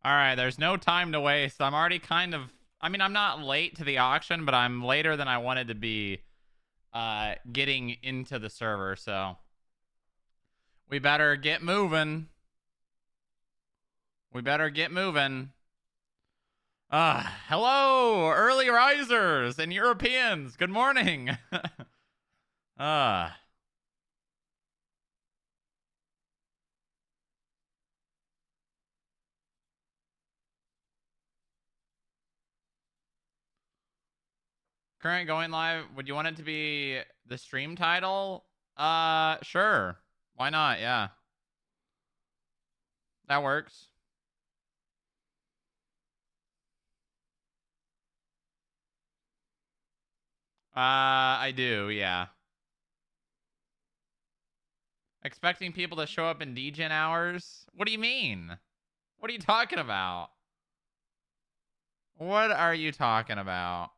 All right, there's no time to waste. I'm already kind of, I mean, I'm not late to the auction, but I'm later than I wanted to be getting into the server, so we better get moving. We better get moving. Hello, early risers and Europeans. Good morning. Current going live. Would you want it to be the stream title? Sure. Why not? Yeah. That works. I do, yeah. Expecting people to show up in DGen hours? What do you mean? What are you talking about? What are you talking about?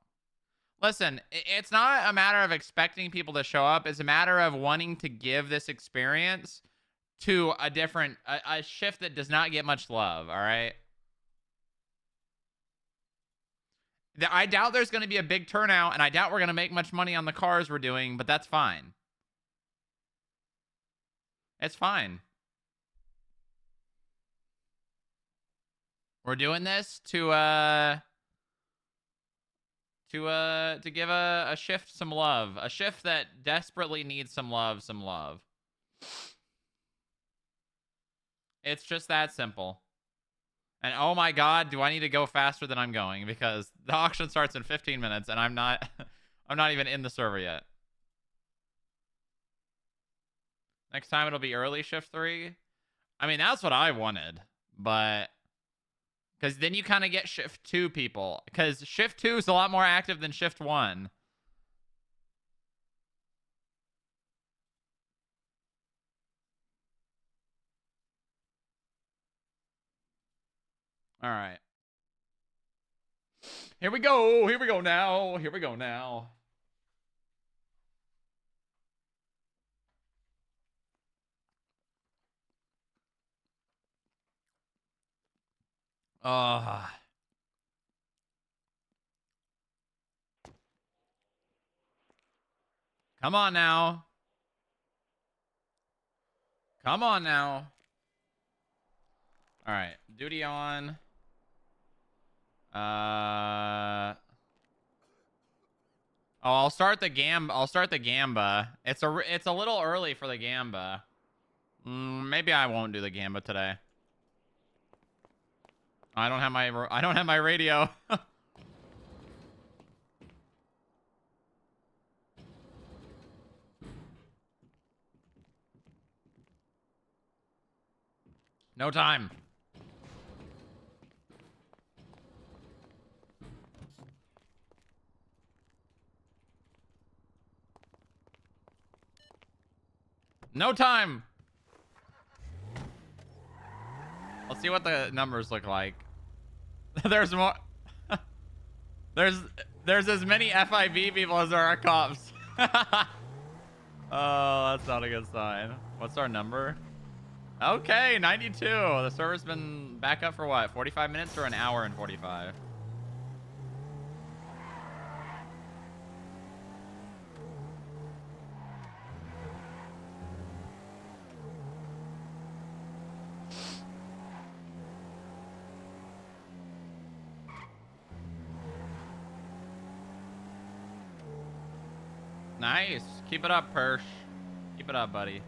Listen, it's not a matter of expecting people to show up. It's a matter of wanting to give this experience to a different, a shift that does not get much love, all right? I doubt there's going to be a big turnout, and I doubt we're going to make much money on the cars we're doing, but that's fine. It's fine. We're doing this to give a shift some love. A shift that desperately needs some love, It's just that simple. And oh my god, do I need to go faster than I'm going, because the auction starts in 15 minutes and I'm not I'm not even in the server yet. Next time it'll be early shift 3. I mean, that's what I wanted, but because then you kind of get shift 2 people, because shift 2 is a lot more active than shift 1. All right. Here we go. Here we go now. Here we go now. Come on now. Come on now. All right. Duty on. Oh, I'll start the Gamba. It's a little early for the Gamba. Maybe I won't do the Gamba today. I don't have my radio. No time. No time. Let's see what the numbers look like. There's more. There's as many FIB people as there are cops. Oh, that's not a good sign. What's our number? Okay, 92. The server's been back up for what? 45 minutes or an hour and 45? Nice. Keep it up, Persh. Keep it up, buddy.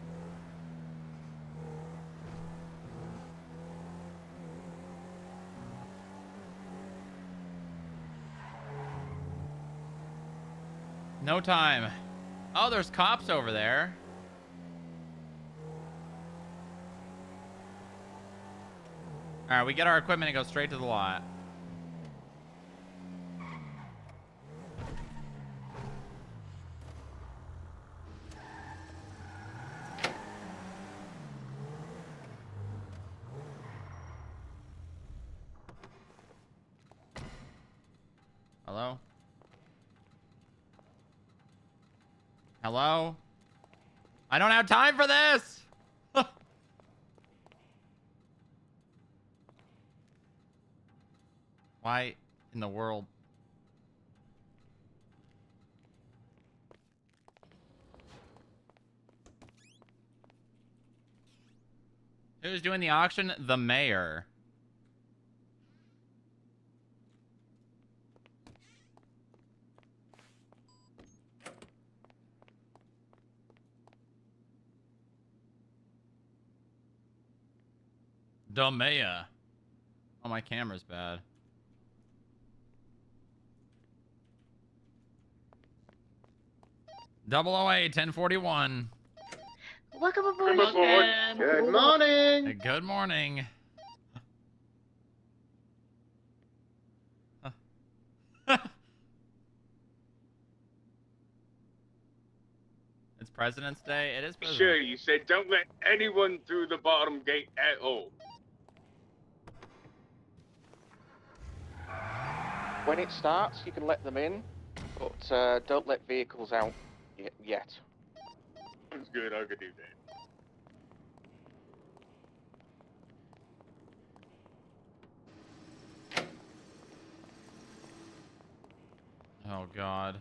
No time. Oh, there's cops over there. All right, we get our equipment and go straight to the lot. Hello? Hello? I don't have time for this! Why in the world? Who's doing the auction? The mayor. The mayor. Oh, my camera's bad. Double OA 1041. Welcome aboard. Good morning. Hey, good morning. It's President's Day. It is President's Sure, you said don't let anyone through the bottom gate at all. When it starts, you can let them in, but don't let vehicles out yet. Sounds good, I could do that. Oh, God.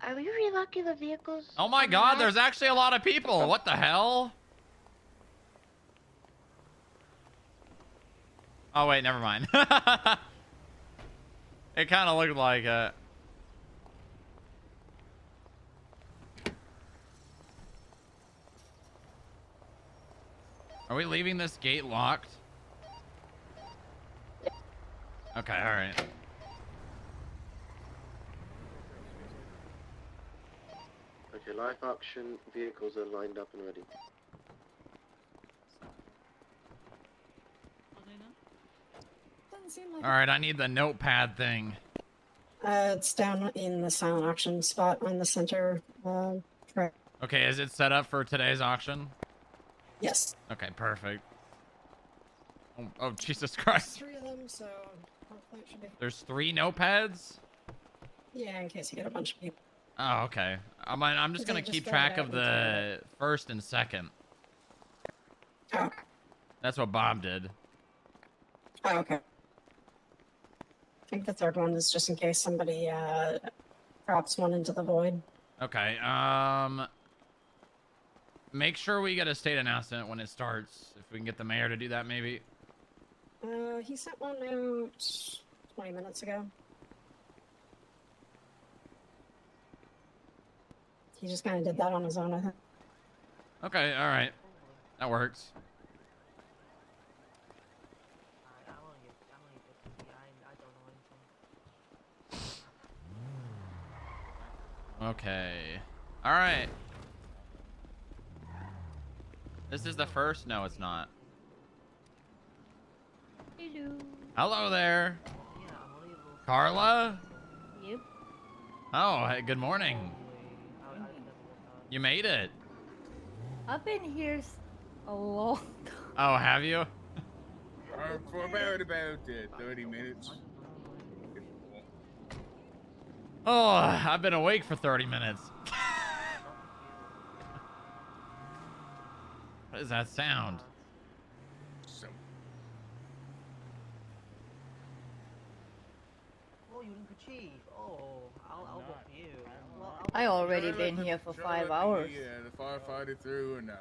Are we relocking the vehicles? Oh, my God. There's actually a lot of people. What the hell? Oh, wait. Never mind. It kind of looked like it. Are we leaving this gate locked? Okay, all right. Okay, live auction vehicles are lined up and ready. All right, I need the notepad thing. It's down in the silent auction spot on the center track. Okay, is it set up for today's auction? Yes. Okay, perfect. Oh, Jesus Christ. 3 of them, so hopefully it should be. There's 3 notepads? Yeah, in case you get a bunch of people. Oh, okay. I'm just They gonna just keep throw track it out of the first and second. Oh, okay. That's what Bob did. Oh, okay. I think the third one is just in case somebody drops one into the void. Okay, make sure we get a state announcement when it starts. If we can get the mayor to do that, maybe. He sent one out 20 minutes ago. He just kind of did that on his own, I think. Okay, all right. That works. Okay. All right. This is the first? No, it's not. Hello. Hello there. Carla? Yep. Oh, hey, good morning. You made it. I've been here a long time. Oh, have you? For about 30 minutes. Oh, I've been awake for 30 minutes. What does that sound? So, Oh, you looking for chief? Oh, I'll go for you. I already been here for 5 hours. Yeah, the firefighter through or no?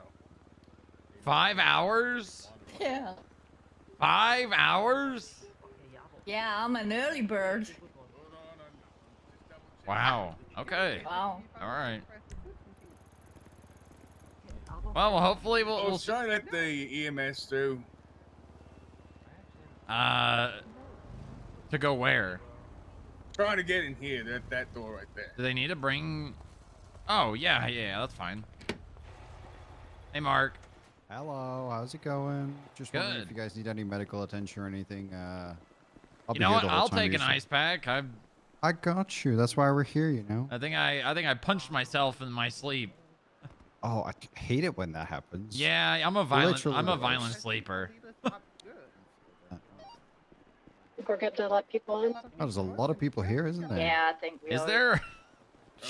5 hours? Yeah. 5 hours? Yeah, I'm an early bird. Wow. Okay. Wow. All right. Well, hopefully Oh, we'll try to let the EMS through. to go where? Try to get in here, that door right there. Do they need to bring? Oh, yeah, that's fine. Hey, Mark. Hello, how's it going? Just wondering if Good. you guys need any medical attention or anything. I'll You be know here what? the whole I'll time take an usually. ice pack. I got you. That's why we're here, you know. I think I punched myself in my sleep. Oh, I hate it when that happens. Yeah, I'm a Literally the violent worst. sleeper. We're good to let people in. Oh, there's a lot of people here, isn't there? Yeah, I think we Is are. there?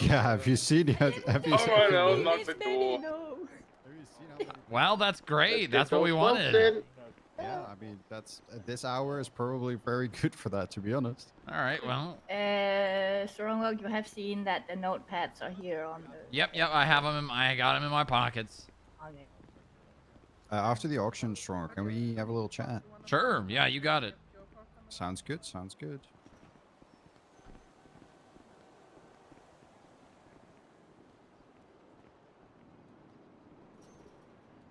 Yeah, have you seen? Have you seen? Alright, I'll Have knock the door. you seen how many- Well, that's great. Let's get That's what we those wanted. folks in. Yeah, I mean, that's this hour is probably very good for that, to be honest. All right, well. Strongrock, you have seen that the notepads are here on the. Yep, I have them. I got them in my pockets. Okay. After the auction, Strong, can we have a little chat? Sure. Yeah, you got it. Sounds good. Sounds good.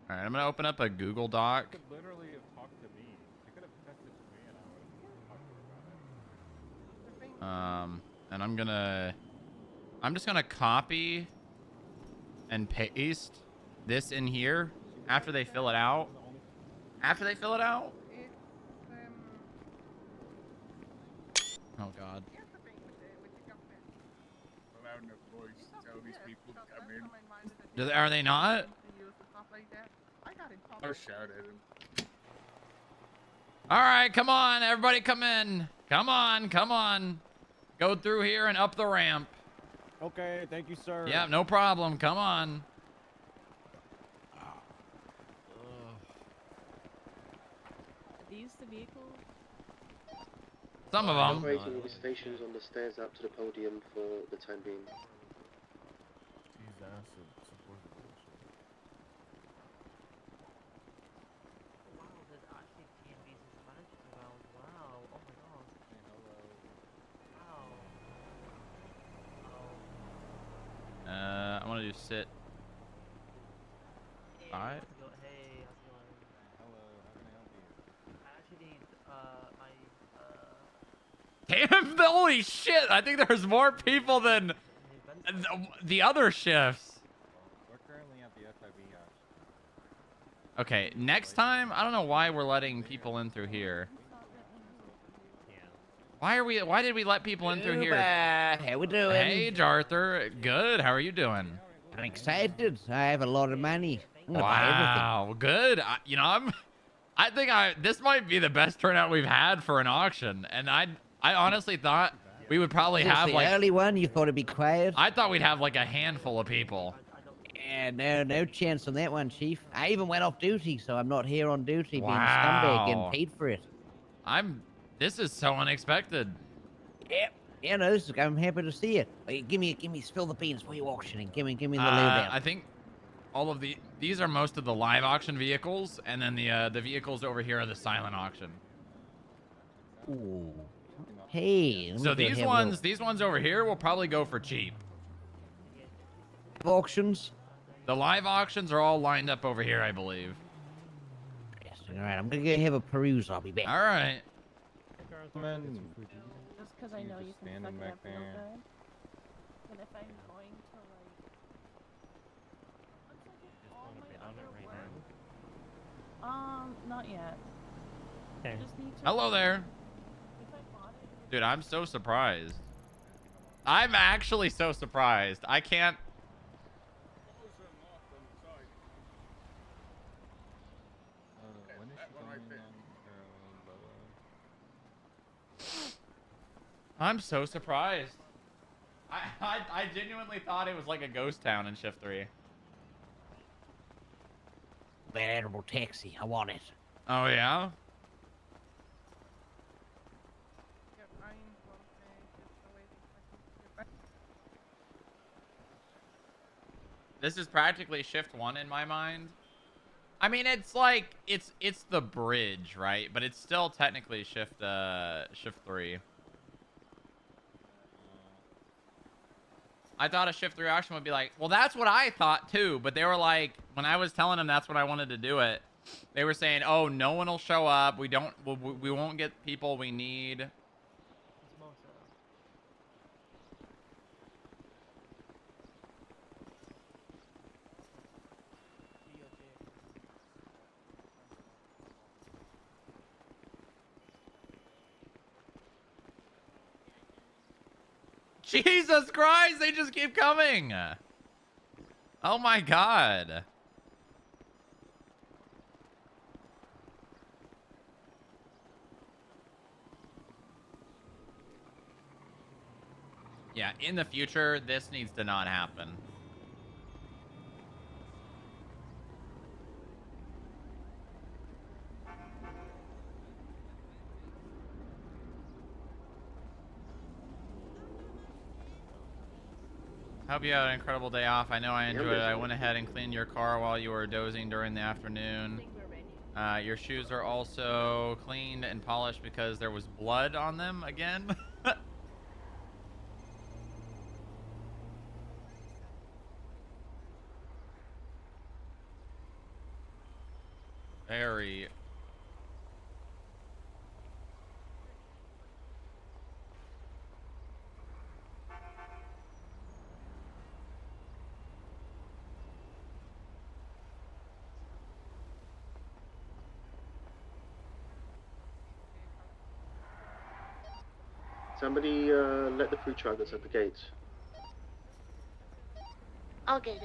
All right, I'm gonna open up a Google Doc. Could literally have talked to me. They could have messaged me and I would have talked to them about it. And I'm just gonna copy and paste this in here after they fill it out. After they fill it out. Oh God. Loud enough voice to tell these people to come in. Are they not? I'll shout at him. All right, come on, everybody, come in. Come on. Go through here and up the ramp. Okay, thank you, sir. Yeah, no problem. Come on. Are these the vehicles? Some of them. Operating the stations on the stairs up to the podium for the time being. Wow, there's actually TMBs as managers around. Wow. Oh my god. Wow. I want to do sit. Hey, Alright. how's it going? Hey, how's it going? Hello, how can I help you? I actually need my Damn, holy shit. I think there's more people than the other shifts. We're currently at the FIB auction. Okay, next time, I don't know why we're letting people in through here. Why did we let people in through here? How we doing? Hey, Jarther. Good. How are you doing? I'm excited. I have a lot of money. I'm gonna buy everything. Wow, good. I think this might be the best turnout we've had for an auction, and I honestly thought we would probably Since have the like early one, you thought it'd be quiet. I thought we'd have like a handful of people. Yeah, no chance on that one, Chief. I even went off duty, so I'm not here on duty being a Wow. scumbag getting paid for it. This is so unexpected. Yep. Yeah, no, I'm happy to see it. Like, give me, spill the beans for you auctioning. Give me the lowdown. I think all of these are most of the live auction vehicles, and then the vehicles over here are the silent auction. Ooh. Hey. let me So go these have a ones over here will probably go for cheap. little auctions. The live auctions are all lined up over here, I believe. Yes. All right, I'm gonna go have a peruse. I'll be back. All right. Just because I know you can fuck standing it back up real there. good. But if I'm going to like... Looks like it's all my other work. Not yet. I just need to... Hello there. If I bought it... Dude, I'm so surprised. I'm actually so surprised. I can't... When is she coming in on I'm so surprised. I genuinely thought it was like a ghost town in Shift 3. That edible taxi. I want it. Oh, yeah? This is practically Shift 1 in my mind. I mean, it's like, it's the bridge, right? But it's still technically Shift 3. I thought a Shift 3 auction would be like, well, that's what I thought too. But they were like, when I was telling them that's what I wanted to do it, they were saying, oh, no one will show up. We won't get people we need. Jesus Christ, they just keep coming. Oh my God. Yeah, in the future, this needs to not happen. Hope you had an incredible day off. I know I Yeah, enjoyed it. I busy. went ahead and cleaned your car while you were dozing during the I afternoon. think we're ready. Your shoes are also cleaned and polished because there was blood on them again. Very. Somebody let the food truck that's at the gates. I'll get it.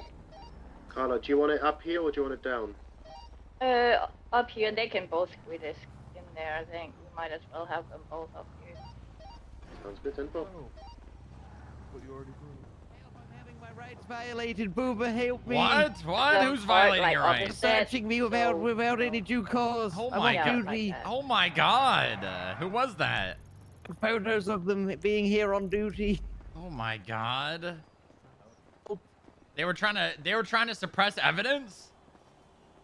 Carla, do you want it up here or do you want it down? Up here, they can both squeeze this in there. I think we might as well have them both up here. Sounds good, then, Bob. What you already proved. Help, I'm having my rights violated, Booba, help me. What? What? The Who's part, violating like, your of the rights? set, Searching me without so, without any due cause. Oh I'm my on God. duty. Like that. Oh my God. Who was that? Photos of them being here on duty. Oh my God. They were trying to suppress evidence?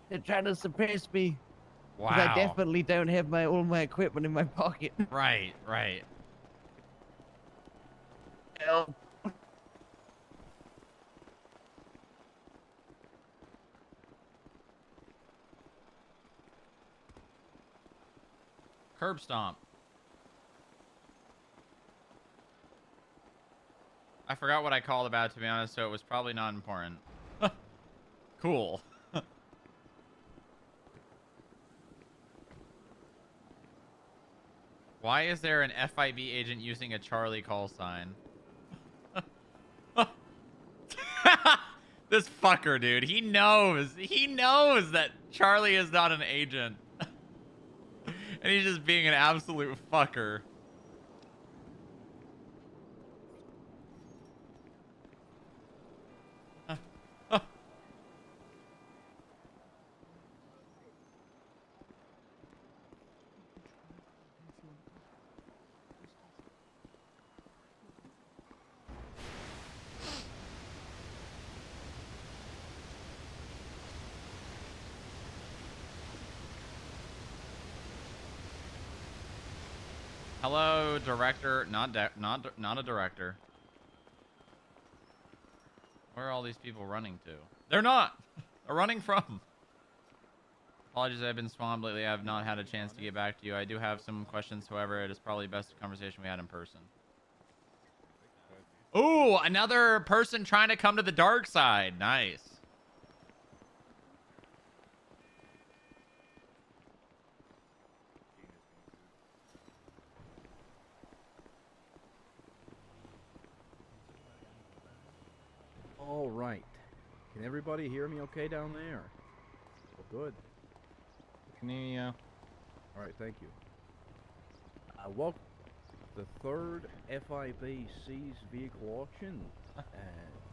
They're trying to suppress me. Wow. 'Cause I definitely don't have all my equipment in my pocket. Right, right. Help. Curb stomp. I forgot what I called about, to be honest, so it was probably not important. Cool. Why is there an FIB agent using a Charlie call sign? This fucker, dude. He knows that Charlie is not an agent. And he's just being an absolute fucker. Hello, director. Not a director. Where are all these people running to? They're not. They're running from. Apologies, I've been swamped lately. I have not had a chance to get back to you. I do have some questions, however, it is probably best a conversation we had in person. Ooh, another person trying to come to the dark side. Nice. All right. Can everybody hear me okay down there? Well, good. Can you, All right, thank you. Welcome to the third FIB Seized Vehicle Auction.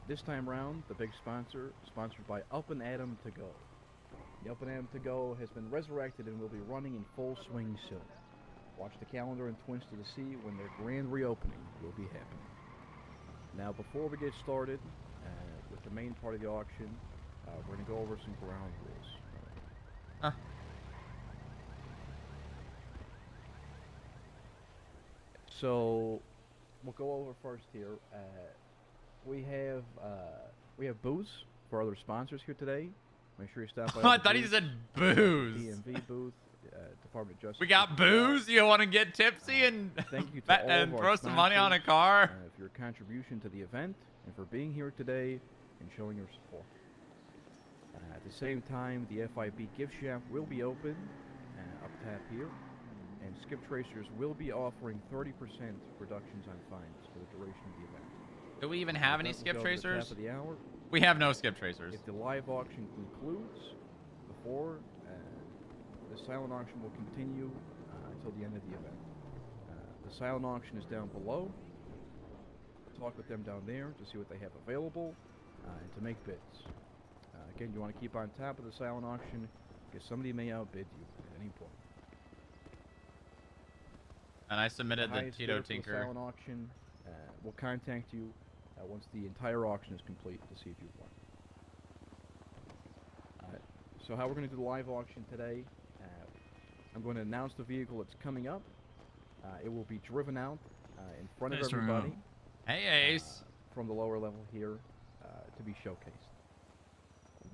This time round, the big sponsor, sponsored by Up and Adam to Go. The Up and Adam to Go has been resurrected and will be running in full swing soon. Watch the calendar and Twins to the Sea when their grand reopening will be happening. Now, before we get started with the main part of the auction, we're going to go over some ground rules. Huh. So, we'll go over first here. We have booths for other sponsors here today. Make sure you stop by. I thought he said booze. DMV booth, Department of Justice. We got booze? You want to get tipsy and, Thank you to all and of our throw some money on a sponsors, car? for your contribution to the event and for being here today and showing your support. At the same time, the FIB gift shop will be open up top here, and Skip Tracers will be offering 30% reductions on fines for the duration of the event. Do we even have any Event will skip go to the tracers? top of the hour. We have no skip tracers. If the live auction concludes before, the silent auction will continue until the end of the event. The silent auction is down below. Talk with them down there to see what they have available and to make bids. Again, you want to keep on top of the silent auction because somebody may outbid you at any point. And I submitted the highest Tito bidder for the Tinker. silent auction will contact you once the entire auction is complete to see if you've won. So how we're going to do the live auction today, I'm going to announce the vehicle that's coming up. It will be driven out in front of everybody. Hey, Ace. From the lower level here to be showcased.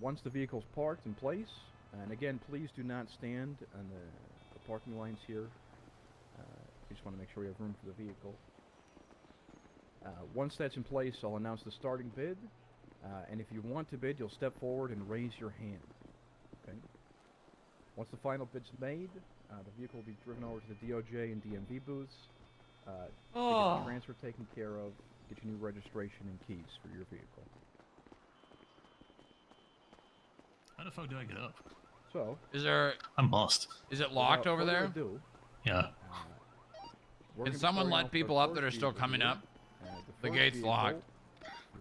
Once the vehicle's parked in place, and again, please do not stand on the parking lines here. We just want to make sure we have room for the vehicle. Once that's in place, I'll announce the starting bid. And if you want to bid, you'll step forward and raise your hand. Okay. Once the final bid's made, the vehicle will be driven over to the DOJ and DMV booths to get the transfer taken care of, get your new registration and keys for your vehicle. How the fuck do I get up? So, I'm lost. Is it locked over there? Ado, Yeah. Can someone let people up that are still coming up? The gate's locked.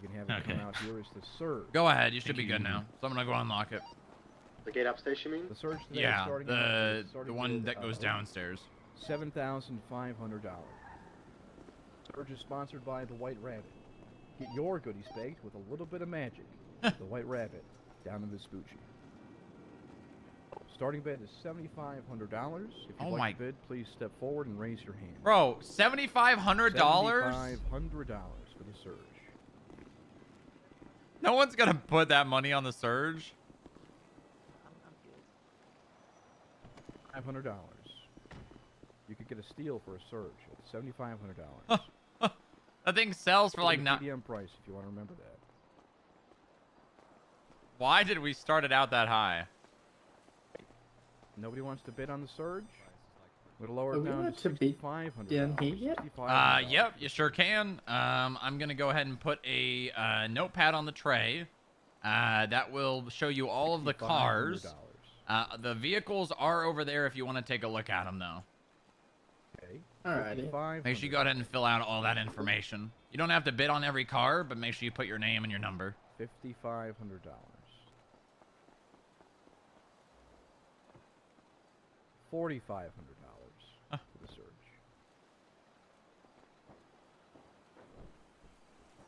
You can have it come out here is the surge. Go ahead. You should be good now. Someone will go unlock it. The gate upstairs, you mean? The surge today Yeah, is the one that goes downstairs. $7,500. Surge is sponsored by the White Rabbit. Get your goodies baked with a little bit of magic. The White Rabbit down in Vespucci. Starting bid is $7,500. If you'd like to bid, please step forward and raise your hand. Bro, $7,500? $7,500 for the surge. No one's gonna put that money on the surge. $500. You could get a steal for a surge at $7,500. That thing sells for like not. PDM price if you want to remember that. Why did we start it out that high? Nobody wants to bid on the surge? We'll lower it down to $6,500. Yep, you sure can. I'm gonna go ahead and put a notepad on the tray. That will show you all of the cars. The vehicles are over there if you want to take a look at them, though. Okay. Alrighty. Make sure you go ahead and fill out all that information. You don't have to bid on every car, but make sure you put your name and your number. $5,500. $4,500 for the surge.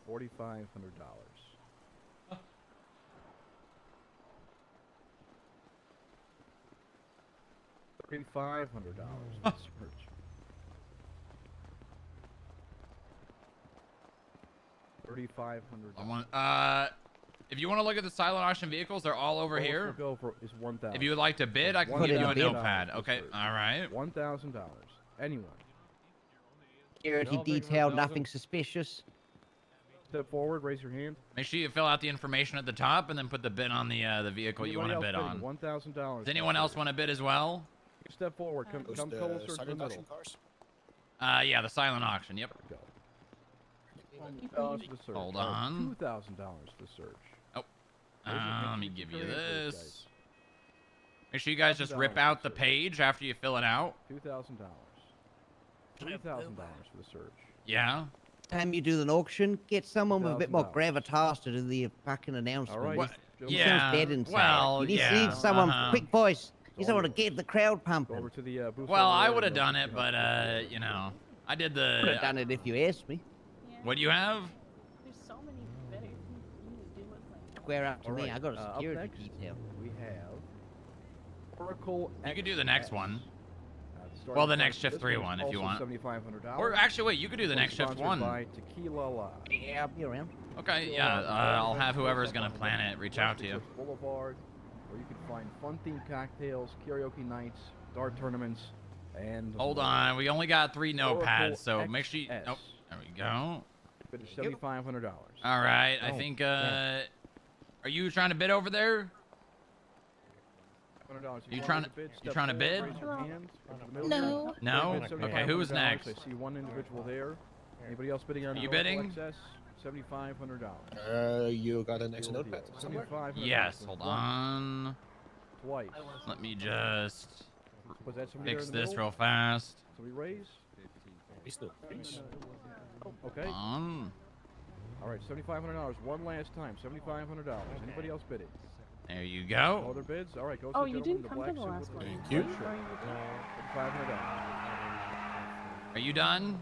$4,500. $3,500 for the surge. $3,500. If you want to look at the silent auction vehicles, they're all over here. Go for is $1,000. If you would like to bid, I can give you a notepad. Okay, all right. $1,000. Anyone. Security detail, nothing suspicious. Step forward, raise your hand. Make sure you fill out the information at the top and then put the bid on the vehicle you want to bid on. $1,000. Does anyone else want to bid as well? Step forward. Come closer to the middle. Yeah, the silent auction. Yep. Go. $1,000 for the surge. Hold on. $2,000 for the surge. Oh. Let me give you this. Make sure you guys just rip out the page after you fill it out. $2,000. $3,000 for the surge. Yeah. Time you do an auction, get someone with a bit more $1,000. gravitas to do the fucking announcement. All right. What? He Yeah. sounds dead inside. Well, you yeah. need someone quick voice. You Go someone to over. get the crowd Go pumping. over to the booth. Well, over I there would have and done they'll it, help but you. you know, I did Would have done the. it if you asked me. What do you have? There's so many better things to do with like. Square up to All me. right, I got a up security next, detail. We have Oracle. You could do the next XS. one. Starting Well, the price next for shift this 3 one's one if you also want. $7,500. Or actually, wait, you could do the This next shift sponsored 1. by Tequila Live. Yeah, I'll be around. Okay, yeah, I'll have whoever's gonna plan it reach out to you. Boulevard, where you can find fun-themed cocktails, karaoke nights, dart tournaments, and Hold more. on, we only got 3 Oracle notepads, so make sure you. XS. Oh, there we go. Bid is $7,500. All right, I Oh, think. yeah. Are you trying to bid over there? $500. You trying to- bid, you step trying to forward, bid? raise your hand, come to the middle No. here. No. Bid Okay, who's $7,500. next? I see one individual there. Anybody else bidding on Are you Oracle bidding? XS? $7,500. You got an extra Deal. notepad somewhere? $7,500 Yes. Hold once, on. Twice. Let me just Was that somebody fix there in the this middle? real fast. Somebody raise? Okay. On. All right, $7,500. One last time. $7,500. Anybody else bidding? There you No go. other bids? All right, go to Oh, the you gentleman in didn't the come black to the suit last with the one. red Thank you. shirt. Sorry, you didn't. $500. Are you done?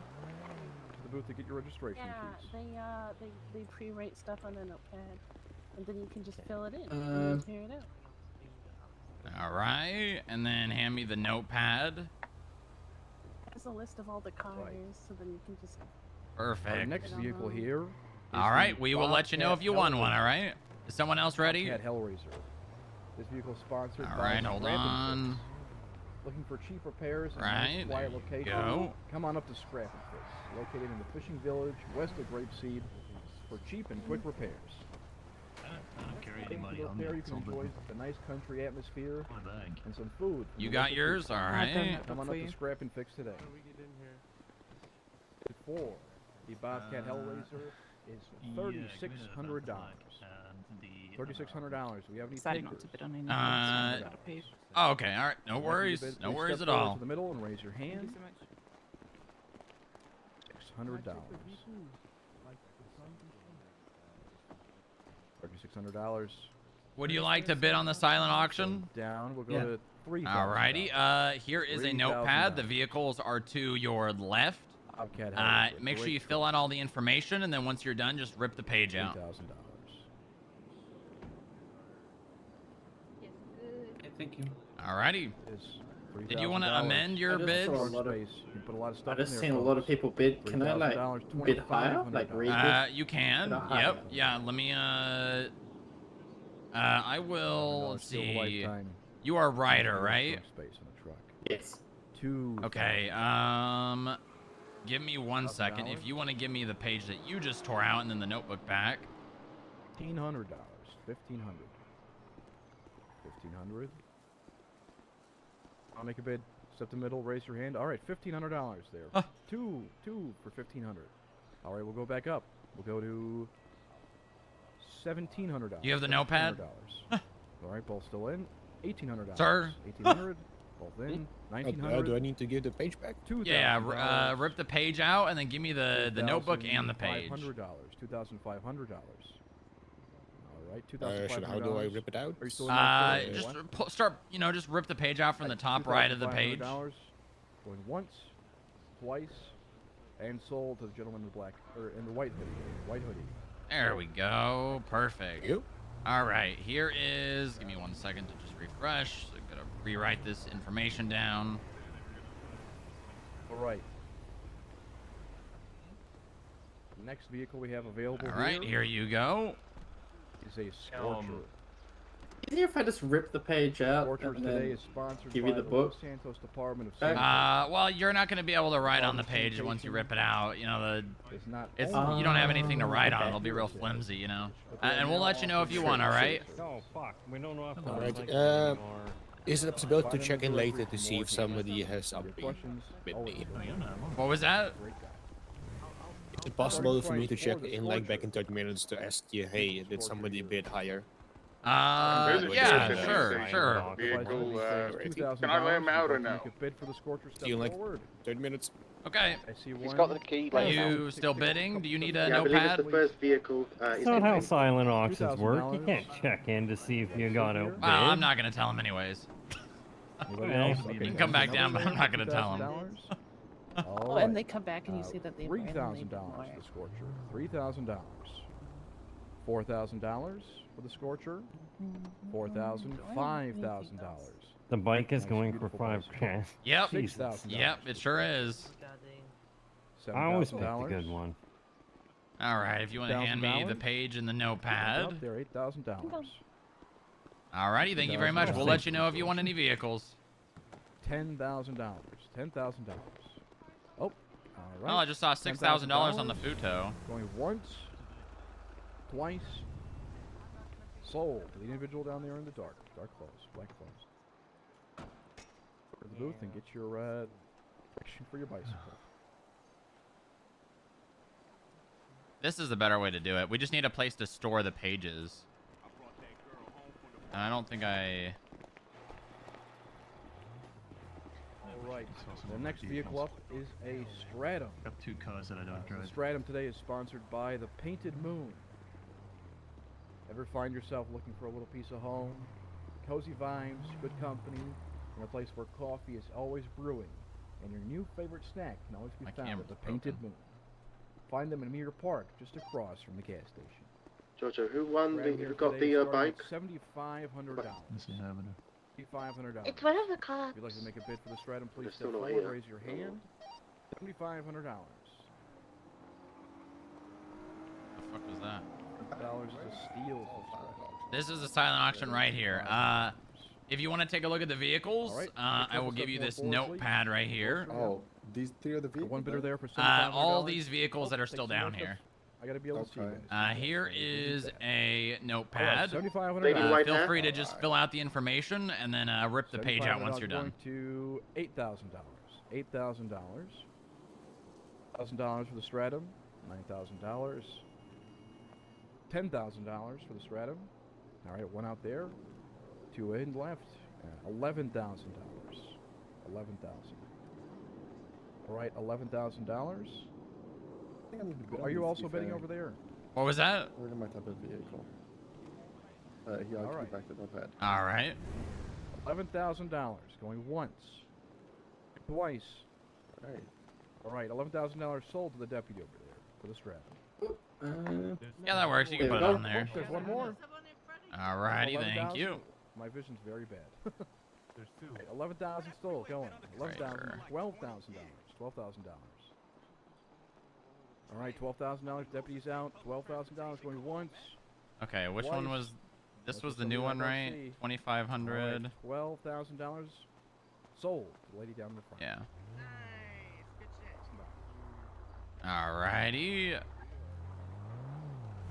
To the booth to get your registration Yeah, keys. they pre-write stuff on a notepad, and then you can just fill it in and then tear it out. All right, and then hand me the notepad. There's a list of all the cars, so then you can just. Perfect. Our next vehicle here. All right, we will let you know if you won one. All right. Is someone else ready? Cat Hellraiser. This vehicle is sponsored All by right, hold Scrap and on. Fix. Looking for cheap repairs in a Right, nice, quiet there you location? go. Come on up to Scrap and Fix, located in the fishing village west of Grapeseed, for cheap and quick repairs. I don't carry any money on me. There you It's can all enjoy been the nice country atmosphere in my bag. and some food. from You the got local yours? food All truck. right. Come on up to Scrap and Fix today. For the Bobcat Hellraiser is $3,600. $3,600. Do we have any takers? Oh, okay. All right. No I'd like you to worries. bid. No Please worries step at forward all. to the middle and raise your hand. $600. $3,600. Would you like to bid on the silent auction? Down. We'll go to $3,000. Alrighty. Here is a notepad. The vehicles are to your left. Bobcat Hellraiser, Make sure great you fill out all the information, and then once you're done, just rip the page out. $3,000. Yes, good. Thank you. Alrighty. Is Did you want to $3,000. amend your bids? saw a lot of- Space. You can put a lot of stuff I just in seen there, a lot of folks. people bid. Can I like $3,000, bid higher? Like rebid? You can. Bid higher. Yep. Yeah. Let me. I will. Let's Still see. lifetime. You are Ryder, right? Space in the truck. Yes. Okay. Give me 1 second. If you want to give me the page that you just tore out and then the notebook back. $1,500. $1,500. $1,500. I'll make a bid. Step to the middle. Raise your hand. All right, $1,500 there. Two for $1,500. All right, we'll go back up. We'll go to $1,700. You have the notepad? $1,700. All right, both still in. $1,800. Sir? $1,800. Both in. $1,900. Do I need to give the page back? Yeah. Rip the page out and then give me the notebook and the page. $2,500. $2,500. All right, $2,500. How do I rip it out? Are you still in that Just what? start. Just rip the page out from the top right of the page. $2,500 going once, twice, and sold to the gentleman in the black or in the white hoodie. White hoodie. There we go. Perfect. You? All right. Here is. Give me 1 second to just refresh. I'm gonna rewrite this information down. All right. The next vehicle we have available All right. Here you go. is a Scorcher. Easier if I just rip the page out Scorcher and today then is sponsored give by you the the book. Los Santos Department of Safety. Well, you're not going to be able to write on the page once you rip it out. It's not. It's only- you don't have anything to write on. It'll be real flimsy, you know. And we'll let you know if you won. All right. Oh, fuck. We don't know if Alright, is it a possibility to check in later to see if somebody has upbeat with me? What was that? Is it possible for me to check in like back in 30 minutes to ask you, hey, did somebody bid higher? Yeah, sure. Vehicle, can I lay him out or no? See you in like 30 minutes. Okay. He's got the key. Are you still bidding? Do you need a Yeah, I believe it's notepad? the first vehicle. That's not how silent auctions work. You can't check in to see if you got outbid. I'm not gonna tell him anyways. Okay. You can come back down, but I'm not gonna tell him. Oh, and they come back and you see that they ran and they $3,000 did more. for the Scorcher. $3,000. $4,000 for the Scorcher. $4,000. $5,000. The bike is going for $5,000. Yep. Jesus. Yep, it sure is. I always pick the $7,000. good one. All right, if you want to hand me the $1,000? page and the Up notepad. there, $8,000. Alrighty, thank you very much. We'll let you know if you want any vehicles. $10,000. $10,000. Oh, all right. Oh, I just saw $6,000 on the Futo. Going once, twice, sold to the individual down there in the dark clothes, black clothes. Go to the booth and get your protection for your bicycle. This is the better way to do it. We just need a place to store the pages. And I don't think I... Alright, the next vehicle up is a Stratum. Got 2 cars that I don't The drive. Stratum today is sponsored by the Painted Moon. Ever find yourself looking for a little piece of home, cozy vibes, good company, and a place where coffee is always brewing, and your new favorite snack can always be found at the Painted Moon. Find them in Mirror Park, just across from the gas station. Jojo, who won Grab the? here Who got today, the starting at bike? $7,500. This is happening. $7,500. It's one of the cops. If you'd like to make a bid for the Stratum, please They're step still not forward, here. raise your hand. $7,500. The fuck was that? $1 is a steal for Stratum. This is a silent auction right here. If you want to take a look at the vehicles, Alright, I will give you this notepad right here. Oh, these three are the vehicles. One bidder there for All $7,500. these vehicles that are still down here. I gotta be able to see you guys. Here is a notepad. $7,500. Feel free to just fill out the information and then rip the page out once you're done. To $8,000. $8,000. $1,000 for the Stratum. $9,000. $10,000 for the Stratum. All right, one out there. Two in left. $11,000. $11,000. All right, $11,000. Are you also bidding over there? What was that? Where's my type of vehicle? Here, I'll give back the notepad. All right. $11,000 going once, twice. All right. All right, $11,000 sold to the deputy over there for the Stratum. Yeah, that works. You can put it on there. There's one more. Alrighty, thank you. My vision's very bad. There's two. 11,000 still going. 11,000, $12,000. $12,000. All right, $12,000. Deputy's out. $12,000 going once. Okay, which twice. one was? This was the new one, right? 2,500. $12,000 sold. The lady down in the front. Yeah. Alrighty.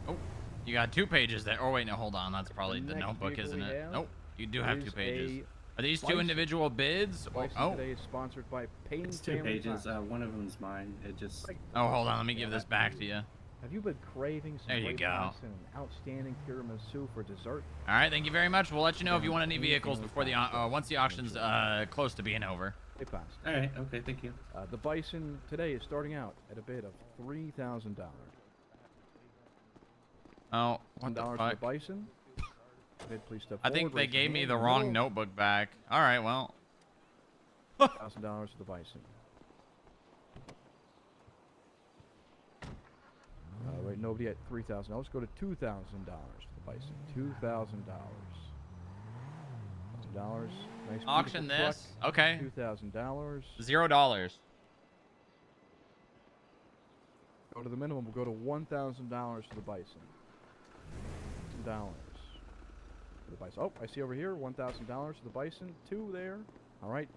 Oh, you got 2 pages there. Oh wait, no, hold on. That's probably the next notebook, vehicle isn't we it? have Nope. You do have 2 is pages. a Are these 2 Bison. individual bids? Bison Oh. today is sponsored by Payne It's 2 Family pages. Farms. One of them's mine. It just. Oh, hold on. Let me give this back to you. Have you been craving some There you great go. bison and outstanding tiramisu for dessert? All right, thank you very much. We'll let you know if you want any vehicles before the once the auction's close to being over. They passed. All right. Okay. Thank you. The Bison today is starting out at a bid of $3,000. Oh, what the $1 for the fuck? Bison. Bid, please step I think forward, they raise your gave me hand the in wrong middle. notebook back. All right, well. $1,000 for the Bison. Right, nobody at $3,000. Let's go to $2,000 for the Bison. $2,000. $1,000. Nice Auction beautiful this. truck. Okay. $2,000. $0. Go to the minimum. We'll go to $1,000 for the Bison. $1,000 for the Bison. Oh, I see over here $1,000 for the Bison. 2 there. All right.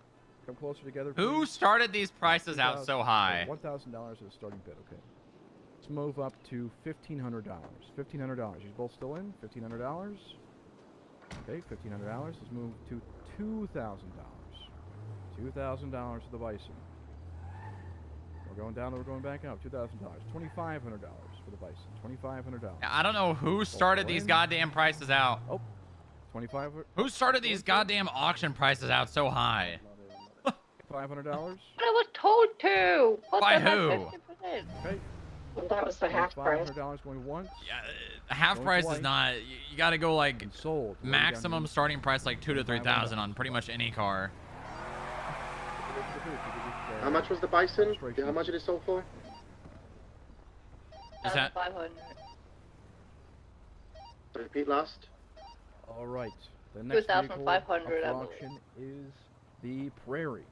Come closer together. Who please. started these prices out 2,000 so high? $1,000 is the starting bid. Okay. Let's move up to $1,500. $1,500. You both still in? $1,500. Okay, $1,500. Let's move to $2,000. $2,000 for the Bison. We're going down and we're going back out. $2,000. $2,500 for the Bison. $2,500. I don't know who started these goddamn prices out. Oh, $2,500. Who started these goddamn auction prices out so high? $500. I was told to. What By the heck, who? 50%? Okay. That was the half price. $500 going once. Yeah, half Going price twice. is not. You got to go like And sold. Way down maximum here. starting price like 2,000 to 3,000 on pretty much any car. How much was the Bison? How much did it sold for? Is that 500. Repeat last. All right. The next vehicle 2,500, up I for believe. auction is the Prairie.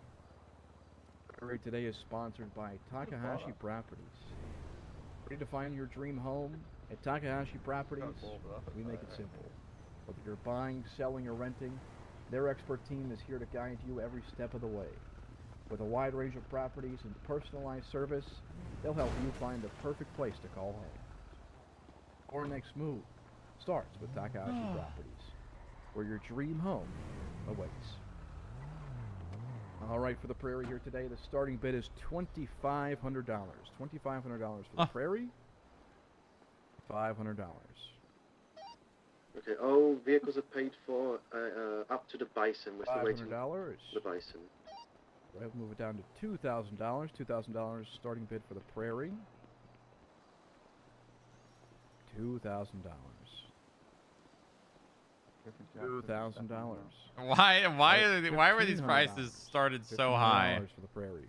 Prairie today is sponsored by Takahashi Properties. Ready to find your dream home? At Takahashi Properties, we make it simple. Whether you're buying, selling, or renting, their expert team is here to guide you every step of the way. With a wide range of properties and personalized service, they'll help you find the perfect place to call home. Our next move starts with Takahashi Properties, where your dream home awaits. All right, for the Prairie here today, the starting bid is $2,500. $2,500 for the Prairie. $500. Okay, all vehicles are paid for up to the Bison. We're still waiting $500. for the Bison. We'll move it down to $2,000. $2,000 starting bid for the Prairie. $2,000. $2,000. why were these prices started so high? $1,500 for the Prairie.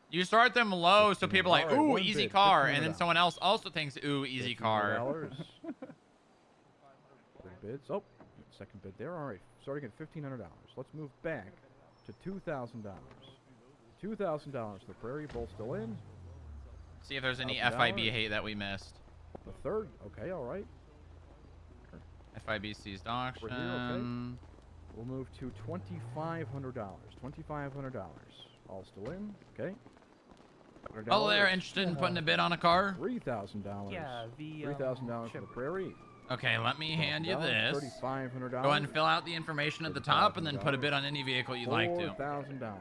You start them low so people are like, Alright, ooh, one easy bid, car, and then $1,500. someone else also thinks, ooh, easy car. $1,500. Third bids. Oh, second bid there. All right, starting at $1,500. Let's move back to $2,000. $2,000. The Prairie Bowl still in. See if there's any $1,000. FIB hate that we missed. The third. Okay, all right. FIB seized auction. We're here, okay. We'll move to $2,500. $2,500. All still in. Okay. Oh, they're interested in putting a bid on a car? $3,000. Yeah, the $3,000 for the Prairie. Okay, let me hand you this. $3,500. Go ahead and fill out the information at the top and then put a bid on any vehicle you'd like to. $4,000.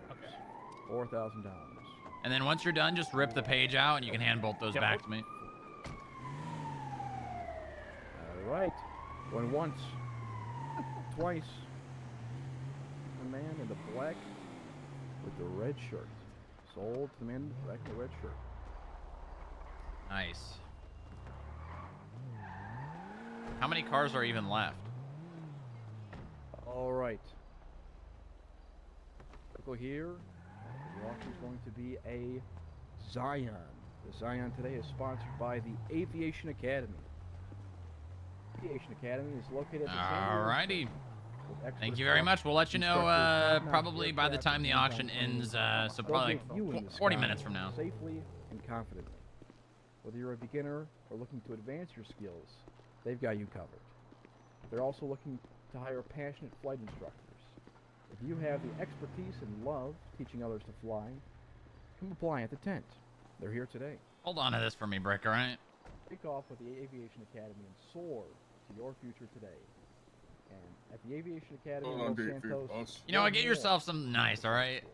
$4,000. And then once you're done, just rip the page out and you can hand both those back to me. All right. Going once. Twice. The man in the black with the red shirt. Sold to the man in the black with the red shirt. Nice. How many cars are even left? All right. Go here. The auction is going to be a Zion. The Zion today is sponsored by the Aviation Academy. Aviation Academy is located at the Alrighty. Thank you very much. We'll let you know probably by the time the auction ends, so probably like 40 minutes from now. Safely and confidently. Whether you're a beginner or looking to advance your skills, they've got you covered. They're also looking to hire passionate flight instructors. If you have the expertise and love teaching others to fly, come apply at the tent. They're here today. Hold on to this for me, Brick, alright? Kick off with the Aviation Academy and soar to your future today. And at the Aviation Academy in Los Santos, You know what, get yourself something nice, alright?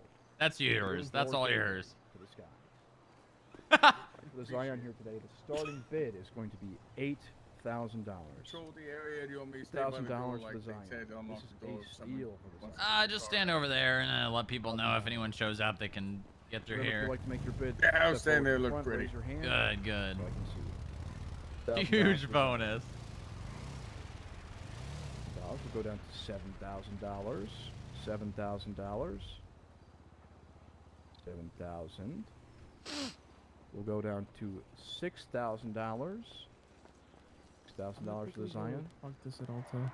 That's yours. That's all yours. To the sky. For the Zion here today, the starting bid is going to be $8,000. Control the area. You want me to stay $8,000 by the door for like the they Zion. said, unlock This the door is or a something. steal for the Zion. Just stand over there and let people know if anyone shows up, they can get through If here. you'd like to make your bid, Yeah, I'll step stand there, forward look front, pretty. raise your hand Good, good. so I can see. Huge bonus. We'll go down to $7,000. $7,000. 7,000. We'll go down to $6,000. $6,000 for the Zion. Fuck this at Alta.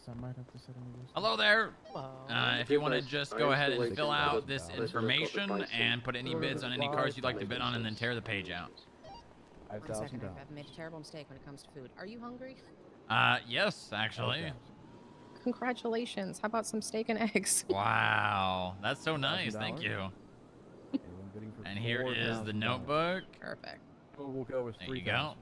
So I might have to set a new Hello there. Hello. If you want to guys- just I go am ahead still and fill waiting for out the- this I've got the information pricing. and put any bids on any cars you'd like to bid on and then tear the page out. One second, $5,000. I've made a terrible mistake when it comes to food. Are you hungry? Yes, actually. Congratulations. How about some steak and eggs? Wow, that's so nice. Thank you. Anyone bidding for And here is the $4,000? notebook. Perfect. Oh, we'll go with There 3,000. you go.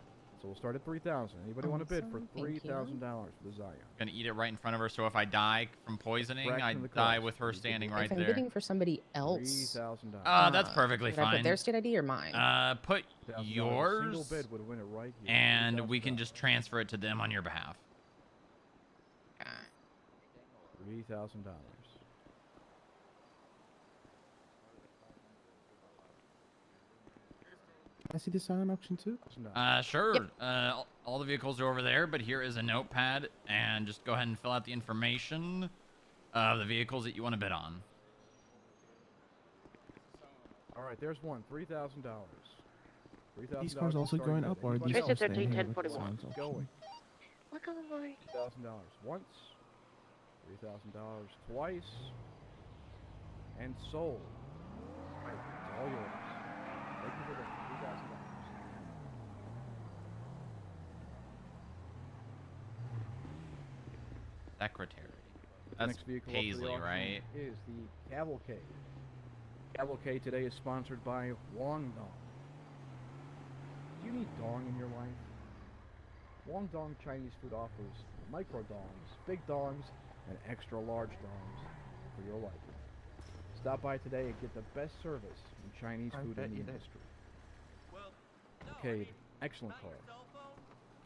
So we'll start at 3,000. Anybody want to bid for Awesome, thank you. $3,000 for the Zion? Gonna eat it right in front of her, so if I die from poisoning, I Fraction of the die cost. with her standing right if I'm there. bidding for somebody else, $3,000. That's perfectly should I put fine. their state ID or mine? Put $1,000. A yours, single bid would win it right here. and we can just transfer it to them on your behalf. $3,000. I see the silent auction too. Sure. All the vehicles are over there, but here is a notepad, and just go ahead and fill out the information of the vehicles that you want to bid on. All right, there's one. $3,000. $3,000. These cars also going up, or are these Visit all staying here 13, with the 1041. silent auction? Going. Look at the boy. $3,000 once. $3,000 twice. And sold. Right, it's all yours. Thank you for the $3,000. Secretary. The That's next vehicle up for the Paisley, auction right? Is the Cavalcade. Cavalcade today is sponsored by Wong Dong. Do you need dong in your life? Wong Dong Chinese food offers micro dongs, big dongs, and extra large dongs for your liking. Stop by today and get the best service in Chinese food in the industry. Cavalcade, excellent car.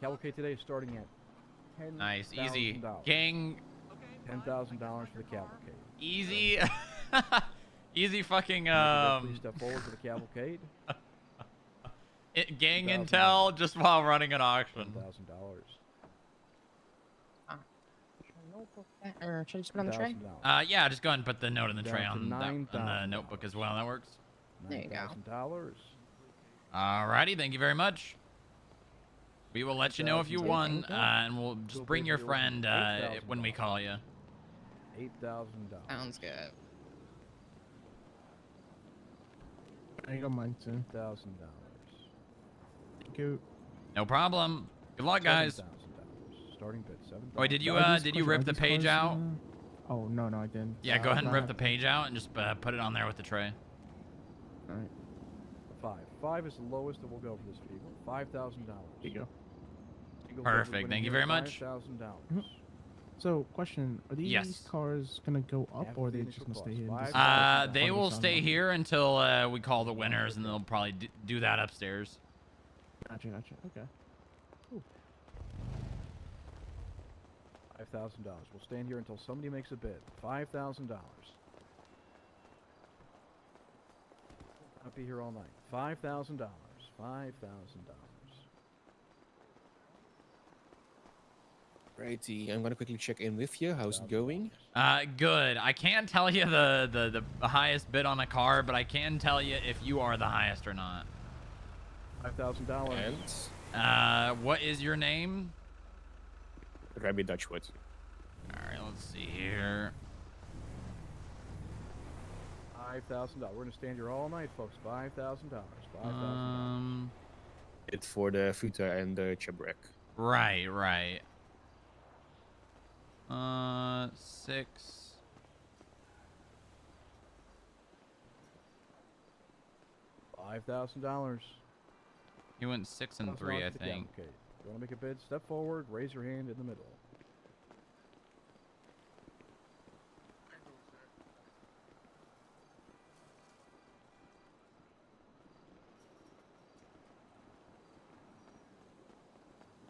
Cavalcade today is starting at $10,000. Nice, easy. Gang. $10,000 for the Cavalcade. Easy. Easy fucking, Please step forward for the Cavalcade. Gang $10,000. intel just while running an auction. $10,000. Or should I just put it on the tray? Yeah, just go ahead and put the note in the tray Down to on the $9,000. notebook as well. That works. There you go. $9,000. Alrighty, thank you very much. We will let you know if you won, and we'll just bring your friend when we call you. $8,000. Sounds good. I got mine too. $1,000. Thank you. No problem. Good luck, guys. Starting bid $7,000. Wait, did you rip the page out? Oh no, I didn't. Yeah, go ahead and rip the page out and just put it on there with the tray. All right. 5 is the lowest that we'll go for this vehicle. $5,000. There you go. Perfect. Thank you very much. $5,000. So, question: are these cars gonna go up, or are they just gonna stay here? They will stay here until we call the winners, and they'll probably do that upstairs. Gotcha. Okay. Cool. $5,000. We'll stand here until somebody makes a bid. $5,000. I'll be here all night. $5,000. $5,000. Righty, I'm gonna quickly check in with you. How's it going? Good. I can't tell you the highest bid on a car, but I can tell you if you are the highest or not. $5,000. And what is your name? Rabbi Dutchwood. All right, let's see here. $5,000. We're gonna stand here all night, folks. $5,000. $5,000. It's for the Futa and the Chabrek. Right. 6. $5,000. You went 6 and 3, I think. Okay. You want to make a bid? Step forward. Raise your hand in the middle.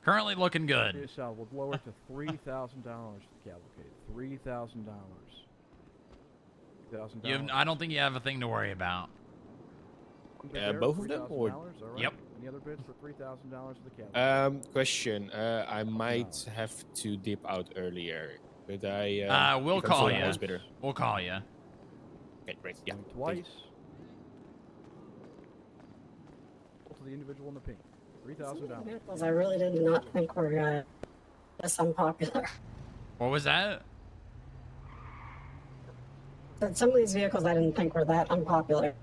Currently looking good. Yes, we'll lower it to $3,000 for the cavalcade. $3,000. $3,000. I don't think you have a thing to worry about. Both of them, or right. Yep. Any other bids for $3,000 for the cavalcade? Question. I might have to dip out earlier, but I. We'll call you. We'll call you. Okay, great. Yeah. Twice. To the individual in the pink. $3,000. Vehicles I really did not think were this unpopular. What was that? Said some of these vehicles I didn't think were that unpopular.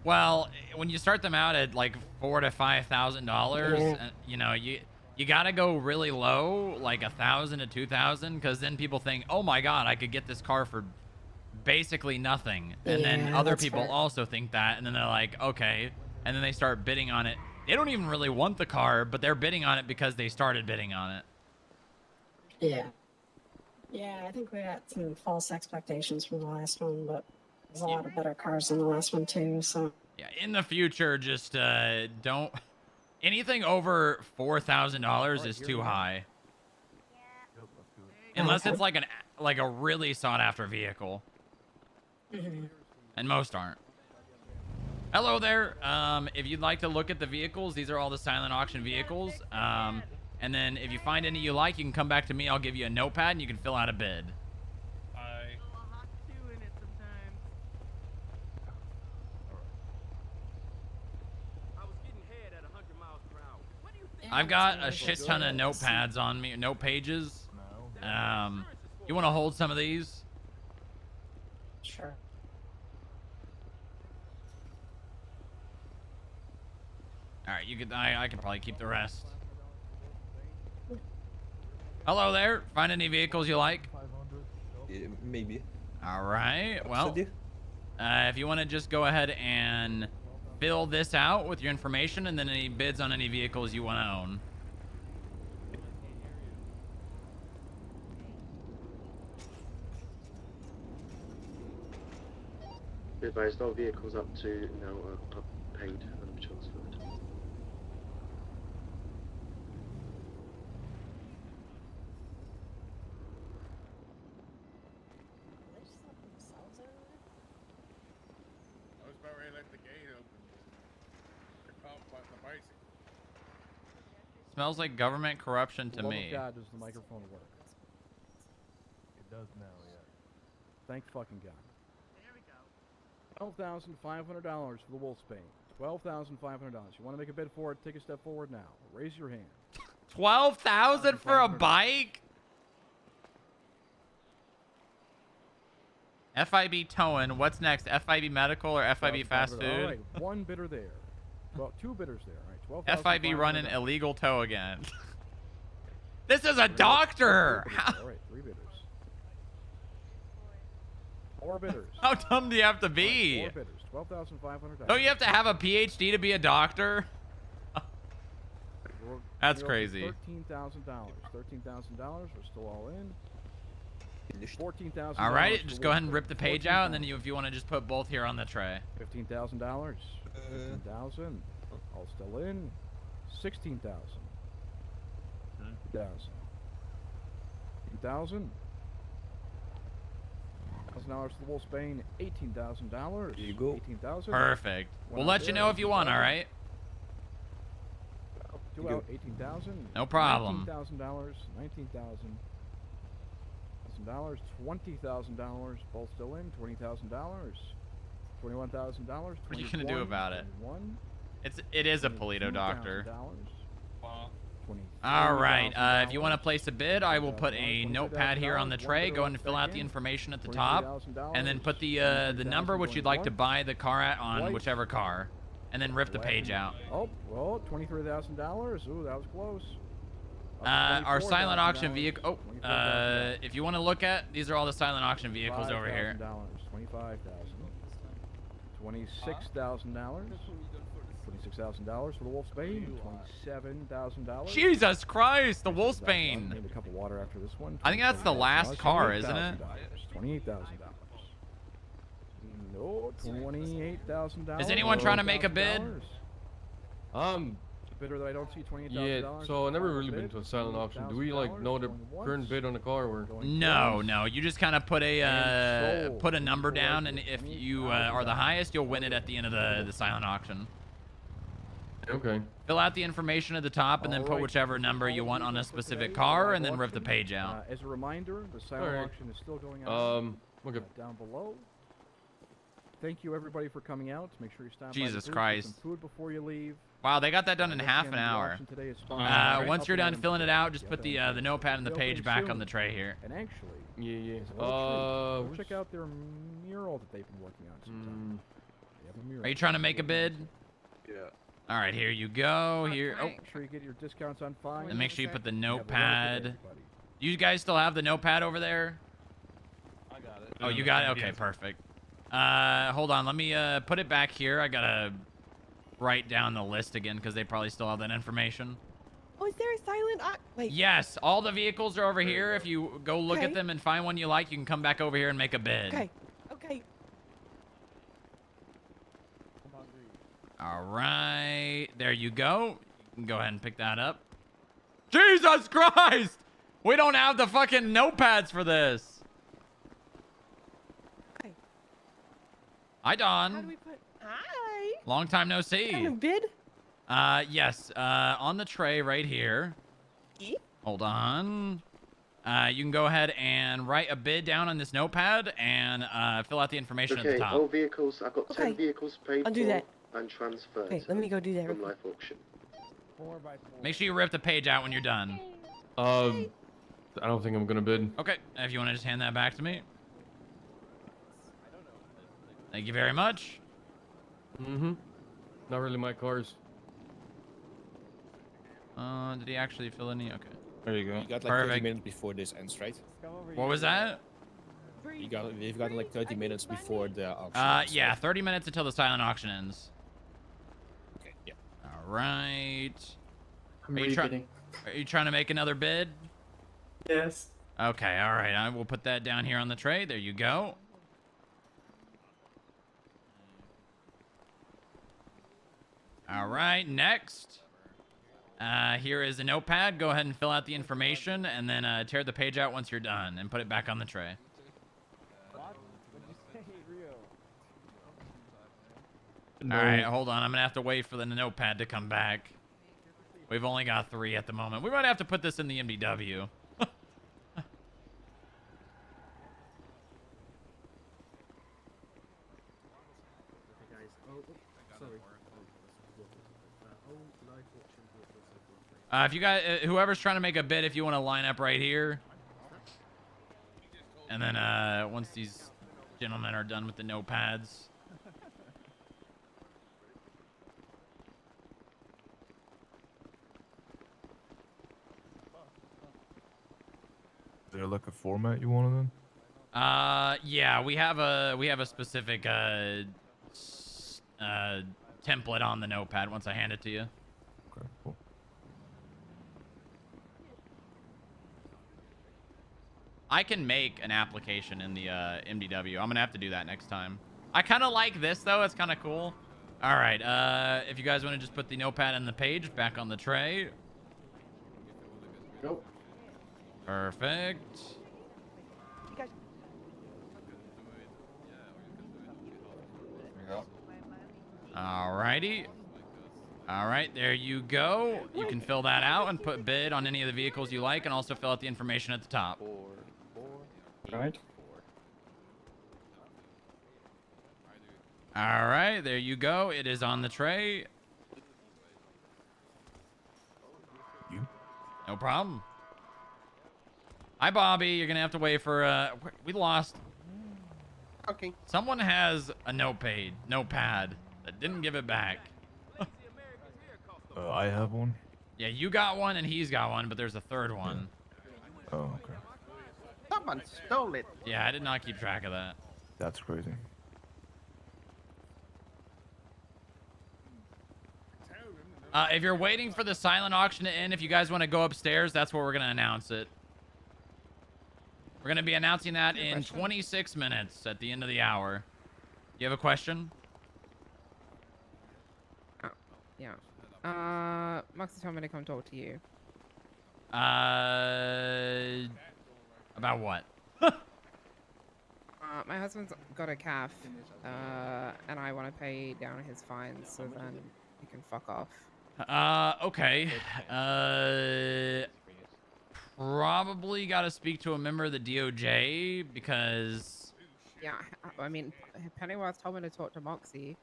Well, when you start them out at like $4,000 to $5,000, you know, you gotta go really low, like $1,000 to $2,000, because then people think, oh my god, I could get this car for basically nothing, and then other people also think that, and then they're like, okay, and then they start bidding on it. They don't even really want the car, but they're bidding on it because they started bidding on it. Yeah, I think we got some false expectations from the last one, but there's a lot of better cars than the last one too, so. Yeah, in the future, just don't... Anything over $4,000 is too high. Unless it's like a really sought-after vehicle. And most aren't. Hello there. If you'd like to look at the vehicles, these are all the silent auction vehicles. And then if you find any you like, you can come back to me. I'll give you a notepad and you can fill out a bid. I've got a shit ton of notepads on me, note pages. You want to hold some of these? Sure. All right, you could. I could probably keep the rest. Hello there. Find any vehicles you like? Maybe. All right. Well, if you want to just go ahead and fill this out with your information, and then any bids on any vehicles you want to own. Be advised, all vehicles up to now are paid and transferred. I was about ready to let the gate open. They're caught by the bicycle. Smells like government corruption to Love me. of God, does the microphone work? It does now, yeah. Thank fucking God. $12,500 for the Wolfsbane. $12,500. You want to make a bid for it? Take a step forward now. Raise your hand. 12,000 for a bike? FIB towing. What's next? FIB medical or FIB fast food? All right, one bidder there. Well, two bidders there. All right, FIB running illegal tow again. This is a doctor. All right, three bidders. Four bidders. How dumb do you have to be? Four bidders. $12,500. Don't you have to have a PhD to be a doctor? That's crazy. $13,000. $13,000. We're still all in. $14,000. All right, just go ahead and rip the page out, and then if you want to just put both here on the tray. $15,000. $15,000. All still in. $16,000. $2,000. $2,000. $1,000 for the Wolfsbane. $18,000. Here you go. $18,000. Perfect. We'll let you know if you want. All right. Two out. $18,000. No problem. $19,000. $19,000. $20,000. Both still in. $20,000. $21,000. What are you gonna do about it? It is a Polito doctor. All right. If you want to place a bid, I will put a notepad here on the tray. Go ahead and fill out the information at the top, and then put the number which you'd like to buy the car at on whichever car, and then rip the page out. Oh, well, $23,000. Ooh, that was close. Our silent auction vehicle. Oh, if you want to look at, these are all the silent auction vehicles over here. $25,000. $26,000. $26,000 for the Wolfsbane. $27,000. Jesus Christ, the Wolfsbane. Maybe a cup of water after this one. I think that's the last car, isn't it? $28,000. No, $28,000. Is anyone trying to make a bid? Bidder that I don't see, $28,000. Yeah, so I've never really been to a silent auction. Do we like know the current bid on the car? Or? No. You just kind of put a number down, and if you are the highest, you'll win it at the end of the silent auction. Okay. Fill out the information at the top, and then put whichever number you want on a specific car, and then rip the page out. As a reminder, the silent auction is still going on. Okay. Down below. Thank you everybody for coming out. Make sure you stop. Jesus by Christ. some food before you leave. Wow, they got that done in half an hour. Once you're done filling it out, just put the notepad and the page back on the tray here. And actually, yeah. check out their mural that they've been working on sometime. They have a mural. Are you trying to make a bid? Yeah. All right, here you go. Here. Oh. Make sure you get your discounts on fine. And make sure you put the notepad. You guys still have the notepad over there? I got it. Oh, you got it? Okay, perfect. Hold on. Let me put it back here. I gotta write down the list again because they probably still have that information. Oh, is there a silent wait. Yes, all the vehicles are over here. If you go look at them and find one you like, you can come back over here and make a bid. Okay. All right. There you go. You can go ahead and pick that up. Jesus Christ! We don't have the fucking notepads for this. Okay. Hi, Dawn. How do we put... Hi. Long time no see. Kind of bid? Yes. On the tray right here. Hold on. You can go ahead and write a bid down on this notepad and fill out the information at the top. All vehicles. I've got 10 vehicles paid I'll do that. and transferred. Okay, let me go do that. From live auction. 4x4. Make sure you rip the page out when you're done. I don't think I'm gonna bid. Okay, if you want to just hand that back to me. Thank you very much. Not really my cars. Did he actually fill any? Okay. There you go. You got like 30 minutes before this ends, right? What was that? You've got like 30 minutes before the auction ends, Yeah, right? 30 minutes until the silent auction ends. Okay, yeah. All right. I'm Are you trying to make another bid? Yes. Okay, all right. I will put that down here on the tray. There you go. All right, next. Here is a notepad. Go ahead and fill out the information, and then tear the page out once you're done, and put it back on the tray. No. All right, hold on. I'm gonna have to wait for the notepad to come back. We've only got 3 at the moment. We might have to put this in the MDW. If you guys, whoever's trying to make a bid, if you want to line up right here. And then once these gentlemen are done with the notepads. Is there like a format you wanted then? Yeah, we have a specific template on the notepad once I hand it to you. Okay, cool. I can make an application in the MDW. I'm gonna have to do that next time. I kind of like this though. It's kind of cool. All right. If you guys want to just put the notepad and the page back on the tray. Nope. Perfect. Alrighty. All right, there you go. You can fill that out and put bid on any of the vehicles you like, and also fill out the information at the top. Right. All right, there you go. It is on the tray. No problem. Hi, Bobby. You're gonna have to wait for. We lost. Okay. Someone has a notepad that didn't give it back. I have one. Yeah, you got one and he's got one, but there's a third one. Oh, okay. Someone stole it. Yeah, I did not keep track of that. That's crazy. If you're waiting for the silent auction to end, if you guys want to go upstairs, that's where we're going to announce it. We're going to be announcing that in 26 minutes at the end of the hour. You have a question? Yeah. Moxie told me to come talk to you. About what? My husband's got a calf, and I want to pay down his fines so then he can fuck off. Okay. Probably got to speak to a member of the DOJ because... Yeah, I mean, Pennywise told me to talk to Moxie.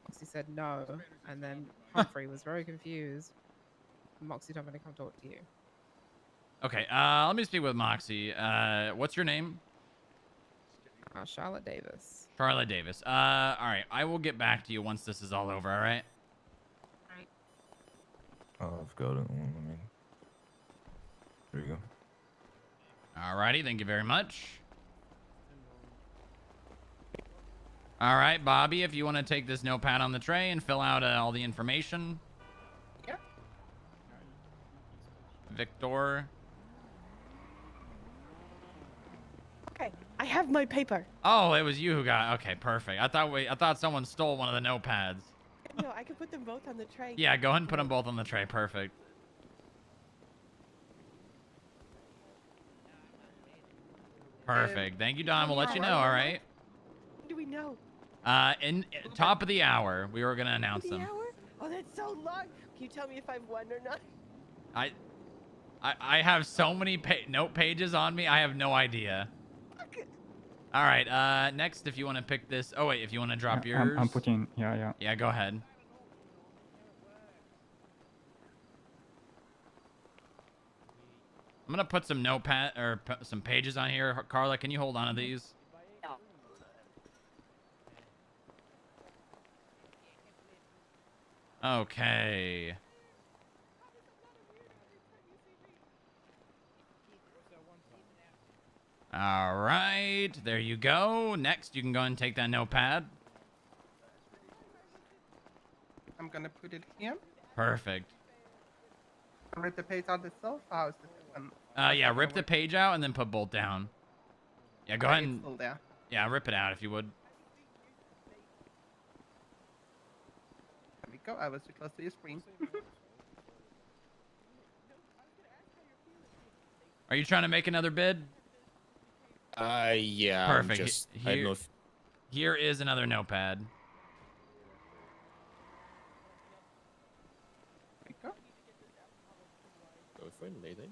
Moxie said no, and then Humphrey was very confused. Moxie told me to come talk to you. Okay, let me speak with Moxie. What's your name? Charlotte Davis. Charlotte Davis. All right, I will get back to you once this is all over, all right? I've got it. There you go. Alrighty, thank you very much. All right, Bobby, if you want to take this notepad on the tray and fill out all the information. Yeah. Victor. Okay, I have my paper. Oh, it was you who got. Okay, perfect. I thought someone stole one of the notepads. No, I can put them both on the tray. Yeah, go ahead and put them both on the tray. Perfect. Perfect. Thank you, Don. We'll let you know. All right. When do we know? In top of the hour, we were gonna announce The them. hour? Oh, that's so long. Can you tell me if I've won or not? I have so many note pages on me. I have no idea. All right. Next, if you want to pick this. Oh wait, if you want to drop yours. I'm putting. Yeah. Yeah, go ahead. I'm gonna put some notepad or some pages on here. Carla, can you hold on to these? Okay. All right, there you go. Next, you can go and take that notepad. I'm gonna put it here. Perfect. Rip the page out itself. How's this one? Yeah, rip the page out and then put bolt down. Yeah, go ahead and... It's still there. Yeah, rip it out if you would. There we go. I was too close to your screen. Are you trying to make another bid? Yeah. Perfect. I don't know if... Here is another notepad. There we go. Go for it, lady.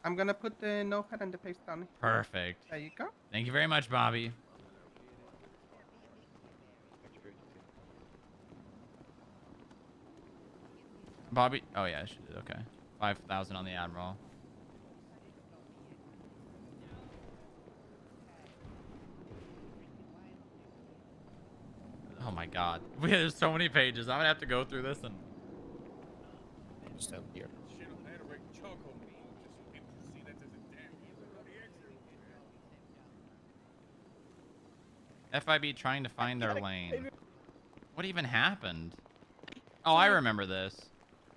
I'm gonna put the notepad and the page down. Perfect. There you go. Thank you very much, Bobby. Bobby. Oh yeah, she did. Okay, 5,000 on the Admiral. Oh my God, there's so many pages. I'm gonna have to go through this and. Just down here. Shit on that right choco bean. Just so people can see that there's a damn FIB trying to find their lane. What even happened? Oh, I remember this. Can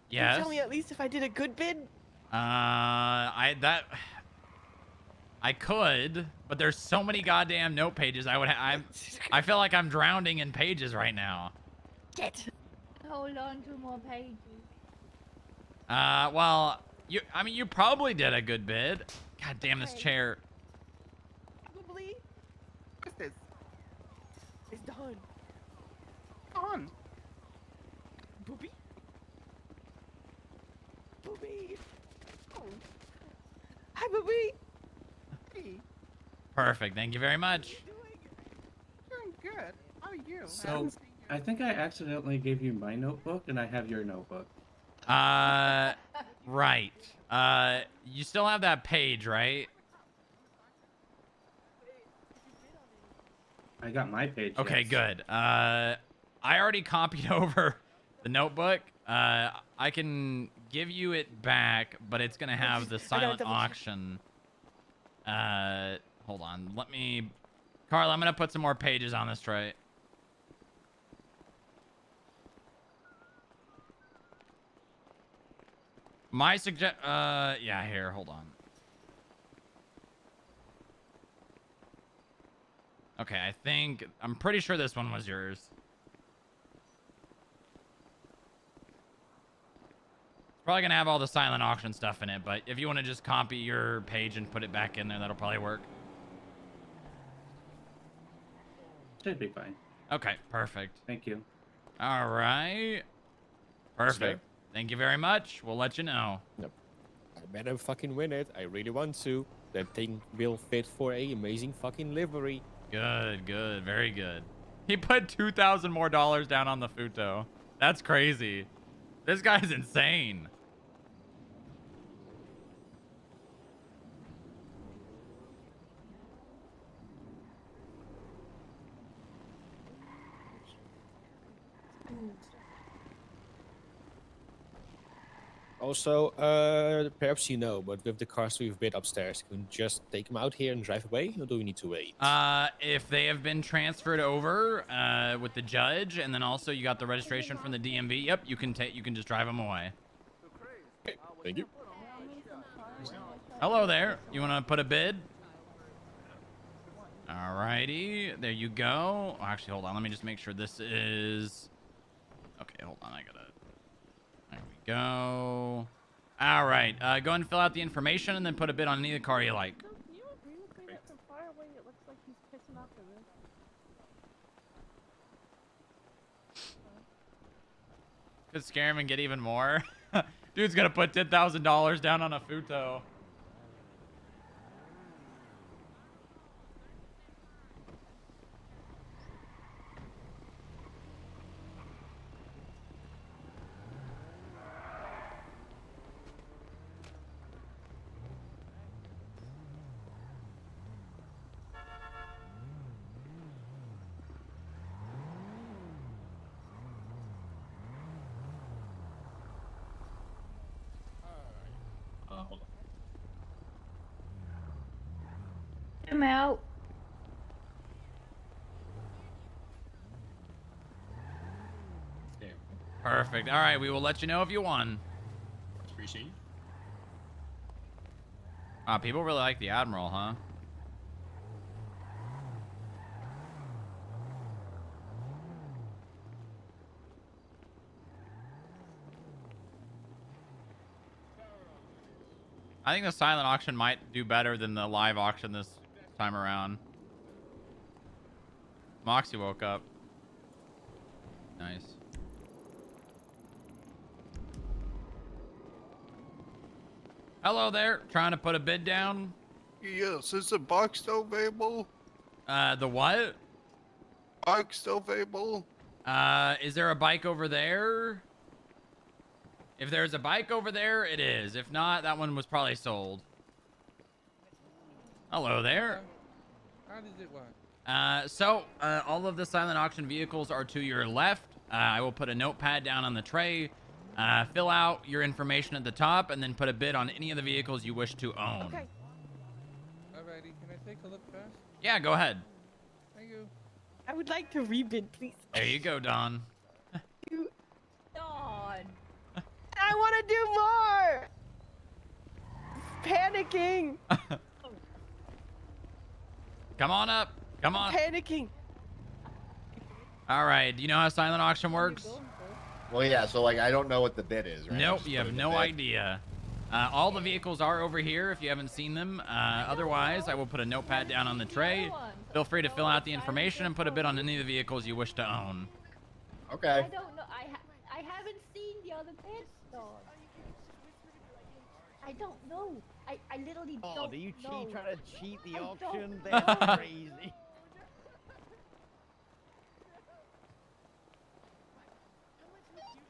you Yes. tell me at least if I did a good bid? I could, but there's so many goddamn note pages. I feel like I'm drowning in pages right now. Get. Hold on to more pages. Well, you probably did a good bid. God damn this chair. Probably. What's this? It's done. On. Booby. Booby. Oh. Hi, Booby. Hey, Perfect. Thank you very much. doing good. How are you? So, I think I accidentally gave you my notebook, and I have your notebook. Right. You still have that page, right? I got my page. Okay, yes. good. I already copied over the notebook. I can give you it back, but it's gonna have the silent auction. Hold on. Let me, Carl, I'm gonna put some more pages on this tray. My yeah, here, hold on. Okay, I'm pretty sure this one was yours. Probably gonna have all the silent auction stuff in it, but if you want to just copy your page and put it back in there, that'll probably work. Should be fine. Okay, perfect. Thank you. All right. Perfect. Thank you very much. We'll let you know. No. I better fucking win it. I really want to. That thing will fit for a amazing fucking livery. Good, good, very good. He put $2,000 more down on the Futo. That's crazy. This guy's insane. Also, perhaps you know, but with the cars we've bid upstairs, can we just take them out here and drive away, or do we need to wait? If they have been transferred over with the judge, and then also you got the registration from the DMV, yep, you can just drive them away. Okay, thank you. Hello there. You want to put a bid? Alrighty, there you go. Oh, actually, hold on. Let me just make sure this is. Okay, hold on. I gotta. There we go. All right. Go ahead and fill out the information, and then put a bid on any car you like. Do you agree with me that from far away it looks like he's pissing off the roof? Could scare him and get even more. Dude's gonna put $10,000 down on a Futo. Hold on. I'm out. There. Perfect. All right, we will let you know if you won. Appreciate you. People really like the Admiral, huh? I think the silent auction might do better than the live auction this time around. Moxie woke up. Nice. Hello there. Trying to put a bid down? Yes, is the bike still available? The what? Bike still available? Is there a bike over there? If there's a bike over there, it is. If not, that one was probably sold. Hello there. How does it work? All of the silent auction vehicles are to your left. I will put a notepad down on the tray. Fill out your information at the top, and then put a bid on any of the vehicles you wish to own. Okay. Alrighty, can I take a look first? Yeah, go ahead. Thank you. I would like to rebid, please. There you go, Don. Dawn. I want to do more. Panicking. Come on up. Come on. Panicking. All right. Do you know how silent auction works? Well, yeah. So like, I don't know what the bid is. Right? Nope. You have no idea. All the vehicles are over here if you haven't seen them. Otherwise, I will put a notepad down on the tray. Feel free to fill out the information and put a bid on any of the vehicles you wish to own. Okay. I don't know. I haven't seen the other bids, though. I don't know. I literally don't know. Oh, do you try to cheat the I auction? don't That's know. crazy.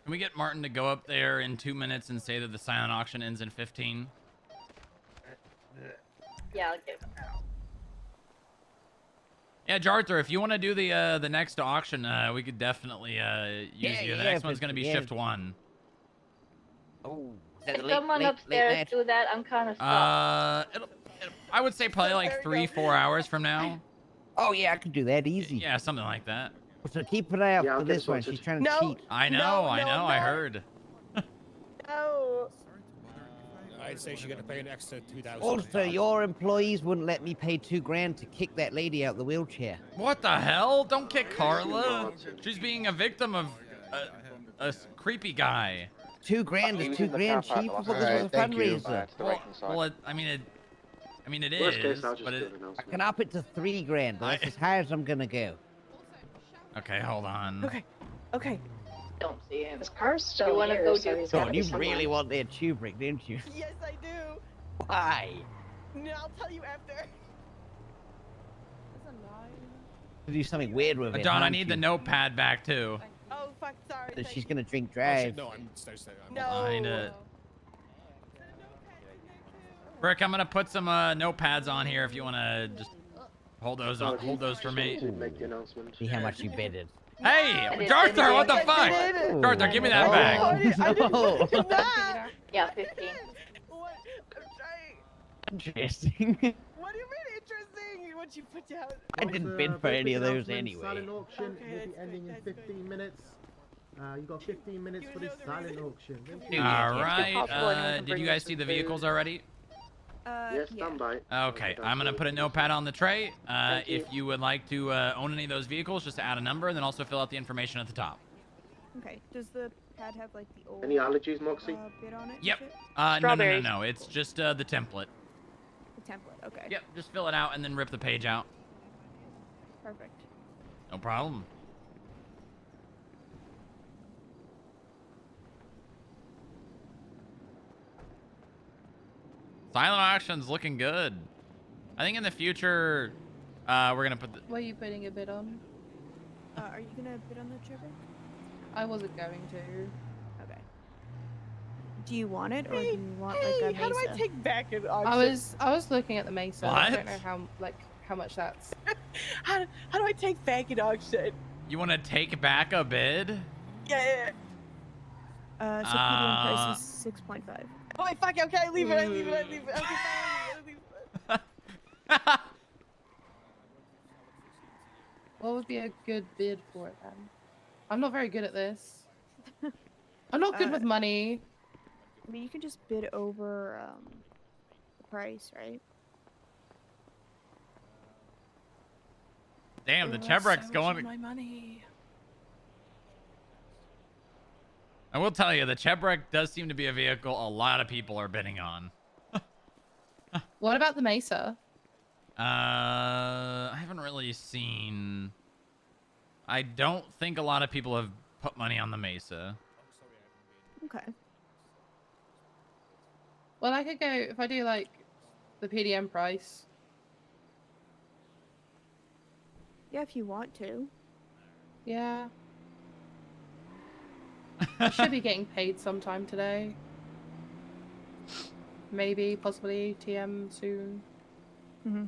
Can we get Martin to go up there in 2 minutes and say that the silent auction ends in 15? Yeah, I'll give him that. Yeah, Jarther, if you want to do the next auction, we could definitely use you. The next one's going to be shift 1. Oh, Can someone upstairs do that? I'm kind of stuck. I would say probably like 3-4 hours from now. Oh yeah, I could do that easy. Yeah, something like that. So keep an eye out Yeah, I'll for get this one. sorted. She's trying to cheat. I know, I heard. No. I'd say she's gonna pay an extra 2,000. Also, your employees wouldn't let me pay $2,000 to kick that lady out the wheelchair. What the hell? Don't kick Carla. She's being a victim of a creepy guy. $2,000 is $2,000, Chief. I thought this was a fundraiser. I mean it Worst is, case, I'll just but do it. an announcement. I can up it to $3,000. That's as high as I'm gonna go. Okay, hold on. Okay. Okay. Don't see him. His car's still You wanna here, go so do- he's Come gotta on, be you somewhere. really want their Kubrick, didn't you? Yes, I do. Why? No, I'll tell you after. To do something weird with it. Don, I aren't need the you? notepad back too. Oh, fuck, sorry. That thank she's you. gonna drink Oh, drive. shit, no, I'm stay. No. Find it. Brick, I'm gonna put some notepads on here if you wanna just hold those on. Hold those for me. Make the announcement. See how much you bidded. Hey, Jarther, what the fuck? Jarther, give me that back. No. Yeah, 15. What? I'm trying. Interesting. What do you mean interesting? What you put down? I didn't bid for any of those anyway. Silent auction will be that's ending in 15 minutes. You got 15 minutes for this silent auction. All right. Did you guys see the vehicles already? Yes, stand by. Okay, I'm gonna put a notepad on the tray. If you would like to own any of those vehicles, just add a number and then also fill out the information at the top. Okay. Does the pad have like the old Any allergies, Moxie? bit on it? and Yep. shit? No. It's just the template. The template. Okay. Yep. Just fill it out and then rip the page out. Perfect. No problem. Silent auction's looking good. I think in the future, we're gonna put the. What are you putting a bid on? Are you gonna bid on the trigger? I wasn't going to. Okay. Do you want it, or do you want like a Mesa? How do I take back an auction? I was looking at the Mesa. I don't What? know how much that's. How do I take back an auction? You want to take back a bid? Yeah. So PDM price is 6.5. Oh wait, fuck. Okay, leave it. Leave it. Leave it. Okay, fine, leave it. What would be a good bid for it then? I'm not very good at this. I'm not good with money. I mean, you can just bid over the price, right? Damn, the Chevrolet's So going. much of my money. I will tell you, the Chevrolet does seem to be a vehicle a lot of people are bidding on. What about the Mesa? I haven't really seen. I don't think a lot of people have put money on the Mesa. Okay. Well, I could go if I do like the PDM price. Yeah, if you want to. Yeah. I should be getting paid sometime today. Maybe, possibly, TM soon. Mm-hmm.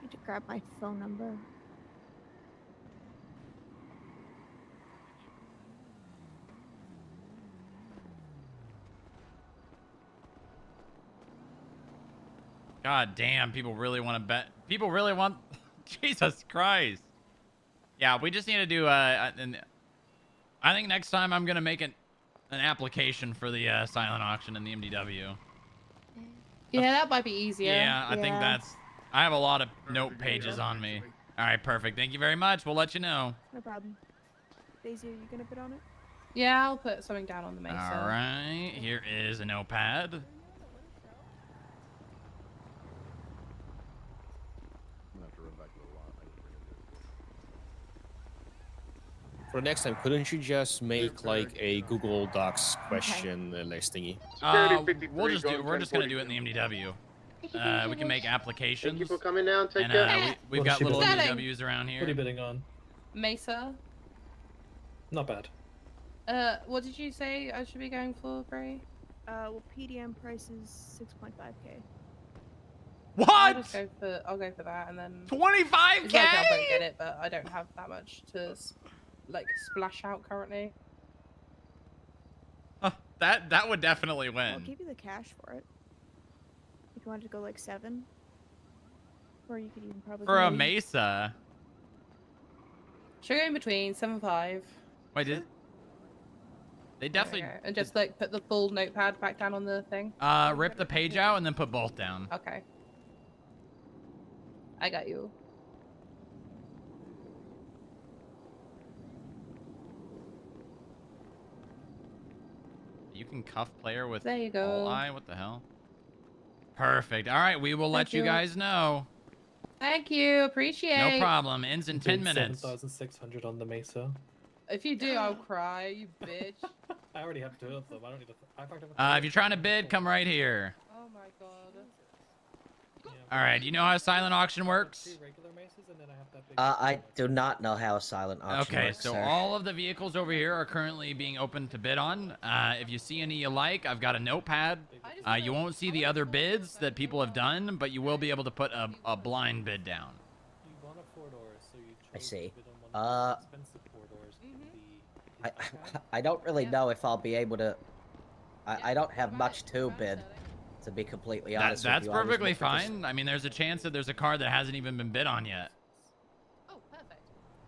Need to grab my phone number. God damn, people really want to bet. People really want. Jesus Christ. Yeah, we just need to do. I think next time I'm gonna make an application for the silent auction in the MDW. Yeah, that might be easier. Yeah, I think that's. I have a lot of note pages on me. All right, perfect. Thank you very much. We'll let you know. No problem. Daisy, are you gonna bid on it? Yeah, I'll put something down on the mesa. All right, here is a notepad. For next time, couldn't you just make like a Google Docs question list thingy? We're just gonna do it in the MDW. We can make applications. Thank you for coming down. Take care. We've got little MDWs around here. What are you bidding on? Mesa. Not bad. What did you say I should be going for, Bray? Well, PDM price is 6.5k. What? I'll go for that, and then 25K. It's like I won't get it, but I don't have that much to like splash out currently. That would definitely I'll win. give you the cash for it. If you wanted to go like 7, or you could even probably For go a Mesa. Should go in between 7.5. Wait, did they definitely? Okay. And just like put the full notepad back down on the thing. Rip the page out and then put both down. Okay. I got you. You can cuff player with There you go. all eye. What the hell? Perfect. All right, we will let you guys know. Thank you. Appreciate. No problem. Ends in 10 minutes. 7,600 on the Mesa. If you do, I'll cry, you bitch. I already have 2 of them. I don't need to. If you're trying to bid, come right here. Oh my god. All right, you know how silent auction works? I do not know how a silent auction Okay, works, so sir. all of the vehicles over here are currently being open to bid on. If you see any you like, I've got a notepad. You won't see the other bids that people have done, but you will be able to put a blind bid down. I see. I don't really know if I'll be able to. I don't have much to bid, to be completely honest with That's you. I was perfectly looking for fine. I mean, there's a chance that there's a car that hasn't even been bid on yet.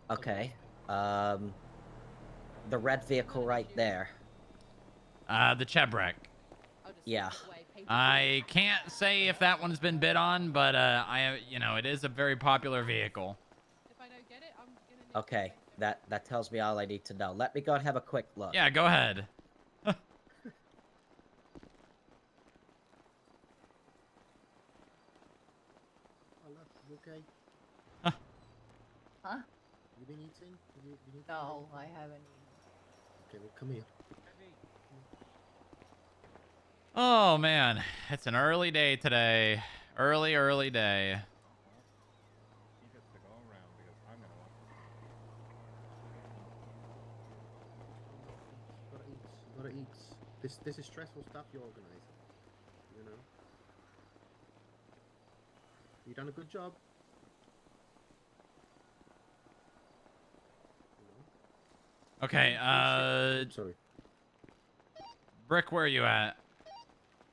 Okay. The red vehicle right there. The Chebrek. Yeah. I can't say if that one's been bid on, but it is a very popular vehicle. Okay. That tells me all I need to know. Let me go and have a quick look. Yeah, go ahead. Okay. Huh? You been eating? You need No, I haven't Okay, well, come here. Oh man, it's an early day today. Early day. You gotta eat. This is stressful stuff you're organizing. You know. You done a good job. Okay, Sorry. Brick, where are you at?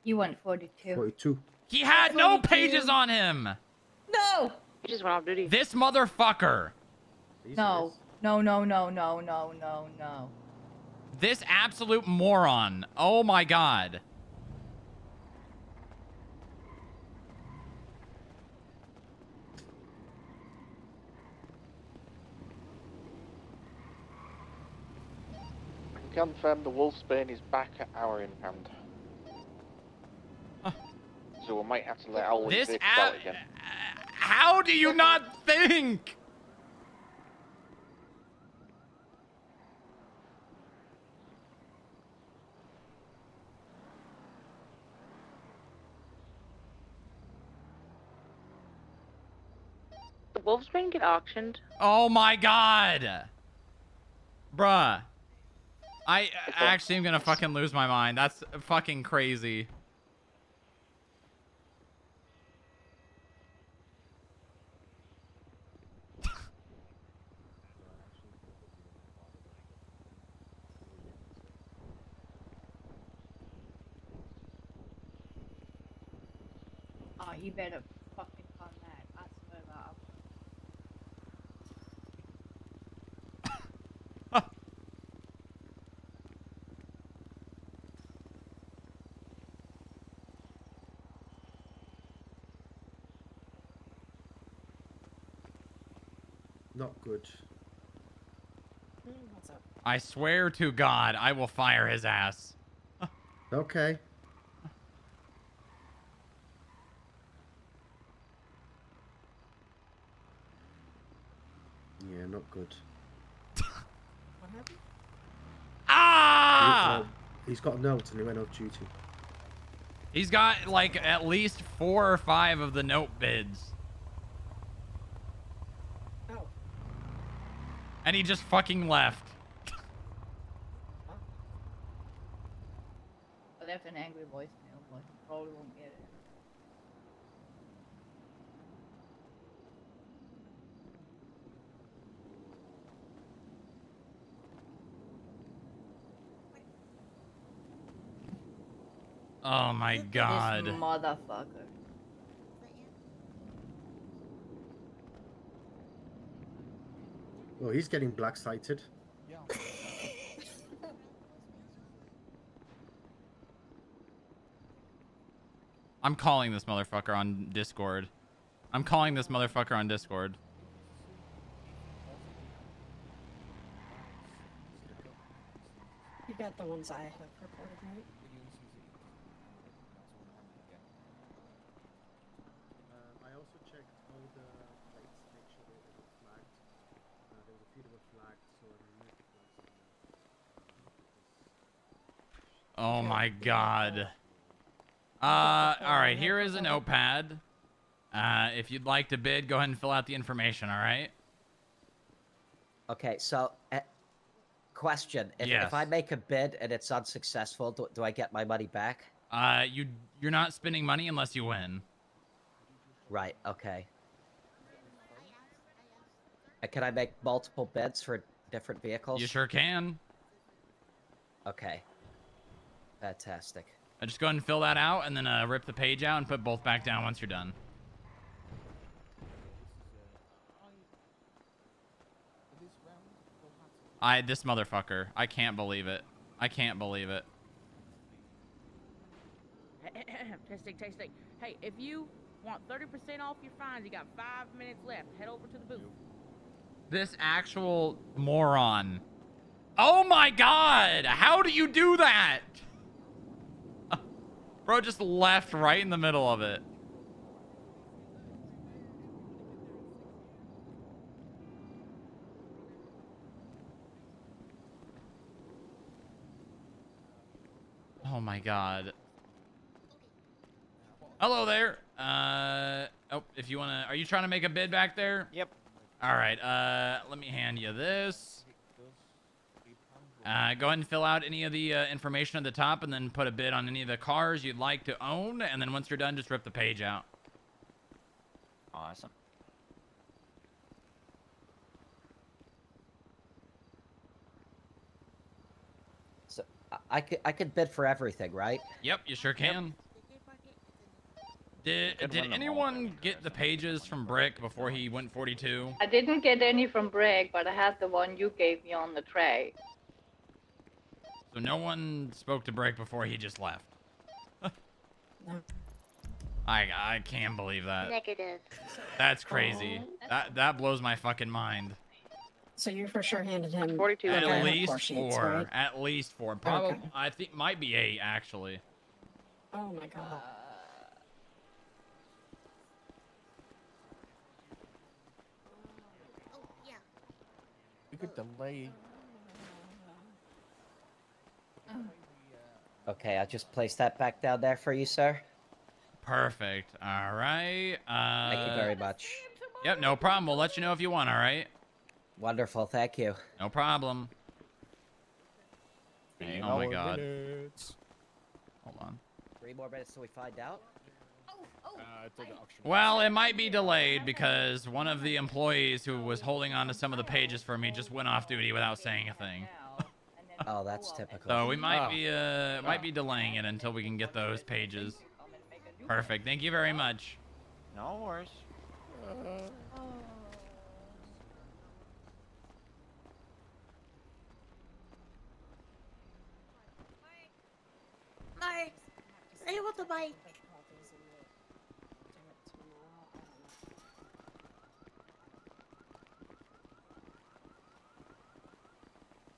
You want 42. 42. He had no pages on him! No! He just went off duty. This motherfucker! No. No. This absolute moron. Oh my god. I can confirm the Wolfsbane is back at our impound. So we might have to let all these vehicles out again. How do you not think? Wolfsbane get auctioned? Oh my god! Bruh. I actually am gonna fucking lose my mind. That's fucking crazy. Oh, he better fucking come mad. I swear that. Not good. What's up? I swear to God, I will fire his ass. Okay. Yeah, not good. What happened? Ah! He's got a note and he went off duty. He's got like at least 4 or 5 of the note bids. Oh. And he just fucking left. I left an angry voicemail, but he probably won't get it. Oh my god. This motherfucker. Well, he's getting black sighted. I'm calling this motherfucker on Discord. I'm calling this motherfucker on Discord. You got the ones I have reported, right? I also checked all the plates to make sure they were flagged. There was a few that were flagged, so I removed the flags on them. Oh my god. Alright, here is a notepad. If you'd like to bid, go ahead and fill out the information, alright? Okay, so question: if I make a bid and it's unsuccessful, do I get my money back? You're not spending money unless you win. Right. Okay. And can I make multiple bids for different vehicles? You sure can. Okay. Fantastic. Just go ahead and fill that out, and then rip the page out and put both back down once you're done. This motherfucker. I can't believe it. I can't believe it. Testing. Hey, if you want 30% off your fines, you got 5 minutes left. Head over to the booth. This actual moron. Oh my god! How do you do that? Bro just left right in the middle of it. Oh my god. Hello there. Oh, if you wanna, are you trying to make a bid back there? Yep. All right. Let me hand you this. Go ahead and fill out any of the information at the top, and then put a bid on any of the cars you'd like to own. And then once you're done, just rip the page out. Awesome. So I could bid for everything, right? Yep, you sure can. Did anyone get the pages from Brick before he went 42? I didn't get any from Brick, but I had the one you gave me on the tray. So no one spoke to Brick before he just left. I can't believe that. Negative. That's crazy. That blows my fucking mind. So you for sure handed him 42 At least 4. sheets, right? At least 4. Probably. Okay. I think might be 8 actually. Oh my god. You could delay. Okay, I just placed that back down there for you, sir. Perfect. All right. Thank you very much. Yep, no problem. We'll let you know if you want, all right? Wonderful, thank you. No problem. Hey, oh my god. Minutes. Hold on. 3 more minutes till we find out. Till the auction. Well, it might be delayed because one of the employees who was holding on to some of the pages for me just went off duty without saying a thing. Oh, that's typical. So we might be delaying it until we can get those pages. Perfect. Thank you very much. No worries. Bye. Say what the bike.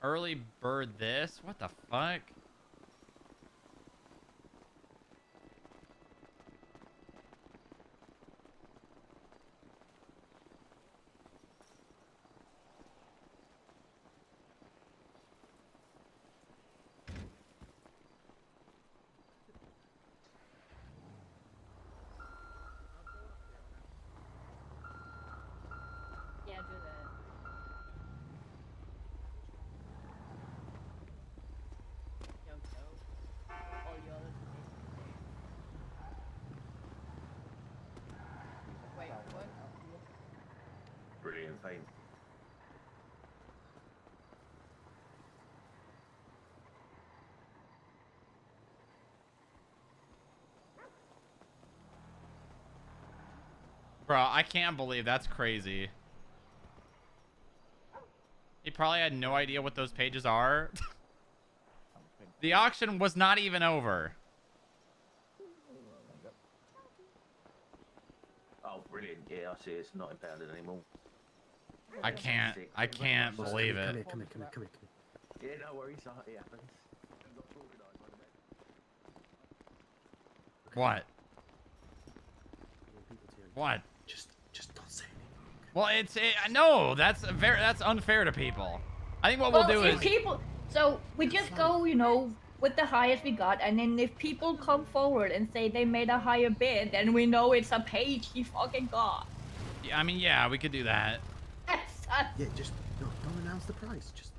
Early bird this? What the fuck? Yeah, do that. All your other Wait, what? Brilliant, fine. Bro, I can't believe that's crazy. He probably had no idea what those pages are. The auction was not even over. Oh, brilliant. Yeah, I see it's not impounded anymore. I can't believe it. Come here. Yeah, no worries. It happens. What? What? Just don't say anything. Well, no, that's unfair to people. I think what we'll do is people. So we just go, you know, with the highest we got, and then if people come forward and say they made a higher bid, then we know it's a page he fucking got. I mean, yeah, we could do that. Yeah, just don't announce the price. Just.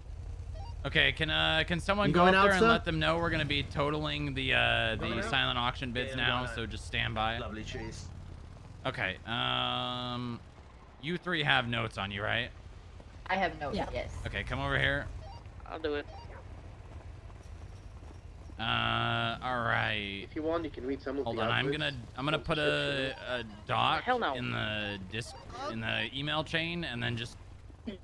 Okay, can someone You go going up there out, and sir? let them know we're gonna be totaling the silent auction bids Yeah, now? right. So just stand by. Lovely, cheers. Okay. You three have notes on you, right? I have notes. Yeah. Yes. Okay, come over here. I'll do it. All right. If you want, you can read some of Hold the on, I'm adverts. gonna put a doc Hell no. in the email chain, and then just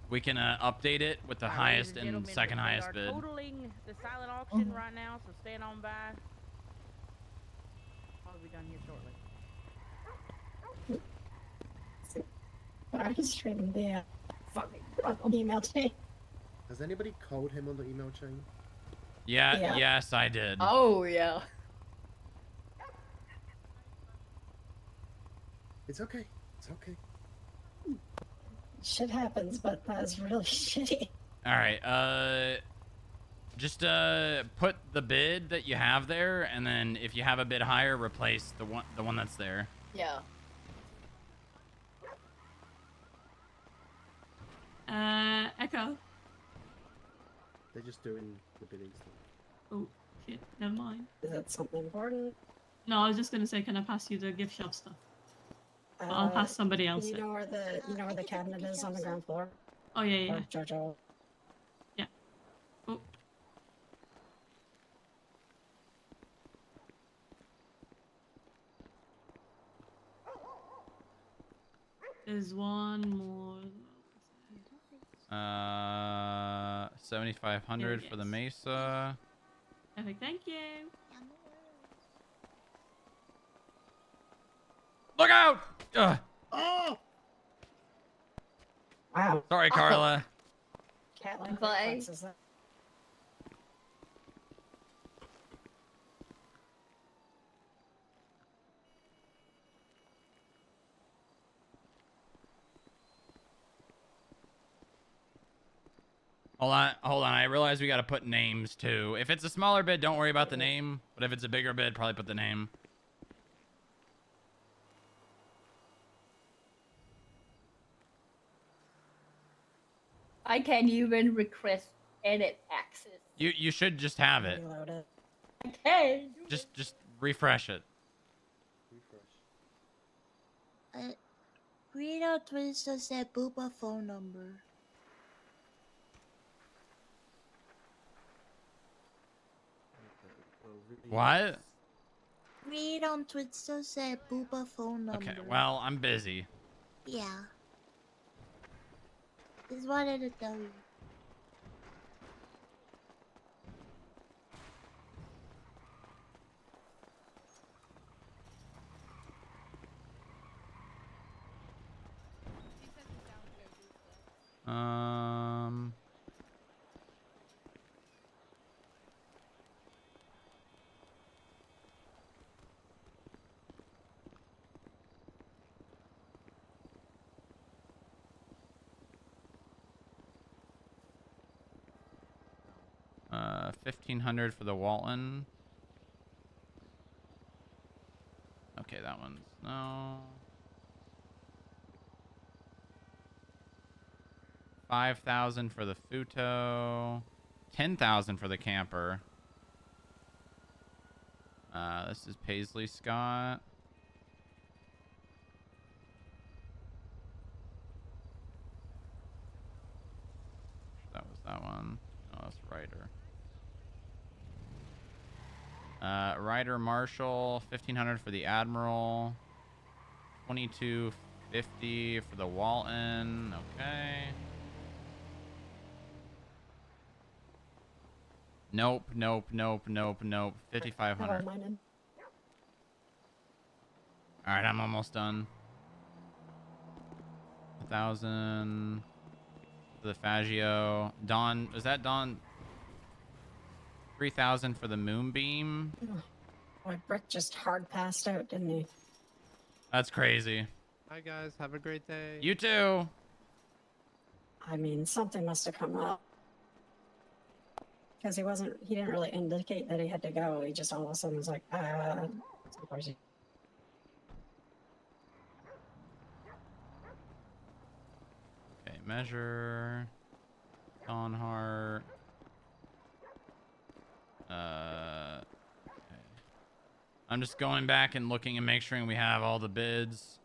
we can update it with the highest and second highest bid. Totaling the silent auction right now, so stand on by. I'll be done here shortly. I was trading the fucking email chain. Has anybody called him on the email chain? Yeah. Yes, I did. Oh yeah. It's okay. It's okay. Shit happens, but that's really shitty. All right. Just put the bid that you have there, and then if you have a bid higher, replace the one that's there. Yeah. Echo. They're just doing the bidding stuff. Oh, shit, never mind. Is that something important? No, I was just gonna say, can I pass you the gift shop stuff? But I'll pass somebody else You it. know where the cabinet is on the ground floor? Oh, yeah. Or Jojo. Yeah. Oh. There's one more. 7,500 for the Mesa. Perfect, thank you. Look out! Ugh. Oh! Wow. Sorry, Carla. Cat-like Bye. reflexes that. Hold on. I realize we got to put names too. If it's a smaller bid, don't worry about the name. But if it's a bigger bid, probably put the name. I can't even request edit access. You should just have it. Reload it. I can't. Just refresh it. Read out Twister said Booba phone number. What? Read on Twitter said Booba phone number. Okay, well, I'm busy. Yeah. Just wanted to tell you. Um. $1,500 for the Walton. Okay, that one's no. 5,000 for the Futo. 10,000 for the camper. This is Paisley Scott. That was that one. Oh, that's Ryder. Ryder Marshall, 1,500 for the Admiral. 2,250 for the Walton. Okay. Nope. 5,500. All right, I'm almost done. 1,000 for the Faggio. Dawn, is that Dawn? 3,000 for the Moonbeam. Boy, Brick just hard passed out, didn't he? That's crazy. Hi guys, have a great day. You too. I mean, something must have come up. Because he didn't really indicate that he had to go. He just all of a sudden was like, of course he... Okay, measure. Dawnhart. Okay. I'm just going back and looking and make sure we have all the bids.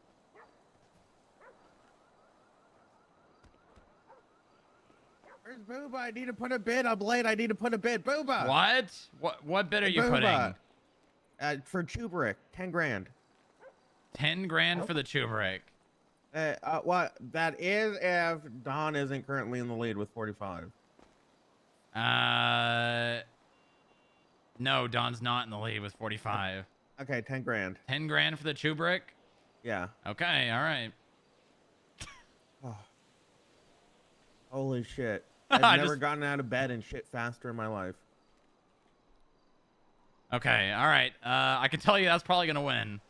Where's Booba? I need to put a bid. I'm late. I need to put a bid. Booba. What bid are you Booba. putting? For Chubrick, 10 grand. 10 grand for the Chubrick. What? That is if Don isn't currently in the lead with 45. No, Don's not in the lead with 45. Okay, 10 grand. 10 grand for the Chubrick? Yeah. Okay, all right. Oh. Holy shit. I've never gotten out of bed and shit faster in my life. Okay, all right. I can tell you that's probably going to win.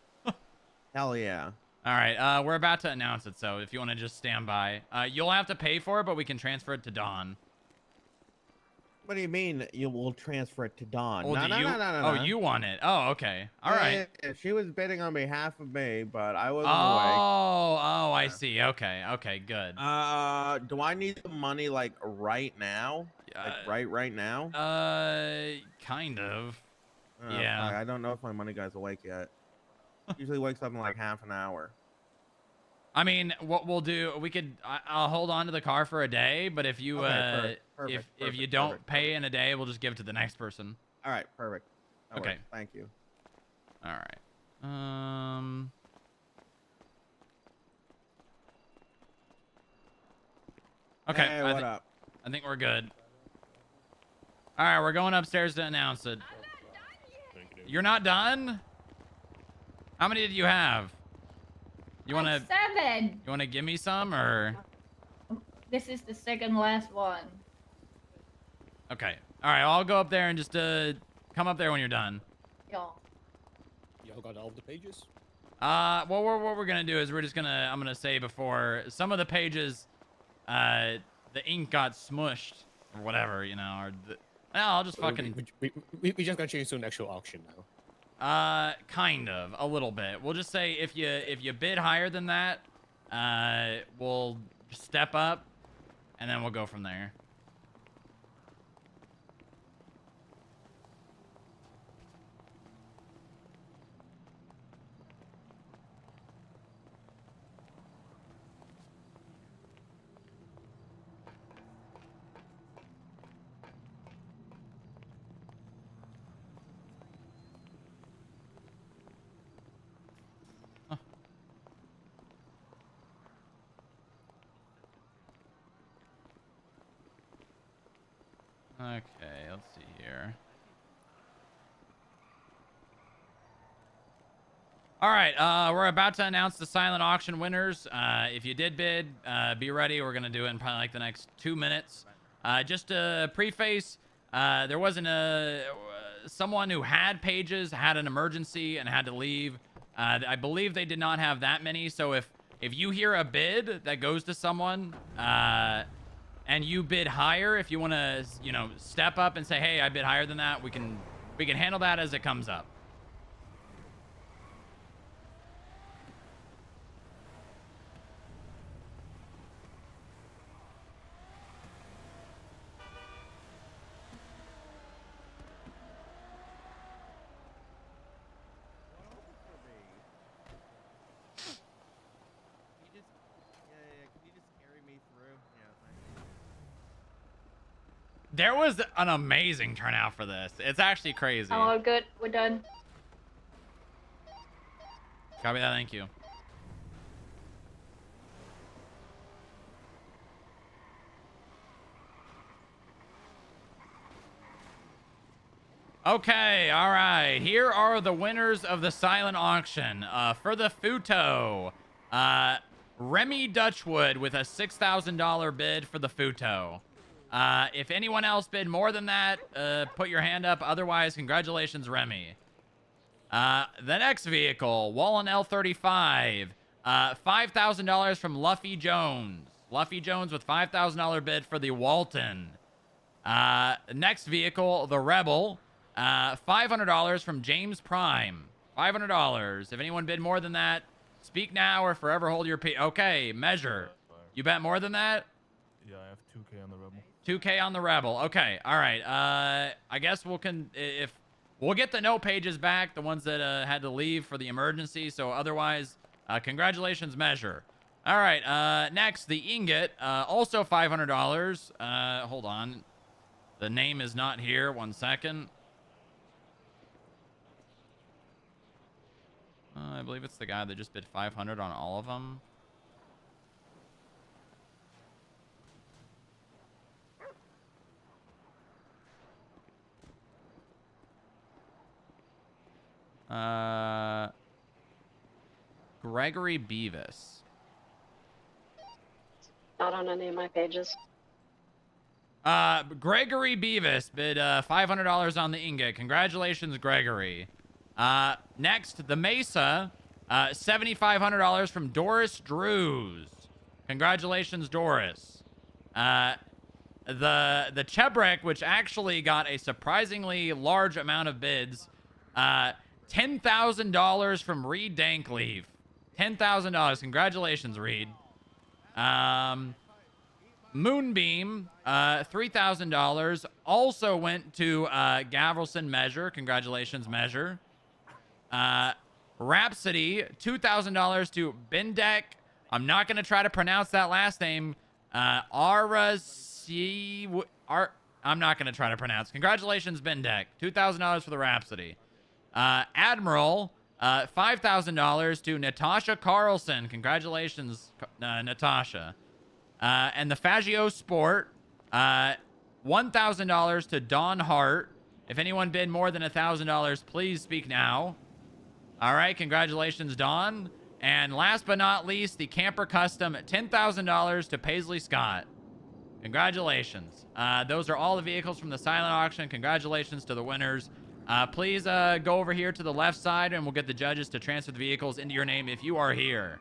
Hell yeah. All right, we're about to announce it, so if you want to just stand by. You'll have to pay for it, but we can transfer it to Dawn. What do you mean you will transfer it to Dawn? Oh, No. Oh, you want it. Oh, okay. All right. Yeah, she was bidding on behalf of me, but I wasn't awake. Oh, I see. Okay, good. Do I need the money like right now? Like right now? Kind of. Fuck, I don't know if my money guy's awake yet. Usually wakes up in like half an hour. I mean, what we'll do, I'll hold on to the car for a day, but if you if you don't pay in a day, we'll just give it to the next person. All right, perfect. That okay. works. Thank you. All right. Okay. Hey, what up? I think we're good. All right, we're going upstairs to announce it. You're not done? How many did you have? You want to 7. You want to give me some or? This is the second last one. Okay. All right, I'll go up there and just come up there when you're done. Y'all got all of the pages? What we're gonna do is I'm gonna say before some of the pages, the ink got smushed or whatever, you know, or I'll just fucking. We just got changed to an actual auction now. Kind of, a little bit. We'll just say if you bid higher than that, we'll step up and then we'll go from there. Okay, let's see here. All right, we're about to announce the silent auction winners. If you did bid, be ready. We're gonna do it in probably like the next 2 minutes. Just to preface, there wasn't someone who had pages, had an emergency, and had to leave. I believe they did not have that many. So if you hear a bid that goes to someone, and you bid higher, if you want to, you know, step up and say, hey, I bid higher than that, we can handle that as it comes up. There was an amazing turnout for this. It's actually crazy. All good. We're done. Copy that. Thank you. Okay, all right. Here are the winners of the silent auction. For the Futo, Remy Dutchwood with a $6,000 bid for the Futo. If anyone else bid more than that, put your hand up. Otherwise, congratulations, Remy. The next vehicle, Wallen L35. $5,000 from Luffy Jones. Luffy Jones with $5,000 bid for the Walton. Next vehicle, the Rebel. $500 from James Prime. $500. If anyone bid more than that, speak now or forever hold your peace. Okay, measure. You bet more than that? Yeah, I have 2K on the Rebel. 2K on the Rebel. Okay, all right. I guess we'll get the note pages back, the ones that had to leave for the emergency. So otherwise, congratulations, measure. All right. Next, the ingot, also $500. Hold on, the name is not here. 1 second. I believe it's the guy that just bid 500 on all of them. Gregory Beavis. Not on any of my pages. Gregory Beavis bid $500 on the ingot. Congratulations, Gregory. Next, the Mesa, $7,500 from Doris Drews. Congratulations, Doris. The Chebrek, which actually got a surprisingly large amount of bids, $10,000 from Reed Dankleaf. $10,000. Congratulations, Reed. Moonbeam, $3,000. Also went to Gavrelson Measure. Congratulations, Measure. Rhapsody, $2,000 to Bendek. I'm not going to try to pronounce that last name. I'm not going to try to pronounce. Congratulations, Bendek. $2,000 for the Rhapsody. Admiral, $5,000 to Natasha Carlson. Congratulations, Natasha. And the Faggio Sport, $1,000 to Dawn Hart. If anyone bid more than $1,000, please speak now. All right, congratulations, Dawn. And last but not least, the Camper Custom, $10,000 to Paisley Scott. Congratulations. Those are all the vehicles from the silent auction. Congratulations to the winners. Please go over here to the left side, and we'll get the judges to transfer the vehicles into your name if you are here.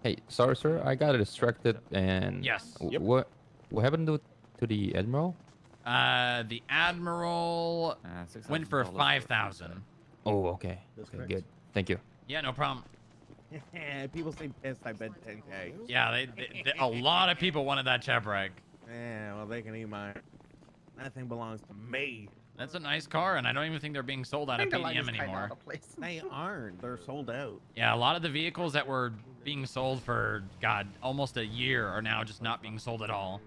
Hey, sorry, sir. I got distracted and. Yes. What happened to the admiral? The Admiral went for 5,000. Oh, okay. Okay, good. Thank you. Yeah, no problem. People seem pissed. I bet 10K. Yeah, a lot of people wanted that Chevrolet. Yeah, well, they can eat mine. That thing belongs to me. That's a nice car, and I don't even think they're being sold out of PDM anymore. They aren't. They're sold out. Yeah, a lot of the vehicles that were being sold for, God, almost a year are now just not being sold at all.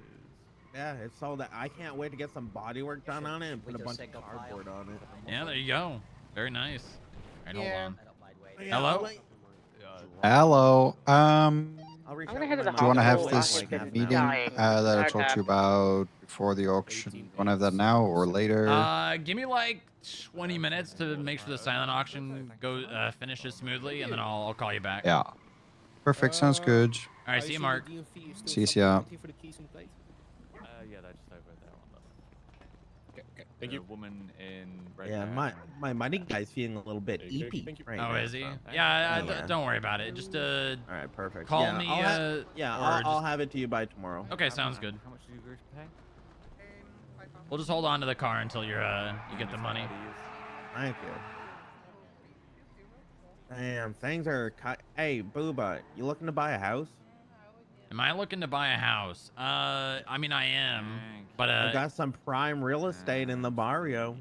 Yeah, it's sold out. I can't wait to get some body work done on it and put a bunch of cardboard on it. Yeah, there you go. Very nice. All right, hold on. Yeah, Hello? Hello. I'm gonna Do you want to have this meeting that I talked to you about before the auction? You want to have that now or later? Give me like 20 minutes to make sure the silent auction finishes smoothly, and then I'll call you back. Yeah. Perfect. Sounds good. All right, see you, Mark. See ya. Yeah, that's just over there on the. Okay, thank you. Woman in red Yeah, hair. my money guy's feeling a little bit eepy right now. Oh, is he? Yeah, don't worry about it. Just all right, perfect. call yeah, me. I'll have it to you by tomorrow. Okay, sounds good. How much do you agree to pay? We'll just hold on to the car until you get the money. Thank you. Damn, things are. Hey, Booba, you looking to buy a house? Am I looking to buy a house? I mean, I am, but I've got some prime real estate in the barrio.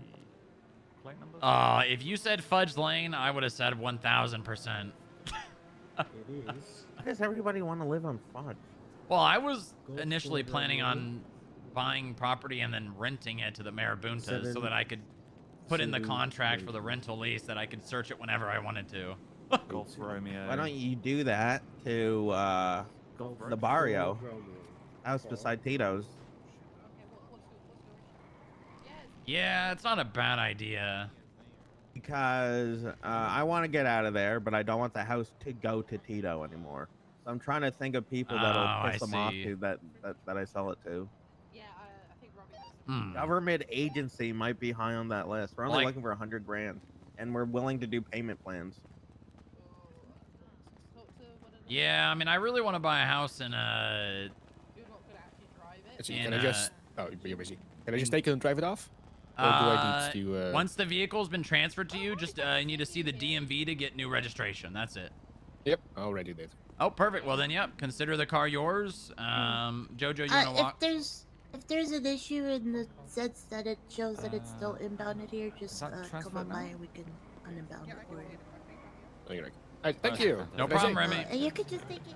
if you said Fudge Lane, I would have said 1,000%. Why does everybody want to live on Fudge? Well, I was initially planning on buying property and then renting it to the Marabuntas so that I could put in the contract for the rental lease that I could search it whenever I wanted to. Golf Romeo. Why don't you do that to the barrio? House beside Tito's. Yeah, it's not a bad idea. Because I want to get out of there, but I don't want the house to go to Tito anymore. So I'm trying to think of people that'll piss them off to that I sell it to. Yeah, I think Robbie knows. Government agency might be high on that list. We're only Like- looking for 100 grand, and we're willing to do payment plans. Yeah, I mean, I really want to buy a house in Can I just? Oh, you're busy. Can I just take it and drive it off? Or do I need to? Once the vehicle's been transferred to you, just you need to see the DMV to get new registration. That's it. Yep, already did. Oh, perfect. Well then, yep. Consider the car yours. Jojo, you wanna walk? If there's an issue in the sense that it shows that it's still inbounded here, just come on by and we can uninbound it for you. Okay. Thank you. No problem, Remy. You could just take it.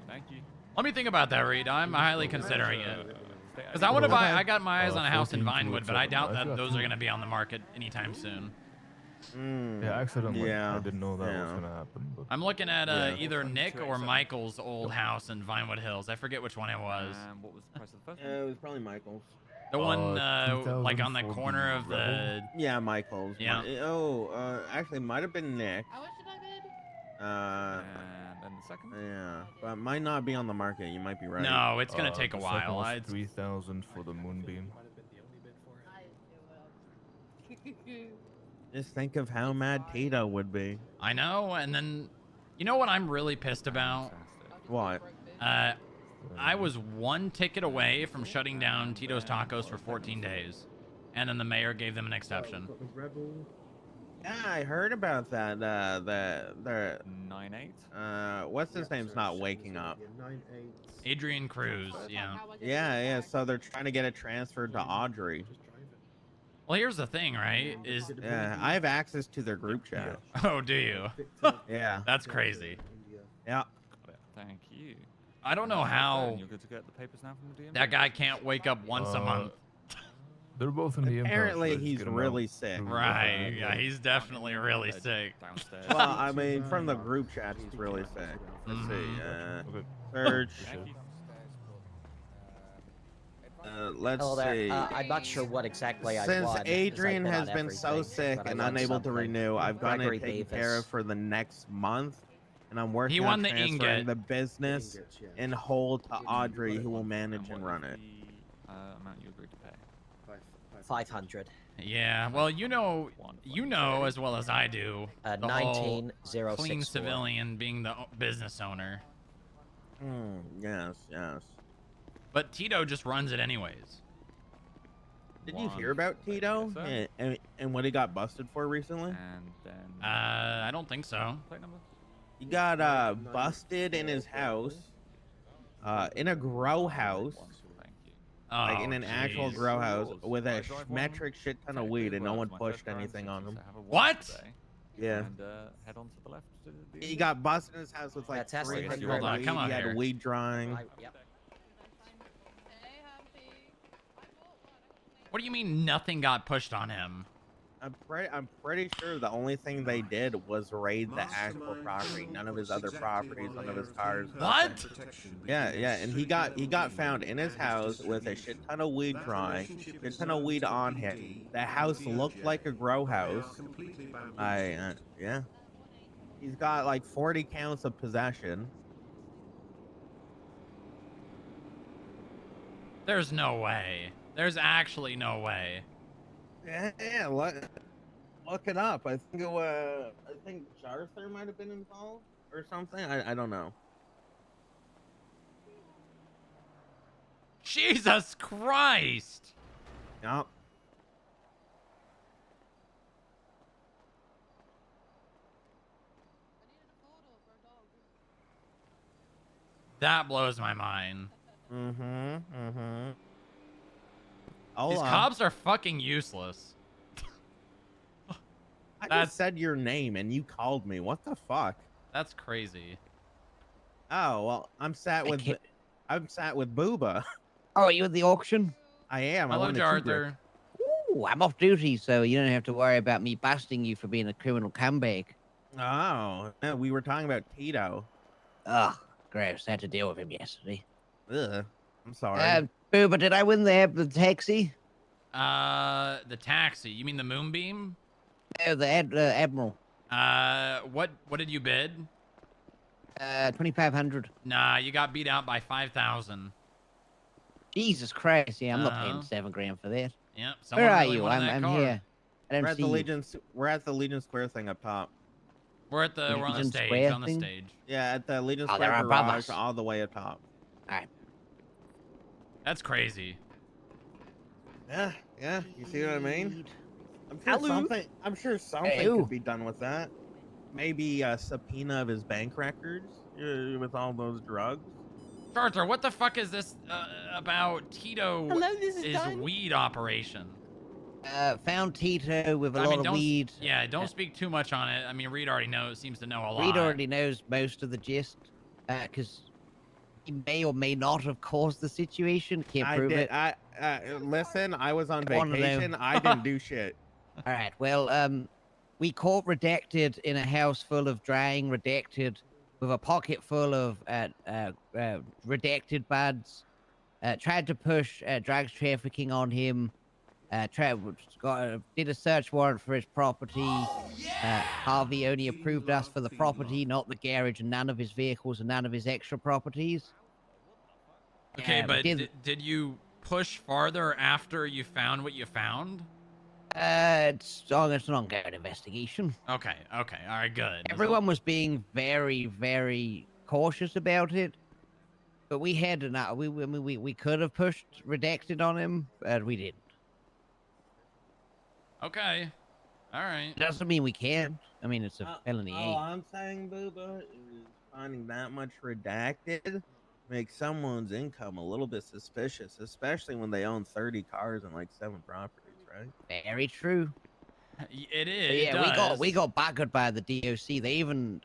Thank you. Let me think about that, Reed. I'm highly considering it. Because I want to buy. I got my eyes on a house in Vinewood, but I doubt that those are going to be on the market anytime soon. Yeah, accidentally. Yeah. I didn't know that was gonna happen. But I'm looking at either Nick or Michael's old house in Vinewood Hills. I forget which one it was. What was the price of the first It was probably Michael's. The one like on the corner of the. Yeah, Michael's. Yeah. Actually, might have been Nick. How much did I bid? And then the second? Yeah, but might not be on the market. You might be right. No, it's gonna take a the second while. was 3,000 for the Moonbeam. Just think of how mad Tito would be. I know, and then, you know what I'm really pissed about? What? I was one ticket away from shutting down Tito's Tacos for 14 days, and then the mayor gave them an exception. Yeah, I heard about that. The 9-8. What's his name's not waking up. Adrian Cruz, yeah. Yeah. So they're trying to get it transferred to Audrey. Well, here's the thing, right? Yeah, I have access to their group chat. Oh, do you? Yeah. That's crazy. Yeah. Thank you. I don't know how You're good to get the papers now from the DMV? that guy can't wake up once a month. They're both in the Apparently, impound, so he's get 'em really out. sick. Right, yeah, he's definitely really sick. Downstairs. Well, I mean, from the group chat, he's really sick. Let's see. Search. Let's Hello there. see. I'm not sure what exactly I Since won. 'cause Adrian I've been has on been so everything, sick but I and won unable to something. renew, I've gotten Gregory it taken Davis. care of for the next month. And I'm working He on won the transferring ingot. the business in whole to Audrey, who will manage and run it. Amount you agreed to pay. 500. Yeah, well, you know as well as I do, the whole 19,064. clean civilian being the business owner. Yes, yes. But Tito just runs it anyways. Did you hear about Tito and what he got busted for recently? And then I don't think so. He got busted in his house, in a grow house, like in an actual grow house with a metric shit ton of weed, and no one pushed anything on him. What? Yeah. And head on to the left. To the He got busted in his house with like That's 300 Hold on, weed. come on He had here. weed drawing. Yep. What do you mean nothing got pushed on him? I'm pretty sure the only thing they did was raid the actual property. None of his other properties, none of his cars. What? Yeah, yeah, and he got found in his house with a shit ton of weed drawing, shit ton of weed on him. The house looked like a grow house. Yeah. He's got like 40 counts of possession. There's no way. There's actually no way. Yeah, look it up. I think Jarther might have been involved or something. I don't know. Jesus Christ! Yep. That blows my mind. These cops are fucking useless. I just said your name and you called me. What the fuck? That's crazy. Oh well, I'm sat with Booba. Oh, are you at the auction? I am. Hello, I won the Arthur. Ooh, I'm off duty, so you don't have to worry about me busting you for being a criminal cumbag. Oh, yeah, we were talking about Tito. Ugh, gross. I had to deal with him yesterday. Ugh, I'm sorry. Booba, did I win the taxi? The taxi. You mean the moonbeam? No, the Admiral. What did you bid? 2,500. Nah, you got beat out by 5,000. Jesus Christ! Yeah, I'm not paying $7,000 for that. Yep. Where are really you? wanted that I'm car. here. I don't We're at see the you. Legion. We're at the Legion Square thing up top. We're on the Legion stage. Square On the thing? stage. Yeah, at the Legion Oh, Square there are garage, brothers. all the way up top. All right. That's crazy. Yeah, yeah. You see what I mean? I'm sure Hello? something Ew. could be done with that. Maybe a subpoena of his bank records with all those drugs. Arthur, what the fuck is this about Tito? Hello, this is Don. Weed operation. Found Tito with a I lot mean, of don't weed. Yeah, don't speak too much on it. I mean, Reed already seems to know a lot. Reed already knows most of the gist, because he may or may not have caused the situation. Can't prove it. Listen, I was on One of them. vacation. I didn't do shit. All right. Well, we caught Redacted in a house full of drying Redacted, with a pocket full of Redacted buds. Tried to push drugs trafficking on him. Did a search warrant for his property. Harvey only approved us for the property, not the garage, and none of his vehicles and none of his extra properties. Okay, but did you push farther after you found what you found? It's an ongoing investigation. Okay, all right, good. Everyone was being very, very cautious about it, but we had to. We could have pushed Redacted on him, but we didn't. Okay, all right. Doesn't mean we can't. I mean, it's a felony. All I'm saying, Booba, is finding that much Redacted makes someone's income a little bit suspicious, especially when they own 30 cars and like 7 properties, right? Very true. It is. But yeah, it we got buggered by the DOC.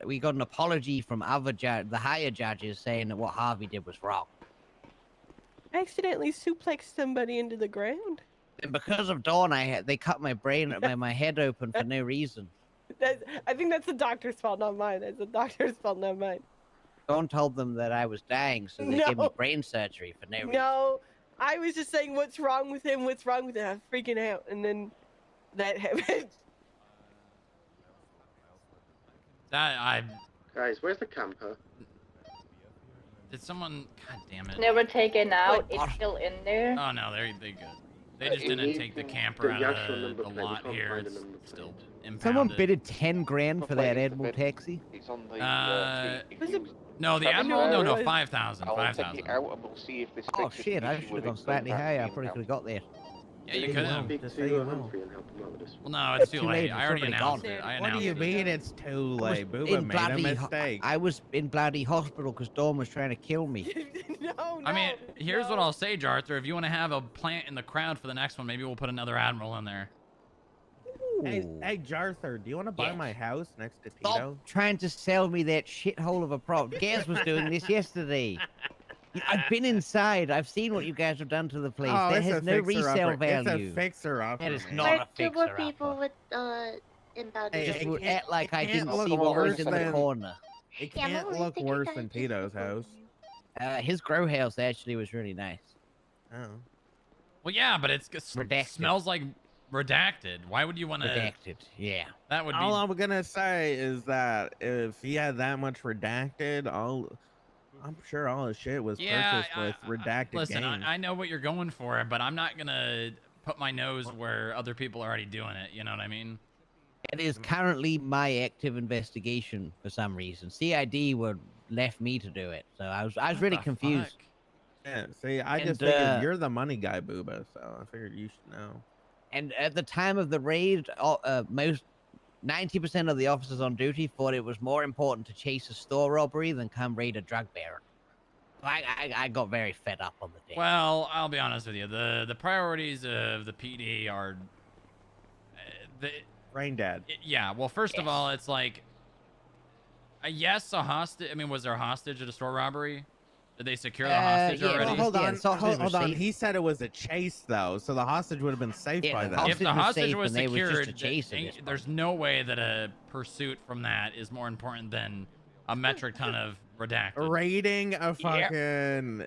We got an apology from the higher judges saying that what Harvey did was wrong. I accidentally suplexed somebody into the ground. And because of Dawn, they cut my my head open for no reason. I think that's the doctor's fault, not mine. That's the doctor's fault, not mine. Dawn told them that I was dying, so they gave me brain surgery for no reason. No, I was just saying, what's wrong with him? What's wrong with him? I'm freaking out, and then that happened. Guys, where's the camper? Did someone? God damn it! Never taken out. It's still in there. Oh no, they're good. They just didn't take the camper out of the lot here. It's still impounded. Someone bidded 10 grand for that Waiting Admiral bid. taxi. It's on the. No, the Admiral. No, no, 5,000. I'll 5,000. take it out and we'll see if this Oh fixes shit! the I issue should with have gone it slightly going back higher. I being probably could have got there. Yeah, you could have. Just say you will. Well, no, it's too Too late. late, I it's already already announced gone. it. I What do announced you it. mean it's too I was late? Booba made a bloody mistake. I was in bloody hospital because Dawn was trying to kill me. No, I mean, here's what I'll say, Jarther. If you want to have a plant in the crowd for the next one, maybe we'll put another Admiral in there. Hey, Jarther, do you want to buy Yes. my house next to Stop Tito? trying to sell me that shithole of a prop. Gaz was doing this yesterday. I've been inside. I've seen what you guys have done to the place. Oh, that it's has a no fixer-upper. resale value. It's a fixer-upper. That is man. not Where a two more fixer-upper. people with inbound. Hey, Just it would can't- act like it I can't didn't look see what was worse in the than- corner. It Yeah, can't Molly, look take your worse time, than take your Tito's time. house. His grow house actually was really nice. Oh. Well, yeah, but it Redacted. smells like redacted. Why would you want to? Redacted. Yeah. That would be. All I'm gonna say is that if he had that much redacted, I'm sure all his shit was Yeah, purchased with redacted Listen, games. I know what you're going for, but I'm not gonna put my nose where other people are already doing it. You know what I mean? It is currently my active investigation for some reason. CID would left me to do it, so I was really the confused. fuck? Yeah, see, I And, just figured you're the money guy, Booba, so I figured you should know. And at the time of the raid, most 90% of the officers on duty thought it was more important to chase a store robbery than come raid a drug baron. So I got very fed up on the day. Well, I'll be honest with you. The priorities of the PD are the Brain dead. Yeah. Well, first of all, it's like yes, a hostage. I mean, was there a hostage at a store robbery? Did they secure the hostage yeah, already? Well, hold on, hostage was hold on. safe. He said it was a chase, though, so the hostage would have been safe Yeah, by the then. If the was hostage safe was and they was just a secured, chase at this point. there's no way that a pursuit from that is more important than a metric ton of redacted. Raiding a fucking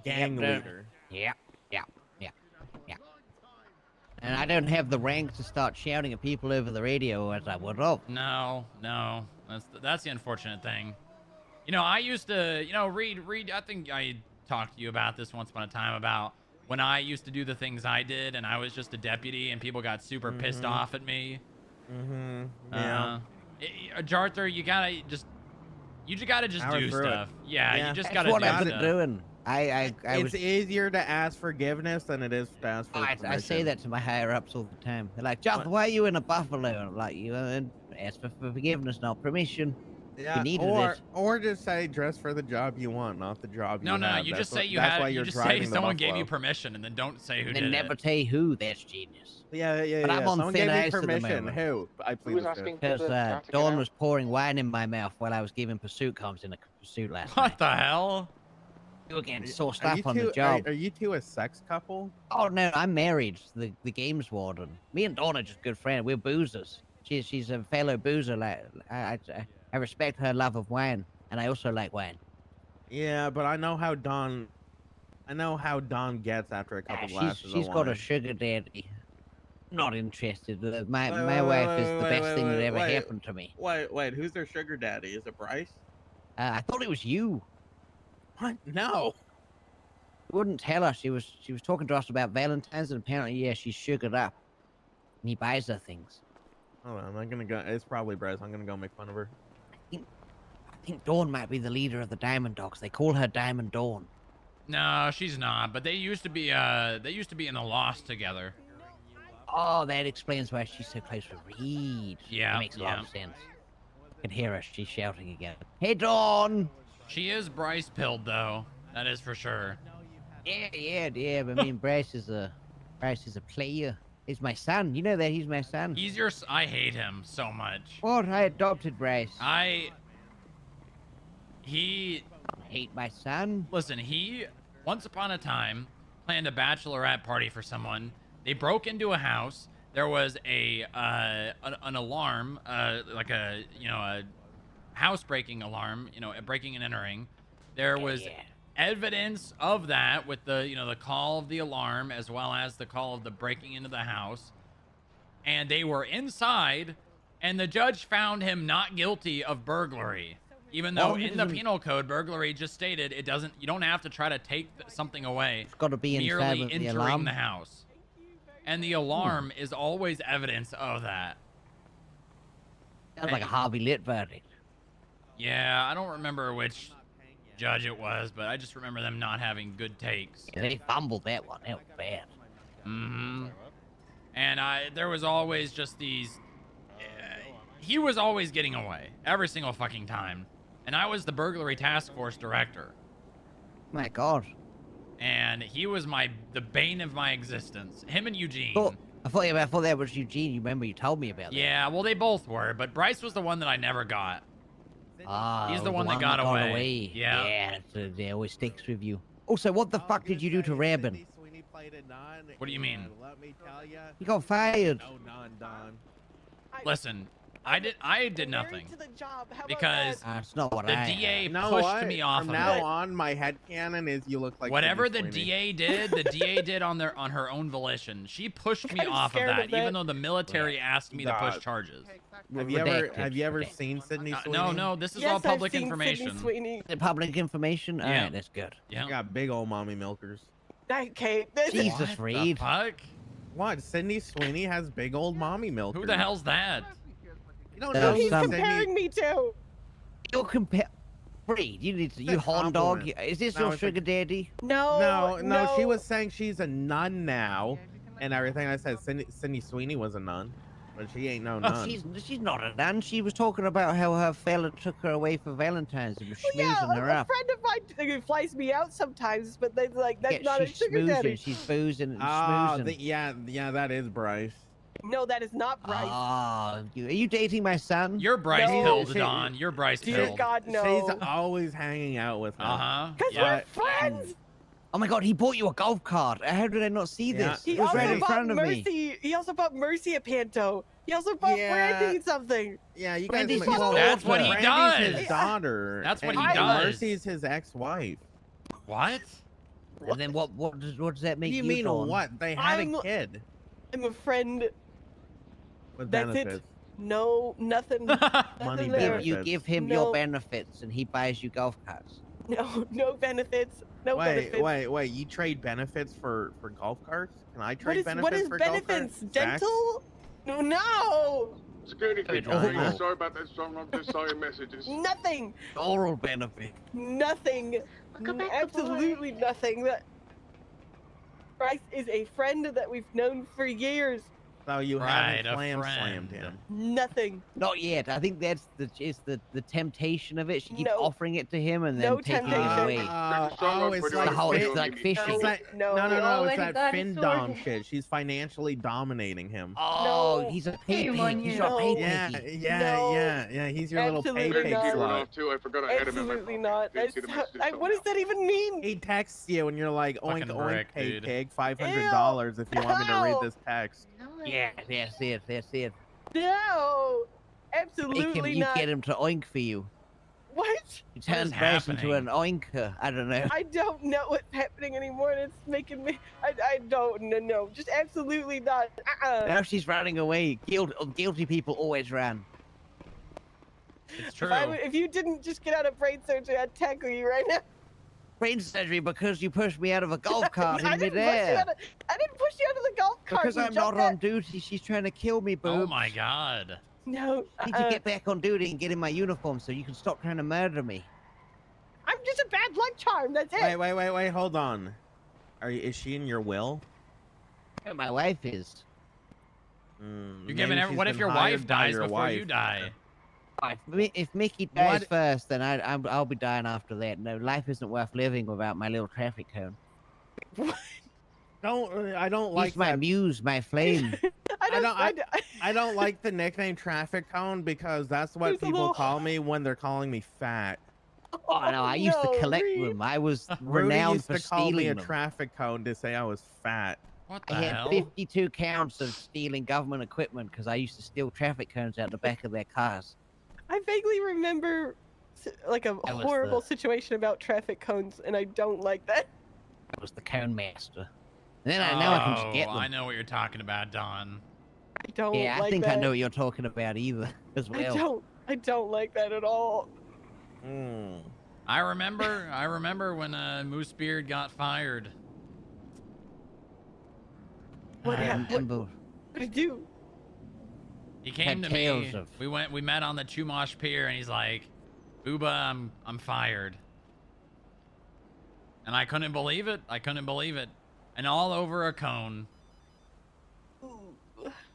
gang Yep, leader. Yeah. And I don't have the rank to start shouting at people over the radio as I would have. No, that's the unfortunate thing. You know, I used to, Reed. I think I talked to you about this once upon a time about when I used to do the things I did, and I was just a deputy, and people got super pissed off at me. Yeah. Jarther, you just gotta Power do through it. stuff. Yeah, Yeah. you just That's gotta what do I've been stuff. doing. I It's was. easier to ask forgiveness than it is to ask for I say permission. that to my higher ups all the time. They're like, Jonathan, why are you in a buffalo? And I'm like, you ask for forgiveness, not permission. Yeah, you needed it. or just say dress for the job you want, not the job you No, have. you That's just say what- you that's had. why You you're just say driving the someone gave you Buffalo. permission, and then don't say who And did then never it. tell you who. That's genius. Yeah. But I'm on Someone thin gave me ice at the permission. moment. Who? I plead was the fifth. asking Because for the cat to get Dawn out? was pouring wine in my mouth while I was giving pursuit comms in a pursuit last What night. the hell? You were getting sourced Are you up on two- the job. Are you two a sex couple? Oh no, I'm married. The games warden. Me and Dawn are just good friends. We're boozers. She's a fellow boozer. Like I respect her love of wine, and I also like wine. Yeah, but I know how Don gets after a couple glasses She's of got a wine. sugar daddy. Not interested. My Wait, wife is wait, the wait, best wait, thing that wait, ever wait. happened to me. Wait, who's their sugar daddy? Is it Bryce? I thought it was you. What? No. Wouldn't tell us. She was talking to us about Valentine's, and apparently, yeah, she's sugared up. And he buys her things. Hold on, I'm gonna go. It's probably Bryce. I'm gonna go make fun of her. I think Dawn might be the leader of the Diamond Dogs. They call her Diamond Dawn. No, she's not. But they used to be in the Lost together. Oh, that explains why she's so close with Reed. Yeah, That makes a lot yeah. of sense. I can hear her. She's shouting again. Hey, Dawn! She is Bryce pilled though. That is for sure. Yeah. But me and Bryce is a player. He's my son. You know that he's my son. He's your. I hate him so much. What? I adopted Bryce. He hate my son. Listen, he once upon a time planned a bachelorette party for someone. They broke into a house. There was an alarm, like a house breaking alarm, breaking and entering. There was evidence of that with the call of the alarm as well as the call of the breaking into the house. And they were inside, and the judge found him not guilty of burglary. Even though in the penal code, burglary just stated you don't have to try to take something away. It's got to be inside merely of the entering alarm. the house. And the alarm is always evidence of that. Sounds like a Harvey Lit verdict. Yeah, I don't remember which judge it was, but I just remember them not having good takes. Yeah, they fumbled that one. That was bad. Mm-hmm. And there was always just these... he was always getting away. Every single fucking time. And I was the burglary task force director. My God. And he was the bane of my existence. Him and Eugene. I thought that was Eugene. You remember you told me about that. Yeah, well, they both were, but Bryce was the one that I never got. Ah, He's the one that got away. Yeah. Yeah, it always sticks with you. Also, what the fuck did you do to Rabin? What do you mean? Let me tell you. He got fired. No, Don. Listen, I did nothing. Because that's not what the I DA heard. pushed me off From of now it. on, my headcanon is you look like Whatever Sydney the Sweeney. DA did, the DA did on her own volition. She pushed me off of that, even though the military asked me to push charges. Have you ever seen Sydney Sweeney? No, this is all public information. The public information? Yeah. Alright, that's good. Yeah. Got big old mommy milkers. Okay. Jesus, Reed. Fuck? What? Sydney Sweeney has big old mommy milkers. Who the hell's that? You don't Uh, know He's Sydney? comparing me to. You're Reed, you horn dog. compliment. Is this No, your it's sugar daddy? No. She was saying she's a nun now, and everything. I said Sydney Sweeney was a nun, but she ain't no nun. She's not a nun. She was talking about how her fella took her away for Valentine's and was schmoozing her a up. friend of mine who flies me out sometimes, but they like that's Yeah, not a she's sugar daddy. schmoozing. She's boozing and Oh, schmoozing. yeah, that is Bryce. No, that is not Bryce. Ah, are you dating my son? You're Bryce No. pilled, She- Don. You're Bryce Dear pilled. God, no. She's always hanging out with him. Because we're friends. Oh my God, he bought you a golf cart. How did I not see this? He It was also right in bought front of me. Mercy. He also bought Mercy a Panto. He also bought Yeah. Brandy something. Yeah, you Brandy's guys. his That's what he Brandy's does. his daughter. That's what and he does. Mercy's his ex-wife. What? And then what does that make What do you mean Dawn? what? They had I'm- a kid I'm a friend. with That's benefits. it. No, nothing. Money nothing there. benefits. You give him No. your benefits and he buys you golf carts. No benefits. No benefits. Wait. You trade benefits for golf carts? Can I trade benefits what is for benefits? golf carts? Dental? No. Security Good feature. oral. Sorry about that, Strongrock. Just saw your messages. Nothing. Oral benefit. Nothing. Absolutely nothing. That Bryce is a friend that we've known for years. So you Right, haven't a slammed friend. him. Nothing. Not yet. I think that's the temptation of it. She keeps No. offering it to him and then No taking temptation. it away. It's like, It's like fishing. It's like, No. no, He it's already that got his FinDom sword. shit. She's financially dominating him. Oh, No. he's a pay Shame on pig. He's you. your No. pay Yeah, piggy. yeah. He's your little pay Absolutely pig not. slut. Too. I forgot I had him in my Absolutely pocket. not. Didn't see the That's messages till what does now. that even mean? He texts you and you're like, oink, Fucking oink, brick, pay dude. pig, $500 if you want me to read Ow. this text. Yeah, that's it. No. Make Absolutely him, you not. get him to oink for you. What? You turn is Bryce into an happening? oinker. I don't know. I don't know what's happening anymore, and it's making me. I don't no. Just absolutely not. Now she's running away. Guilty people always run. It's true. If you didn't just get out of brain surgery, I'd tackle you right now. Brain surgery because you pushed me out of a golf cart I in didn't push you midair. out of. I didn't push you out of the golf cart. Because you I'm jumped not on out- duty. She's trying to kill me, boobs. Oh my God. No. I need to get back on duty and get in my uniform so you can stop trying to murder me. I'm just a bad luck charm. That's it. Wait, hold on. Is she in your will? My wife is. You're giving what if your wife dies before you die? If Mickey dies What? first, then I'll be dying after that. No, life isn't worth living without my little traffic cone. I don't He's like my that. muse, my flame. I don't like the nickname traffic cone because that's what There's a people little- call me when they're calling me fat. Oh no, I used to no, collect Reed. them. I was Rudy renowned used for to call me stealing a them. traffic cone to say I was fat. What the I had hell? 52 counts of stealing government equipment because I used to steal traffic cones out the back of their cars. I vaguely remember like a That was horrible the- situation about traffic cones, and I don't like that. I was the cone master. And then now I can just get them. I know what you're talking about, Don. I don't. Yeah, like I think that. I know what you're talking about either as well. I don't like that at all. I remember when Moosebeard got fired. What happened? remember. What did he do? He came to tales me. of- We met on the Chumash Pier, and he's like, "Booba, I'm fired." And I couldn't believe it. I couldn't believe it. And all over a cone.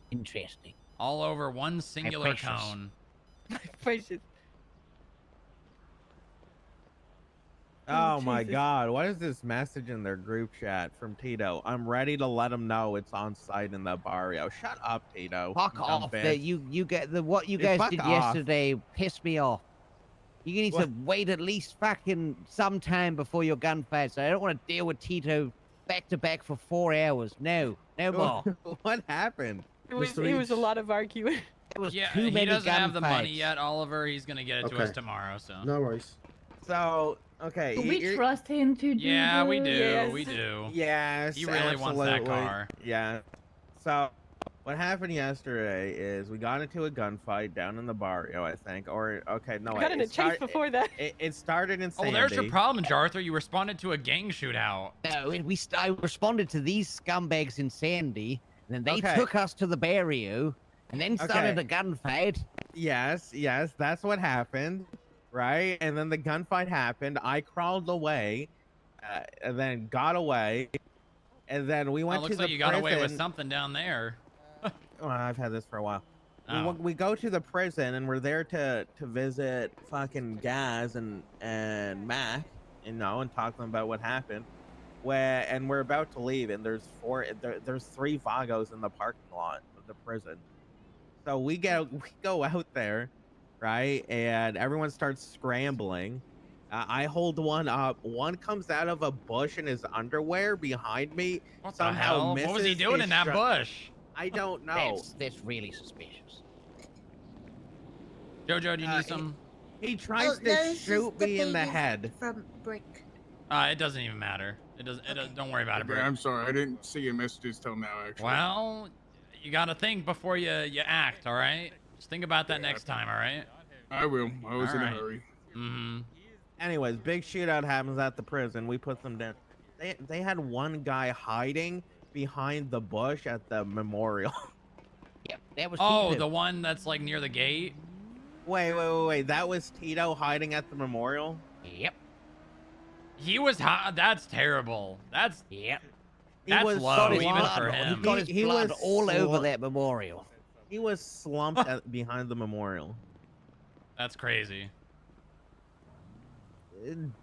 Interesting. All over one singular precious. cone. My precious. Oh my Jesus. God! What is this message in their group chat from Tito? I'm ready to let him know it's on site in the barrio. Shut up, Tito. Fuck you dumb off. bitch. You get what you Yeah, guys fuck did off. yesterday pissed me off. You need What? to wait at least fucking some time before your gunfight. So I don't want to deal with Tito back to back for 4 hours. No more. What happened? It was a lot of arguing. It was Yeah, too he many doesn't have the money gunfights. yet, Oliver. He's gonna get it to us Okay. tomorrow. So. No worries. So okay, Do we trust him to do Yeah, we do. this? We do. Yes, He really wants that absolutely. car. Yeah. So what happened yesterday is we got into a gunfight down in the barrio, I think. Or okay, no, We got in a chase before that. It started in Sandy. Oh, there's your problem, Jarthur. You responded to a gang shootout. No, I responded to these scumbags in Sandy, and then they Okay. took us to the barrio, and then started Okay. a gunfight. Yes, that's what happened, right? And then the gunfight happened. I crawled away, and then got away, and then we went looks to the like you got away with prison. something down there. Well, I've had this for a while. Oh. We go to the prison and we're there to visit fucking Gaz and Mac, and talk to them about what happened. And we're about to leave, and there's 3 Vagos in the parking lot of the prison. So we go out there, right? And everyone starts scrambling. I hold one up. One comes out of a bush in his underwear behind me. What the somehow hell? misses What was he doing his in that shot. bush? I don't know. That's really suspicious. Jojo, do you need some? He tries Oh, to no, it's shoot just the me in the baby head. From Brick. It doesn't even matter. It doesn't. Don't worry about it, Okay, bro. I'm sorry, I didn't see your messages till now. Actually. Well, you gotta think before you act. All right. Just think about that next time. All right. I will. I was in a Alright. hurry. Mm-hmm. Anyways, big shootout happens at the prison. We put them down. They had one guy hiding behind the bush at the memorial. Yep, that was Oh, Tito. the one that's like near the gate. Wait. That was Tito hiding at the memorial? Yep. He was hot. That's terrible. That's Yep. That's was low got his even blood, for He him. got his He blood was all over slu- that memorial. He was slumped behind the memorial. That's crazy.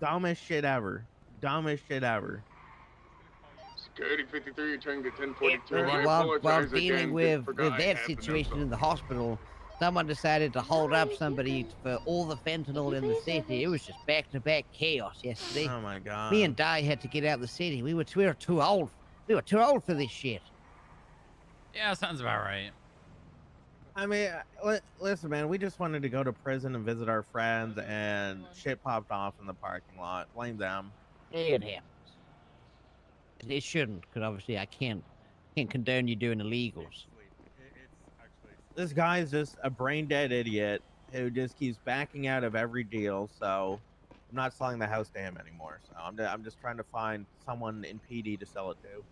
Dumbest shit ever. Dumbest shit ever. Security 53, returning to 1042. I While apologize dealing again. with Forgot that it happened, I'm situation sorry. in the hospital, someone decided to hold up somebody for all the fentanyl in the city. It was just back-to-back chaos yesterday. Oh my god. Me and Di had to get out of the city. We were too old. We were too old for this shit. Yeah, sounds about right. I mean, listen, man. We just wanted to go to prison and visit our friends, and shit popped off in the parking lot. Blame them. It happens. It shouldn't, because obviously I can't condone you doing illegals. This guy's just a brain dead idiot who just keeps backing out of every deal. So I'm not selling the house to him anymore. So I'm just trying to find someone in PD to sell it to.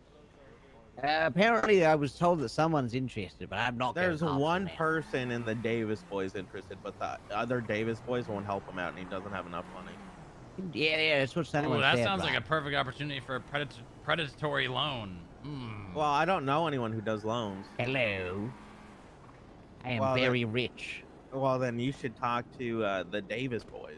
Apparently, I was told that someone's interested, but I'm not. There's going after one that. person in the Davis boys interested, but the other Davis boys won't help him out, and he doesn't have enough money. Yeah, that's what someone Ooh, that said. sounds like a right. perfect opportunity for a predatory loan. Well, I don't know anyone who does loans. Hello. I am Well, very rich. Well, then you should talk to the Davis boys.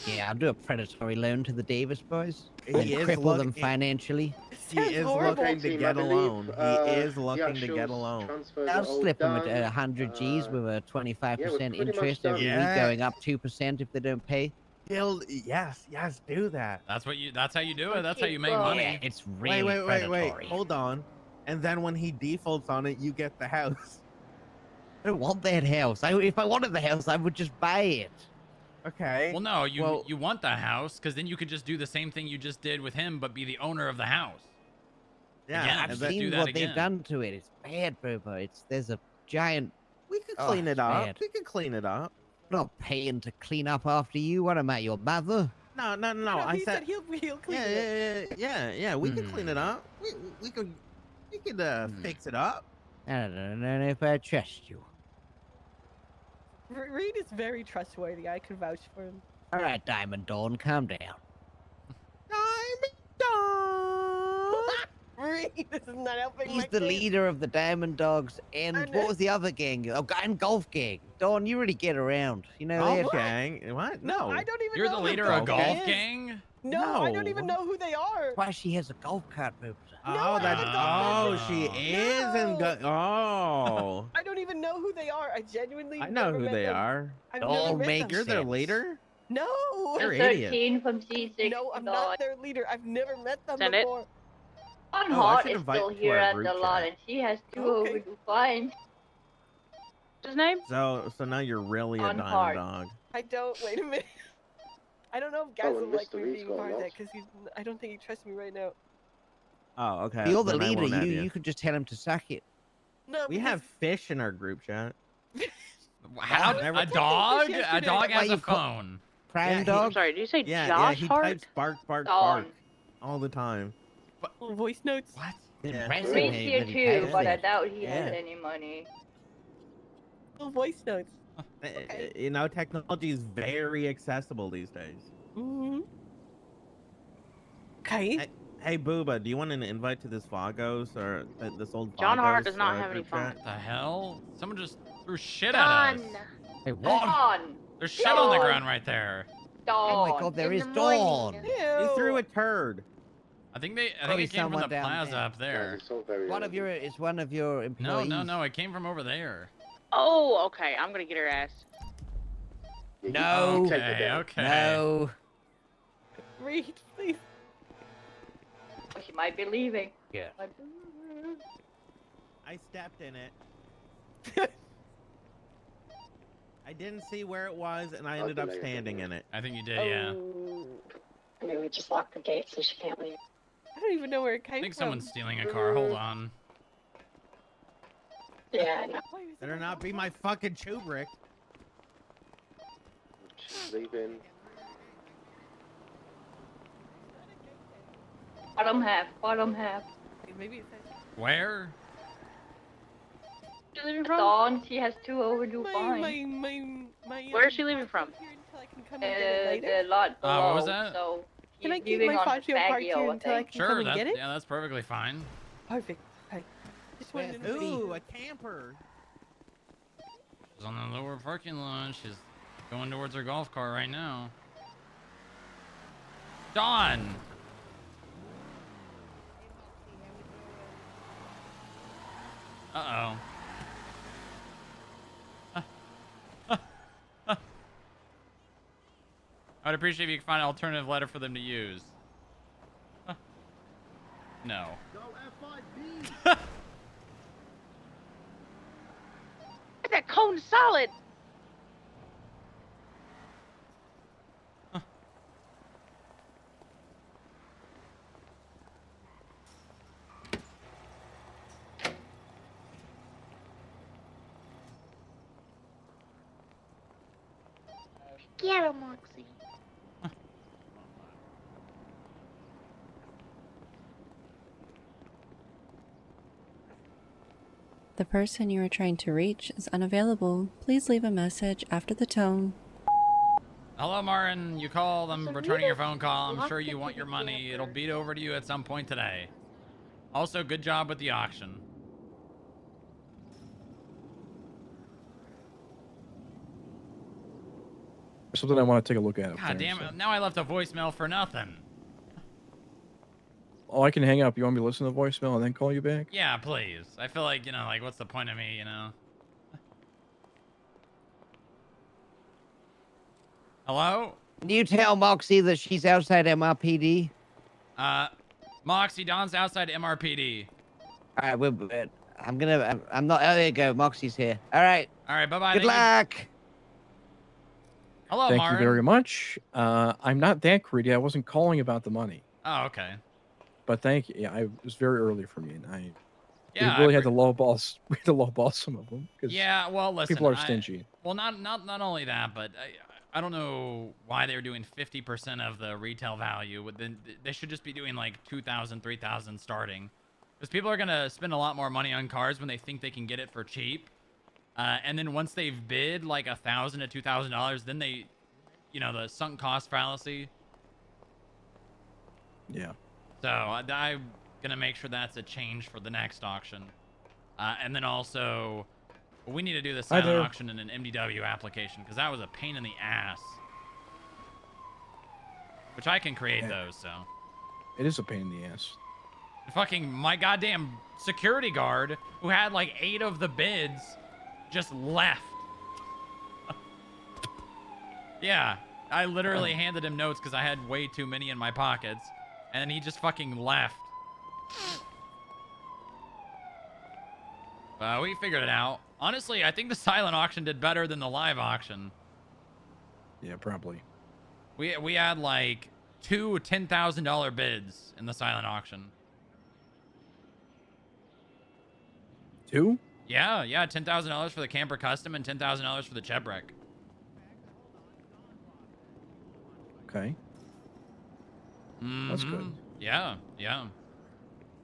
Yeah, I'll do a predatory loan to the Davis boys He and is cripple them looking- financially. He is looking to get a loan. He is looking to get a loan. I'll slip them at 100 G's with a 25% interest every week, going up 2% if they don't pay. Yes, do that. That's how you do it. That's how you make money. Yeah, it's really wait. predatory. Hold on. And then when he defaults on it, you get the house. I don't want that house. If I wanted the house, I would just buy it. Okay. Well, no, you want the house because then you could just do the same thing you just did with him, but be the owner of the house. Yeah, Again, I've just seen do that what again. they've done to it. It's bad, Bobo. There's a giant. We could Oh, clean it it's up. bad. We could clean it up. I'm not paying to clean up after you. What am I, your mother? No. No, I he said he'll clean yeah, it. yeah. We could clean it up. We could. We could fix it up. I don't know if I trust you. Reed is very trustworthy. I can vouch for him. All right, Diamond Dawn, calm down. Reed, this is not helping. He's my the case. leader of the Diamond Dogs, and what was the other gang? Oh, and Golf Gang. Dawn, you really get around. You know Golf that? gang? What? No. I don't even You're know the who leader of Golf Golf is. Gang? No, I don't even know who they are. Why she has a golf cart moved. Oh, she is in. Oh. I don't even know who they are. I genuinely. I know never who met they them. are. I've never met them. You're their leader? No. You're idiots. 13 from C6. No, I'm not their leader. I've never met them Send it. before. On Oh, I Hot should is invite still to here our at group the lot, chat. and she has 2 overdue fines. What's his name? So now you're really a On diamond hard. dog. I don't. Wait a minute. I don't know if guys Oh, will and like Mr. me Reed's being got part of that lost. because I don't think he trusts me right now. Oh, okay. You're the then I leader. won't add You could just tell him to suck it. No, We have fish in our group chat. How? never- A dog? A yesterday. dog Why has you a call- phone. Prime he- Dog? I'm sorry, did you say Yeah, Josh he Hart? types bark, bark, Dawn. bark all the time. Voice notes. What? Yeah. Impressive Reed's that here he too, types but I it. doubt he has Yeah. any money. Oh, voice notes. You know, technology is very accessible these days. Mm-hmm. Okay. Hey, Booba, do you want an invite to this Vagos or this old John Hart Vagos, does not have any group chat? fun. What the hell? Someone just threw shit at us. Hey, what? Dawn! There's shit on the Dawn. ground right there. Oh my Dawn! God, there In is the Dawn. morning. He threw a turd. I think it Probably came from the someone down plaza there. up there. It's all very One of your No, employees. no, it came from over there. Oh, okay, I'm gonna get her ass. No. Okay, okay. No. Reed, please. She might be leaving. Yeah. I stepped in it. I didn't see where it was, and I ended up standing in it. I think you did, yeah. Maybe we just locked the gate so she can't leave. I don't even know where it came I think from. someone's stealing a car. Hold on. Yeah, I know. Better not be my fucking Chubrick. She's leaving. Bottom half, bottom half. Maybe it says Where? She leaving from? Dawn, she has 2 overdue fines. Where is she leaving from? The lot below. What was that? So Can I he's keep leaving my on Fazio parked Faggio, here I until I think. can come and get it? Yeah, that's perfectly fine. Perfect. Okay. Just wanted to Ooh, a camper. She's on the lower parking lot. She's going towards her golf cart right now. Dawn! Uh-oh. I'd appreciate if you could find an alternative letter for them to use. No. Go FIB. That cone solid. Get him, Moxie. The person you are trying to reach is unavailable. Please leave a message after the tone. Hello, Martin. You called. I'm returning your phone call. I'm sure you want your money. It'll be over to you at some point today. Also, good job with the auction. Something I want to take a look at. God damn it. Now I left a voicemail for nothing. Oh, I can hang up. You want me to listen to the voicemail and then call you back? Yeah, please. I feel like, you know, like, what's the point of me, you know? Hello? Can you tell Moxie that she's outside MRPD? Moxie, Don's outside MRPD. All right, I'm not. Oh, there you go. Moxie's here. All right. All right, bye-bye. Good luck. Hello, Thank Martin. you very much. I'm not that greedy. I wasn't calling about the money. Oh, okay. But thank you. Yeah, it was very early for me, and Yeah, we really had to lowball. We had to lowball some of them. 'Cause Yeah, well, listen. people are stingy. Well, not only that, but I don't know why they're doing 50% of the retail value. They should just be doing like 2,000, 3,000 starting. Because people are gonna spend a lot more money on cars when they think they can get it for cheap, and then once they've bid like $1,000 to $2,000, then they, you know, the sunk cost fallacy. Yeah. So I'm gonna make sure that's a change for the next auction, and then also we need to do the Hi silent there. auction in an MDW application because that was a pain in the ass. Which I can create those, so. It is a pain in the ass. Fucking my goddamn security guard who had like 8 of the bids just left. Yeah, I literally handed him notes because I had way too many in my pockets, and he just fucking left. We figured it out. Honestly, I think the silent auction did better than the live auction. Yeah, probably. We had like 2 $10,000 bids in the silent auction. 2? Yeah, $10,000 for the camper custom and $10,000 for the Chebrek. Okay. That's good. Yeah.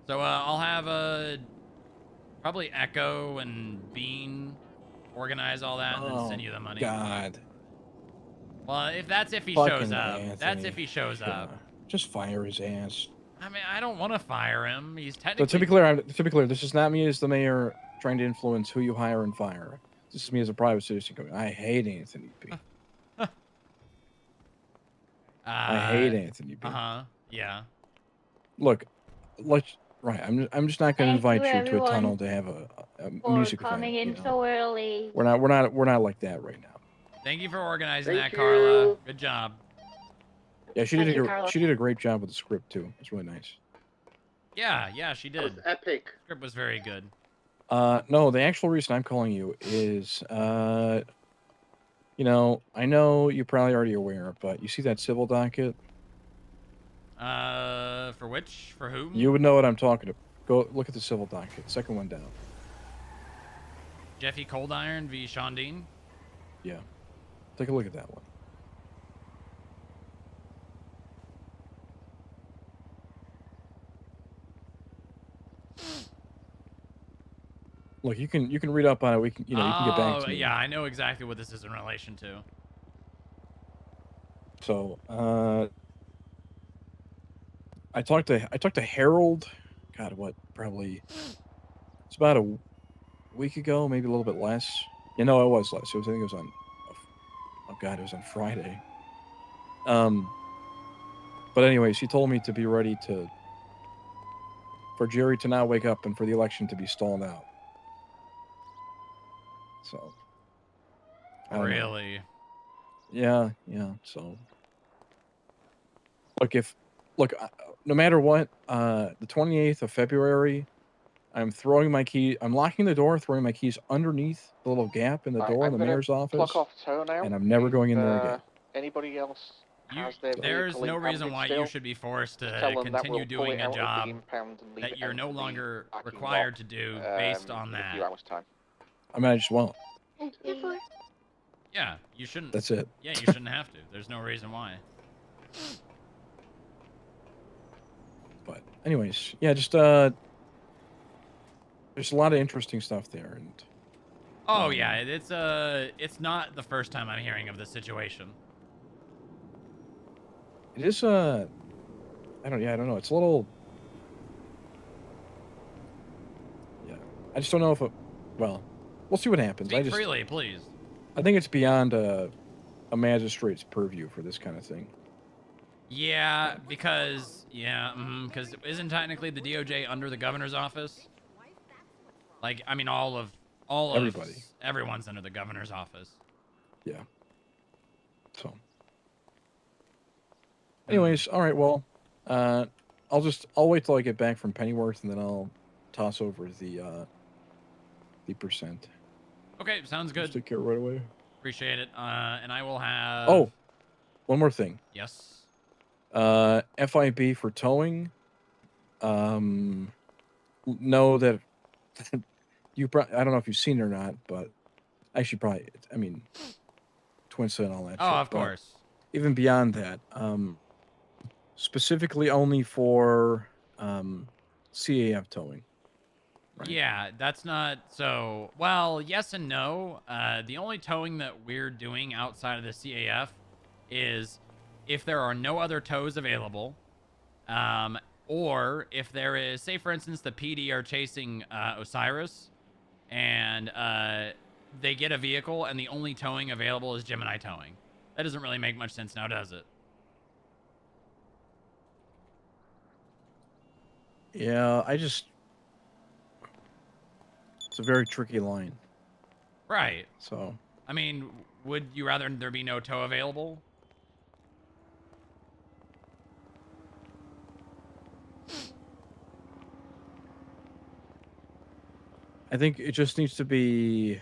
So I'll have probably Echo and Bean organize all that and then send you the money. God. Well, if he Fucking shows up. Anthony. That's if he shows up. Just fire his ass. I mean, I don't want to fire him. He's So technically. to be clear, this is not me as the mayor trying to influence who you hire and fire. This is me as a private citizen going, I hate Anthony B. I hate Anthony B. Yeah. Look, right. I'm just not going to Thank invite you, you to a tunnel everyone, to have a for music coming event. in so early. We're not like that right now. Thank you for organizing Thank that, Carla. you. Good job. Yeah, she Thank did you, Carla. she did a great job with the script too. It's really nice. Yeah, she did. That was epic. Script was very good. No, the actual reason I'm calling you is, you know, I know you're probably already aware, but you see that civil docket? For which? For whom? You would know what I'm talking about. Go look at the civil docket. Second one down. Jeffy Coldiron v. Sean Dean. Yeah. Take a look at that one. Look, you can read up on it. We can, you know, you can get back to me. Yeah, I know exactly what this is in relation to. So, I talked to Harold. God, what? Probably it's about a week ago, maybe a little bit less. You know, it was less. I think it was on. Oh God, it was on Friday. But anyways, he told me to be ready for Jerry to not wake up and for the election to be stalled out. So. I don't know. Really? Yeah. So. Look, no matter what, the 28th of February, I'm locking the door, throwing my keys underneath the little gap in the door in the mayor's office, Clock off toe now. and I'm never going in there again. Anybody else has their There's vehicle no reason impounded why still, you should be forced to tell them that continue we'll pull doing it a out of the job impound and leave that it you're no empty longer parking required lot, to do based on in a that. few hours' time. I mean, I just won't. Yeah, you shouldn't. That's it. Yeah, you shouldn't have to. There's no reason why. But anyways, yeah, just there's a lot of interesting stuff there, and Oh yeah, it's not the first time I'm hearing of this situation. it is I don't know. It's a little. Yeah, I just don't know if well, we'll see what happens. Speak freely, please. I think it's beyond a magistrate's purview for this kind of thing. Yeah, because isn't technically the DOJ under the governor's office? Like, I mean, everyone's under the governor's office. Yeah. So. Anyways, all right. Well, I'll wait till I get back from Pennyworth, and then I'll toss over the percent. Okay, sounds good. Just take care right away. Appreciate it. And I will have. Oh, one more thing. Yes. FIB for towing. Know that I don't know if you've seen it or not, but actually probably, I mean, Twinsa and all that. Oh, shit, of course. Even beyond that, specifically only for CAF towing. Right. Yeah, that's not so. Well, yes and no. The only towing that we're doing outside of the CAF is if there are no other tows available, or if there is, say, for instance, the PD are chasing Osiris, and they get a vehicle, and the only towing available is Gemini towing. That doesn't really make much sense now, does it? Yeah, it's a very tricky line. Right. So, I mean, would you rather there be no tow available? I think it just needs to be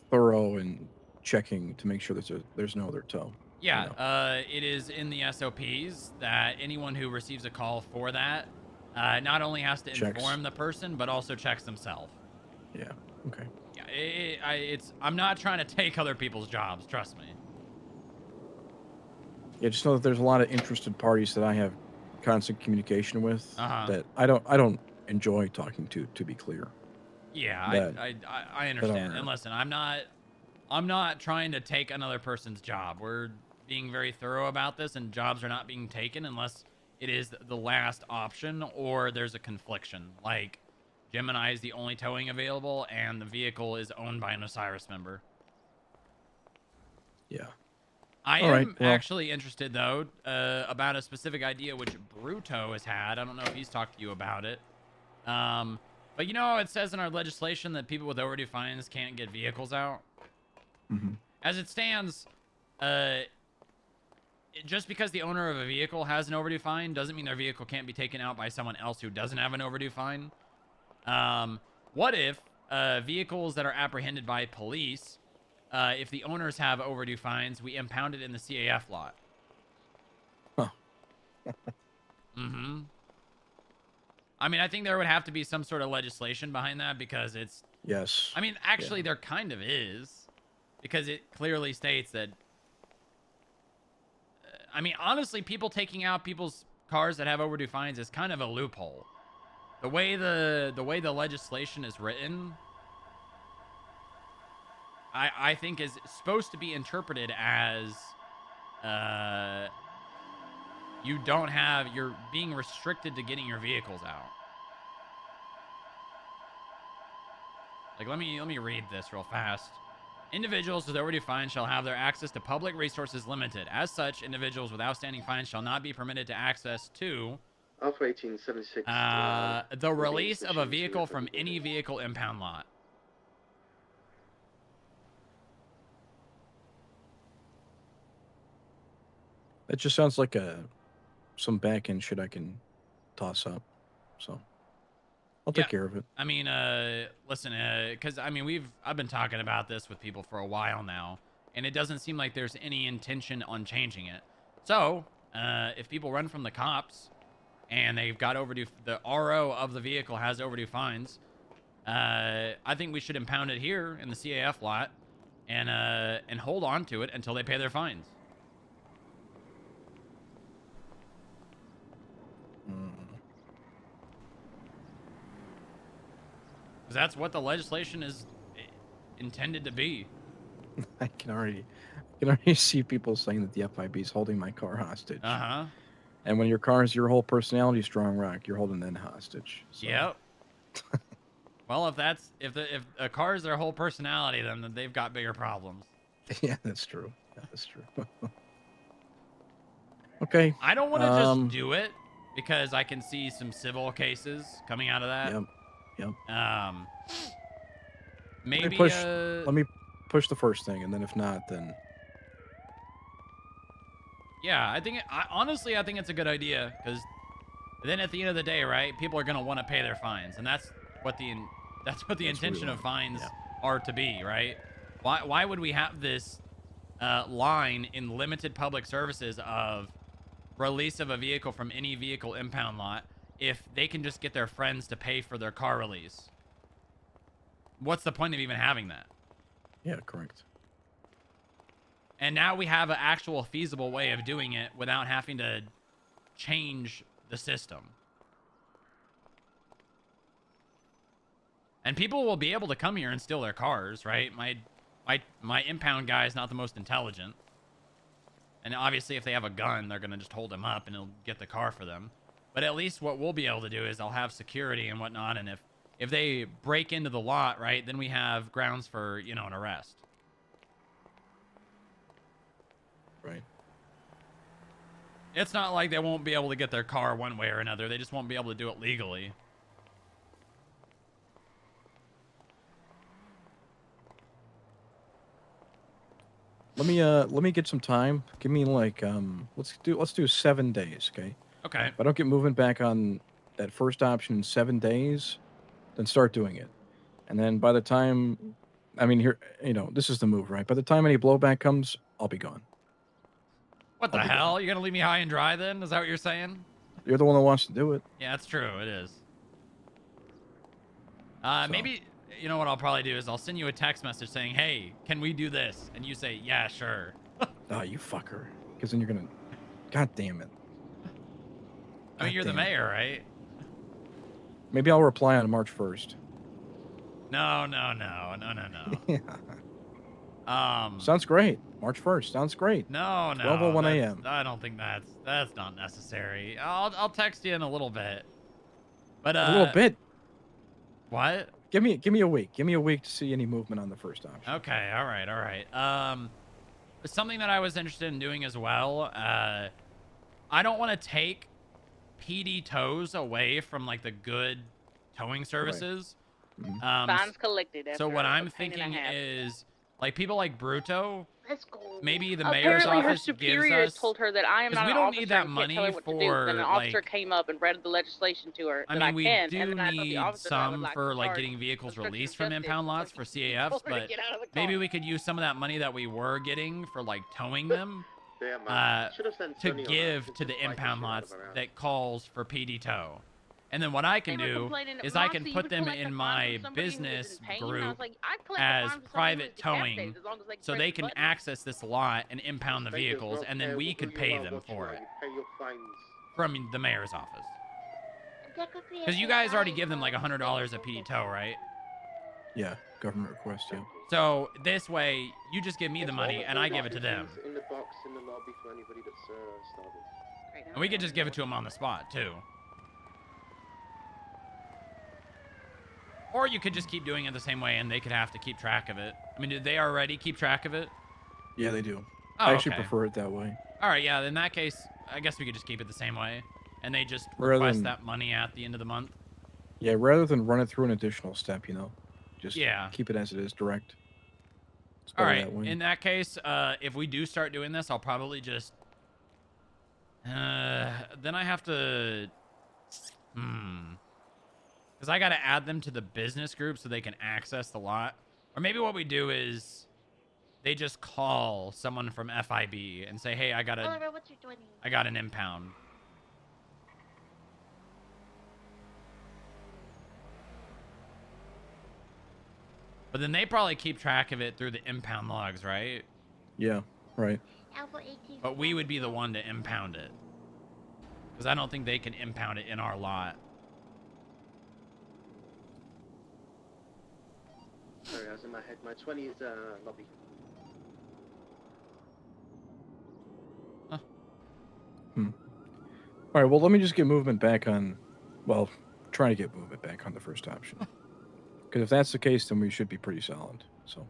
thorough and checking to make sure there's no other tow. Yeah, it is in the SOPs that anyone who receives a call for that not only has to Checks. inform the person, but also checks themselves. Yeah. Okay. Yeah, I'm not trying to take other people's jobs. Trust me. Yeah, just know that there's a lot of interested parties that I have constant communication with Uh-huh. that I don't enjoy talking to be clear. Yeah, That- I understand. And listen, I'm not trying to take another person's job. We're being very thorough about this, and jobs are not being taken unless it is the last option or there's a confliction. Like, Gemini is the only towing available, and the vehicle is owned by an Osiris member. Yeah. I All am right, well- actually interested, though, about a specific idea which Bruto has had. I don't know if he's talked to you about it. But you know, it says in our legislation that people with overdue fines can't get vehicles out. Mhm. As it stands, just because the owner of a vehicle has an overdue fine doesn't mean their vehicle can't be taken out by someone else who doesn't have an overdue fine. What if vehicles that are apprehended by police, if the owners have overdue fines, we impound it in the CAF lot? Huh. Mm-hmm. I mean, I think there would have to be some sort of legislation behind that because it's... Yes. I mean, actually, there kind of is. Because it clearly states that... I mean, honestly, people taking out people's cars that have overdue fines is kind of a loophole. The way the legislation is written, I think is supposed to be interpreted as you're being restricted to getting your vehicles out. Like, let me read this real fast. Individuals with overdue fines shall have their access to public resources limited. As such, individuals with outstanding fines shall not be permitted to access to Alpha 1876. the release of a vehicle from any vehicle impound lot. It just sounds like some back end shit I can toss up. So I'll take care of it. I mean, listen, because I mean, I've been talking about this with people for a while now, and it doesn't seem like there's any intention on changing it. So, if people run from the cops and they've got overdue, the RO of the vehicle has overdue fines, I think we should impound it here in the CAF lot and hold on to it until they pay their fines. Because that's what the legislation is intended to be. I can already see people saying that the FIB is holding my car hostage. Uh-huh. And when your car is your whole personality, Strongrock, you're holding them hostage. So. Yep. Well, if a car is their whole personality, then they've got bigger problems. Yeah, that's true. That's true. Okay. I don't want to just do it because I can see some civil cases coming out of that. Yep. Maybe let me push the first thing, and then if not, then yeah, I think honestly I think it's a good idea because then at the end of the day, right, people are gonna want to pay their fines, and that's what the intention of fines are to be, right? Why would we have this line in limited public services of release of a vehicle from any vehicle impound lot if they can just get their friends to pay for their car release? What's the point of even having that? Yeah, correct. And now we have an actual feasible way of doing it without having to change the system. And people will be able to come here and steal their cars, right? My impound guy is not the most intelligent. And obviously, if they have a gun, they're going to just hold him up and he'll get the car for them. But at least what we'll be able to do is I'll have security and whatnot. And if they break into the lot, right, then we have grounds for, you know, an arrest. Right. It's not like they won't be able to get their car one way or another. They just won't be able to do it legally. Let me get some time. Give me like let's do 7 days, okay? Okay. If I don't get movement back on that first option in 7 days, then start doing it. And then by the time, I mean, here, you know, this is the move, right? By the time any blowback comes, I'll be gone. What the hell? You're going to leave me high and dry then? Is that what you're saying? You're the one that wants to do it. Yeah, that's true. It is. Maybe, you know what I'll probably do is I'll send you a text message saying, hey, can we do this? And you say, yeah, sure. Oh, you fucker. Because then you're going to, God damn it. I mean, you're the mayor, right? Maybe I'll reply on March 1st. No. Yeah. Sounds great. March 1st. Sounds great. No. 12:01 a.m. I don't think that's not necessary. I'll text you in a little bit. But A little bit. What? Give me a week. Give me a week to see any movement on the first option. Okay. All right. Something that I was interested in doing as well. I don't want to take PD tows away from like the good towing services. Fines collected. So what after I'm a pain and a thinking half. is like people like Bruto. Let's go. Maybe the mayor's Apparently, her office superior gives us. told her that I am 'cause not we an don't officer need that and can't money tell her what to do. for Then an officer like. came up and read the legislation to her. I that mean, we can, do and then I told the need officer that I would some like for to like charge getting vehicles obstruction released of from justice impound lots for CAFs, told her to but get out of the maybe car. we could use some of that money that we were getting for like towing them Yeah, man. Should've sent to Sonny on that. give Just to the fight the impound shit out lots of her ass. that calls for PD tow. And then what I can They were do complaining is that I can Moxie, you put would them collect in a fine my from somebody who was business in pain. I group was like, I'd collect a as fine from somebody private who's decapitated towing as long as they so press they the can button. access this lot and impound the Thank you, vehicles, Rob. and then we Who could you pay are them watching for now, it you pay your fines. from the mayor's office. That could be Because you guys already give them like $100 a PD tow, right? Yeah. Government request, yeah. So this way, you just give me the money and I give it to them. In the box in the lobby for anybody that's starving. And we could just give it to them on the spot, too. Or you could just keep doing it the same way and they could have to keep track of it. I mean, did they already keep track of it? Yeah, they do. Oh, I actually okay. prefer it that way. All right, yeah, in that case, I guess we could just keep it the same way. And they just Rather request than- that money at the end of the month. Yeah, rather than run it through an additional step, you know, just Yeah. keep it as it is, direct. It's All better right, that way. in that case, if we do start doing this, I'll probably just... then I have to... Because I got to add them to the business group so they can access the lot. Or maybe what we do is they just call someone from FIB and say, hey, I got Oliver, what's your 20? an impound. But then they probably keep track of it through the impound logs, right? Yeah, right. Alpha 18. But we would be the one to impound it. Because I don't think they can impound it in our lot. Sorry, I was in my head. My 20 is lobby. All right, well, let me just get movement back on, well, try to get movement back on the first option. Because if that's the case, then we should be pretty solid. So.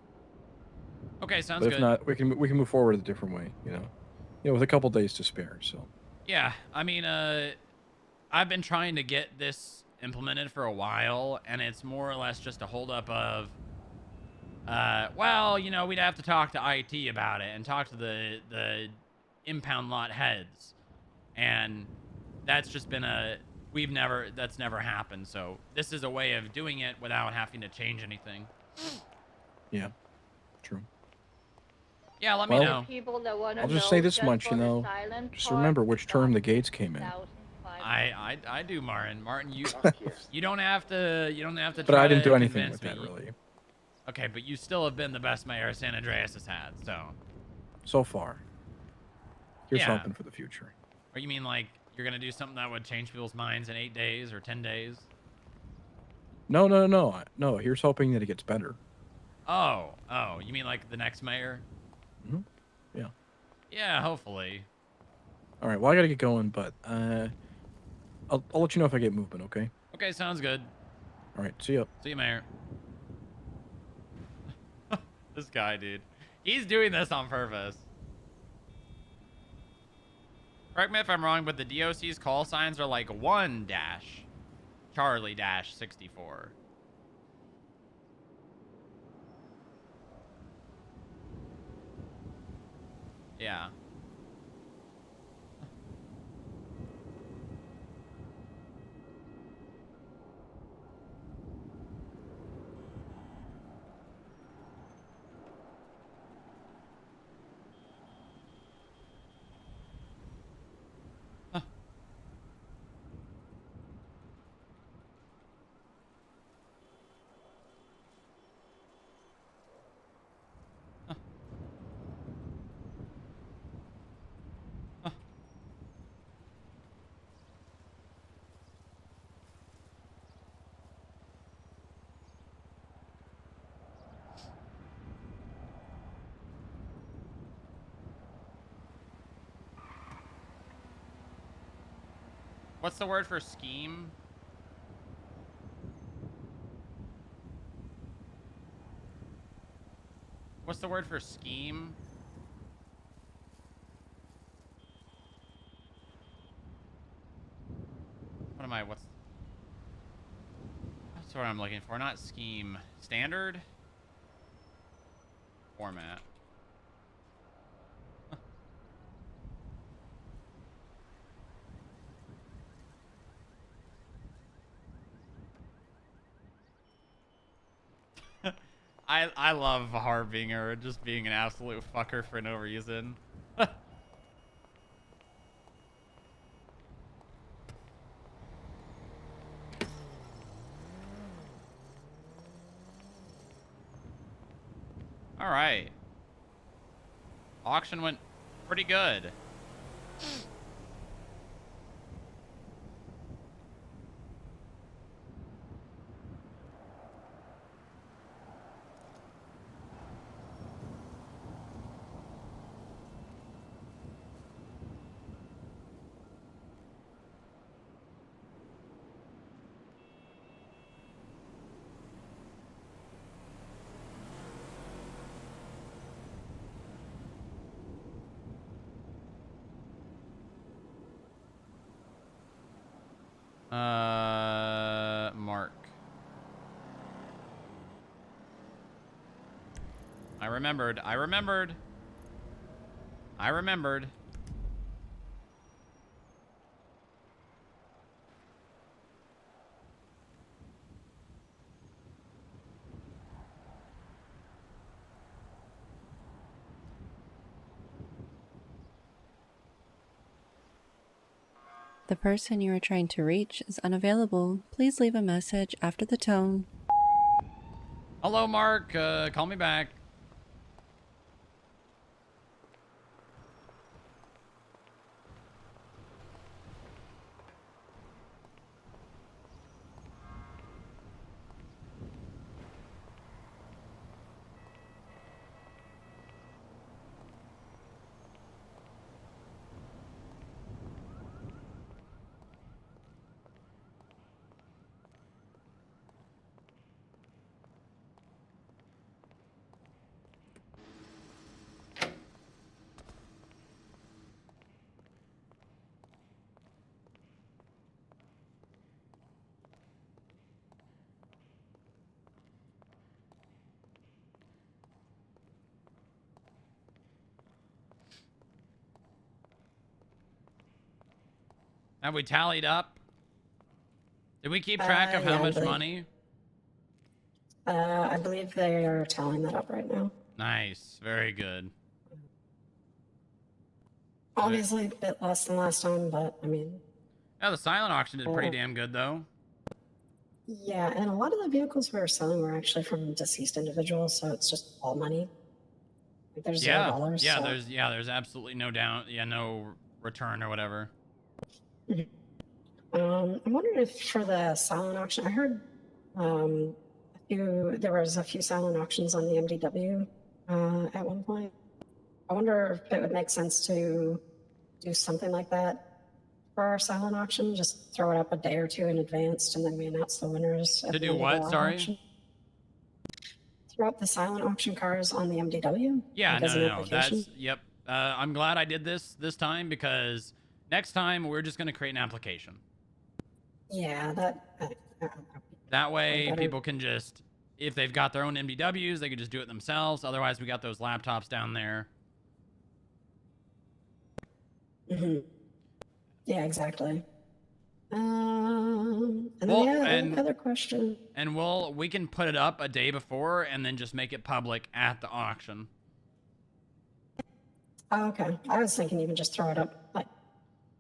Okay, sounds But if good. not, we can move forward a different way. You know, with a couple days to spare. So. Yeah, I mean, I've been trying to get this implemented for a while, and it's more or less just a holdup of, well, you know, we'd have to talk to IT about it and talk to the impound lot heads, and that's just been that's never happened. So this is a way of doing it without having to change anything. Yeah, true. Yeah, let me Well, know. People that want to I'll just say this much, you know. Just remember which term the gates came in. I do, Martin. Martin, you don't have to try But I didn't to do anything convince with that, me. really. Okay, but you still have been the best mayor San Andreas has had, so. So far. Here's Yeah. hoping for the future. Or you mean like you're gonna do something that would change people's minds in 8 days or 10 days? No. Here's hoping that it gets better. Oh, you mean like the next mayor? Mm-hmm. Yeah. Yeah, hopefully. All right. Well, I gotta get going, but I'll let you know if I get movement. Okay. Okay, sounds good. All right. See ya. See you, Mayor. This guy, dude. He's doing this on purpose. Correct me if I'm wrong, but the DOC's call signs are like 1-Charlie-64. Yeah. What's the word for scheme? What's the word for scheme? That's what I'm looking for. Not scheme. Standard? Format. I love Harbinger just being an absolute fucker for no reason. All right. Auction went pretty good. Mark. I remembered. The person you are trying to reach is unavailable. Please leave a message after the tone. Hello, Mark. Call me back. Have we tallied up? Did we keep track of how much money? I believe they are tallying that up right now. Nice. Very good. Obviously a bit less than last time, but I mean... Yeah, the silent auction did pretty damn good, though. Yeah, and a lot of the vehicles we were selling were actually from deceased individuals, so it's just all money. Like, there's $0. Yeah, so... there's absolutely no no return or whatever. I'm wondering if for the silent auction, I heard There was a few silent auctions on the MDW at one point. I wonder if it would make sense to do something like that for our silent auction. Just throw it up a day or two in advance, and then we announce the winners at To the do end of what? the live Sorry. auction. Throw up the silent auction cars on the MDW. Yeah, like no, as an no, no. application. That's yep. I'm glad I did this time because next time we're just gonna create an application. Yeah, That way better. people can just, if they've got their own MDWs, they can just do it themselves. Otherwise, we got those laptops down there. Yeah, exactly. And then Well, the other question. And we can put it up a day before and then just make it public at the auction. Oh, okay. I was thinking even just throw it up like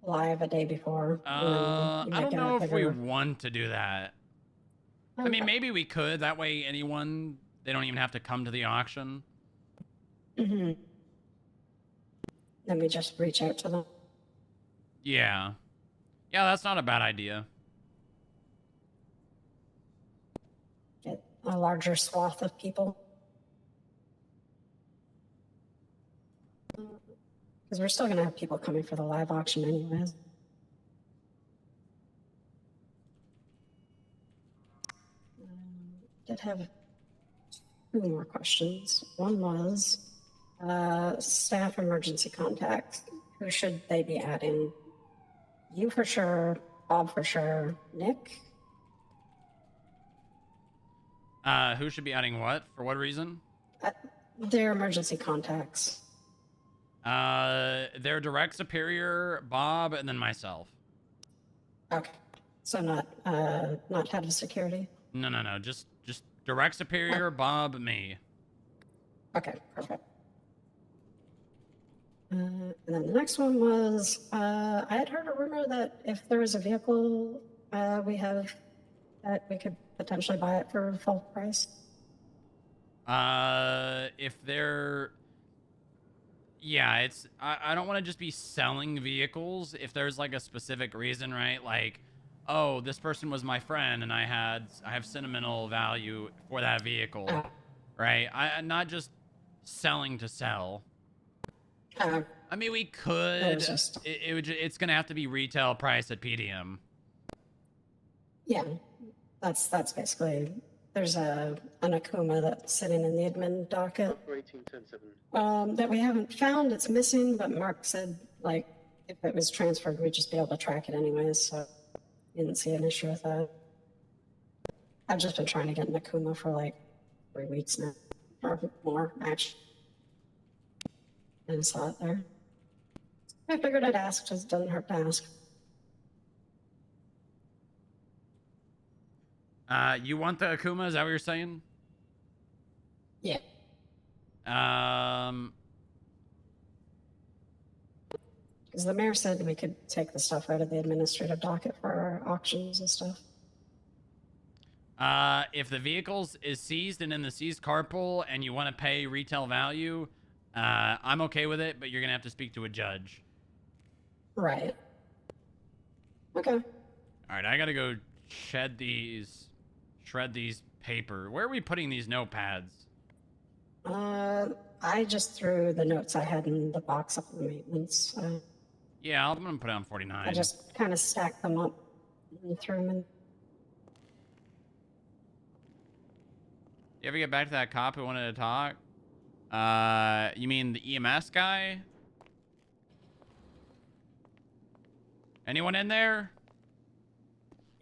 live a day before. I don't know if we want to do that. I mean, maybe we could. That way anyone, they don't even have to come to the auction. Then we just reach out to them. Yeah. Yeah, that's not a bad idea. Get a larger swath of people. Because we're still going to have people coming for the live auction anyways. Did have two more questions. One was staff emergency contacts. Who should they be adding? You for sure, Bob for sure, Nick? Who should be adding what? For what reason? Their emergency contacts. Their direct superior, Bob, and then myself. Okay. So not head of security? No. Just direct superior, Bob, me. Okay, perfect. And then the next one was, I had heard a rumor that if there was a vehicle we have, that we could potentially buy it for full price. If they're... Yeah, it's... I don't want to just be selling vehicles if there's like a specific reason, right? Like, oh, this person was my friend and I have sentimental value for that vehicle, right? I'm not just selling to sell. I mean, we could. It's gonna have to be retail price at PDM. Yeah, that's basically. There's an Akuma that's sitting in the admin docket. That we haven't found. It's missing, but Mark said like if it was transferred, we'd just be able to track it anyways. So didn't see an issue with that. I've just been trying to get an Akuma for like 3 weeks now, or more actually. And saw it there. I figured I'd ask, just doesn't hurt to ask. You want the Akuma? Is that what you're saying? Yeah. Because the mayor said we could take the stuff out of the administrative docket for our auctions and stuff. If the vehicles is seized and in the seized carpool and you want to pay retail value, I'm okay with it, but you're gonna have to speak to a judge. Right. Okay. All right, I gotta go shred these paper. Where are we putting these notepads? I just threw the notes I had in the box up in the maintenance. Yeah, I'm gonna put it on 49. I just kind of stacked them up and threw them in. You ever get back to that cop who wanted to talk? You mean the EMS guy? Anyone in there?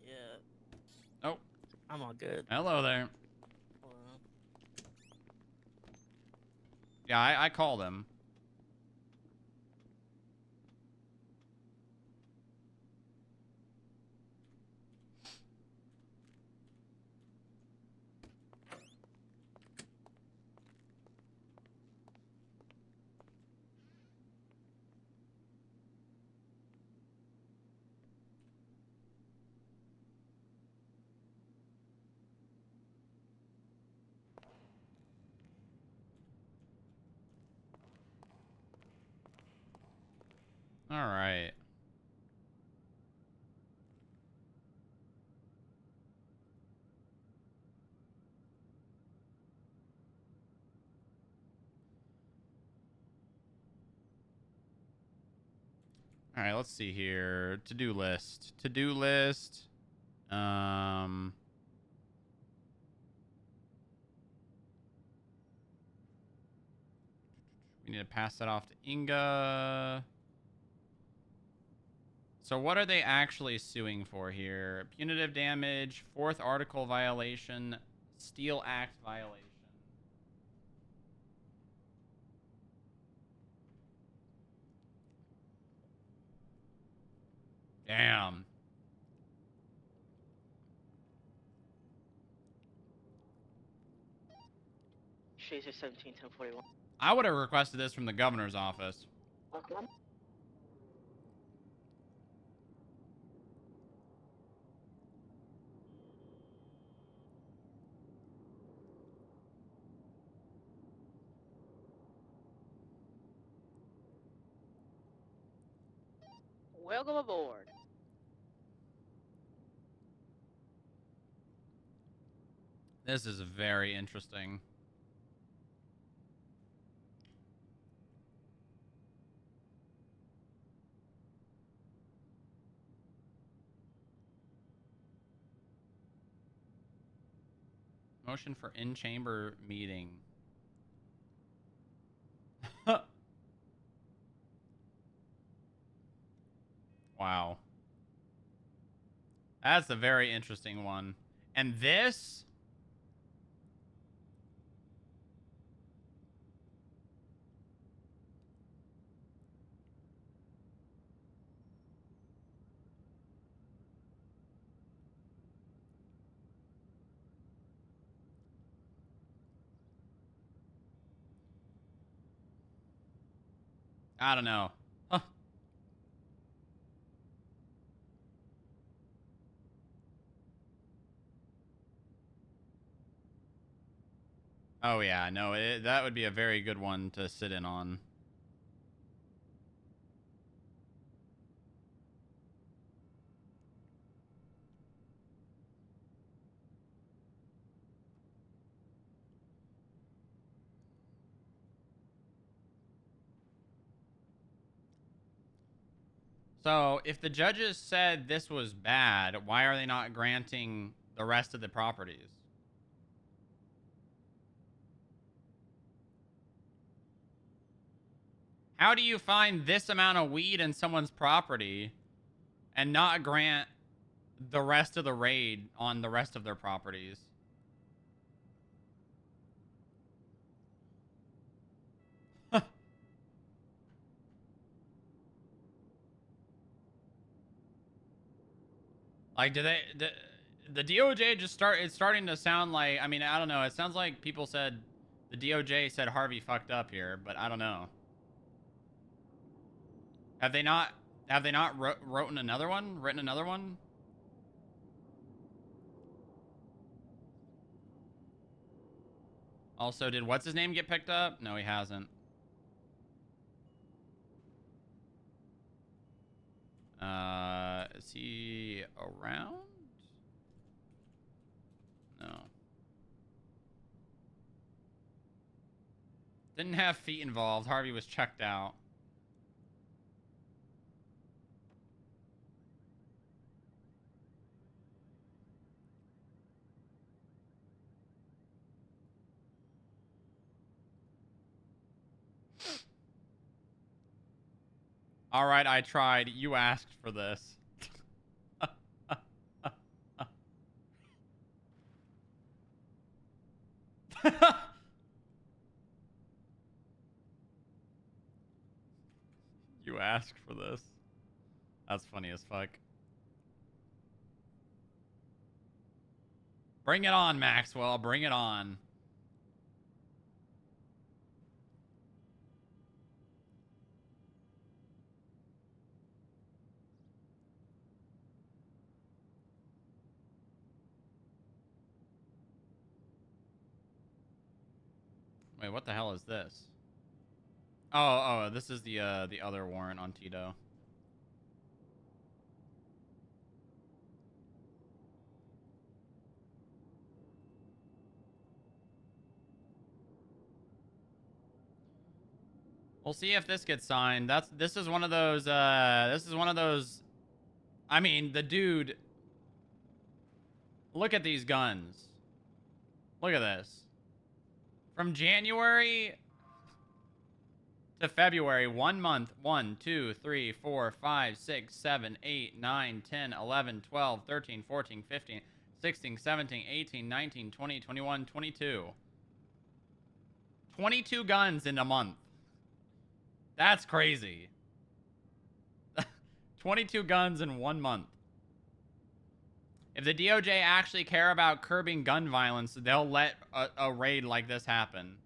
Yeah. Oh. I'm all good. Hello there. Yeah, I called him. All right. All right, let's see here. To-do list. To-do list. We need to pass that off to Inga. So what are they actually suing for here? Punitive damage, 4th article violation, Steel Act violation. Damn. Shazer 17, 1041. I would have requested this from the governor's office. Okay. Welcome aboard. This is very interesting. Motion for in-chamber meeting. Wow. That's a very interesting one. And this... I don't know. Huh. Oh, yeah. No, that would be a very good one to sit in on. So, if the judges said this was bad, why are they not granting the rest of the properties? How do you find this amount of weed in someone's property and not grant the rest of the raid on the rest of their properties? Like, the DOJ just it's starting to sound like, I mean, I don't know. It sounds like people said, the DOJ said Harvey fucked up here, but I don't know. Have they not written another one? Also, did what's his name get picked up? No, he hasn't. Is he around? No. Didn't have feet involved. Harvey was checked out. All right, I tried. You asked for this. You asked for this. That's funny as fuck. Bring it on, Maxwell. Bring it on. Wait, what the hell is this? Oh, this is the other warrant on Tito. We'll see if this gets signed. This is one of those I mean, the dude, look at these guns. Look at this. From January to February, 1 month, 1, 2, 3, 4, 5, 6, 7, 8, 9, 10, 11, 12, 13, 14, 15, 16, 17, 18, 19, 20, 21, 22. 22 guns in a month. That's crazy. 22 guns in 1 month. If the DOJ actually care about curbing gun violence, they'll let a raid like this happen.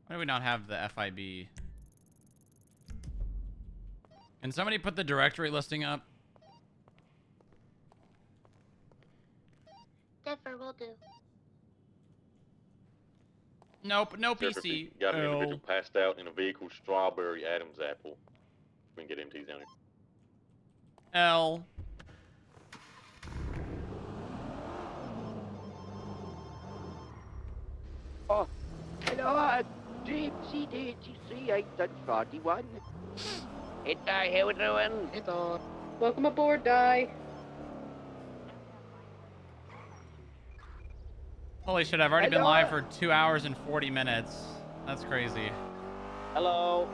Why do we not have the FIB? Can somebody put the directory listing up? Never will do. Nope, no Sheriff, if PC. you got an individual passed out in a vehicle, Strawberry Adams Apple. We can get MTs down here. L. Oh, hello, Gypsy DTC 841. Hey, Di, how we doing? It's on. Welcome aboard, Di. Holy shit, I've already been Hello. live for 2 hours and 40 minutes. That's crazy. Hello.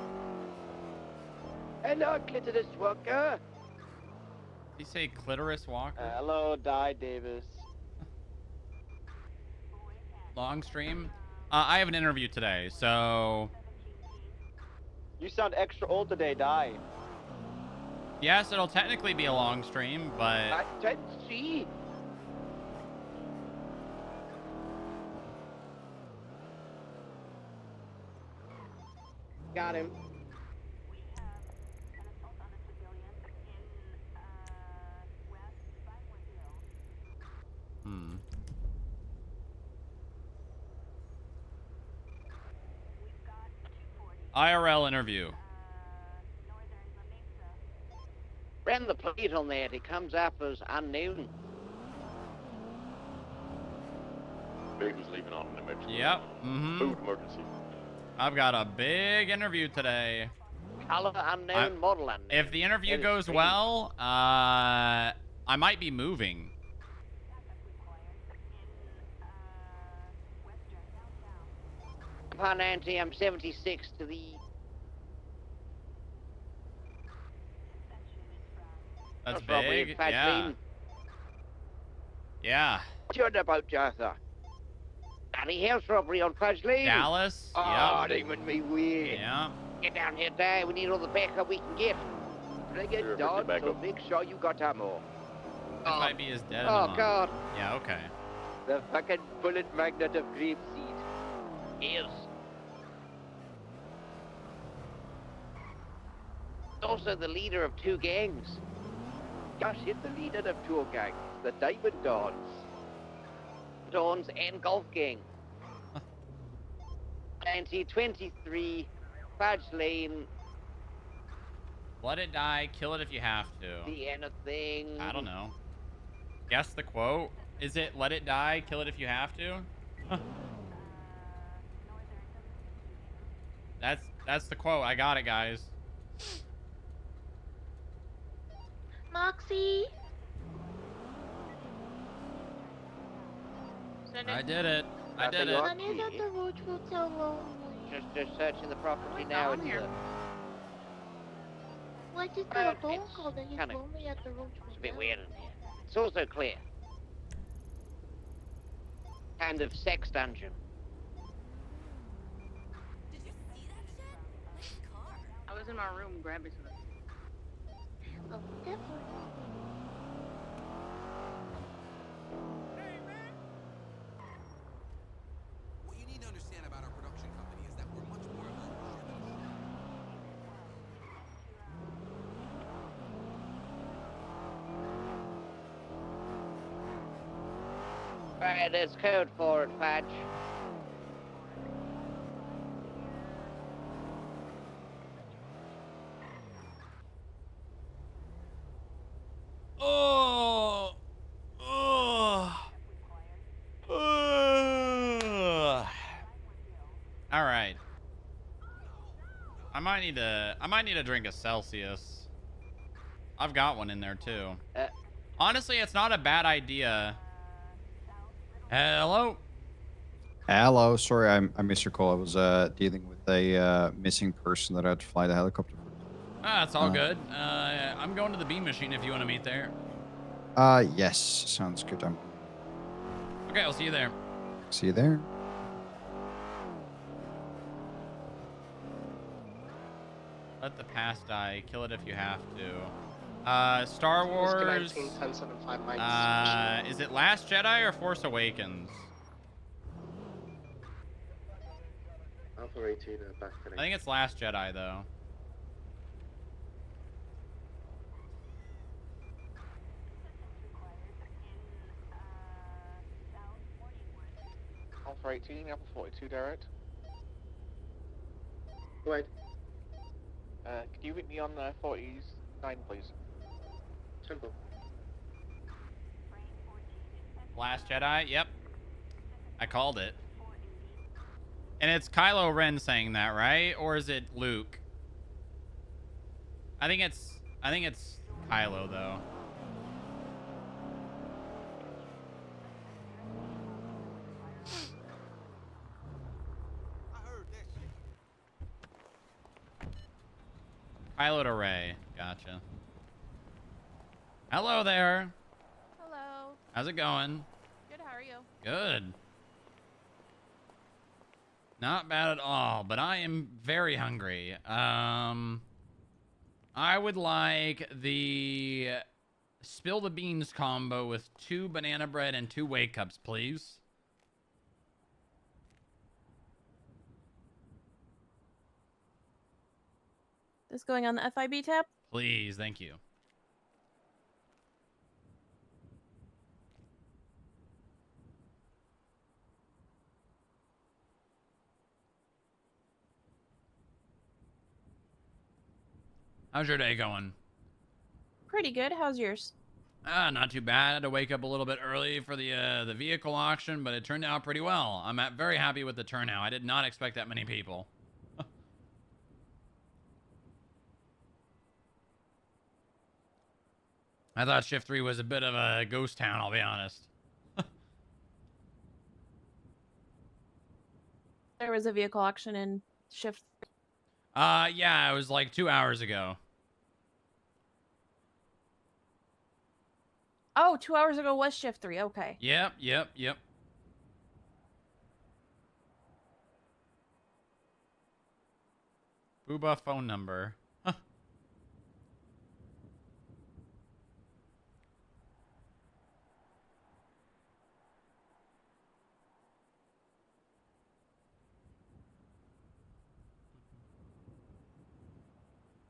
Hello, Clitoris Walker. Did he say clitoris walker? Hello, Di Davis. Long stream? I have an interview today, so... You sound extra old today, Di. Yes, it'll technically be a long stream, but... I can't see. Got him. Hmm. IRL interview. Ran the plate on that. It comes up as unknown. Vehicle's leaving on an emergency. Yep. Mm-hmm. Food emergency. I've got a big interview today. Color unknown, model unknown. If the interview That is goes crazy. well, I might be moving. Upon Auntie, I'm 76 to the... That's probably big. Fat Yeah. Green. Yeah. What you heard about, Jatha? Any house robbery on Fudge Lane? Dallas. Oh, Yep. they went me weird. Yeah. Get down here, Dad. We need all the backup we can get. Bring Sure, it, dog, back so up. make sure you got ammo. FIB is dead. in a Oh, month. God. Yeah, okay. The fucking bullet magnet of grapeseed. Here's. Also the leader of two gangs. Gosh, he's the leader of two gangs. The Diamond Dawns. Dawns and Golf Gang. 1923, Fudge Lane, Let it die. Kill it if you have to. the anything. I don't know. Guess the quote. Is it let it die? Kill it if you have to? That's the quote. I got it, guys. Moxie. I did it. I did it. Honey's at the roach will so lonely. Just searching the property What's now. on It's, here? Well, I just got a phone it's call that he's kinda- lonely at the roach it's a bit weird in here. It's also clear. Kind of sex dungeon. I was in my room grabbing something. Oh, definitely. What you need to understand about our production company is that we're much more of a Alright, there's code for it, Patch. Oh. Oh. All right. I might need to drink a Celsius. I've got one in there too. Honestly, it's not a bad idea. Hello? Hello, sorry I missed your call. I was dealing with a missing person that I had to fly the helicopter for. Ah, it's all good. I'm going to the beam machine if you want to meet there. Yes, sounds good. Okay, I'll see you there. See you there. Let the past die. Kill it if you have to. Star Wars. Is it Last Jedi or Force Awakens? Alpha 18 back I think it's Last Jedi though. Alpha 18, Alpha 42 direct. Go ahead. Could you meet me on 49, please? Simple. Last Jedi? Yep. I called it. And it's Kylo Ren saying that, right? Or is it Luke? I think it's Kylo though. Kylo to Rey. Gotcha. Hello there. Hello. How's it going? Good, how are you? Good. Not bad at all, but I am very hungry. I would like the spill the beans combo with 2 banana bread and 2 whey cups, please. This going on the FIB tab? Please, thank you. How's your day going? Pretty good. How's yours? Not too bad. I had to wake up a little bit early for the vehicle auction, but it turned out pretty well. I'm very happy with the turnout. I did not expect that many people. I thought Shift 3 was a bit of a ghost town, I'll be honest. There was a vehicle auction in Shift. Yeah, it was like 2 hours ago. Oh, 2 hours ago was Shift 3. Okay. Yep. Booba phone number.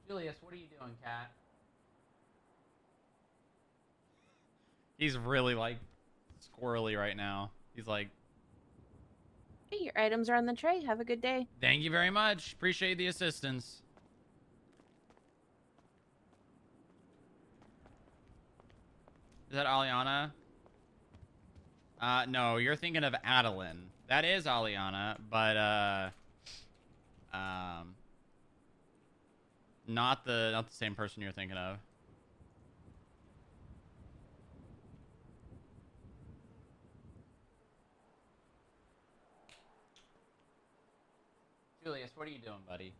Julius, what are you doing, cat? He's really like squirrely right now. He's like, Hey, your items are on the tray. Have a good day. thank you very much. Appreciate the assistance. Is that Aliana? No, you're thinking of Adeline. That is Aliana, but not the same person you're thinking of. Julius, what are you doing, buddy?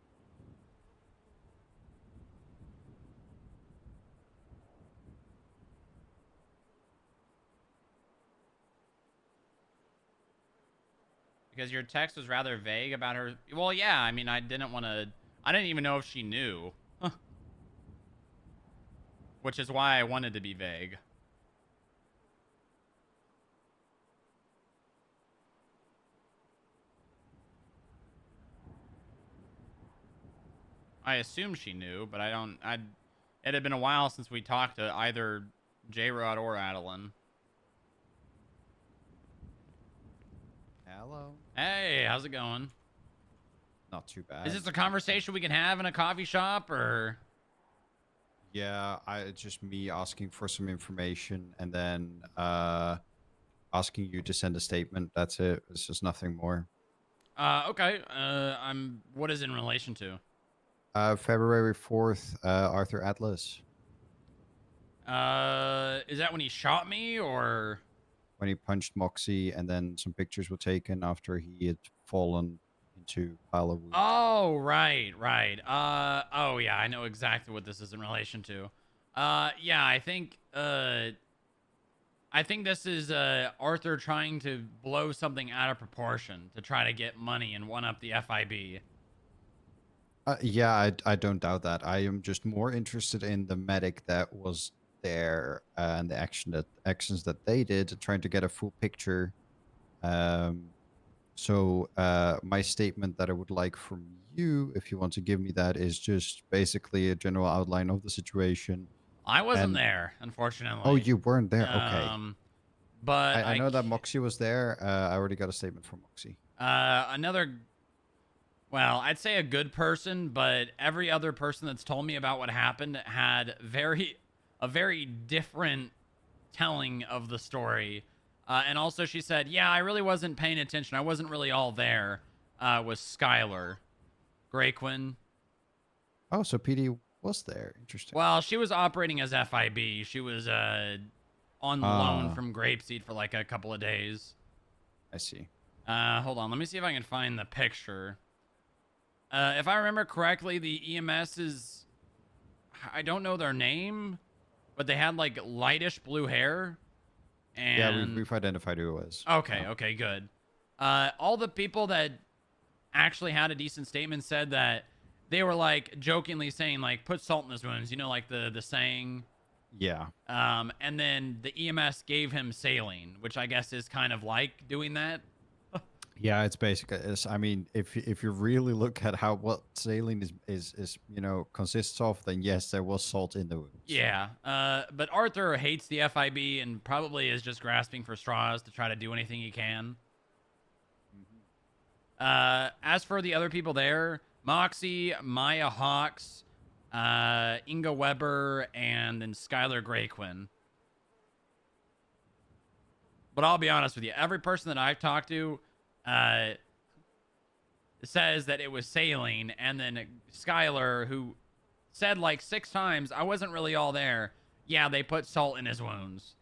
Because your text was rather vague about her. Well, yeah, I mean, I didn't even know if she knew. which is why I wanted to be vague. I assume she knew, but it had been a while since we talked to either J-Rod or Adeline. Hello. Hey, how's it going? Not too bad. Is this a conversation we can have in a coffee shop, or? Yeah, it's just me asking for some information and then asking you to send a statement. That's it. It's just nothing more. Okay. What is it in relation to? February 4th, Arthur Atlas. Is that when he shot me, or? When he punched Moxie, and then some pictures were taken after he had fallen into a pile of wood. Oh, right. Oh yeah, I know exactly what this is in relation to. Yeah, I think this is Arthur trying to blow something out of proportion to try to get money and one up the FIB. Yeah, I don't doubt that. I am just more interested in the medic that was there and the actions that they did, trying to get a full picture. So my statement that I would like from you, if you want to give me that, is just basically a general outline of the situation. I wasn't there, unfortunately. Oh, you weren't there? Okay. But I know that Moxie was there. I already got a statement from Moxie. Well, I'd say a good person, but every other person that's told me about what happened had a very different telling of the story. And also she said, yeah, I really wasn't paying attention. I wasn't really all there, was Skylar Grayquin. Oh, so PD was there. Interesting. Well, she was operating as FIB. She was on loan from Grapeseed for like a couple of days. I see. Hold on. Let me see if I can find the picture. If I remember correctly, the EMS is... I don't know their name, but they had like lightish blue hair. And... Yeah, we've identified who it was. Okay, good. All the people that actually had a decent statement said that they were like jokingly saying like, put salt in his wounds, you know, like the saying. Yeah. And then the EMS gave him saline, which I guess is kind of like doing that. Yeah, it's basically. I mean, if you really look at what saline is consists of, then yes, there was salt in the wounds. Yeah. But Arthur hates the FIB and probably is just grasping for straws to try to do anything he can. As for the other people there, Moxie, Maya Hawks, Inga Weber, and then Skylar Grayquin. But I'll be honest with you, every person that I've talked to says that it was saline, and then Skylar, who said like 6 times, I wasn't really all there. Yeah, they put salt in his wounds.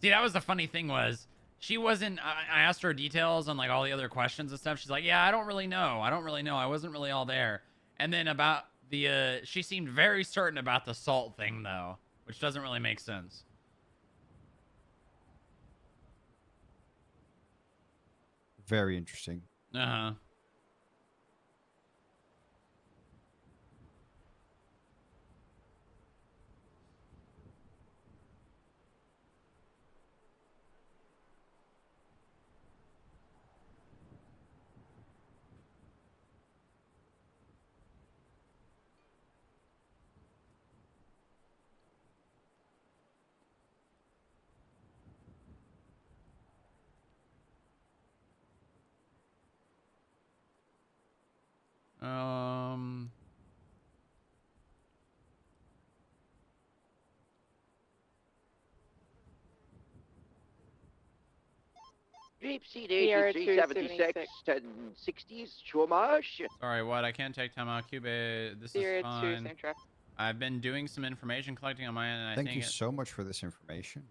See, that was the funny thing was, she wasn't, I asked her details on like all the other questions and stuff. She's like, yeah, I don't really know. I wasn't really all there. And then about the, she seemed very certain about the salt thing though, which doesn't really make sense. Very interesting. Uh-huh. Grapeseed Agent 376 1060s, Chumash. Sorry, what? I can't take time out. Cube, this is fine. I've been doing some information collecting on my end, and I Thank think you so much for this information.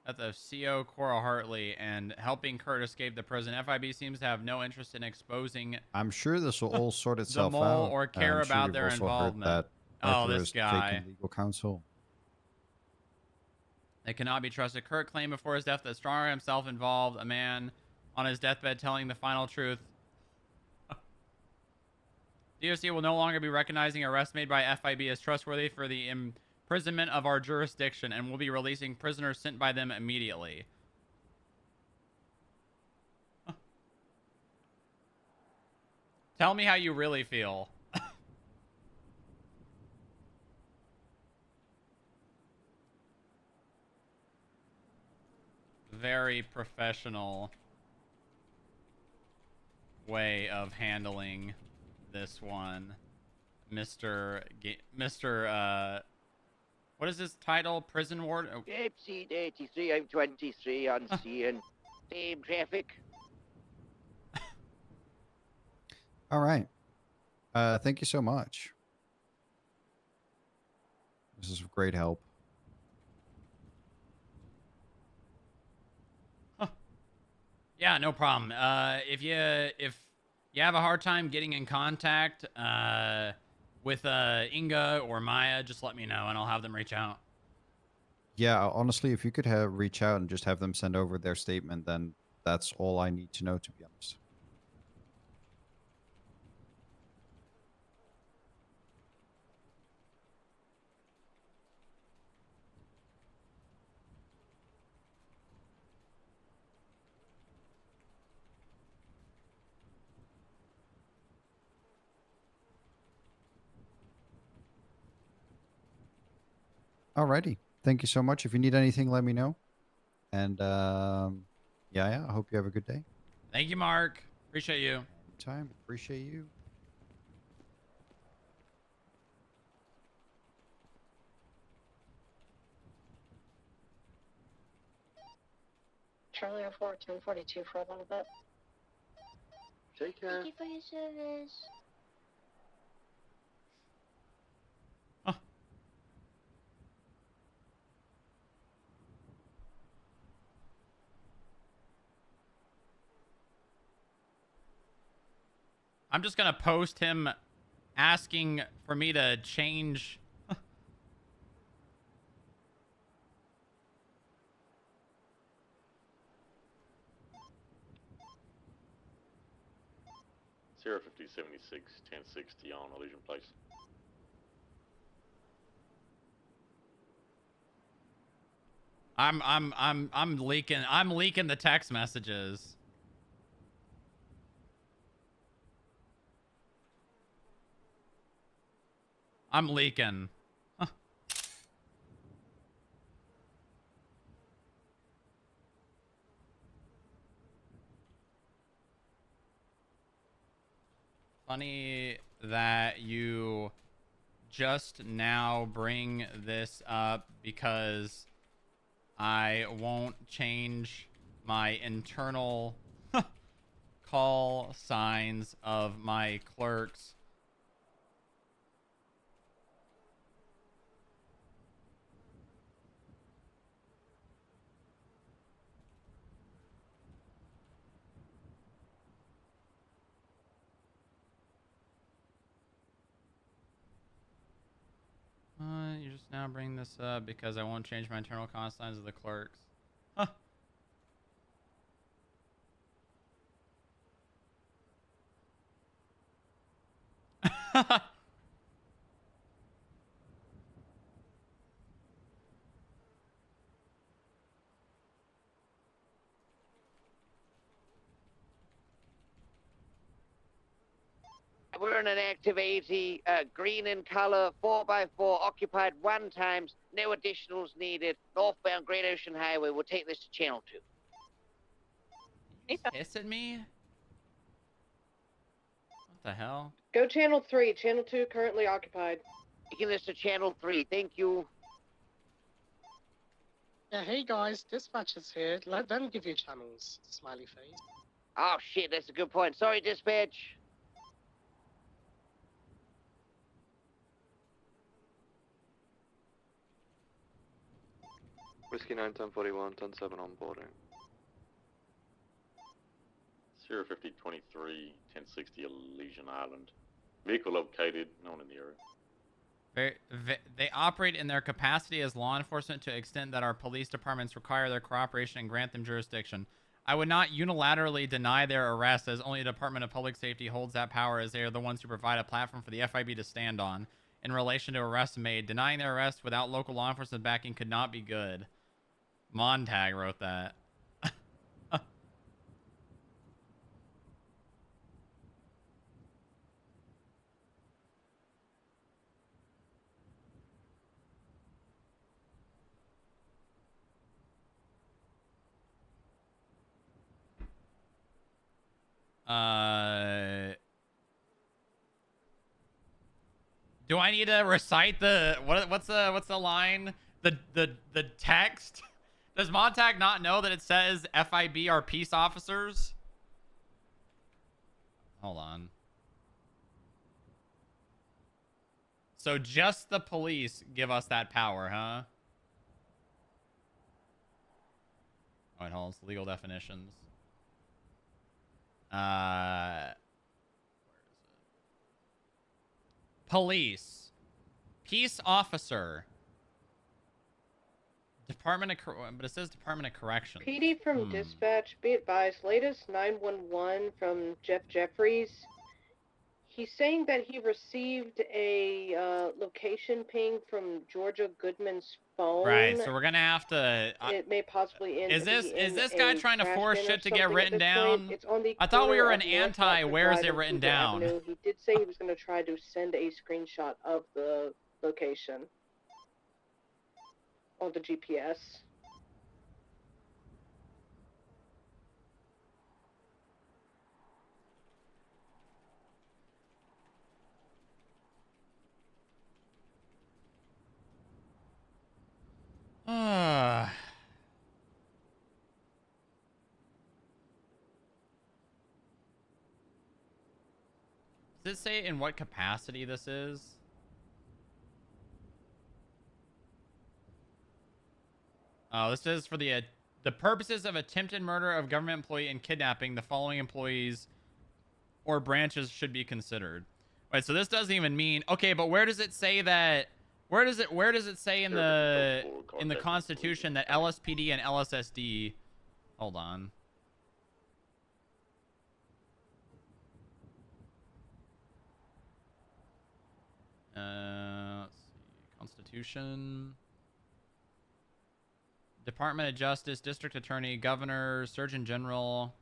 Death of CO Cora Hartley and helping Kurt escape the prison. FIB seems to have no interest in exposing I'm sure this will all sort the itself mole out. or care I'm sure about you've their also heard involvement. that Oh, Arthur this has guy. taken legal counsel. They cannot be trusted. Kurt claimed before his death that Strongrock himself involved a man on his deathbed telling the final truth. DOC will no longer be recognizing arrests made by FIB as trustworthy for the imprisonment of our jurisdiction and will be releasing prisoners sent by them immediately. Tell me how you really feel. Very professional way of handling this one, Mr. What is his title? Prison ward? Oh. Seat 83, I'm 23 on scene. Same traffic. All right. Thank you so much. This is great help. Yeah, no problem. If you have a hard time getting in contact with Inga or Maya, just let me know and I'll have them reach out. Yeah, honestly, if you could reach out and just have them send over their statement, then that's all I need to know, to be honest. Alrighty. Thank you so much. If you need anything, let me know. And yeah, I hope you have a good day. Thank you, Mark. Appreciate you. Anytime. Appreciate you. Charlie 04, 1042 for a little bit. Take care. Thank you for your service. I'm just gonna post him asking for me to change. Sierra 5076, 1060 on Elysian Place. I'm leaking the text messages. I'm leaking. Funny that you just now bring this up because I won't change my internal call signs of my clerks. You just now bring this up because I won't change my internal call signs of the clerks. Huh. We're in an active 80, green in color, 4x4, occupied 1 times, no additionals needed, northbound Great Ocean Highway. We'll take this to Channel 2. You piss at me? What the hell? Go Channel 3. Channel 2 currently occupied. Taking this to Channel 3. Thank you. Yeah, hey guys, dispatcher's here. Let them give you channels. Smiley face. Oh, shit, that's a good point. Sorry, dispatch. Whiskey 9, 1041, 10-7 on boarding. Sierra 5023, 1060 Elysian Island. Vehicle located, no one in the area. They operate in their capacity as law enforcement to the extent that our police departments require their cooperation and grant them jurisdiction. I would not unilaterally deny their arrest, as only the Department of Public Safety holds that power, as they are the ones who provide a platform for the FIB to stand on. In relation to arrests made, denying their arrest without local law enforcement backing could not be good. Montag wrote that. Do I need to recite the what's the line? The text? Does Montag not know that it says FIB are peace officers? Hold on. So just the police give us that power, huh? Alright, hold on. It's legal definitions. Where is it? Police. Peace officer. Department of... But it says Department of Corrections. PD from dispatch, be advised, latest 911 from Jeff Jeffries. He's saying that he received a location ping from Georgia Goodman's phone. Right, so we're gonna have to... it may possibly is this guy trying to force shit to get written down? It's on the I thought we were corner an of North anti, Rockford where is Drive it and written Cougar down? Avenue. He did say he was going to try to send a screenshot of the location on the GPS. Does it say in what capacity this is? Oh, this is for the purposes of attempted murder of government employee and kidnapping. The following employees or branches should be considered. Right, so this doesn't even mean okay, but where does it say that? Where does it say in the Constitution that LSPD and LSSD? Hold on. Let's see. Constitution. Department of Justice, District Attorney, Governor, Surgeon General.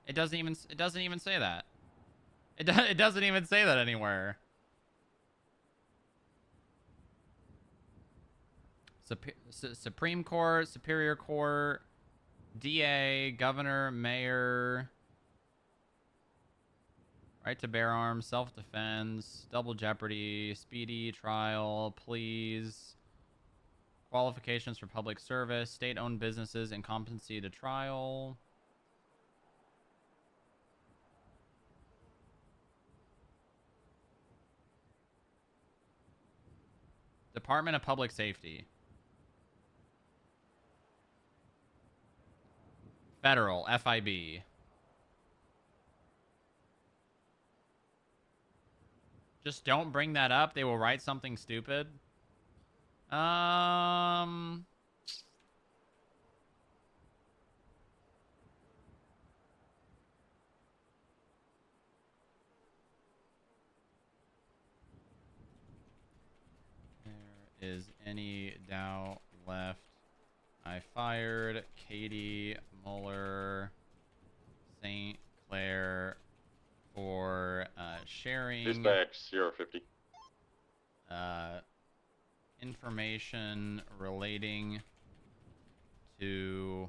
It doesn't even say that. It doesn't even say that anywhere. Supreme Court, Superior Court, DA, Governor, Mayor, right to bear arms, self-defense, double jeopardy, speedy trial, pleas, qualifications for public service, state-owned businesses, incompetency to trial. Department of Public Safety. Federal, FIB. Just don't bring that up. They will write something stupid. There is any doubt left. I fired Katie Muller St. Clair for sharing Dispatch 050. Information relating to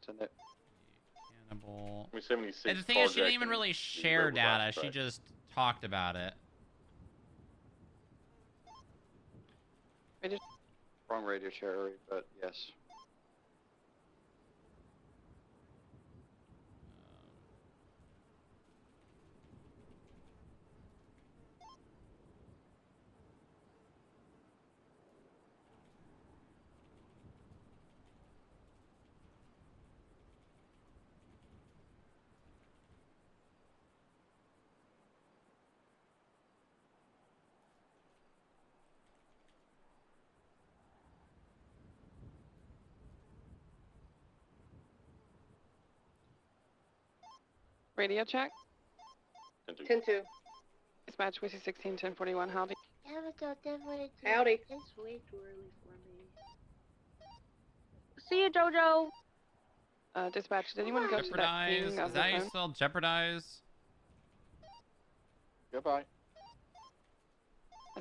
cannibal. And the thing is, she didn't even really share data. She just talked about it. Wrong radio cherry, but yes. Radio check. 10-2. Dispatch, Whiskey 16, 1041, howdy. Howdy. It's way too early for me. See you, JoJo. Dispatch, did anyone go to that Jeopardize. ping of Is the that how you phone? spell jeopardize? Goodbye.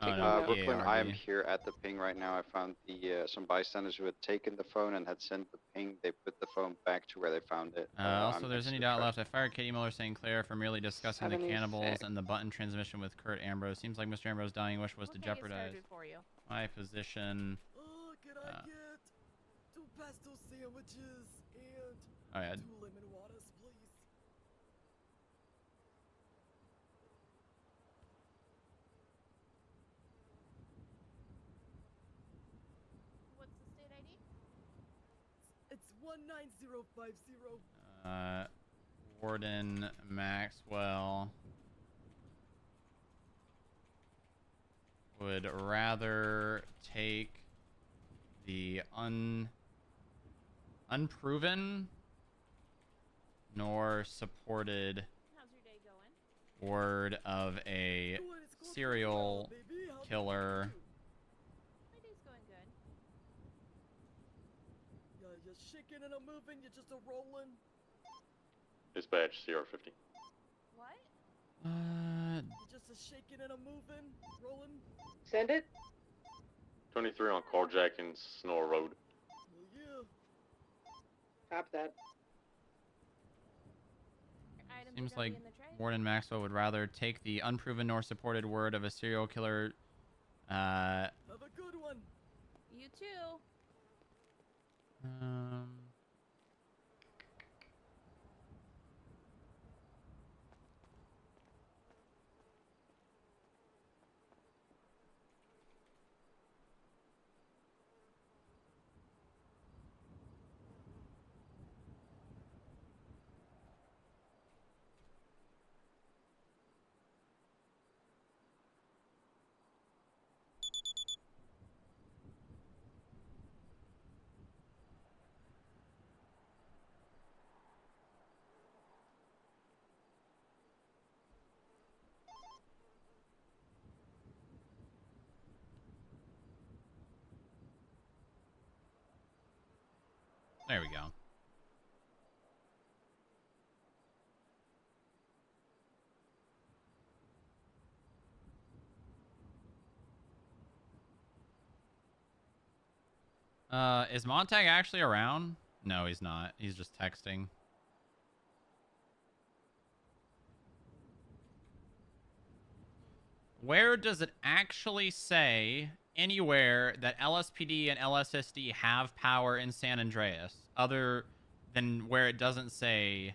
Oh, no, Brooklyn, I am PARD. here at the ping right now. I found the some bystanders who had taken the phone and had sent the ping. They put the phone back to where they found it. Also, I'm there's any next to doubt the left. I fired Katie Miller St. Clair for merely discussing the 76. cannibals and the button transmission with Kurt Ambrose. Seems like Mr. Ambrose's dying wish was to jeopardize For you. my position. Oh, can I get 2 pesto sandwiches and Oh, yeah. 2 lemon waters, please? What's the state ID? It's 19050. Warden Maxwell would rather take the unproven nor supported word of a serial killer. My day's going good. You're shaking and a moving, you're just a rolling. Dispatch, Sierra 50. What? You're just a shaking and a moving, rolling. Send it. 23 on carjacking Snore Road. Yeah. Cop that. Seems like Warden Maxwell would rather take the unproven nor supported word of a serial killer. Have a good one. You too. There we go. Is Montag actually around? No, he's not. He's just texting. Where does it actually say anywhere that LSPD and LSSD have power in San Andreas, other than where it doesn't say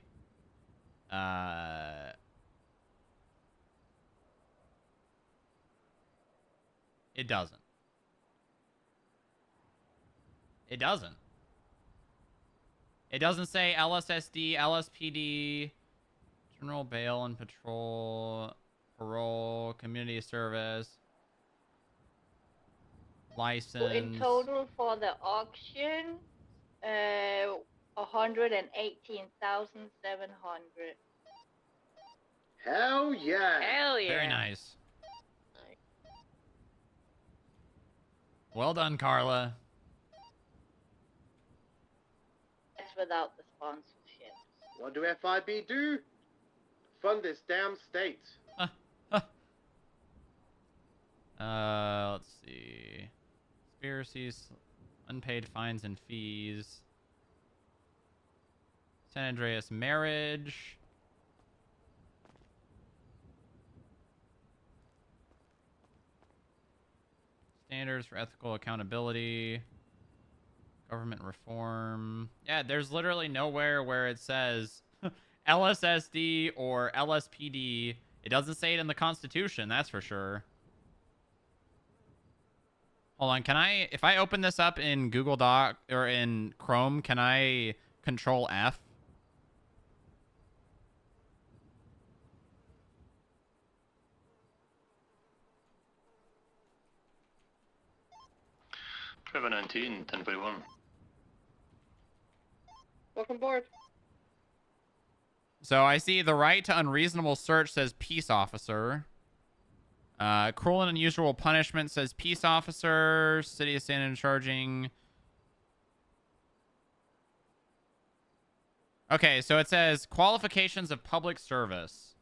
it doesn't. It doesn't. It doesn't say LSSD, LSPD, General Bail and Patrol, Parole, Community Service, License. So in total for the auction, 118,700. Hell yeah. Hell yeah. Very nice. Well done, Carla. That's without the sponsorship. What do FIB do? Fund this damn state. Let's see. Conspiracies, unpaid fines and fees. San Andreas marriage. Standards for ethical accountability. Government reform. Yeah, there's literally nowhere where it says LSSD or LSPD. It doesn't say it in the Constitution, that's for sure. Hold on, can I, if I open this up in Google Doc or in Chrome, can I Control F? Trevor 19, 1041. Welcome aboard. So I see the right to unreasonable search says peace officer. Cruel and unusual punishment says peace officer. City of San Antonio charging. Okay, so it says qualifications of public service.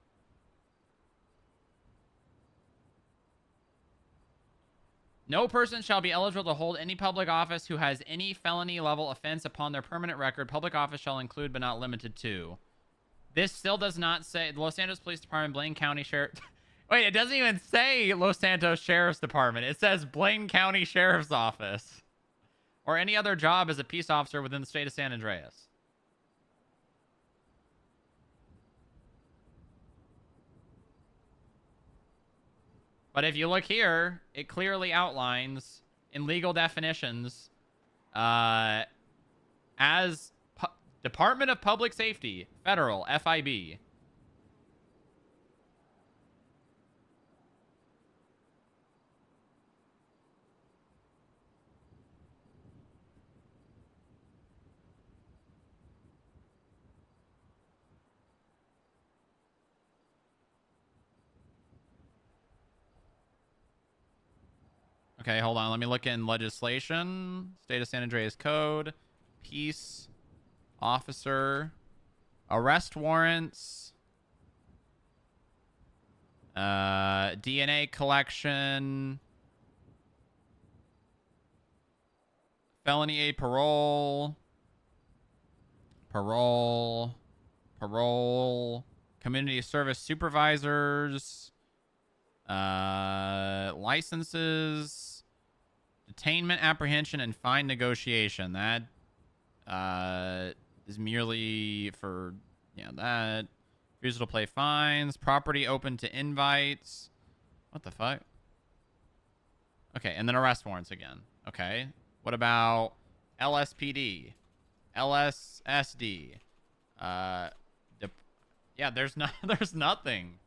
No person shall be eligible to hold any public office who has any felony level offense upon their permanent record. Public office shall include but not limited to. This still does not say the Los Santos Police Department, Blaine County Sheriff. Wait, it doesn't even say Los Santos Sheriff's Department. It says Blaine County Sheriff's Office. Or any other job as a peace officer within the state of San Andreas. But if you look here, it clearly outlines in legal definitions as Department of Public Safety, Federal, FIB. Okay, hold on. Let me look in legislation. State of San Andreas Code. Peace officer. Arrest warrants. DNA collection. Felony aid parole. Parole. Community service supervisors. Licenses. Detainment, apprehension, and fine negotiation. That is merely for, that. Refusal to pay fines. Property open to invites. What the fuck? Okay, and then arrest warrants again. Okay. What about LSPD? LSSD? Yeah, there's nothing.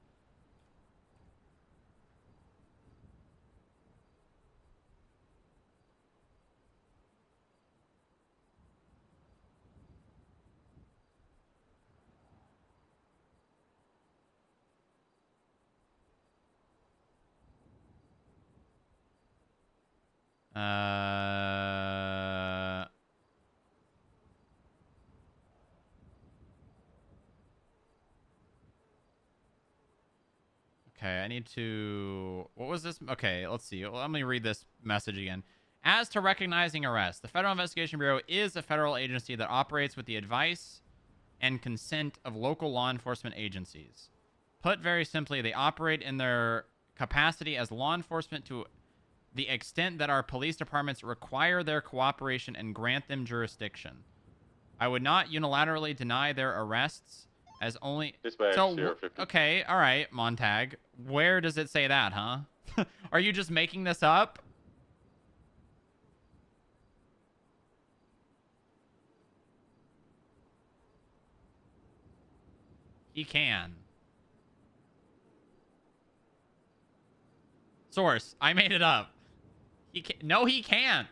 Okay, I need to... What was this? Okay, let's see. Let me read this message again. As to recognizing arrests, the Federal Investigation Bureau is a federal agency that operates with the advice and consent of local law enforcement agencies. Put very simply, they operate in their capacity as law enforcement to the extent that our police departments require their cooperation and grant them jurisdiction. I would not unilaterally deny their arrests as only... Okay, all right, Montag. Where does it say that, huh? Are you just making this up? He can. Source, I made it up. He can't. No, he can't.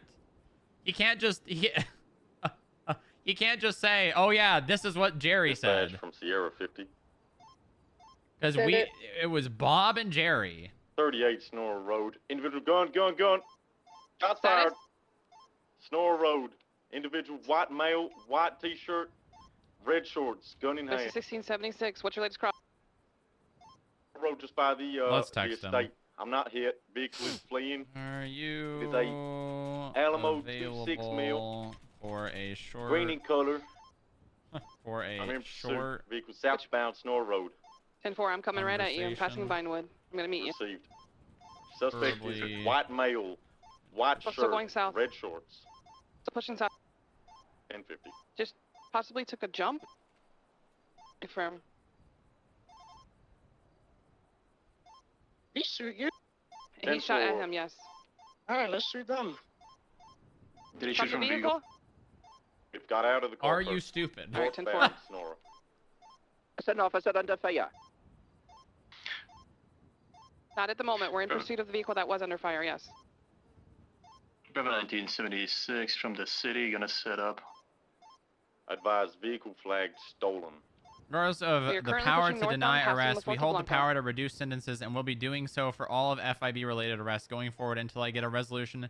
He can't just... He can't just say, oh yeah, this is what Jerry said. From Sierra 50. Because it was Bob and Jerry. 38 Snore Road. Individual gun. Shots fired. Snore Road. Individual white male, white t-shirt, red shorts, gun in hand. 1676. What's your latest crop? Road just by the Let's text the him. estate. I'm not hit. Vehicle is fleeing. Are you It is a Alamo 26 mil for a short... green in color. For a short... Vehicle southbound Snore Road. 10-4, I'm coming right at you. I'm passing Vinewood. I'm gonna meet you. Received. Suspect is Probably- a white male, white Still shirt, going south. red shorts. Still pushing south. 1050. Just possibly took a jump. Confirm. He shoot you? He shot at him, yes. Alright, let's shoot them. Did he shoot from a vehicle? It got out of the car. Are you stupid? All right, 10-4. Snore. It's an officer under fire. Not at the moment. We're in pursuit of the vehicle that was under fire, yes. Bravo 1976 from the city, gonna set up. Advised vehicle flagged stolen. Regardless We are of the currently power pushing to northbound, deny passing arrest, La we Fuente hold the Blanca. power to reduce sentences and will be doing so for all of FIB-related arrests going forward until I get a resolution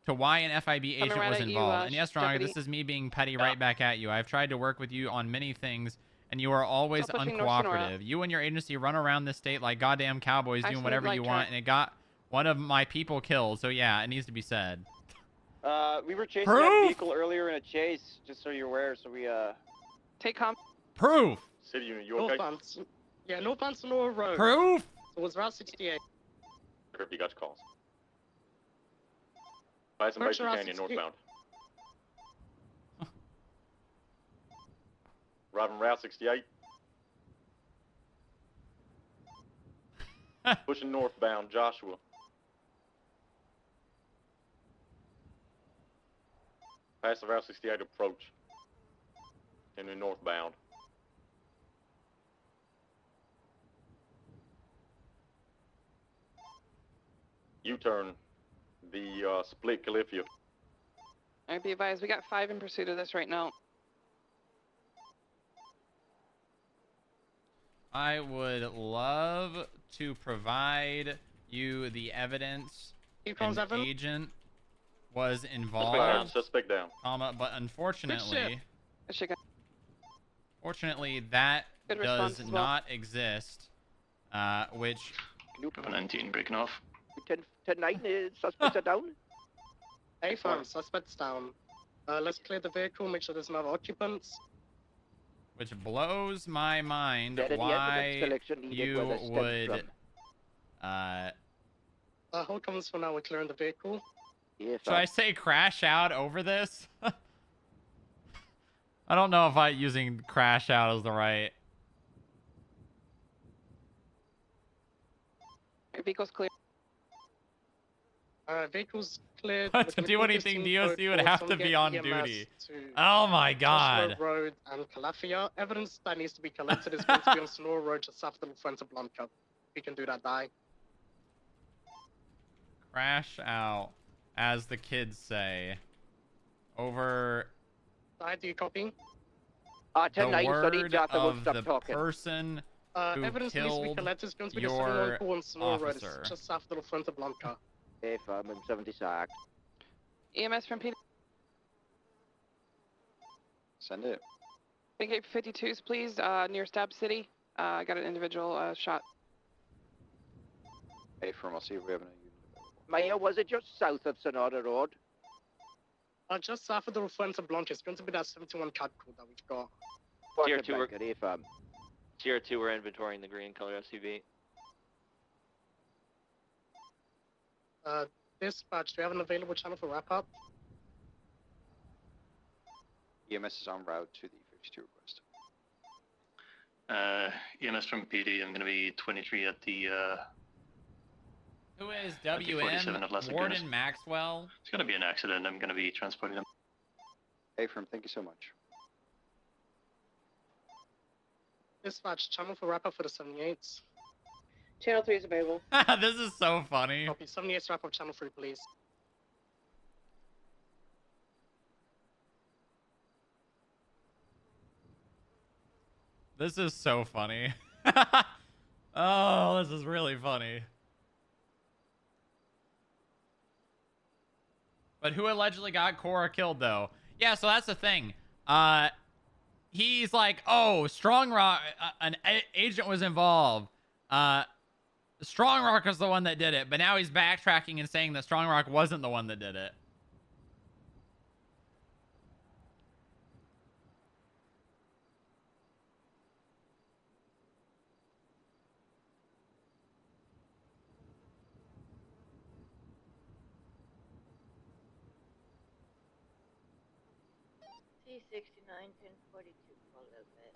to why an FIB agent right was at you, involved. And yes, Stronger, deputy. this is me being petty right back at you. I've tried to work with you on many things, and you are always Still pushing North Sonora. uncooperative. You and your agency run around this state like goddamn cowboys doing Excellent whatever light you track. want, and it got one of my people killed. So yeah, it needs to be said. We were chasing Proof? that vehicle earlier in a chase, just so you're aware, so we, Take com. Proof! City Unit, you okay? Northbound Sonora Road. Proof? Towards Route 68. Sure, you got your calls. Bison Bison Canyon, northbound. Arriving Route 68. Pushing northbound, Joshua. Past the Route 68 approach. And then northbound. U-turn. The split Califia. Alright, be advised, we got 5 in pursuit of this right now. I would love to provide you the evidence an agent was involved, Suspect down. but unfortunately, fortunately that Good does response as well. not exist, which... 19 breaking off. 10-9, suspects are down. A-Farm, suspects down. Let's clear the vehicle, make sure there's no occupants. Which blows my mind Better the why evidence collection needed you where they stem would... Hold comments for now, we're clearing the vehicle. Should I say crash out over this? I don't know if using crash out is the right... Your vehicle's clear. Vehicles cleared. But to do anything, DOC would have to be on duty. Oh my god. Joshua Road and Calafia. Evidence that needs to be collected is going to be on Sonora Road just after the Fuente Blanca. We can do that, die. Crash out, as the kids say. Over Die, do you copy? the 10-9, word Arthur will of stop the talking. person who Evidence needs to be killed collected is going to be the your 711 call on Sonora Road. officer. It's just after the Fuente Blanca. A-Farm and 70 sack. EMS from Peter. Send it. Think 852s, please, near Stab City. I got an individual shot. Hey, from I'll see if we have any unit available. Mayor, was it just south of Sonora Road? Just after the Fuente Blanca, it's going to be that 71 cat code that we've got. Tier 2, A-Farm. Tier 2, we're inventorying the green color SUV. Dispatch, do we have an available channel for wrap-up? EMS is en route to the 52 request. EMS from PD, I'm going to be 23 at the, Who is 47 of WM? Leslie Warden Goodness. Maxwell? It's going to be an accident, I'm going to be transporting them. Hey, from thank you so much. Dispatch, channel for wrap-up for the 78s. Channel 3 is available. This is so funny. Copy, 78s wrap-up channel 3, please. This is so funny. Oh, this is really funny. But who allegedly got Cora killed, though? Yeah, so that's the thing. He's like, oh, Strongrock, an agent was involved. Strongrock was the one that did it, but now he's backtracking and saying that Strongrock wasn't the one that did it. C69 1042 for a little bit.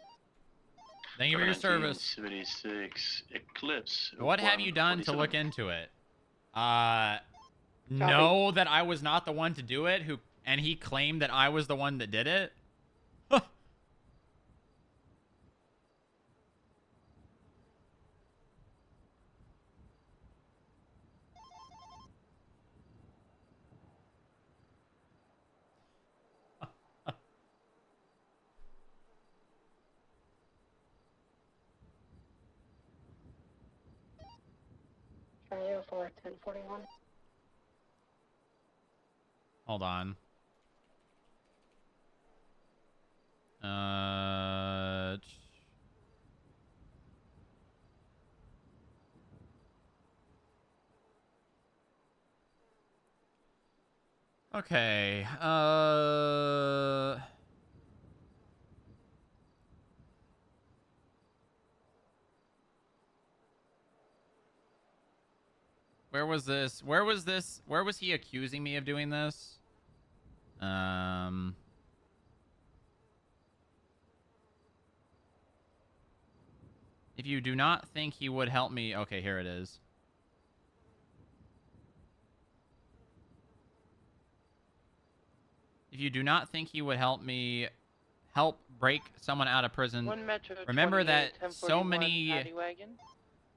Thank you for your service. 76 Eclipse. What have you done to look into it? Know that I was not the one to do it, and he claimed that I was the one that did it? for 1041. Hold on. Okay. Where was this? Where was this? Where was he accusing me of doing this? If you do not think he would help me... Okay, here it is. If you do not think he would help me help break someone out of prison, remember that so many...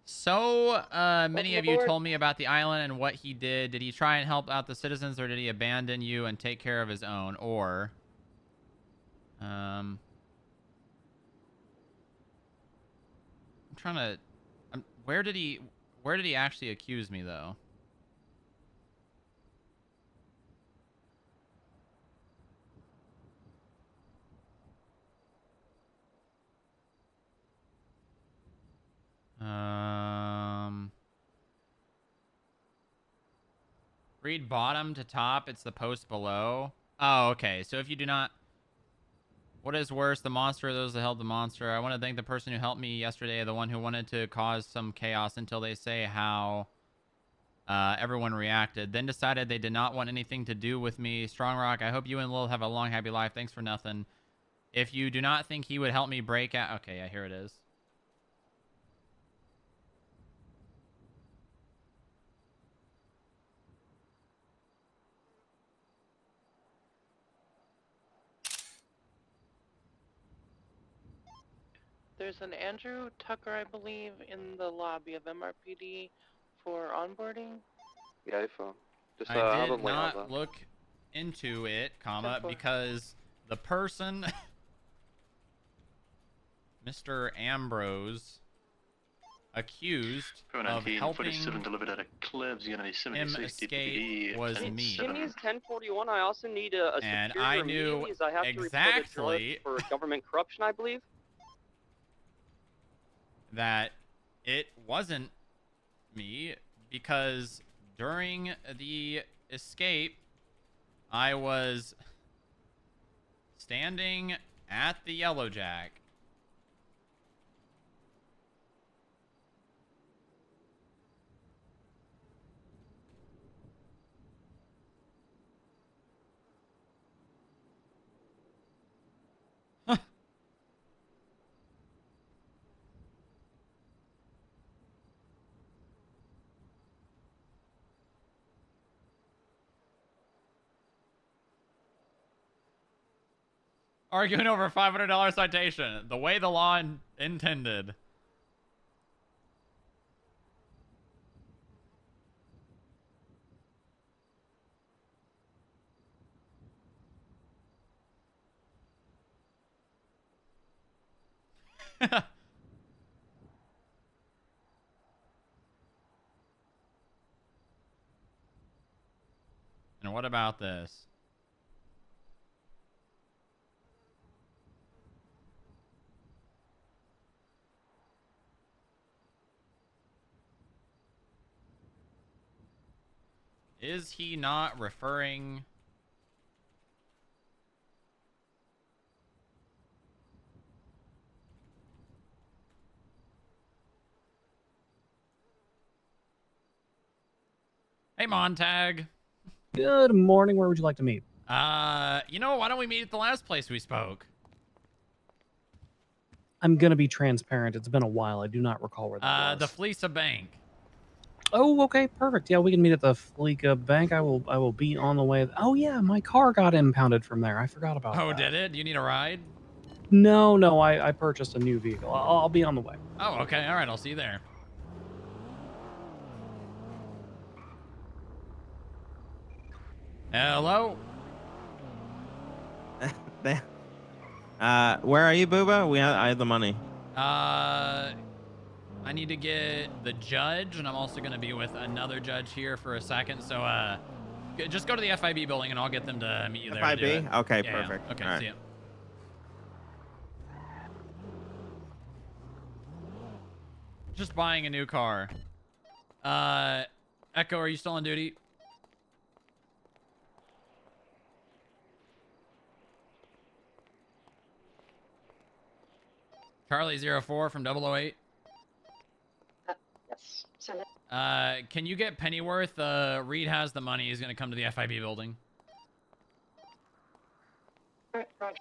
So many of you told me about the island and what he did. Did he try and help out the citizens, or did he abandon you and take care of his own? Or... I'm trying to... where did he actually accuse me, though? Read bottom to top. It's the post below. Oh, okay. So if you do not... What is worse, the monster or those that held the monster? I want to thank the person who helped me yesterday, the one who wanted to cause some chaos until they say how everyone reacted. Then decided they did not want anything to do with me. Strongrock, I hope you and Lil have a long, happy life. Thanks for nothing. If you do not think he would help me break out... Okay, yeah, here it is. There's an Andrew Tucker, I believe, in the lobby of MRPD for onboarding. Yeah, just, I did not look into it, comma, because the person, Mr. Ambrose, accused of helping him escape was me. Jimmy's 1041. I also need a and superior I knew immediately, as I have to report a exactly charge for government corruption, I believe. that it wasn't me, because during the escape, I was standing at the Yellow Jack. Arguing over a $500 citation, the way the law intended. And what about this? Is he not referring... Hey, Montag. Good morning. Where would you like to meet? You know, why don't we meet at the last place we spoke? I'm gonna be transparent. It's been a while. I do not recall where that was. The Fleeca Bank. Oh, okay, perfect. Yeah, we can meet at the Fleeca Bank. I will be on the way. Oh yeah, my car got impounded from there. I forgot about that. Oh, did it? Do you need a ride? No, I purchased a new vehicle. I'll be on the way. Oh, okay. All right, I'll see you there. Hello? Where are you, Booba? I have the money. I'm I need to get the judge, and I'm also going to be with another judge here for a second. So, just go to the FIB building, and I'll get them to meet you there. FIB? To do it. Okay, Yeah, perfect. Yeah. Okay, All right. see ya. Just buying a new car. Echo, are you still on duty? Charlie 04 from 008. Yes, send it. Can you get Pennyworth? Reed has the money. He's going to come to the FIB building. All right, Roger.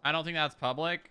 I don't think that's public.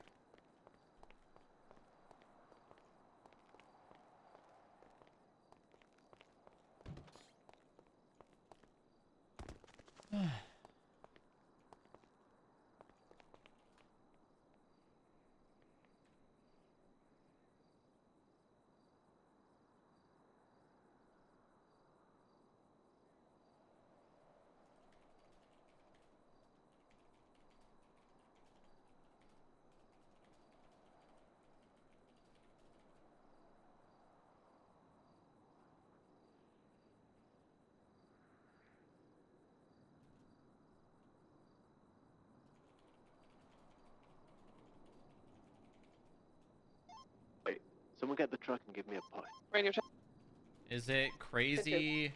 Wait, someone get the truck and give me a push. Radio check. Is it crazy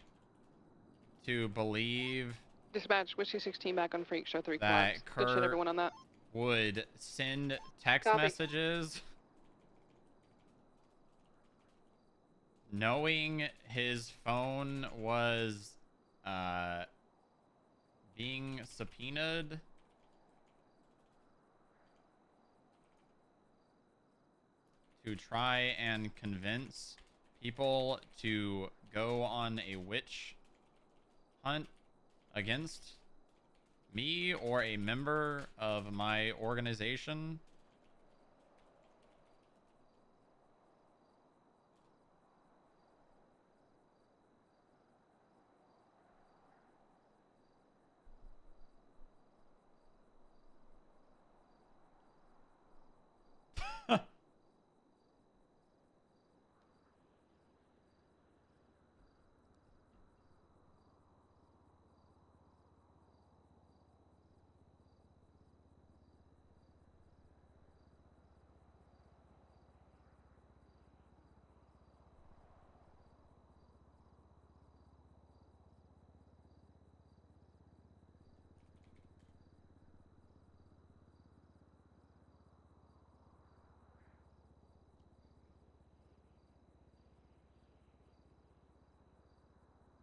to believe Dispatch, Whiskey 16 back on Freak Show 3 that collapse. Good shit, Kurt everyone on that. would send text Copy. messages knowing his phone was being subpoenaed? To try and convince people to go on a witch hunt against me or a member of my organization.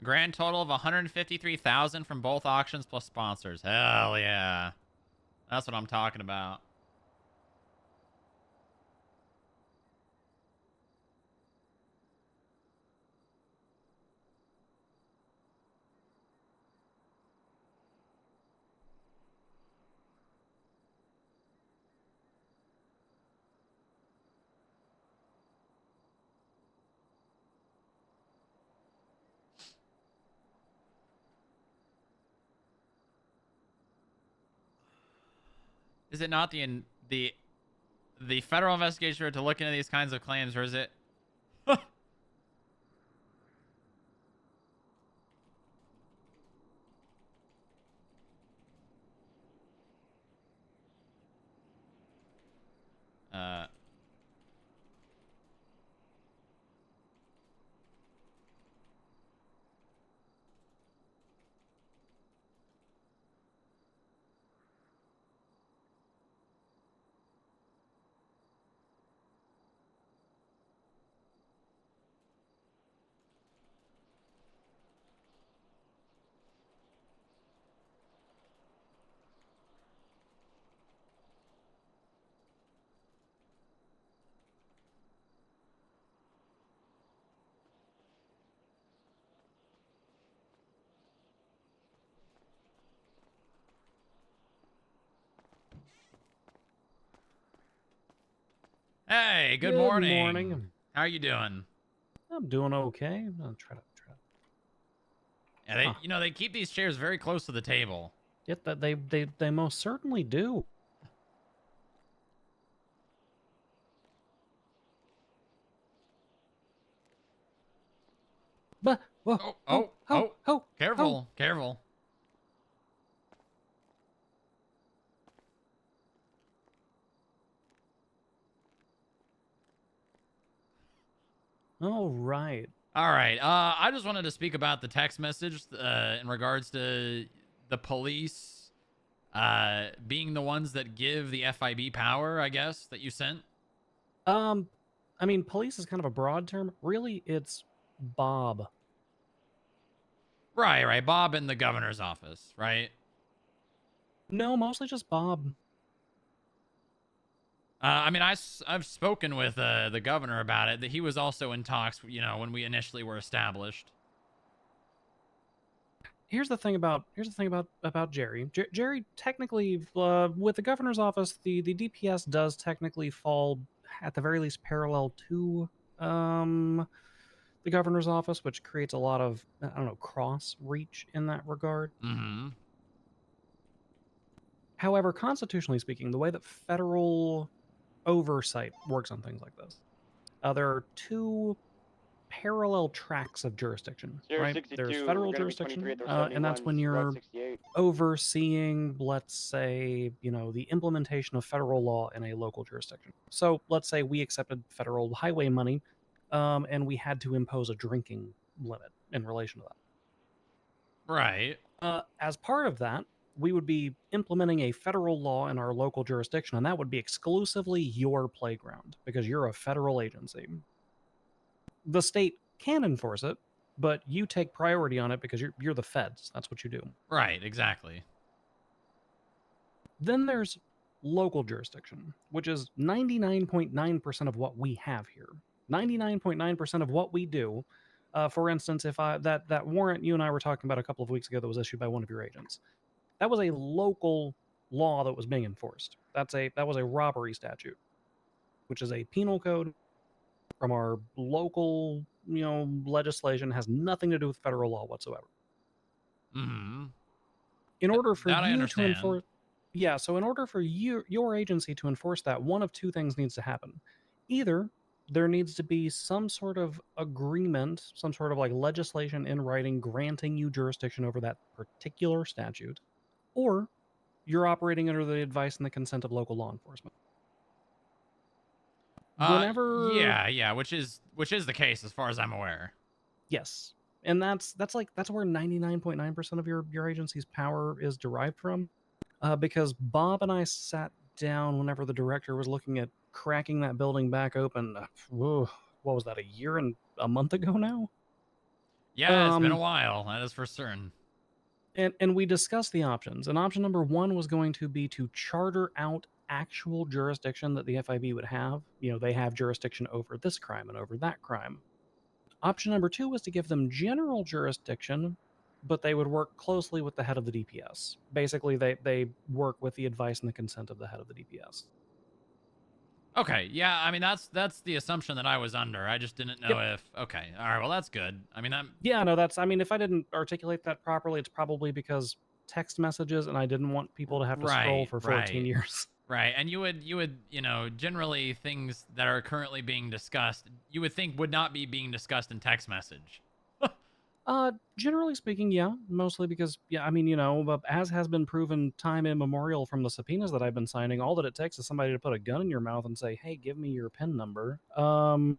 Grand total of 153,000 from both auctions plus sponsors. Hell yeah. That's what I'm talking about. Is it not the federal investigator to look into these kinds of claims, or is it? uh. Hey, good morning. How are you doing? I'm doing okay. I'm gonna try to. Yeah, they keep these chairs very close to the table. Yet that they most certainly do. But whoa, careful, careful. All right. All right. I just wanted to speak about the text message in regards to the police being the ones that give the FIB power, I guess, that you sent. I mean, police is kind of a broad term. Really, it's Bob. Right. Bob in the governor's office, right? No, mostly just Bob. I mean, I've spoken with the governor about it, that he was also in talks, when we initially were established. Here's the thing about Jerry. Jerry technically, with the governor's office, the DPS does technically fall at the very least parallel to the governor's office, which creates a lot of, I don't know, cross reach in that regard. Mm-hmm. However, constitutionally speaking, the way that federal oversight works on things like this, there are two parallel tracks of jurisdiction, right? 062, There's we're federal gonna be 23 jurisdiction, at door and that's 71, when Route you're 68. overseeing, let's say, the implementation of federal law in a local jurisdiction. So let's say we accepted federal highway money, and we had to impose a drinking limit in relation to that. Right. As part of that, we would be implementing a federal law in our local jurisdiction, and that would be exclusively your playground because you're a federal agency. The state can enforce it, but you take priority on it because you're the feds. That's what you do. Right, exactly. Then there's local jurisdiction, which is 99.9% of what we have here. 99.9% of what we do. For instance, if that warrant you and I were talking about a couple of weeks ago that was issued by one of your agents, that was a local law that was being enforced. That was a robbery statute, which is a penal code from our local, legislation, has nothing to do with federal law whatsoever. Mm-hmm. In order for that I you to understand. enforce, so in order for your agency to enforce that, one of two things needs to happen. Either there needs to be some sort of agreement, some sort of like legislation in writing granting you jurisdiction over that particular statute, or you're operating under the advice and the consent of local law enforcement. Whenever yeah, which is the case as far as I'm aware. Yes. And that's where 99.9% of your agency's power is derived from. Because Bob and I sat down whenever the director was looking at cracking that building back open. What was that, a year and a month ago now? Yeah, it's been a while. That is for certain. And we discussed the options. And option number one was going to be to charter out actual jurisdiction that the FIB would have. They have jurisdiction over this crime and over that crime. Option number two was to give them general jurisdiction, but they would work closely with the head of the DPS. Basically, they work with the advice and the consent of the head of the DPS. Okay, yeah, I mean, that's the assumption that I was under. I just didn't know if... Okay, all right, well, that's good. I mean, Yeah, no, if I didn't articulate that properly, it's probably because text messages, and I didn't want people to have to scroll for 14 years. Right, and you would, generally things that are currently being discussed, you would think would not be being discussed in text message. Generally speaking, yeah, mostly because, as has been proven time immemorial from the subpoenas that I've been signing, all that it takes is somebody to put a gun in your mouth and say, hey, give me your PIN number. That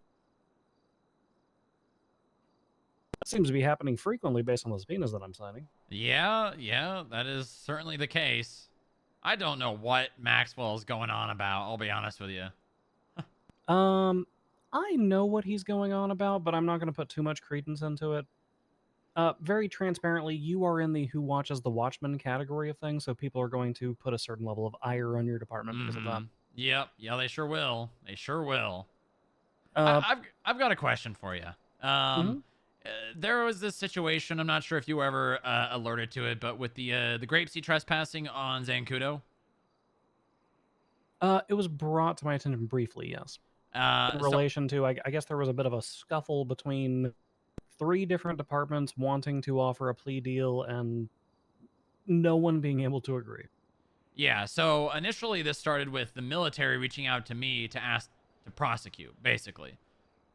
seems to be happening frequently based on the subpoenas that I'm signing. Yeah, that is certainly the case. I don't know what Maxwell is going on about, I'll be honest with you. I know what he's going on about, but I'm not going to put too much credence into it. Very transparently, you are in the who watches the watchman category of things, so people are going to put a certain level of ire on your department because of that. Yep, yeah, they sure will. They sure will. I've got a question for you. There was this situation, I'm not sure if you were ever alerted to it, but with the grapeseed trespassing on Zancudo. It was brought to my attention briefly, yes. In relation to, I guess there was a bit of a scuffle between 3 different departments wanting to offer a plea deal and no one being able to agree. Yeah, so initially this started with the military reaching out to me to ask to prosecute, basically.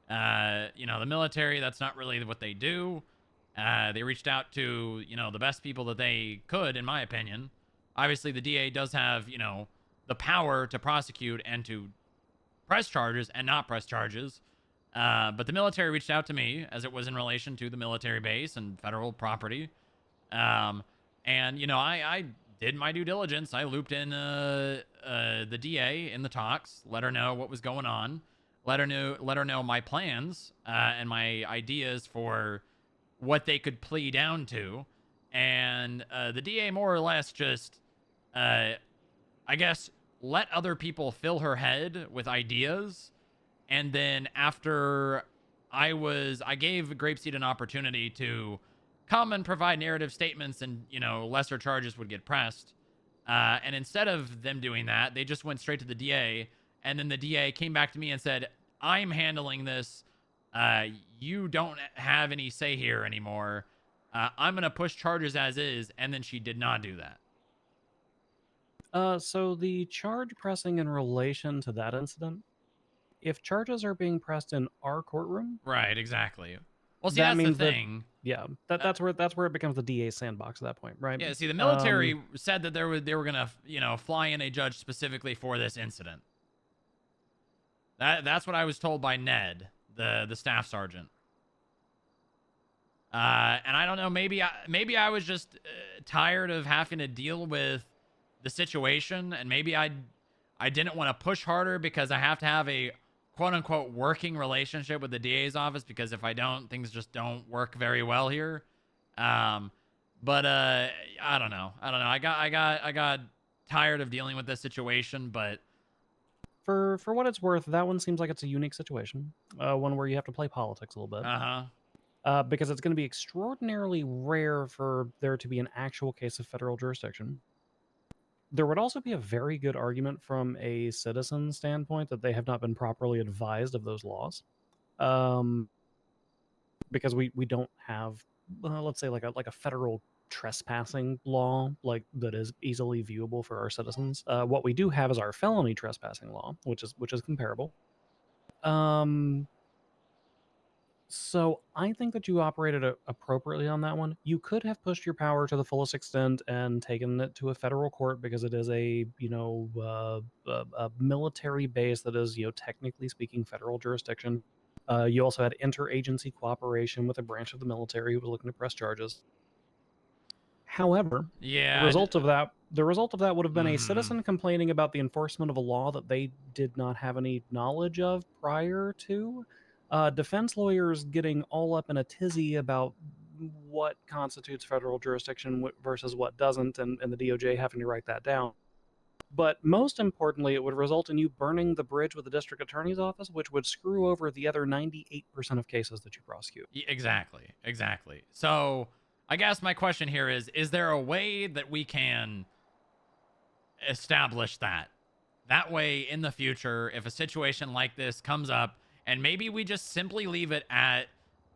The military, that's not really what they do. They reached out to, the best people that they could, in my opinion. Obviously, the DA does have, the power to prosecute and to press charges and not press charges. But the military reached out to me as it was in relation to the military base and federal property. And, I did my due diligence. I looped in the DA in the talks, let her know what was going on, let her know my plans and my ideas for what they could plea down to. And the DA more or less just, I guess, let other people fill her head with ideas. And then after I gave Grapeseed an opportunity to come and provide narrative statements and, lesser charges would get pressed. And instead of them doing that, they just went straight to the DA. And then the DA came back to me and said, I'm handling this. You don't have any say here anymore. I'm going to push charges as is. And then she did not do that. So the charge pressing in relation to that incident, if charges are being pressed in our courtroom, right, exactly. Well, see, that that's means the thing. That's where it becomes the DA's sandbox at that point, right? Yeah, see, the military said that they were gonna, fly in a judge specifically for this incident. That's what I was told by Ned, the staff sergeant. And I don't know, maybe I was just tired of having to deal with the situation, and maybe I didn't want to push harder because I have to have a quote-unquote working relationship with the DA's office, because if I don't, things just don't work very well here. But I don't know. I got tired of dealing with this situation, but for what it's worth, that one seems like it's a unique situation, one where you have to play politics a little bit. Because it's going to be extraordinarily rare for there to be an actual case of federal jurisdiction. There would also be a very good argument from a citizen standpoint that they have not been properly advised of those laws. Because we don't have, let's say, like a federal trespassing law that is easily viewable for our citizens. What we do have is our felony trespassing law, which is comparable. So I think that you operated appropriately on that one. You could have pushed your power to the fullest extent and taken it to a federal court, because it is a military base that is, technically speaking, federal jurisdiction. You also had interagency cooperation with a branch of the military who was looking to press charges. However, yeah, the result of that would have been a citizen complaining about the enforcement of a law that they did not have any knowledge of prior to. Defense lawyers getting all up in a tizzy about what constitutes federal jurisdiction versus what doesn't, and the DOJ having to write that down. But most importantly, it would result in you burning the bridge with the district attorney's office, which would screw over the other 98% of cases that you prosecute. Exactly. So I guess my question here is there a way that we can establish that? That way, in the future, if a situation like this comes up, and maybe we just simply leave it at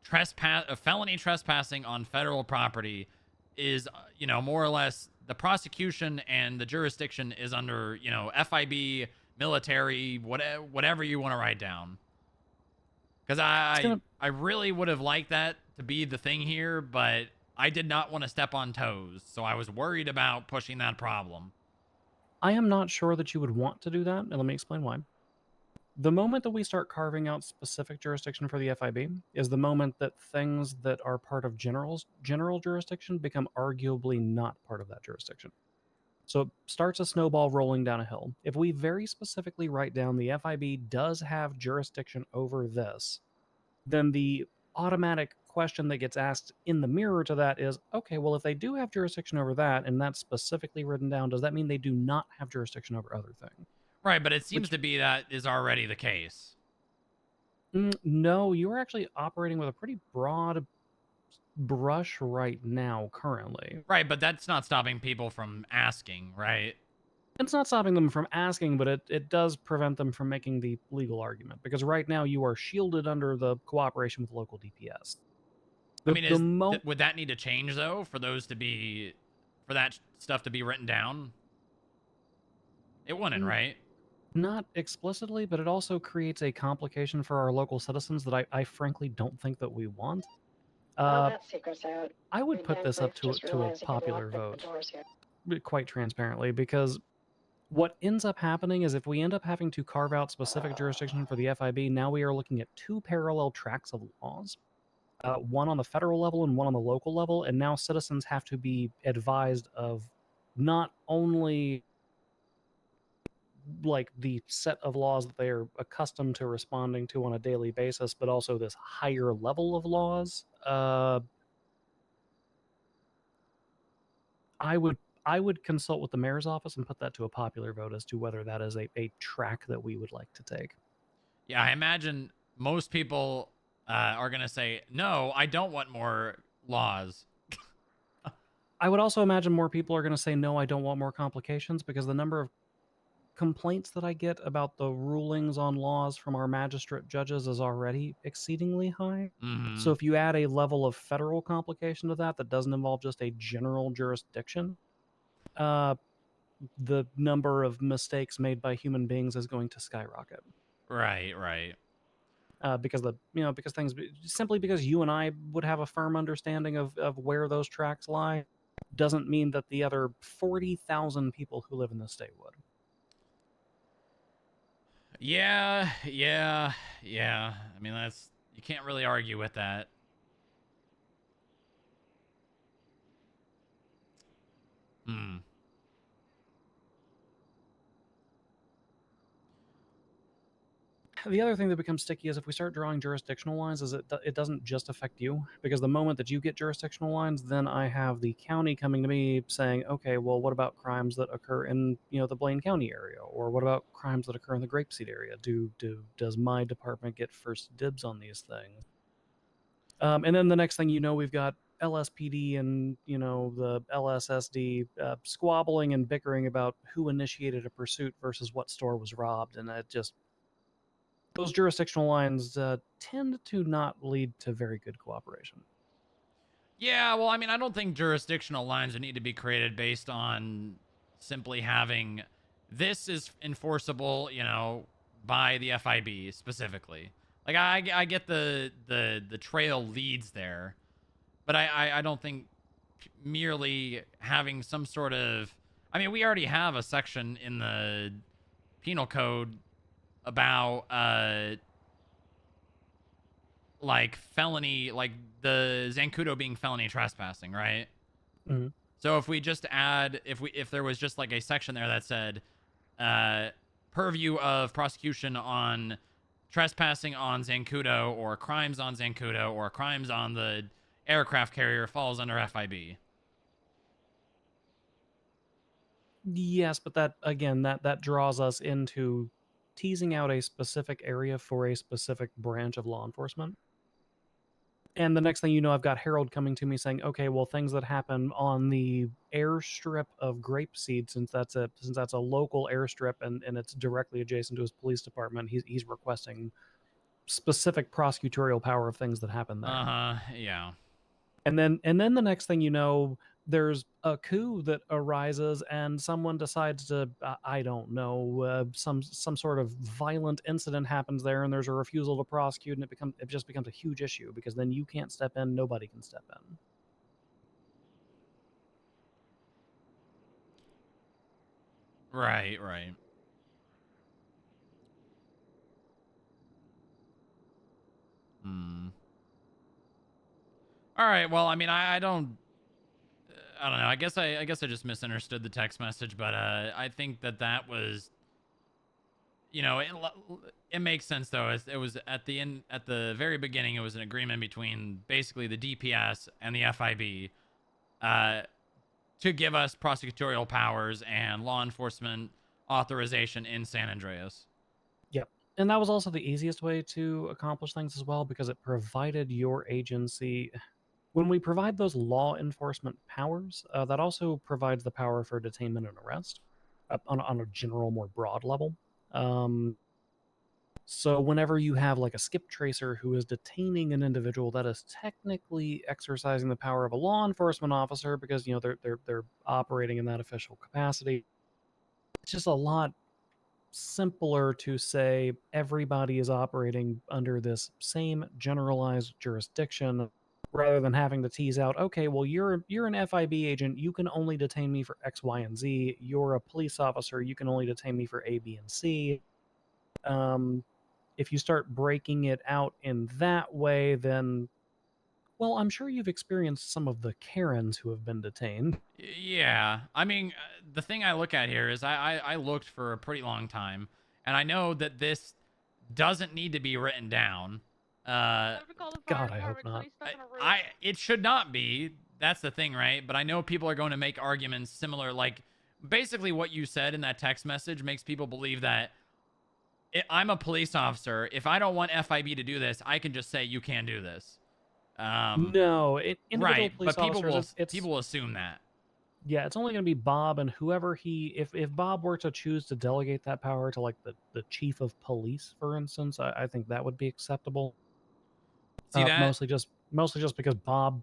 felony trespassing on federal property is, more or less the prosecution and the jurisdiction is under, FIB, military, whatever you want to write down. Because I really would have liked that to be the thing here, but I did not want to step on toes, so I was worried about pushing that problem. I am not sure that you would want to do that, and let me explain why. The moment that we start carving out specific jurisdiction for the FIB is the moment that things that are part of general jurisdiction become arguably not part of that jurisdiction. So it starts a snowball rolling down a hill. If we very specifically write down the FIB does have jurisdiction over this, then the automatic question that gets asked in the mirror to that is, okay, well, if they do have jurisdiction over that, and that's specifically written down, does that mean they do not have jurisdiction over other things? Right, but it seems to be that is already the case. No, you are actually operating with a pretty broad brush right now, currently. Right, but that's not stopping people from asking, right? It's not stopping them from asking, but it does prevent them from making the legal argument, because right now you are shielded under the cooperation with local DPS. I mean, would that need to change though for that stuff to be written down? It wouldn't, right? Not explicitly, but it also creates a complication for our local citizens that I frankly don't think that we want. Well, that secret's out. I would And put this up Danforth to just a realized he could popular lock the vote, doors here. quite transparently, because what ends up happening is if we end up having to carve out specific jurisdiction for the FIB, now we are looking at two parallel tracks of laws, one on the federal level and one on the local level, and now citizens have to be advised of not only like the set of laws that they are accustomed to responding to on a daily basis, but also this higher level of laws. I would consult with the mayor's office and put that to a popular vote as to whether that is a track that we would like to take. Yeah, I imagine most people are going to say, no, I don't want more laws. I would also imagine more people are going to say, no, I don't want more complications, because the number of complaints that I get about the rulings on laws from our magistrate judges is already exceedingly high. So if you add a level of federal complication to that doesn't involve just a general jurisdiction, the number of mistakes made by human beings is going to skyrocket. Right. Because simply because you and I would have a firm understanding of where those tracks lie, doesn't mean that the other 40,000 people who live in the state would. Yeah. I mean, you can't really argue with that. The other thing that becomes sticky is if we start drawing jurisdictional lines, is it doesn't just affect you, because the moment that you get jurisdictional lines, then I have the county coming to me saying, okay, well, what about crimes that occur in the Blaine County area, or what about crimes that occur in the Grapeseed area? Does my department get first dibs on these things? And then the next thing you know, we've got LSPD and the LSSD squabbling and bickering about who initiated a pursuit versus what store was robbed, and those jurisdictional lines tend to not lead to very good cooperation. Yeah, well, I mean, I don't think jurisdictional lines would need to be created based on simply having this is enforceable, by the FIB specifically. Like, I get the trail leads there, but I don't think merely having some sort of... I mean, we already have a section in the penal code about like felony, like the Zancudo being felony trespassing, right? So if we just add, if there was just like a section there that said purview of prosecution on trespassing on Zancudo, or crimes on Zancudo, or crimes on the aircraft carrier, falls under FIB. Yes, but that draws us into teasing out a specific area for a specific branch of law enforcement. And the next thing you know, I've got Harold coming to me saying, okay, well, things that happen on the airstrip of Grapeseed, since that's a local airstrip and it's directly adjacent to his police department, he's requesting specific prosecutorial power of things that happen there. Yeah. And then the next thing you know, there's a coup that arises and someone decides to, I don't know, some sort of violent incident happens there, and there's a refusal to prosecute, and it just becomes a huge issue, because then you can't step in, nobody can step in. Right. All right. Well, I mean, I don't know. I guess I just misunderstood the text message, but I think that was, it makes sense though. It was at the very beginning, it was an agreement between basically the DPS and the FIB to give us prosecutorial powers and law enforcement authorization in San Andreas. Yep. And that was also the easiest way to accomplish things as well, because it provided your agency... When we provide those law enforcement powers, that also provides the power for detainment and arrest on a general, more broad level. So whenever you have like a skip tracer who is detaining an individual, that is technically exercising the power of a law enforcement officer because they're operating in that official capacity. It's just a lot simpler to say everybody is operating under this same generalized jurisdiction rather than having to tease out, okay, well, you're an FIB agent, you can only detain me for X, Y, and Z. You're a police officer, you can only detain me for A, B, and C. If you start breaking it out in that way, then, well, I'm sure you've experienced some of the Karens who have been detained. Yeah, I mean, the thing I look at here is I looked for a pretty long time, and I know that this doesn't need to be written down. God, I hope not. It should not be. That's the thing, right? But I know people are going to make arguments similar, like basically what you said in that text message makes people believe that I'm a police officer. If I don't want FIB to do this, I can just say you can't do this. No, individual right, police but people officers, will people will assume that. Yeah, it's only going to be Bob and whoever if Bob were to choose to delegate that power to like the chief of police, for instance, I think that would be acceptable. See that? Mostly just because Bob's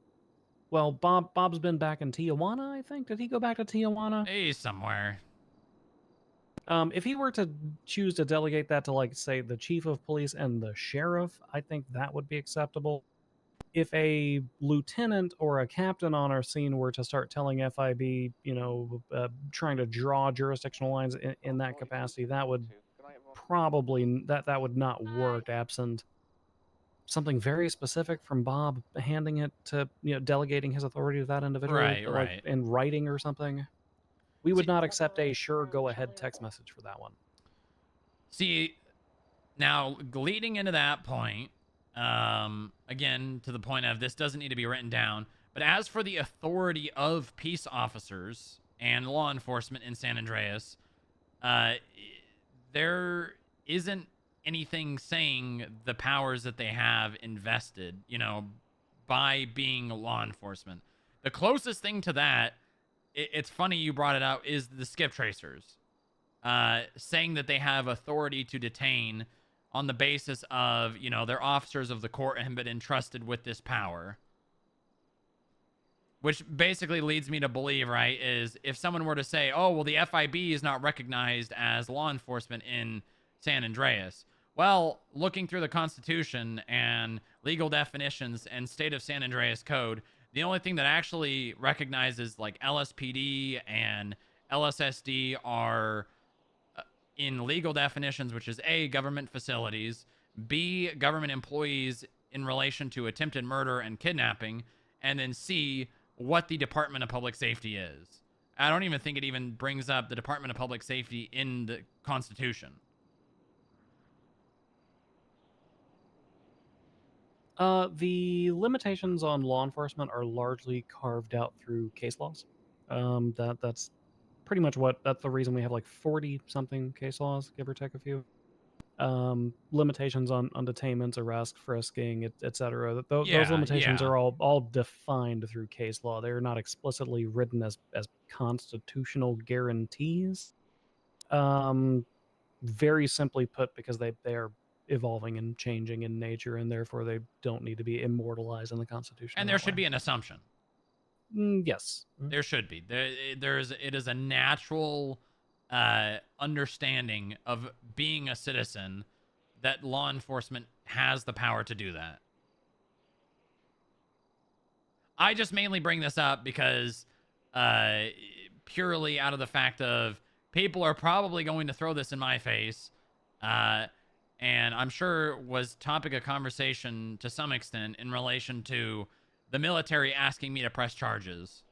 been back in Tijuana, I think. Did he go back to Tijuana? He's somewhere. If he were to choose to delegate that to, like, say, the chief of police and the sheriff, I think that would be acceptable. If a lieutenant or a captain on our scene were to start telling FIB, trying to draw jurisdictional lines in that capacity, that would probably that would not work absent something very specific from Bob handing it to, delegating his authority to that individual, Right, like right. in writing or something. We would not accept a sure go ahead text message for that one. See, now leading into that point, again, to the point of this doesn't need to be written down, but as for the authority of peace officers and law enforcement in San Andreas, there isn't anything saying the powers that they have invested, by being law enforcement. The closest thing to that, it's funny you brought it out, is the skip tracers. Saying that they have authority to detain on the basis of, they're officers of the court and have been entrusted with this power. Which basically leads me to believe, right, is if someone were to say, oh, well, the FIB is not recognized as law enforcement in San Andreas. Well, looking through the Constitution and legal definitions and state of San Andreas code, the only thing that actually recognizes like LSPD and LSSD are in legal definitions, which is A, government facilities, B, government employees in relation to attempted murder and kidnapping, and then C, what the Department of Public Safety is. I don't even think it even brings up the Department of Public Safety in the Constitution. The limitations on law enforcement are largely carved out through case laws. That's pretty much that's the reason we have like 40 something case laws, give or take a few. Limitations on detainments, arrest, frisking, etc. Those limitations are all defined through case law. They're not explicitly written as constitutional guarantees. Very simply put, because they are evolving and changing in nature, and therefore they don't need to be immortalized in the Constitution. And there should be an assumption. Yes. There should be. It is a natural understanding of being a citizen that law enforcement has the power to do that. I just mainly bring this up because purely out of the fact of people are probably going to throw this in my face, and I'm sure was topic of conversation to some extent in relation to the military asking me to press charges.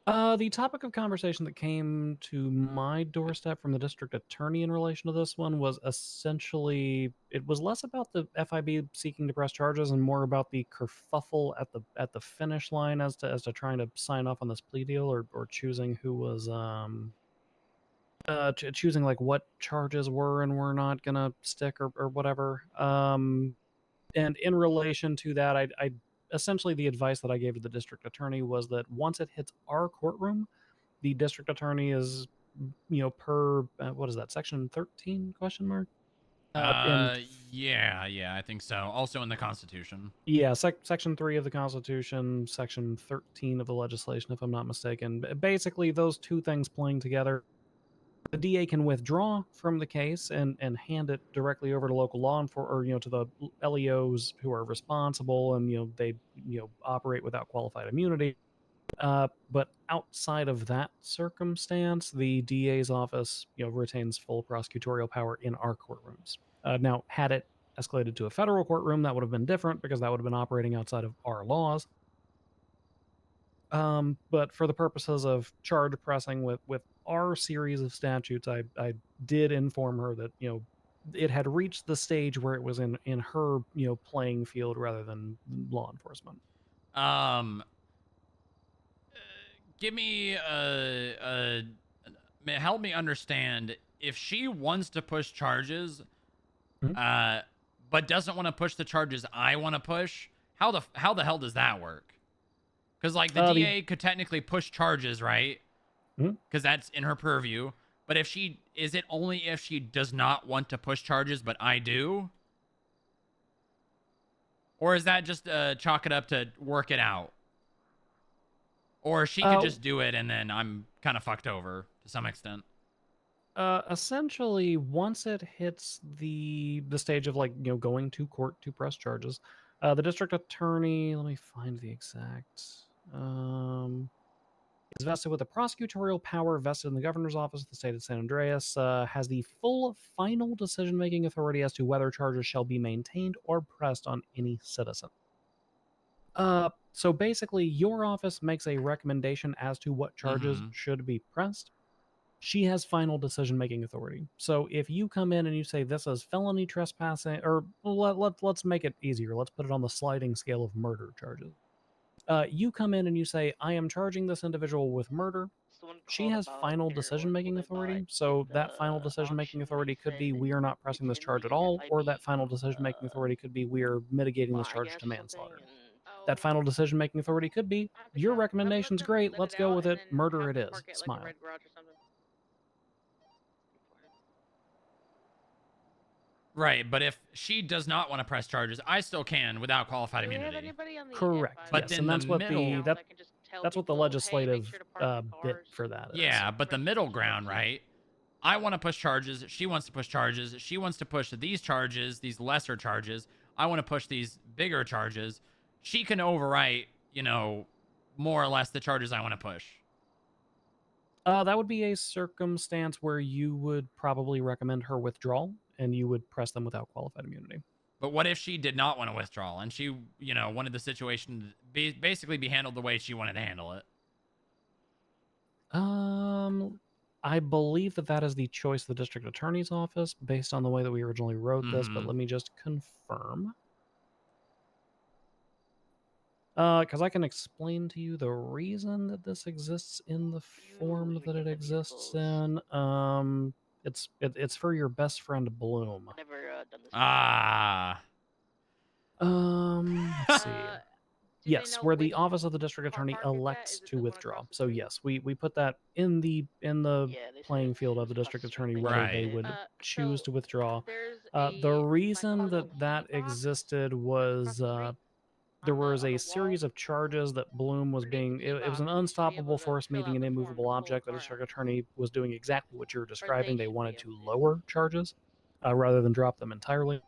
The topic of conversation that came to my doorstep from the district attorney in relation to this one was essentially, it was less about the FIB seeking to press charges and more about the kerfuffle at the finish line as to trying to sign off on this plea deal or choosing who was choosing like what charges were and were not gonna stick or whatever. And in relation to that, I essentially the advice that I gave to the district attorney was that once it hits our courtroom, the district attorney is per what is that, section 13 question mark? Yeah, I think so. Also in the Constitution. Yeah, section 3 of the Constitution, section 13 of the legislation, if I'm not mistaken. Basically, those two things playing together, the DA can withdraw from the case and hand it directly over to local law enforcement, or to the LEOs who are responsible, and they operate without qualified immunity. But outside of that circumstance, the DA's office retains full prosecutorial power in our courtrooms. Now, had it escalated to a federal courtroom, that would have been different because that would have been operating outside of our laws. But for the purposes of charge pressing with our series of statutes, I did inform her that it had reached the stage where it was in her playing field rather than law enforcement. Give me help me understand, if she wants to push charges, but doesn't want to push the charges I want to push, how the hell does that work? Because like the DA could technically push charges, right? Because that's in her purview. But is it only if she does not want to push charges, but I do? Or is that just chalk it up to work it out? Or she could just do it and then I'm kind of fucked over to some extent. Essentially, once it hits the stage of going to court to press charges, the district attorney, let me find the exact, is vested with the prosecutorial power vested in the governor's office of the state of San Andreas, has the full final decision-making authority as to whether charges shall be maintained or pressed on any citizen. So basically, your office makes a recommendation as to what charges should be pressed. She has final decision-making authority. So if you come in and you say this is felony trespassing, or let's make it easier. Let's put it on the sliding scale of murder charges. You come in and you say, I am charging this individual with murder. She has final decision-making authority. So that final decision-making authority could be we are not pressing this charge at all, or that final decision-making authority could be we are mitigating this charge to manslaughter. That final decision-making authority could be your recommendation's great, let's go with it, murder it is, smile. Right, but if she does not want to press charges, I still can without qualified immunity. Correct. But yes, then and that's the what middle, that's what the legislative bit for that is. Yeah, but the middle ground, right? I want to push charges. She wants to push charges. She wants to push these charges, these lesser charges. I want to push these bigger charges. She can overwrite, more or less the charges I want to push. That would be a circumstance where you would probably recommend her withdrawal, and you would press them without qualified immunity. But what if she did not want to withdraw and she, wanted the situation to basically be handled the way she wanted to handle it? I believe that is the choice of the district attorney's office based on the way that we originally wrote this, but let me just confirm. Because I can explain to you the reason that this exists in the form that it exists in. It's for your best friend Bloom. Never done this. Let's see. Yes, where the office of the district attorney elects to withdraw. So yes, we put that in the playing field of the district attorney whether they would choose to withdraw. The reason that existed was there was a series of charges that Bloom was being. It was an unstoppable force meeting an immovable object. The district attorney was doing exactly what you're describing. They wanted to lower charges rather than drop them entirely.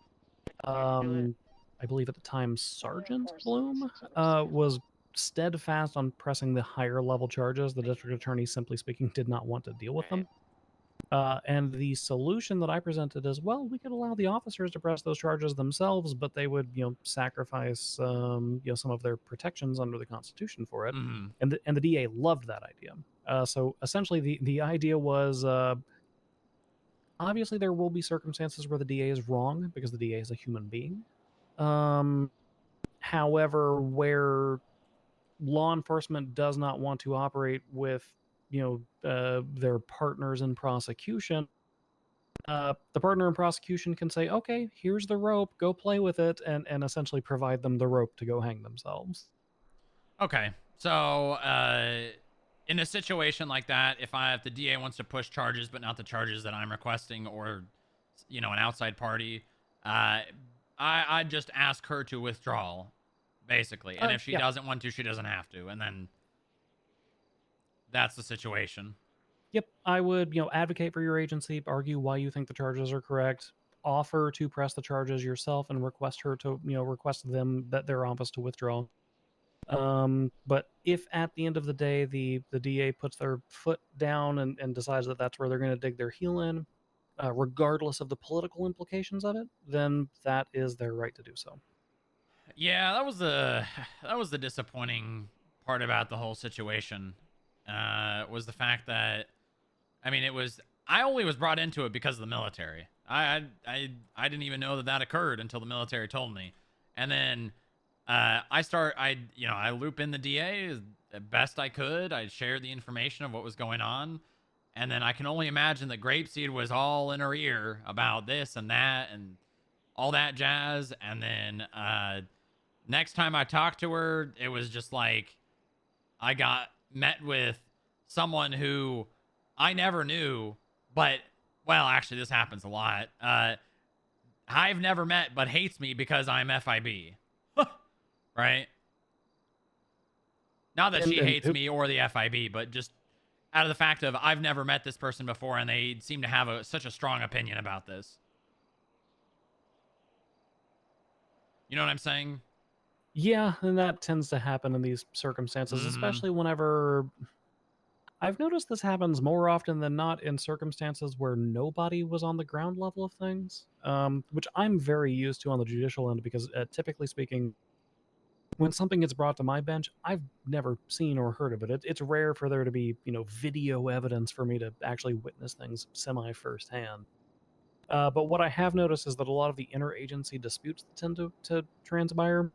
I believe at the time Sergeant Bloom was steadfast on pressing the higher level charges. The district attorney, simply speaking, did not want to deal with them. And the solution that I presented is, well, we could allow the officers to press those charges themselves, but they would, sacrifice, some of their protections under the Constitution for it. And the DA loved that idea. So essentially, the idea was, obviously, there will be circumstances where the DA is wrong because the DA is a human being. However, where law enforcement does not want to operate with their partners in prosecution, the partner in prosecution can say, okay, here's the rope, go play with it, and essentially provide them the rope to go hang themselves. Okay, so in a situation like that, if the DA wants to push charges, but not the charges that I'm requesting, or, you know, an outside party, I'd just ask her to withdraw, basically. And if she doesn't want to, she doesn't have to. And then that's the situation. Yep, I would, advocate for your agency, argue why you think the charges are correct, offer to press the charges yourself, and request her to, request them that their office to withdraw. But if at the end of the day the DA puts their foot down and decides that that's where they're going to dig their heel in, regardless of the political implications of it, then that is their right to do so. Yeah, that was the disappointing part about the whole situation. Was the fact that, I mean, I only was brought into it because of the military. I didn't even know that occurred until the military told me, and then I loop in the DA as best I could. I shared the information of what was going on, and then I can only imagine that Grapeseed was all in her ear about this and that and all that jazz. And then next time I talked to her, it was just like I got met with someone who I never knew, but, well, actually, this happens a lot. I've never met, but hates me because I'm FIB. Right? Not that she hates me or the FIB, but just out of the fact of I've never met this person before, and they seem to have such a strong opinion about this. You know what I'm saying? Yeah, and that tends to happen in these circumstances, especially whenever... I've noticed this happens more often than not in circumstances where nobody was on the ground level of things, which I'm very used to on the judicial end because, typically speaking, when something gets brought to my bench, I've never seen or heard of it. It's rare for there to be, video evidence for me to actually witness things semi-firsthand. But what I have noticed is that a lot of the interagency disputes that tend to transpire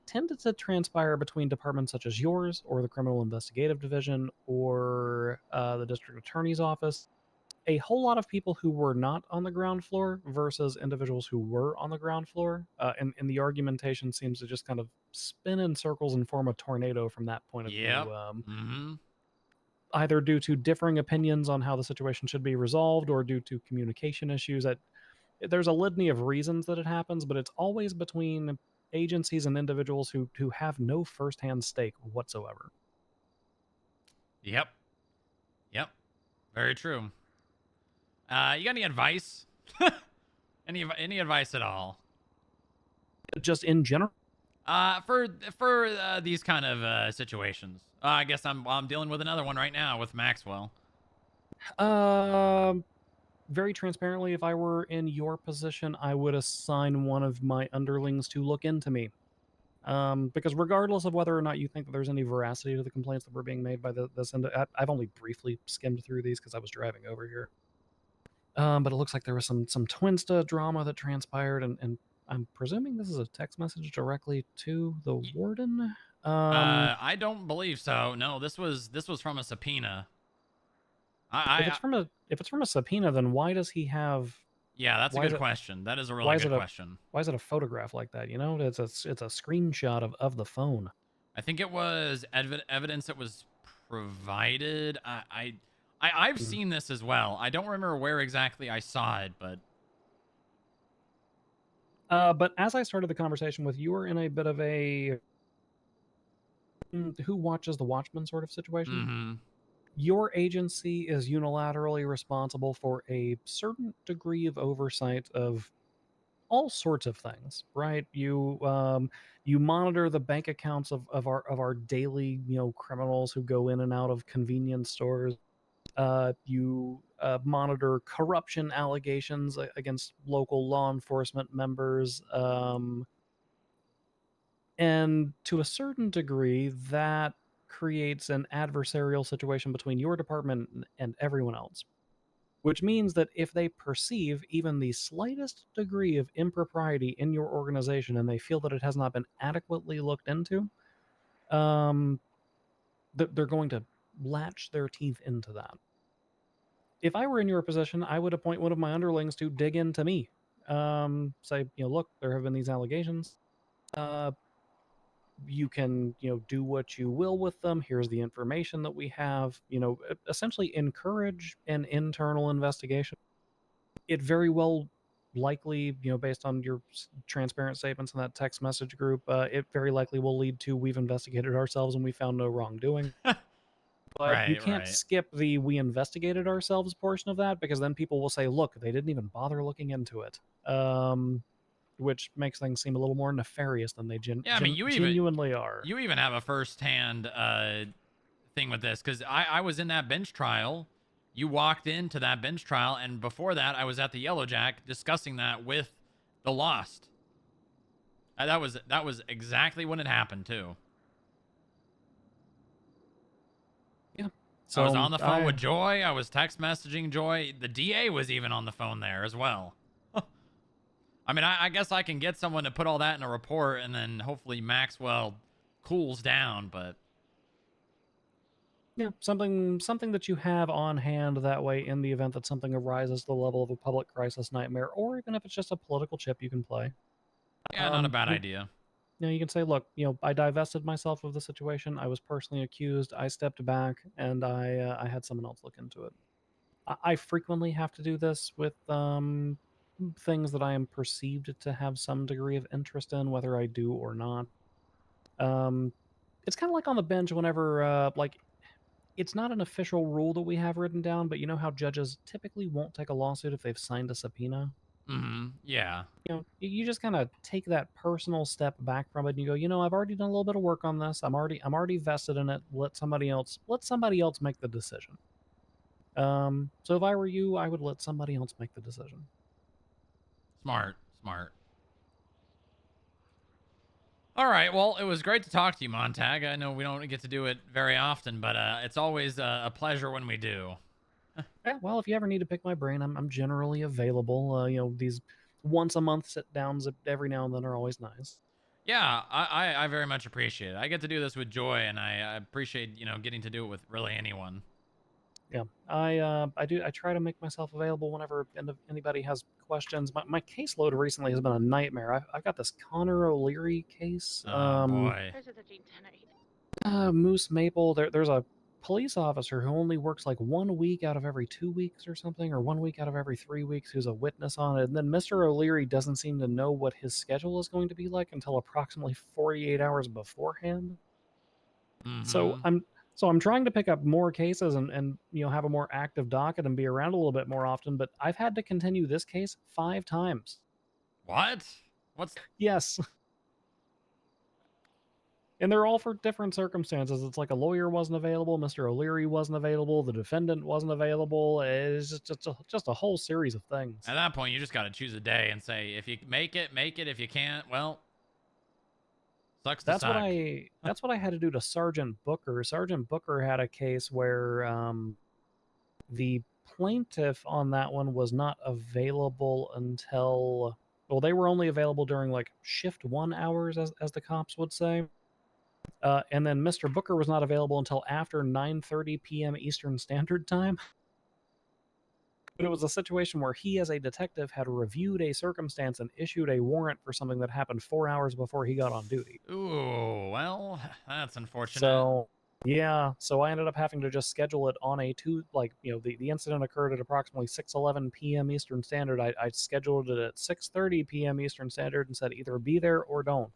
tended to transpire between departments such as yours, or the Criminal Investigative Division, or the District Attorney's Office. A whole lot of people who were not on the ground floor versus individuals who were on the ground floor, and the argumentation seems to just kind of spin in circles and form a tornado from that point of view. Either due to differing opinions on how the situation should be resolved, or due to communication issues. There's a litany of reasons that it happens, but it's always between agencies and individuals who have no firsthand stake whatsoever. Yep. Very true. You got any advice? any advice at all? Just in general? For these kind of situations. I guess I'm dealing with another one right now with Maxwell. Very transparently, if I were in your position, I would assign one of my underlings to look into me. Because regardless of whether or not you think that there's any veracity to the complaints that were being made by this, and I've only briefly skimmed through these because I was driving over here. But it looks like there was some Twinsta drama that transpired, and I'm presuming this is a text message directly to the warden. I don't believe so. No, this was from a subpoena. If it's from a subpoena, then why does he have? Yeah, that's a good question. That is a really good question. Why is it a photograph like that? It's a screenshot of the phone. I think it was evidence that was provided. I've seen this as well. I don't remember where exactly I saw it, but. But as I started the conversation with, you were in a bit of a who watches the watchman sort of situation. Your agency is unilaterally responsible for a certain degree of oversight of all sorts of things, right? You monitor the bank accounts of our daily, criminals who go in and out of convenience stores. You monitor corruption allegations against local law enforcement members. And to a certain degree, that creates an adversarial situation between your department and everyone else. Which means that if they perceive even the slightest degree of impropriety in your organization and they feel that it has not been adequately looked into, they're going to latch their teeth into that. If I were in your position, I would appoint one of my underlings to dig into me. Say, look, there have been these allegations. you can, do what you will with them. Here's the information that we have. Essentially encourage an internal investigation. It very well likely, based on your transparent statements in that text message group, it very likely will lead to we've investigated ourselves and we found no wrongdoing. But you can't skip the we investigated ourselves portion of that, because then people will say, look, they didn't even bother looking into it. Which makes things seem a little more nefarious than they genuinely are. You even have a first-hand thing with this, because I was in that bench trial. You walked into that bench trial, and before that, I was at the Yellow Jack discussing that with the Lost. That was exactly when it happened too. Yeah. So I was on the phone with Joy. I was text messaging Joy. The DA was even on the phone there as well. I mean, I guess I can get someone to put all that in a report, and then hopefully Maxwell cools down, but... Yeah, something that you have on hand that way in the event that something arises to the level of a public crisis nightmare, or even if it's just a political chip you can play. Yeah, not a bad idea. You can say, look, I divested myself of the situation. I was personally accused. I stepped back, and I had someone else look into it. I frequently have to do this with things that I am perceived to have some degree of interest in, whether I do or not. It's kind of like on the bench whenever, it's not an official rule that we have written down, but you know how judges typically won't take a lawsuit if they've signed a subpoena? Mm-hmm. Yeah. You just kind of take that personal step back from it, and you go, I've already done a little bit of work on this. I'm already vested in it. Let somebody else make the decision. So if I were you, I would let somebody else make the decision. Smart. All right, well, it was great to talk to you, Montag. I know we don't get to do it very often, but it's always a pleasure when we do. Yeah, well, if you ever need to pick my brain, I'm generally available. These once a month sit downs every now and then are always nice. Yeah, I very much appreciate it. I get to do this with Joy, and I appreciate, getting to do it with really anyone. Yeah, I try to make myself available whenever anybody has questions. My caseload recently has been a nightmare. I've got this Connor O'Leary case. Oh, boy. Moose Maple. There's a police officer who only works like 1 week out of every 2 weeks or something, or 1 week out of every 3 weeks, who's a witness on it. And then Mr. O'Leary doesn't seem to know what his schedule is going to be like until approximately 48 hours beforehand. So I'm trying to pick up more cases and have a more active docket and be around a little bit more often, but I've had to continue this case 5 times. What? Yes. And they're all for different circumstances. It's like a lawyer wasn't available, Mr. O'Leary wasn't available, the defendant wasn't available. It's just a whole series of things. At that point, you just got to choose a day and say, if you make it, make it. If you can't, well, sucks to That's suck. That's what I had to do to Sergeant Booker. Sergeant Booker had a case where the plaintiff on that one was not available until, well, they were only available during like shift 1 hours, as the cops would say. And then Mr. Booker was not available until after 9:30 p.m. Eastern Standard Time. But it was a situation where he, as a detective, had reviewed a circumstance and issued a warrant for something that happened 4 hours before he got on duty. Ooh, well, that's unfortunate. So, yeah, so I ended up having to just schedule it on the incident occurred at approximately 6:11 p.m. Eastern Standard. I scheduled it at 6:30 p.m. Eastern Standard and said either be there or don't.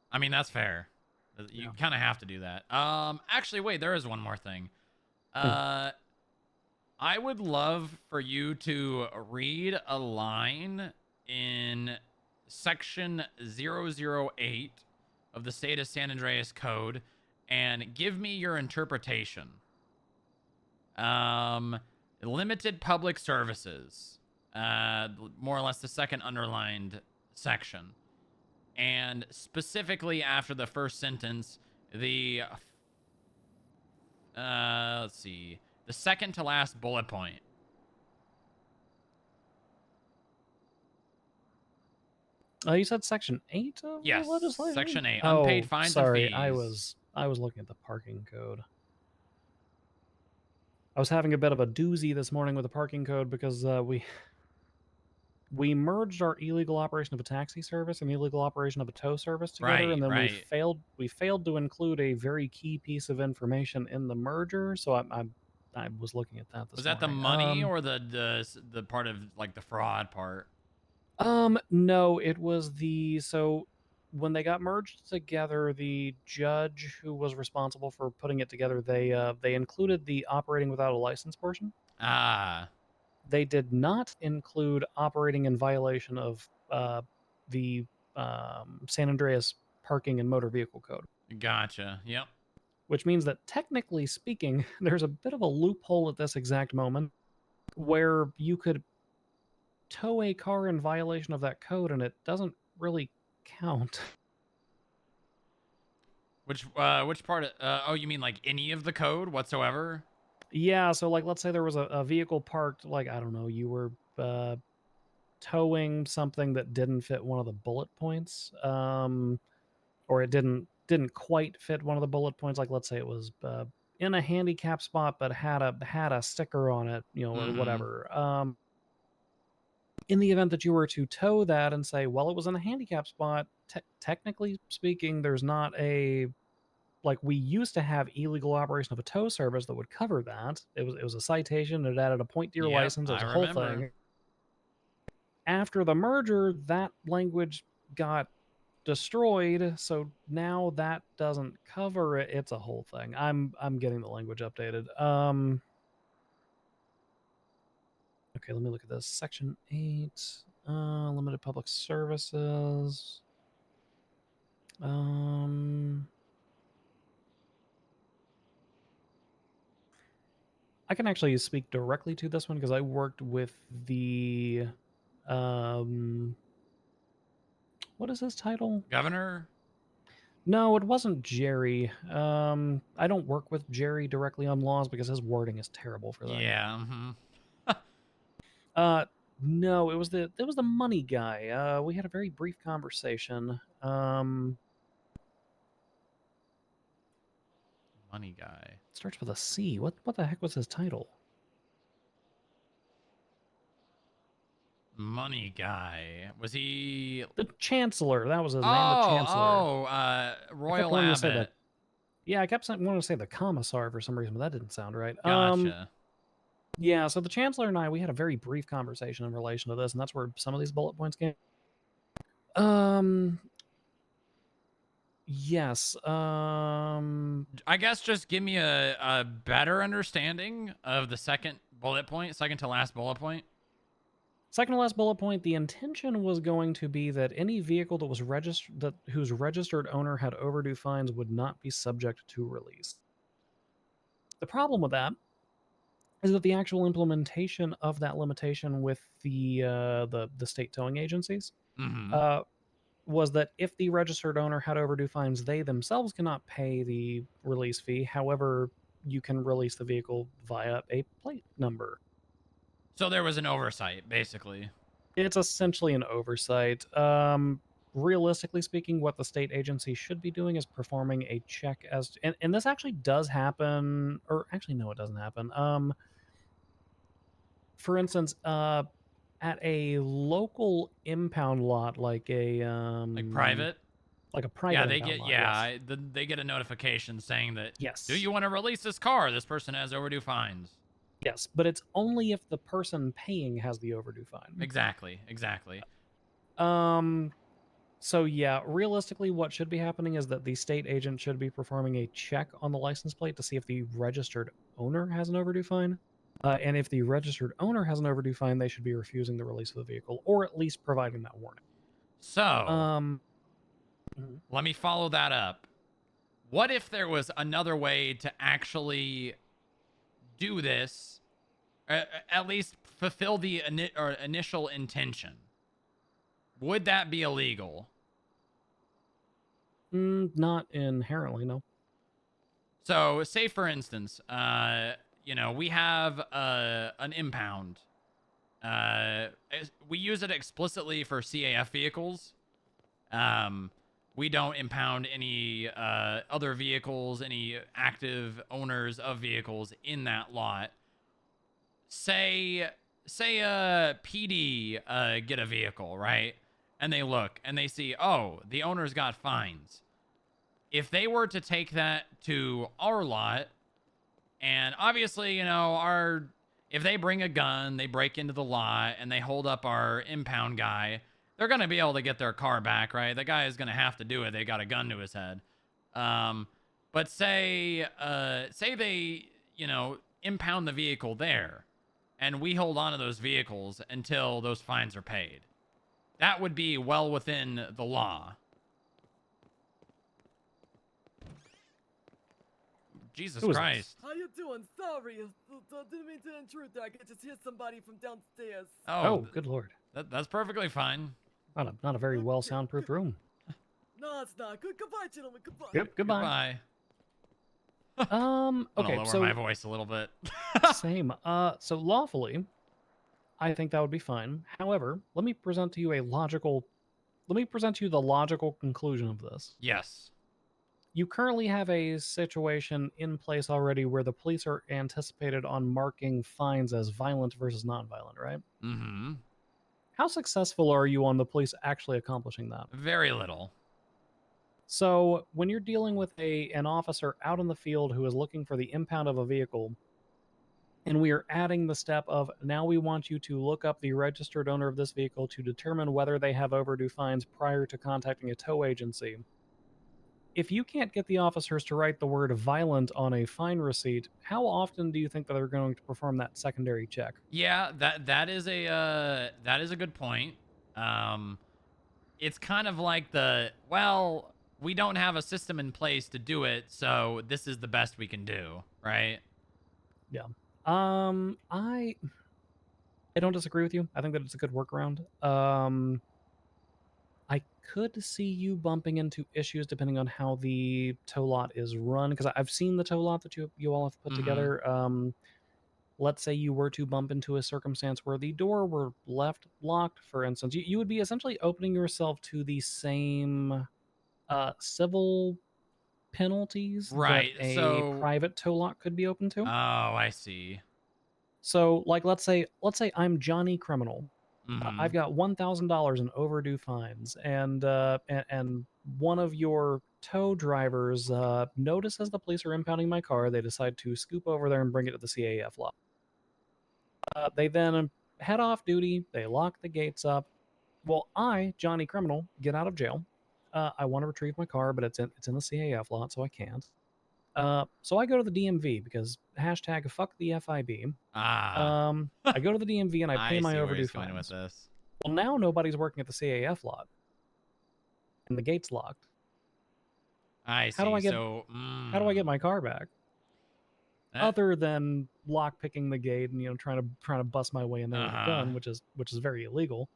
I mean, that's fair. You kind of have to do that. Actually, wait, there is one more thing. I would love for you to read a line in section 008 of the State of San Andreas Code and give me your interpretation. Limited public services. More or less the second underlined section. And specifically after the first sentence, the let's see, the second to last bullet point. You said section 8 of Yes, the legislation? section 8, unpaid fines and sorry, fees. I was looking at the parking code. I was having a bit of a doozy this morning with the parking code because we merged our illegal operation of a taxi service and illegal operation of a tow service together, and then we failed to include a very key piece of information in the merger. So I was looking at that this Was that morning. the money or the part of like the fraud part? No, it was so when they got merged together, the judge who was responsible for putting it together, they included the operating without a license portion. Ah. They did not include operating in violation of the San Andreas Parking and Motor Vehicle Code. Gotcha. Yep. Which means that technically speaking, there's a bit of a loophole at this exact moment where you could tow a car in violation of that code and it doesn't really count. Which part of, oh, you mean like any of the code whatsoever? Yeah, so like let's say there was a vehicle parked, like I don't know, you were towing something that didn't fit one of the bullet points, or it didn't quite fit one of the bullet points. Like let's say it was in a handicap spot but had a sticker on it, you know, or whatever. In the event that you were to tow that and say, well, it was in a handicap spot, technically speaking, there's not a, like, we used to have illegal operation of a tow service that would cover that. It was a citation. It added a point to your license. It was a whole thing. After the merger, that language got destroyed, so now that doesn't cover it. It's a whole thing. I'm getting the language updated. Okay, let me look at this. Section 8, limited public services. I can actually speak directly to this one because I worked with the what is his title? Governor? No, it wasn't Jerry. I don't work with Jerry directly on laws because his wording is terrible for that. Yeah. No, it was the money guy. We had a very brief conversation. Money guy. Starts with a C. What the heck was his title? Money guy. Was he the Chancellor? That was his name. The Chancellor. Royal Abbott. Yeah, I kept wanting to say the Commissar for some reason, but that didn't sound right. Gotcha. Yeah, so the Chancellor and I, we had a very brief conversation in relation to this, and that's where some of these bullet points came. Yes. I guess just give me a better understanding of the second to last bullet point. Second to last bullet point, the intention was going to be that any vehicle that was registered, whose registered owner had overdue fines would not be subject to release. The problem with that is that the actual implementation of that limitation with the state towing agencies was that if the registered owner had overdue fines, they themselves cannot pay the release fee. However, you can release the vehicle via a plate number. So there was an oversight, basically. It's essentially an oversight. Realistically speaking, what the state agency should be doing is performing a check as to, and this actually does happen, or actually no, it doesn't happen. For instance, at a local impound lot, like a like private, like a private. Yeah, they impound get lot, yes. yes. They get a notification saying that yes. Do you want to release this car? This person has overdue fines. Yes, but it's only if the person paying has the overdue fine. Exactly. So yeah, realistically, what should be happening is that the state agent should be performing a check on the license plate to see if the registered owner has an overdue fine. And if the registered owner has an overdue fine, they should be refusing the release of the vehicle, or at least providing that warning. So, let me follow that up. What if there was another way to actually do this, at least fulfill the initial intention? Would that be illegal? Not inherently, no. So, say for instance, we have an impound. We use it explicitly for CAF vehicles. We don't impound any other vehicles, any active owners of vehicles in that lot. Say say PD get a vehicle, right? And they look and they see, oh, the owner's got fines. If they were to take that to our lot, and obviously, you know, if they bring a gun, they break into the lot and they hold up our impound guy, they're going to be able to get their car back, right? The guy is going to have to do it. They got a gun to his head. But say they, you know, impound the vehicle there and we hold on to those vehicles until those fines are paid. That would be well within the law. Jesus Christ. How you doing? Sorry, didn't mean to intrude there. I could just hear somebody from downstairs. Oh, good lord. That's perfectly fine. Not a very well soundproofed room. No, it's not. Goodbye, gentlemen. Goodbye. Yep, goodbye. Okay, okay, lower so my voice a little bit. same. So lawfully, I think that would be fine. However, let me present to you the logical conclusion of this. Yes. You currently have a situation in place already where the police are anticipated on marking fines as violent versus nonviolent, right? Mm-hmm. How successful are you on the police actually accomplishing that? Very little. So when you're dealing with an officer out in the field who is looking for the impound of a vehicle, and we are adding the step of now we want you to look up the registered owner of this vehicle to determine whether they have overdue fines prior to contacting a tow agency. If you can't get the officers to write the word violent on a fine receipt, how often do you think that they're going to perform that secondary check? Yeah, that is a good point. It's kind of like we don't have a system in place to do it, so this is the best we can do, right? Yeah. I don't disagree with you. I think that it's a good workaround. I could see you bumping into issues depending on how the tow lot is run, because I've seen the tow lot that you all have put together. Let's say you were to bump into a circumstance where the door were left locked, for instance, you would be essentially opening yourself to the same civil penalties Right, that a so private tow lot could be open to. Oh, I see. So, like, let's say I'm Johnny Criminal. I've Mhm. got $1,000 in overdue fines, and one of your tow drivers notices the police are impounding my car. They decide to scoop over there and bring it to the CAF lot. They then head off duty. They lock the gates up. Well, I, Johnny Criminal, get out of jail. I want to retrieve my car, but it's in the CAF lot, so I can't. So I go to the DMV because hashtag fuck the FIB. I go to the DMV and I pay my see where overdue he's going fines. with this. Well, now nobody's working at the CAF lot, and the gate's locked. I see. How do I get my car back? Other than lock picking the gate and trying to bust my way in there with a gun, which is very illegal.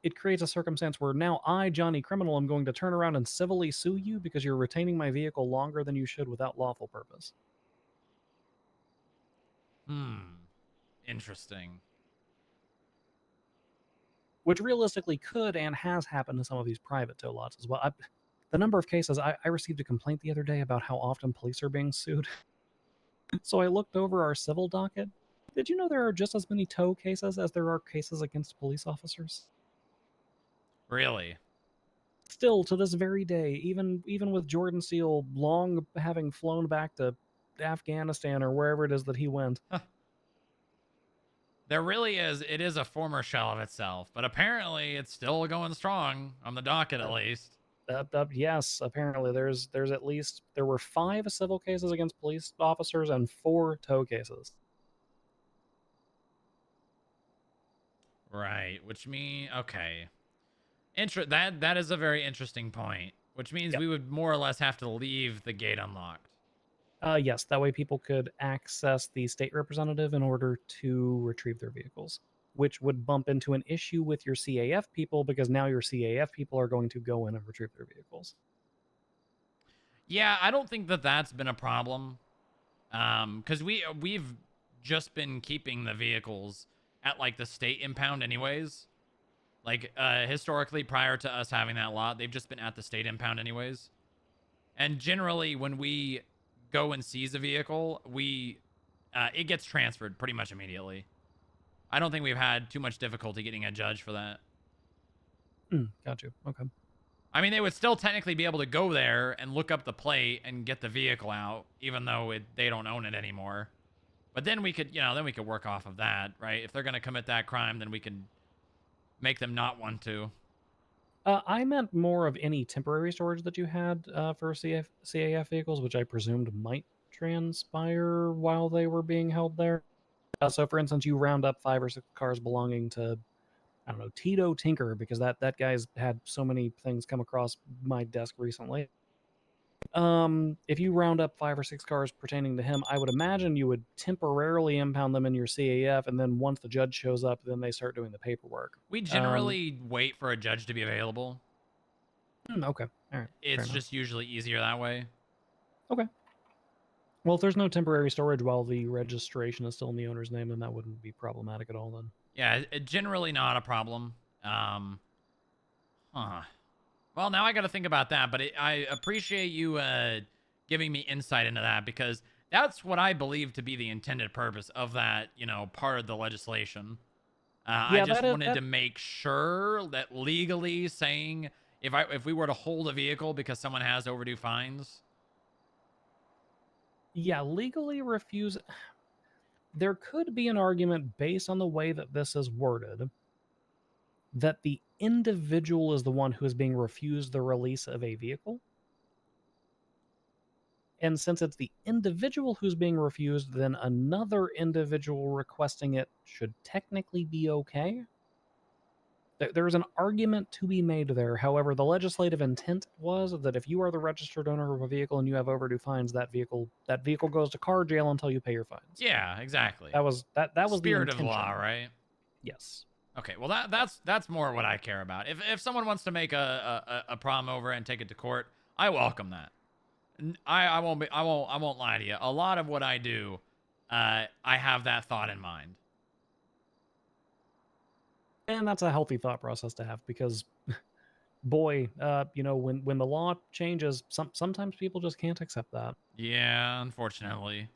It creates a circumstance where now I, Johnny Criminal, am going to turn around and civilly sue you because you're retaining my vehicle longer than you should without lawful purpose. Interesting. Which realistically could and has happened to some of these private tow lots as well. The number of cases, I received a complaint the other day about how often police are being sued. So I looked over our civil docket. Did you know there are just as many tow cases as there are cases against police officers? Really? Still to this very day, even with Jordan Seal long having flown back to Afghanistan or wherever it is that he went. There really is. It is a former shell of itself, but apparently it's still going strong on the docket at least. Yes, apparently there were 5 civil cases against police officers and 4 tow cases. Right, which means okay. That is a very interesting point, which means we would more or less have to leave the gate unlocked. Yes, that way people could access the state representative in order to retrieve their vehicles, which would bump into an issue with your CAF people because now your CAF people are going to go in and retrieve their vehicles. Yeah, I don't think that that's been a problem, because we've just been keeping the vehicles at like the state impound anyways. Like historically, prior to us having that lot, they've just been at the state impound anyways. And generally, when we go and seize a vehicle, it gets transferred pretty much immediately. I don't think we've had too much difficulty getting a judge for that. Got you. Okay. I mean, they would still technically be able to go there and look up the plate and get the vehicle out, even though they don't own it anymore. But then we could, then we could work off of that, right? If they're going to commit that crime, then we can make them not want to. I meant more of any temporary storage that you had for CAF vehicles, which I presumed might transpire while they were being held there. So, for instance, you round up 5 or 6 cars belonging to, I don't know, Tito Tinker, because that guy's had so many things come across my desk recently. If you round up 5 or 6 cars pertaining to him, I would imagine you would temporarily impound them in your CAF, and then once the judge shows up, then they start doing the paperwork. We generally wait for a judge to be available. Okay. All right. It's just usually easier that way. Okay. Well, if there's no temporary storage while the registration is still in the owner's name, then that wouldn't be problematic at all then. Yeah, generally not a problem. Well, now I got to think about that, but I appreciate you giving me insight into that, because that's what I believe to be the intended purpose of that, part of the legislation. I just wanted to make sure that legally saying if we were to hold a vehicle because someone has overdue fines. Yeah, legally refuse. There could be an argument based on the way that this is worded that the individual is the one who is being refused the release of a vehicle. And since it's the individual who's being refused, then another individual requesting it should technically be okay. There's an argument to be made there. However, the legislative intent was that if you are the registered owner of a vehicle and you have overdue fines, that vehicle goes to car jail until you pay your fines. Yeah, exactly. That was the spirit intention. of the law, right? Yes. Okay, well that's more what I care about. If someone wants to make a problem over and take it to court, I welcome that. I won't lie to you. A lot of what I do, I have that thought in mind. And that's a healthy thought process to have, because boy, when the law changes, sometimes people just can't accept that. Yeah, unfortunately.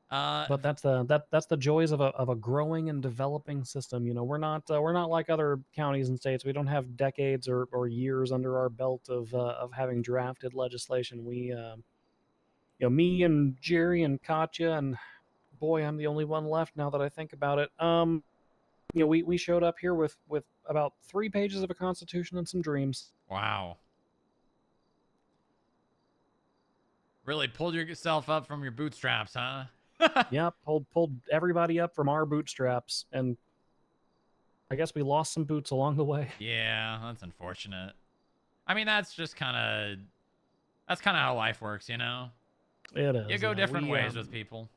But that's the joys of a growing and developing system. We're not like other counties and states. We don't have decades or years under our belt of having drafted legislation. We me and Jerry and Katya, and boy, I'm the only one left now that I think about it. We showed up here with about 3 pages of a constitution and some dreams. Wow. Really pulled yourself up from your bootstraps, huh? Yeah, pulled everybody up from our bootstraps, and I guess we lost some boots along the way. Yeah, that's unfortunate. I mean, that's just kind of how life works, It is. You go different ways with people.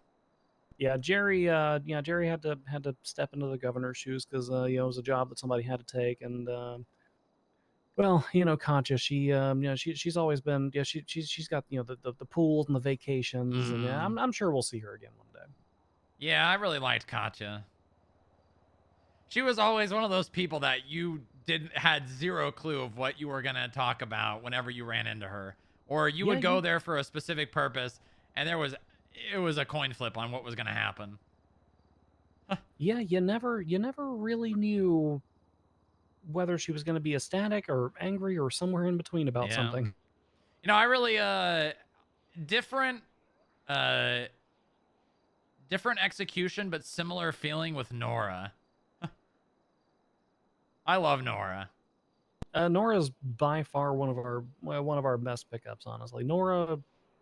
Yeah, Jerry had to step into the governor's shoes because it was a job that somebody had to take, and well, Katya, she's always been, she's got the pools and the vacations, and I'm sure we'll see her again one day. Yeah, I really liked Katya. She was always one of those people that you had zero clue of what you were gonna talk about whenever you ran into her, or you would go there for a specific purpose, and it was a coin flip on what was gonna happen. Yeah, you never really knew whether she was going to be ecstatic or angry or somewhere in between about something. I really different execution, but similar feeling with Nora. I love Nora. Nora's by far one of our best pickups, honestly. Nora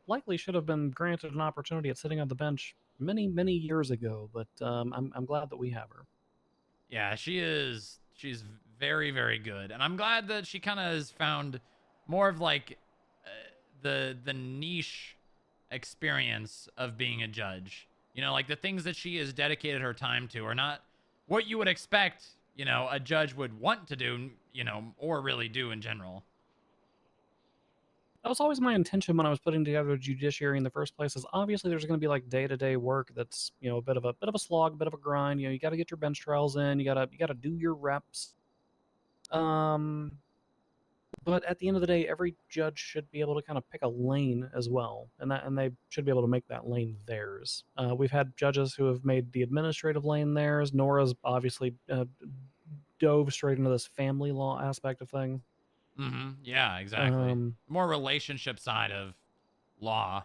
likely should have been granted an opportunity at sitting on the bench many years ago, but I'm glad that we have her. Yeah, she's very, very good, and I'm glad that she kind of has found more of like the niche experience of being a judge. Like the things that she has dedicated her time to are not what you would expect, a judge would want to do, or really do in general. That was always my intention when I was putting together the judiciary in the first place. Is obviously there's going to be like day-to-day work that's a bit of a slog, a bit of a grind. You got to get your bench trials in. You gotta do your reps. But But at the end of the day, every judge should be able to kind of pick a lane as well, and they should be able to make that lane theirs. We've had judges who have made the administrative lane theirs. Nora's obviously dove straight into this family law aspect of things. Mm-hmm. Yeah, exactly. More relationship side of law.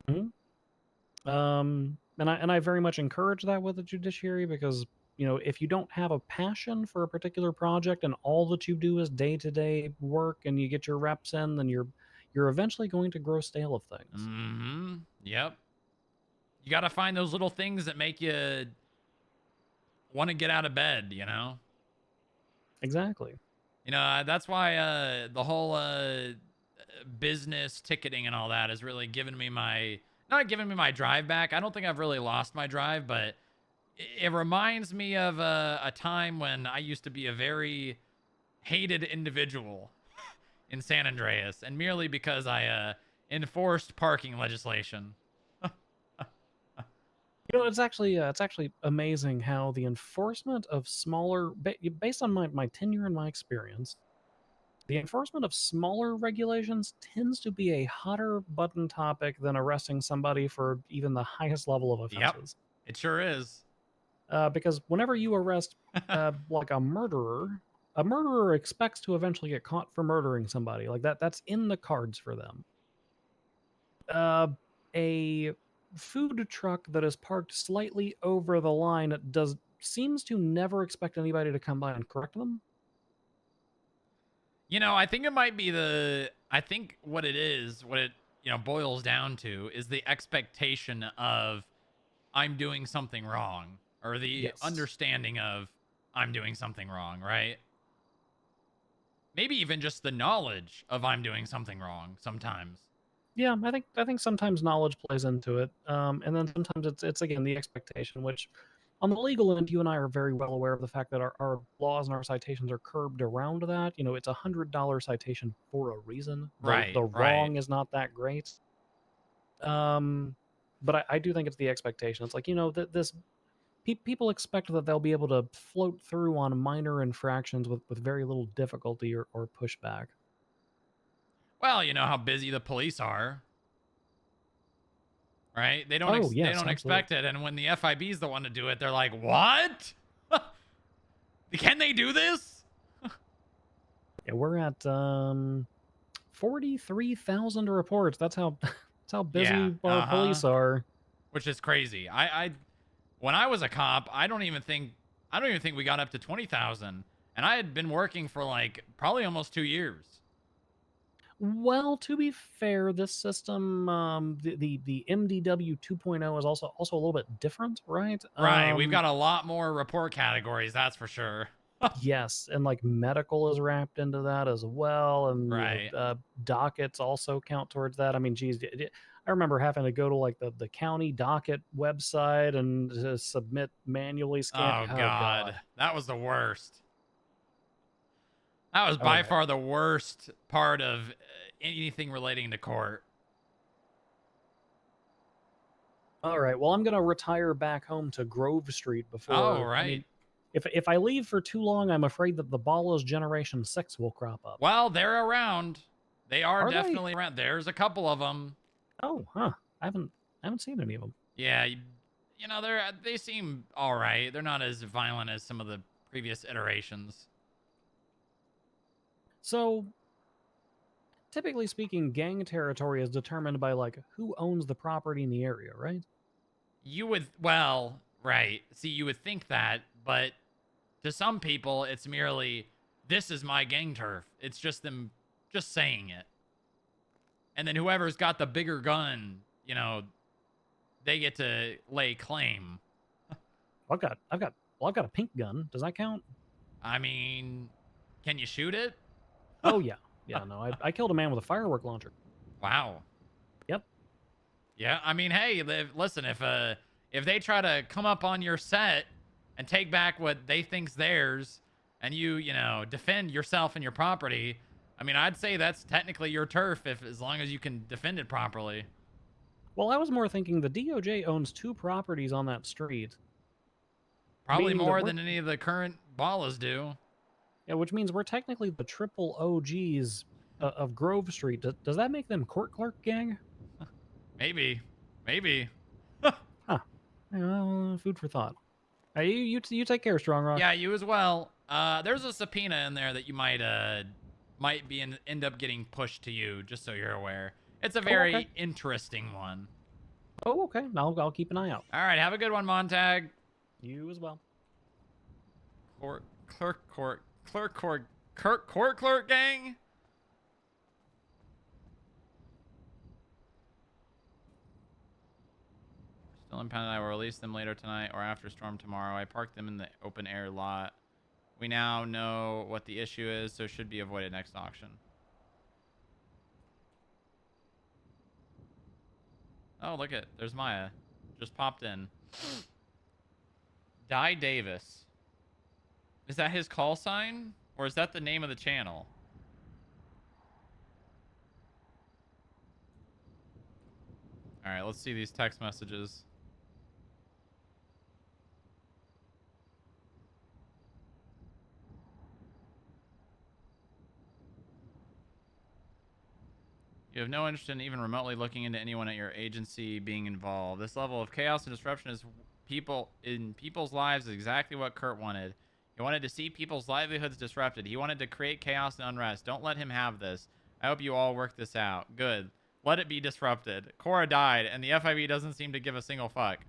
And I very much encourage that with the judiciary because, you know, if you don't have a passion for a particular project and all that you do is day-to-day work and you get your reps in, then you're eventually going to grow stale of things. Mm-hmm. Yep. You got to find those little things that make you want to get out of bed, you know? Exactly. You know, that's why the whole business ticketing and all that has really given me not giving me my drive back. I don't think I've really lost my drive, but it reminds me of a time when I used to be a very hated individual in San Andreas, and merely because I enforced parking legislation. You know, it's actually amazing how the enforcement of smaller, based on my tenure and my experience, the enforcement of smaller regulations tends to be a hotter button topic than arresting somebody for even the highest level of offenses. Yep, it sure is. Because whenever you arrest like a murderer expects to eventually get caught for murdering somebody. Like that's in the cards for them. A food truck that is parked slightly over the line seems to never expect anybody to come by and correct them. You know, I think it might be I think what it you know, boils down to is the expectation of I'm doing something wrong, or the understanding of I'm doing something wrong, right? Maybe even just the knowledge of I'm doing something wrong sometimes. Yeah, I think sometimes knowledge plays into it, and then sometimes it's again the expectation. Which, on the legal end, you and I are very well aware of the fact that our laws and our citations are curbed around that. You know, it's $100 citation for a reason. The wrong is not that great. But I do think it's the expectation. It's like, you know, that people expect that they'll be able to float through on minor infractions with very little difficulty or pushback. Well, you know how busy the police are, right? They don't they don't expect it, and when the FIB is the one to do it, they're like, "What? Can they do this?" Yeah, we're at 43,000 reports. That's how busy our police are. Which is crazy. I when I was a cop, I don't even think we got up to 20,000, and I had been working for like probably almost 2 years. Well, to be fair, this system, the MDW 2.0 is also a little bit different, right? Right. We've got a lot more report categories, that's for sure. Yes, and like medical is wrapped into that as well, and right. Dockets also count towards that. I mean, geez, I remember having to go to like the county docket website and submit manually scanned. Oh God, that was the worst. That was by far the worst part of anything relating to court. All right. Well, I'm gonna retire back home to Grove Street before. Oh, right. I mean, if I leave for too long, I'm afraid that the Ballas Generation 6 will crop up. Well, they're around. They are definitely around. There's a couple of them. Oh, huh. I haven't seen any of them. Yeah, you know, they seem all right. They're not as violent as some of the previous iterations. So, typically speaking, gang territory is determined by like who owns the property in the area, right? Right. See, you would think that, but to some people, it's merely, this is my gang turf. It's just them just saying it. And then whoever's got the bigger gun, you know, they get to lay claim. I've got a pink gun. Does that count? I mean, can you shoot it? Oh, yeah. Yeah, no, I killed a man with a firework launcher. Wow. Yep. Yeah, I mean, hey, listen, if they try to come up on your set and take back what they think's theirs, and you know, defend yourself and your property, I mean, I'd say that's technically your turf as long as you can defend it properly. Well, I was more thinking the DOJ owns 2 properties on that street. Probably more than any of the current Ballas do. Yeah, which means we're technically the triple OGs of Grove Street. Does that make them court clerk gang? Maybe. Huh. Food for thought. Hey, you take care, Strongrock. Yeah, you as well. There's a subpoena in there that you might end up getting pushed to you, just so you're aware. It's a very interesting one. Oh, okay. I'll keep an eye out. All right, have a good one, Montag. You as well. Clerk gang. Still impounded. I will release them later tonight or after storm tomorrow. I parked them in the open air lot. We now know what the issue is, so should be avoided next auction. Oh, look at, there's Maya. Just popped in. Di Davis. Is that his call sign? Or is that the name of the channel? All right, let's see these text messages. You have no interest in even remotely looking into anyone at your agency being involved. This level of chaos and disruption is people's lives is exactly what Kurt wanted. He wanted to see people's livelihoods disrupted. He wanted to create chaos and unrest. Don't let him have this. I hope you all work this out. Good. Let it be disrupted. Cora died, and the FIB doesn't seem to give a single fuck.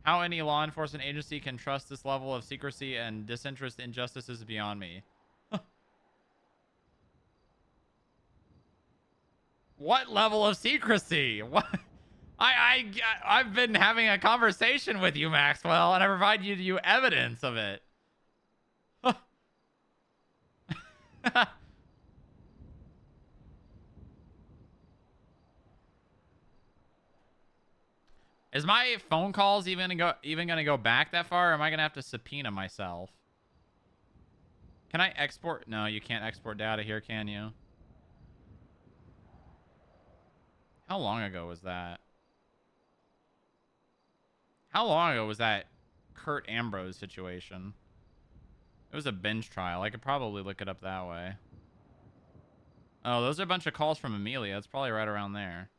How any law enforcement agency can trust this level of secrecy and disinterest in justice is beyond me. What level of secrecy? What? I've been having a conversation with you, Maxwell, and I provide you evidence of it. Is my phone calls even gonna go back that far, or am I gonna have to subpoena myself? Can I export? No, you can't export data here, can you? How long ago was that? How long ago was that Kurt Ambrose situation? It was a bench trial. I could probably look it up that way. Oh, those are a bunch of calls from Amelia. It's probably right around there.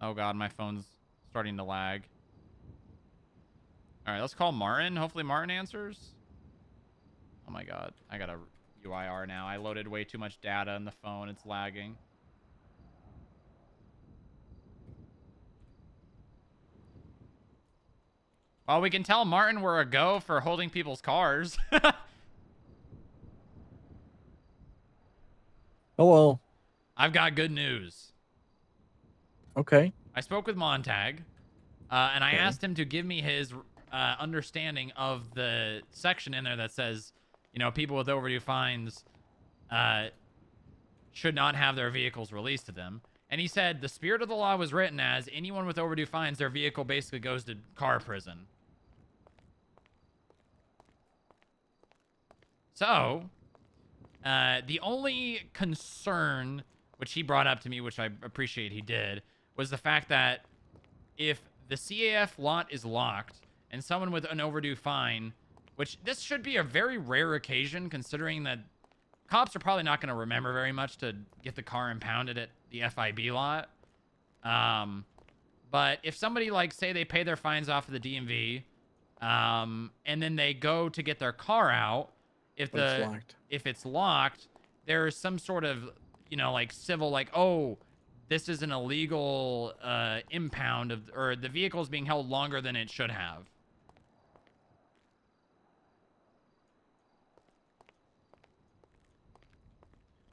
Oh god, my phone's starting to lag. All right, let's call Martin. Hopefully Martin answers. Oh my god, I got a UIR now. I loaded way too much data in the phone. It's lagging. Well, we can tell Martin we're a go for holding people's cars. Hello. I've got good news. Okay. I spoke with Montag, and I asked him to give me his understanding of the section in there that says, you know, people with overdue fines should not have their vehicles released to them. And he said the spirit of the law was written as anyone with overdue fines, their vehicle basically goes to car prison. So, the only concern, which he brought up to me, which I appreciate he did, was the fact that if the CAF lot is locked and someone with an overdue fine, which this should be a very rare occasion considering that cops are probably not going to remember very much to get the car impounded at the FIB lot. But if somebody, like, say they pay their fines off of the DMV, and then they go to get their car out, if it's locked, there's some sort of, you know, like civil, like, oh, this is an illegal impound of, or the vehicle is being held longer than it should have.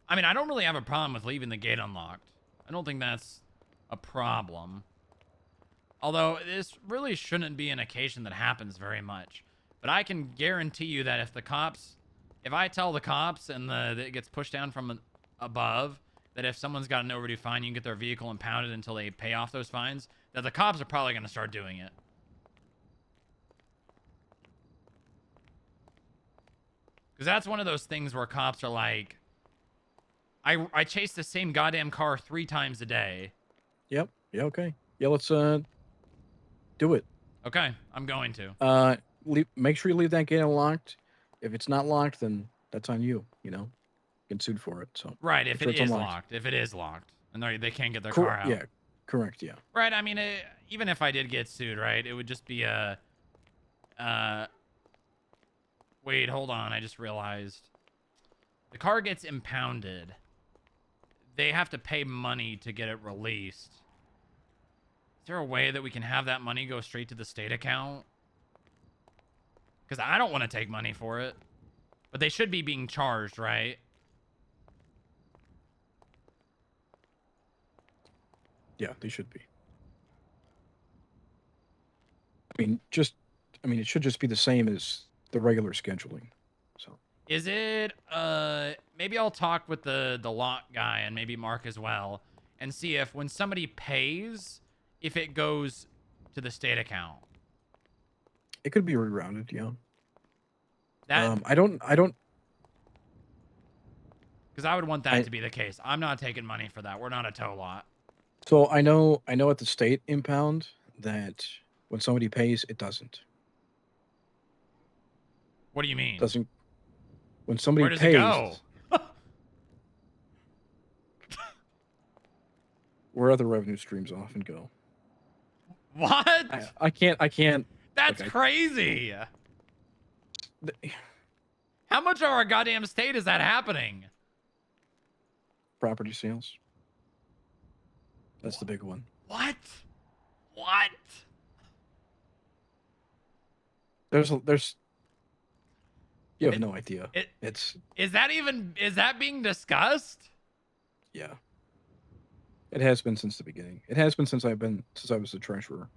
I mean, I don't really have a problem with leaving the gate unlocked. I don't think that's a problem. Although this really shouldn't be an occasion that happens very much. But I can guarantee you that if the cops, if I tell the cops and it gets pushed down from above, that if someone's got an overdue fine, you can get their vehicle impounded until they pay off those fines, that the cops are probably going to start doing it. Because that's one of those things where cops are like, I chase the same goddamn car 3 times a day. Yep. Yeah, okay. Yeah, let's do it. Okay, I'm going to. Make sure you leave that gate unlocked. If it's not locked, then that's on you, you know. get sued for it. So Right, if make it sure it's is unlocked. locked. If it is locked. And they can't get their car out. Yeah, correct. Yeah. Right, I mean, even if I did get sued, right, it would just be a... wait, hold on. I just realized. The car gets impounded. They have to pay money to get it released. Is there a way that we can have that money go straight to the state account? Because I don't want to take money for it. But they should be being charged, right? Yeah, they should be. I mean, it should just be the same as the regular scheduling. So Is it, maybe I'll talk with the lot guy and maybe Mark as well and see if when somebody pays, if it goes to the state account. it could be rerouted. Yeah. That, I don't. because I would want that to be the case. I'm not taking money for that. We're not a tow lot. So I know at the state impound that when somebody pays, it doesn't. What do you mean? Doesn't. When somebody Where does pays, it go? where other revenue streams often go. What? I can't. That's okay. crazy. How much of our goddamn state is that happening? Property sales. That's the big one. What? What? There's. You have no idea. Is that being discussed? Yeah. It has been since the beginning. It has been since I was the treasurer.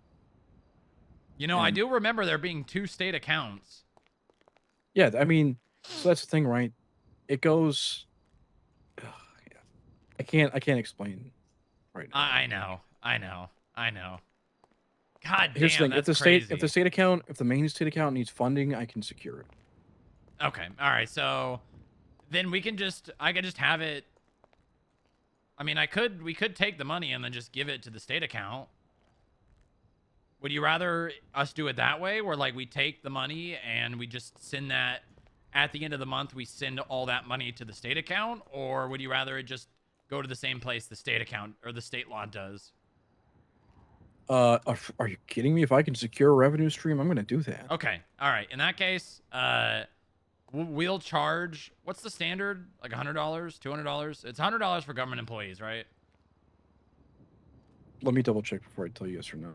You know, I do remember there being 2 state accounts. Yeah, I mean, so that's the thing, right? It goes. Yeah. I can't explain right now. I know. God Here's damn, the thing: that's crazy. if the main state account needs funding, I can secure it. Okay, all right. So then I could just have it. I mean, we could take the money and then just give it to the state account. Would you rather us do it that way, where like we take the money and we just send that at the end of the month, we send all that money to the state account, or would you rather it just go to the same place the state account or the state law does? Are you kidding me? If I can secure a revenue stream, I'm going to do that. Okay, all right. In that case, we'll charge. What's the standard? Like $100, $200? It's $100 for government employees, right? Let me double check before I tell you yes or no.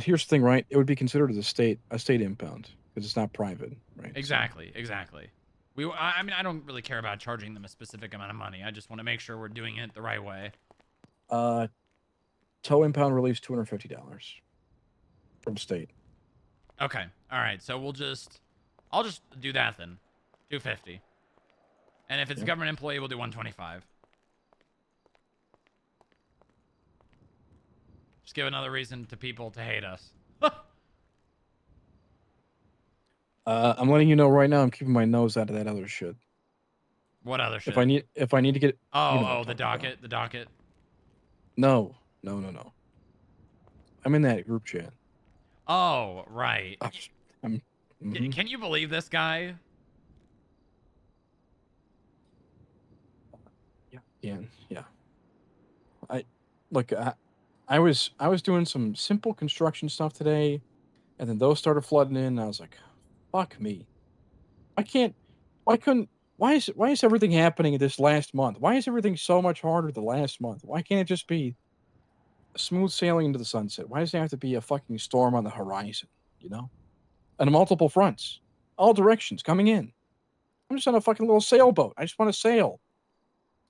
Here's the thing, right? It would be considered as a state impound because it's not private, right? Exactly. I mean, I don't really care about charging them a specific amount of money. I just want to make sure we're doing it the right way. Tow impound release $250 from state. Okay. All right. So I'll just do that then. $250. And if it's a government employee, we'll do $125. Just give another reason to people to hate us. I'm letting you know right now. I'm keeping my nose out of that other shit. What other shit? If I need to get. The docket. The docket. No. I'm in that group chat. Oh, right. Mhm. Can you believe this guy? Yeah. I was doing some simple construction stuff today, and then those started flooding in. And I was like, "Fuck me! Why is everything happening this last month? Why is everything so much harder the last month? Why can't it just be smooth sailing into the sunset? Why does there have to be a fucking storm on the horizon? You know, and multiple fronts, all directions coming in. I'm just on a fucking little sailboat. I just want to sail.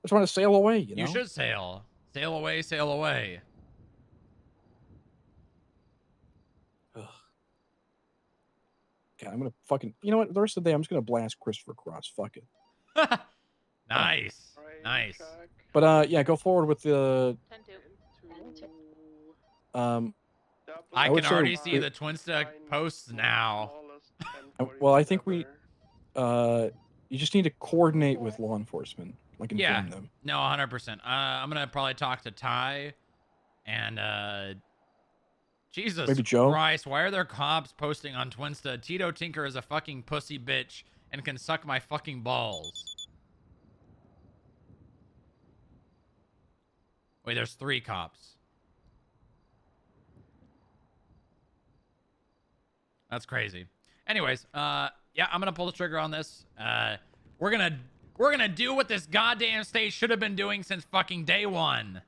I just want to sail away. You know, You should sail. Sail away, sail away. God, I'm gonna fucking. You know what? The rest of the day, I'm just gonna blast Christopher Cross. Fuck it. Nice. But yeah, go forward with the. I would can say already see the Twin Stack posts now. Well, I think we. You just need to coordinate with law enforcement, like Yeah. inform them. No, 100%. I'm gonna probably talk to Ty, and Jesus Maybe Joe? Christ, why are there cops posting on Twinsta, Tito Tinker is a fucking pussy bitch and can suck my fucking balls? Wait, there's 3 cops. That's crazy. Anyways, yeah, I'm gonna pull the trigger on this. We're gonna do what this goddamn state should have been doing since fucking day one.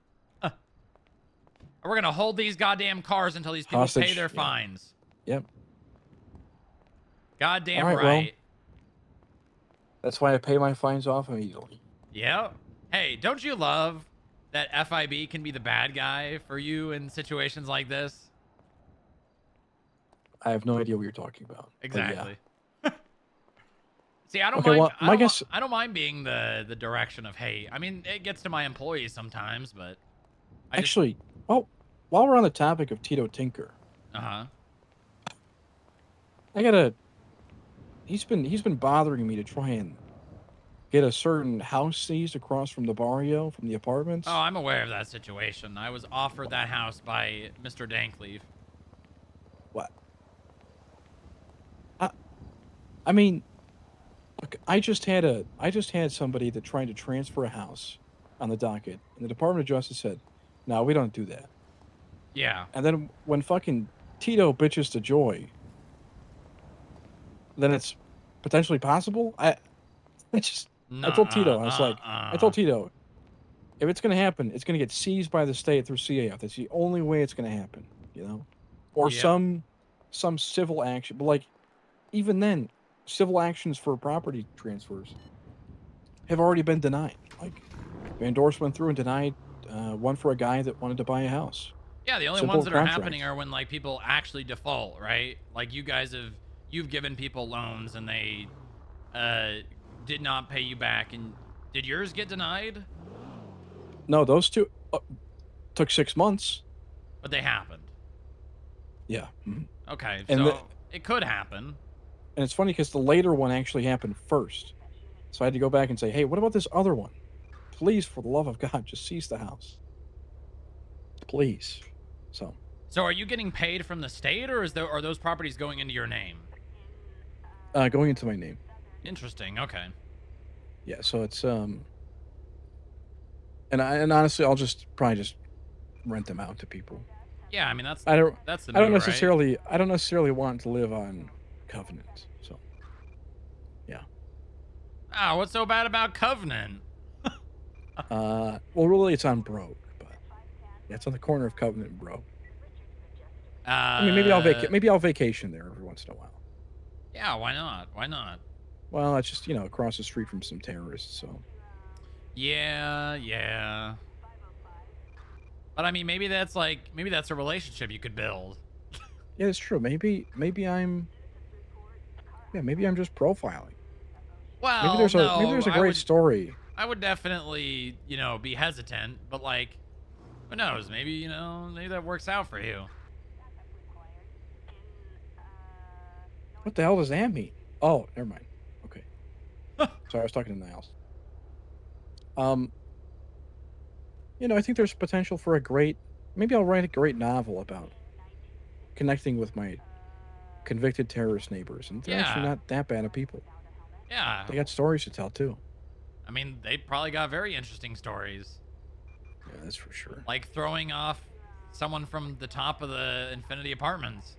We're gonna hold these goddamn cars until these people pay Hostage, their yeah. fines. Yep. Goddamn All right, right. well, that's why I pay my fines off immediately. Yep. Hey, don't you love that FIB can be the bad guy for you in situations like this? I have no idea what you're talking about. but yeah. Exactly. See, I don't Okay, mind. well, I my don't, guess- I don't mind being the direction of hate. I mean, it gets to my employees sometimes, but Actually, well, while we're on the topic of Tito Tinker, uh-huh. I gotta. He's been bothering me to try and get a certain house seized across from the barrio, from the apartments. Oh, I'm aware of that situation. I was offered that house by Mr. Dankleaf. What? I mean, look, I just had somebody that tried to transfer a house on the docket, and the Department of Justice said, "No, we don't do that." Yeah. And then when fucking Tito bitches to joy, then it's potentially possible. I told Tito, I was like, I told Tito, if it's gonna happen, it's gonna get seized by the state through CAF. That's the only way it's gonna happen, you know, or Yep. some civil action. But like, even then, civil actions for property transfers have already been denied. Like, Van Dorst went through and denied one for a guy that wanted to buy a house. Yeah, the only Simple ones that are contract. happening are when like people actually default, right? Like you've given people loans and they did not pay you back. And did yours get denied? No, those two took 6 months. But they happened. Yeah. Mhm. Okay, And so it could happen. And it's funny because the later one actually happened first. So I had to go back and say, hey, what about this other one? Please, for the love of God, just seize the house. Please. So are you getting paid from the state, or are those properties going into your name? Going into my name. Interesting. Okay. Yeah, so it's and honestly, I'll probably just rent them out to people. Yeah, I mean that's I don't the I don't move, right? necessarily want to live on Covenant. So yeah. Ah, what's so bad about Covenant? Well, really, it's on Broke, but yeah, it's on the corner of Covenant and Broke. I mean, maybe I'll vacation there every once in a while. Yeah, why not? Why not? Well, it's just across the street from some terrorists, so. Yeah. But I mean, maybe that's a relationship you could build. Yeah, it's true. Maybe I'm just profiling. Well, maybe there's a great story. I would definitely, be hesitant, but like, who knows? Maybe that works out for you. What the hell does that mean? Oh, never mind. Okay. Sorry, I was talking to Niles. I think there's potential for maybe I'll write a great novel about connecting with my convicted terrorist neighbors, and they're actually not that bad of people. Yeah. They got stories to tell too. I mean, they probably got very interesting stories. Yeah, that's for sure. Like throwing off someone from the top of the Infinity Apartments.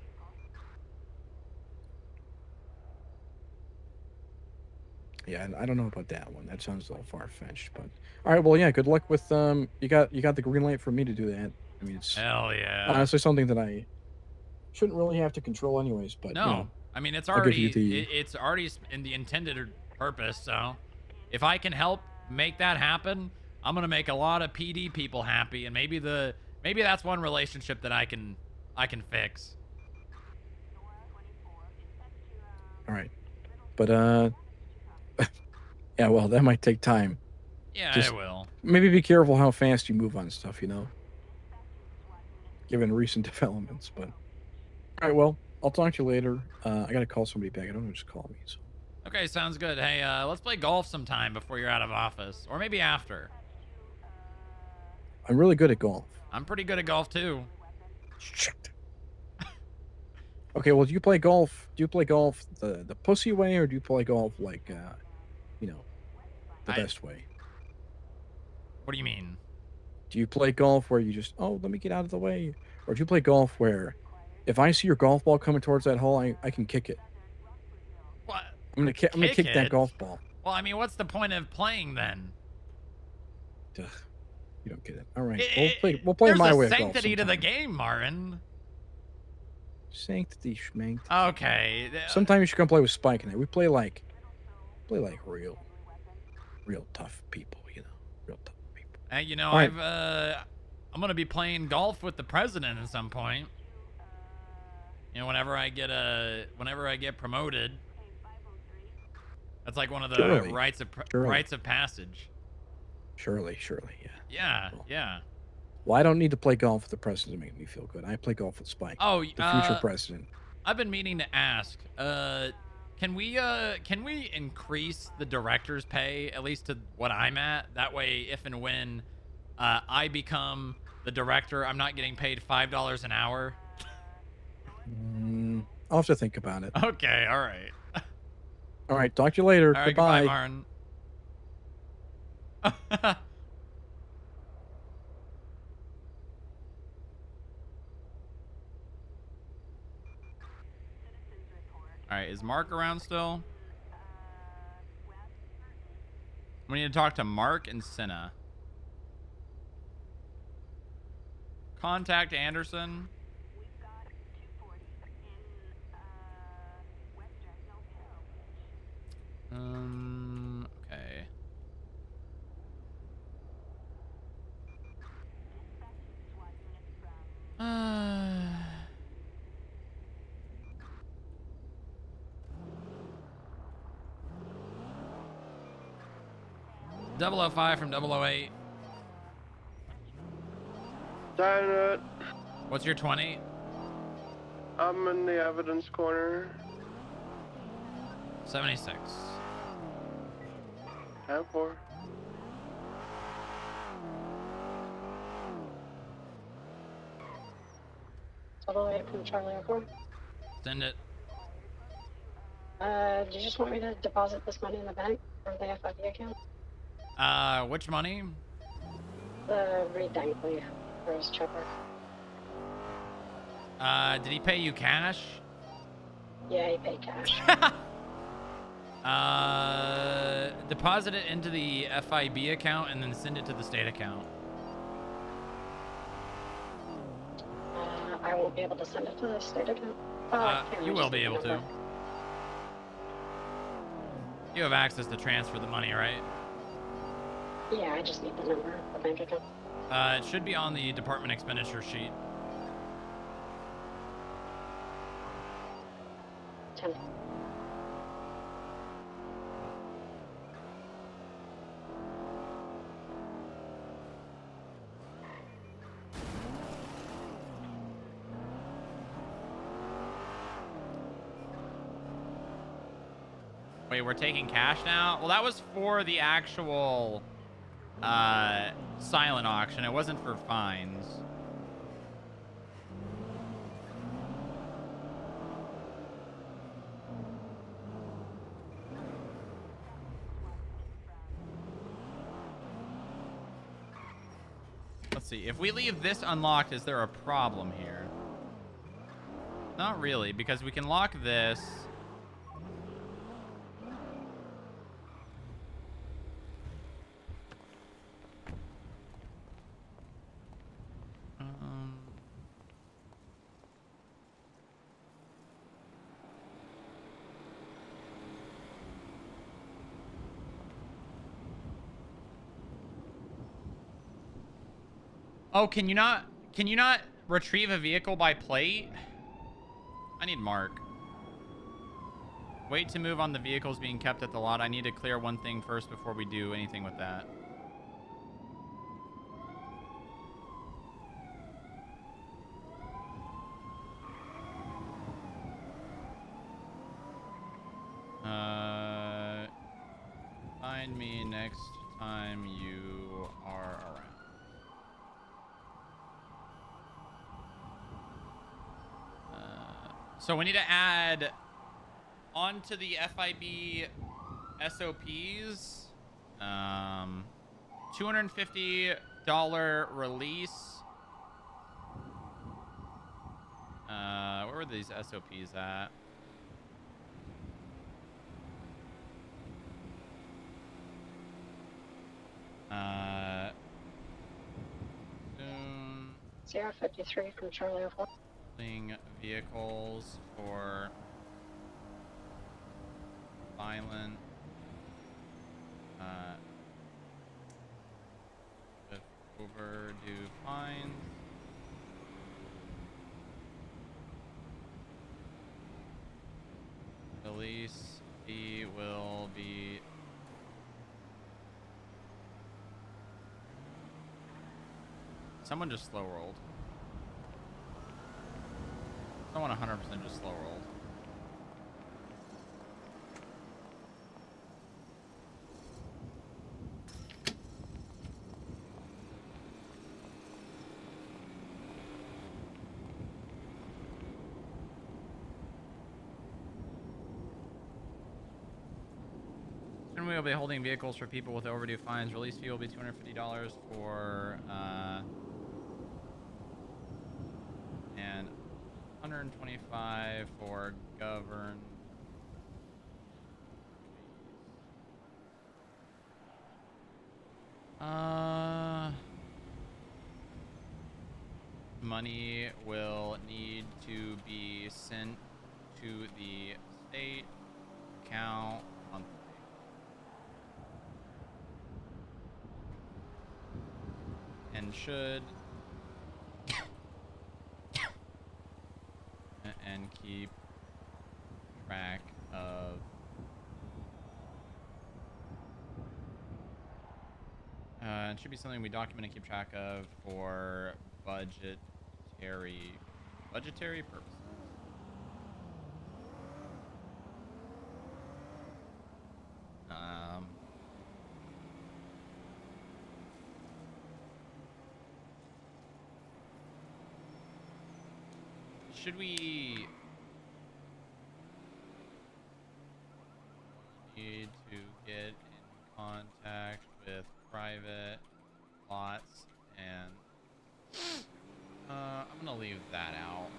Yeah, I don't know about that one. That sounds a little far-fetched, but all right. Well, yeah. Good luck with you got the green light for me to do that. I mean, it's Hell yeah. honestly something that I shouldn't really have to control anyways. But no, I mean it's I'll give already you the- it's already in the intended purpose. So if I can help make that happen, I'm gonna make a lot of PD people happy, and maybe that's one relationship that I can fix. All right, but yeah. Well, that might take time. Yeah, Just it will. Maybe be careful how fast you move on stuff. Given recent developments. But all right. Well, I'll talk to you later. I gotta call somebody back. I don't know who just called me. So. Okay, sounds good. Hey, let's play golf sometime before you're out of office, or maybe after. I'm really good at golf. I'm pretty good at golf too. Shit. Okay, well, do you play golf? Do you play golf the pussy way, or do you play golf like, you know, the best way? What do you mean? Do you play golf where you just, oh, let me get out of the way, or do you play golf where, if I see your golf ball coming towards that hole, I can kick it. What? I'm gonna kick that it? golf ball. Well, I mean, what's the point of playing then? Ugh, you don't get it. All right, we'll play There's my a way of golf sanctity to the sometime. game, Martin. Sanctity schmank. Okay. Sometimes you should come play with Spike and I. We play like real tough people, you know, real tough. You know, All right. I'm gonna be playing golf with the president at some point. You know, whenever I get promoted, that's like one of the Surely. rites of passage. Surely, yeah. Yeah. Well, I don't need to play golf with the president to make me feel good. I play golf with Spike, Oh, the future president. I've been meaning to ask. Can we increase the director's pay at least to what I'm at? That way, if and when I become the director, I'm not getting paid $5 an hour. I'll have to think about it. Okay, all right. All right, talk to you later. All right, Goodbye. goodbye, Martin. All right, is Mark around still? We need to talk to Mark and Senna. Contact Anderson. Okay. .005 from 008. Dinah, What's your 20? I'm in the evidence corner. 76. 10-4. Total 8 from Charlie Airport. Send it. Do you just want me to deposit this money in the bank or the FIB account? Which money? The Reed Dankley for his chopper. Did he pay you cash? Yeah, he paid cash. Deposit it into the FIB account and then send it to the state account. I won't be able to send it to the state account. You will be able to. You have access to transfer the money, right? Yeah, I just need the number of the bank account. It should be on the department expenditure sheet. 10. Wait, we're taking cash now? Well, that was for the actual silent auction. It wasn't for fines. Let's see. If we leave this unlocked, is there a problem here? Not really, because we can lock this. Oh, can you not retrieve a vehicle by plate? I need Mark. Wait to move on the vehicles being kept at the lot. I need to clear one thing first before we do anything with that. Find me next time you are around. So we need to add onto the FIB SOPs, $250 release. Where were these SOPs at? Soon. 053 from Charlie 04. Vehicles for violent with overdue fines. Release fee will be someone just slow rolled. Someone 100% just slow rolled. Soon we will be holding vehicles for people with overdue fines. Release fee will be $250 for and 125 for govern. Money will need to be sent to the state account monthly. And should and keep track of it should be something we document and keep track of for budgetary purposes. Should we need to get in contact with private lots and I'm gonna leave that out.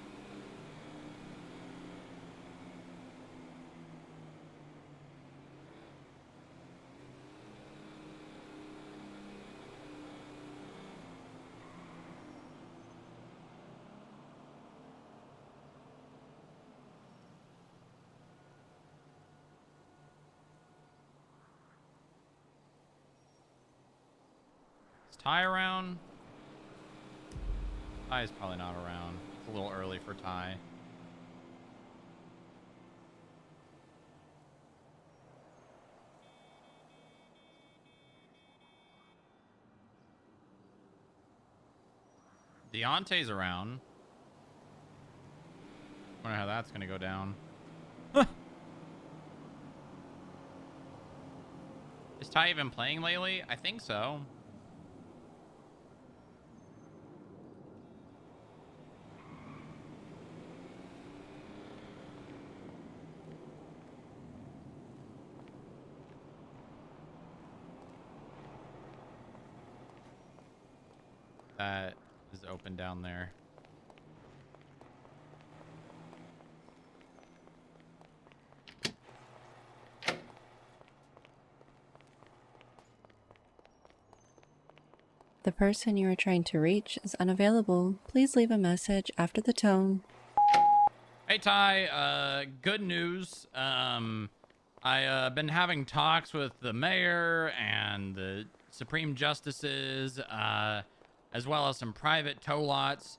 Ty around? Ty is probably not around. It's a little early for Ty. Deontay's around. Wonder how that's gonna go down. Is Ty even playing lately? I think so. That is open down there. The person you are trying to reach is unavailable. Please leave a message after the tone. Hey Ty, good news. I've been having talks with the mayor and the Supreme Justices, as well as some private tow lots.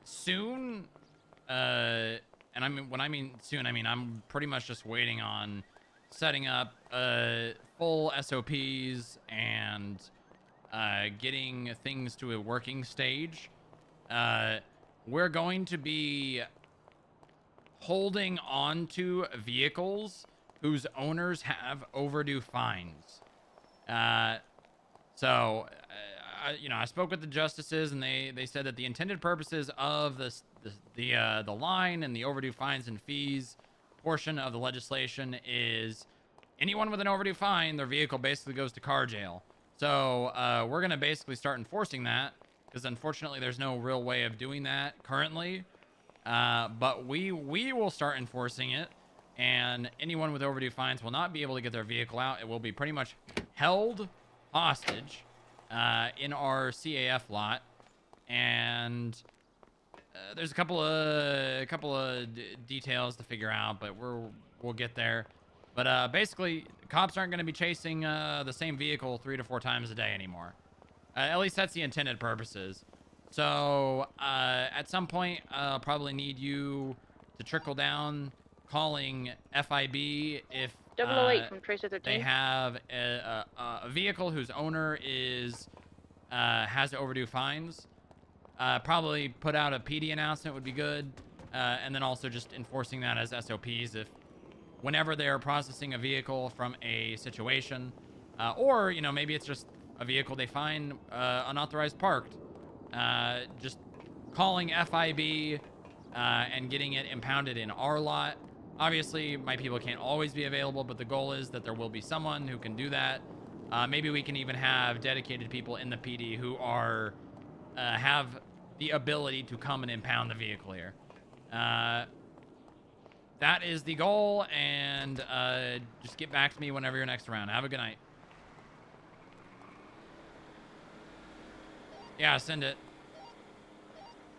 Soon, and I mean, when I mean soon, I mean I'm pretty much just waiting on setting up full SOPs and getting things to a working stage. We're going to be holding on to vehicles whose owners have overdue fines. So, you know, I spoke with the justices, and they said that the intended purposes of the line and the overdue fines and fees portion of the legislation is anyone with an overdue fine, their vehicle basically goes to car jail. So we're going to basically start enforcing that because unfortunately there's no real way of doing that currently. But we will start enforcing it, and anyone with overdue fines will not be able to get their vehicle out. It will be pretty much held hostage in our CAF lot. And there's a couple of details to figure out, but we'll get there. But basically, cops aren't going to be chasing the same vehicle 3 to 4 times a day anymore. At least that's the intended purposes. So at some point, I'll probably need you to trickle down calling FIB if 008 from Tracer 13. they have a vehicle whose owner has overdue fines. Probably put out a PD announcement would be good. And then also just enforcing that as SOPs if whenever they're processing a vehicle from a situation, or, you know, maybe it's just a vehicle they find unauthorized parked. Just calling FIB and getting it impounded in our lot. Obviously, my people can't always be available, but the goal is that there will be someone who can do that. Maybe we can even have dedicated people in the PD who are have the ability to come and impound the vehicle here. That is the goal, and just get back to me whenever you're next around. Have a good night. Yeah, send it.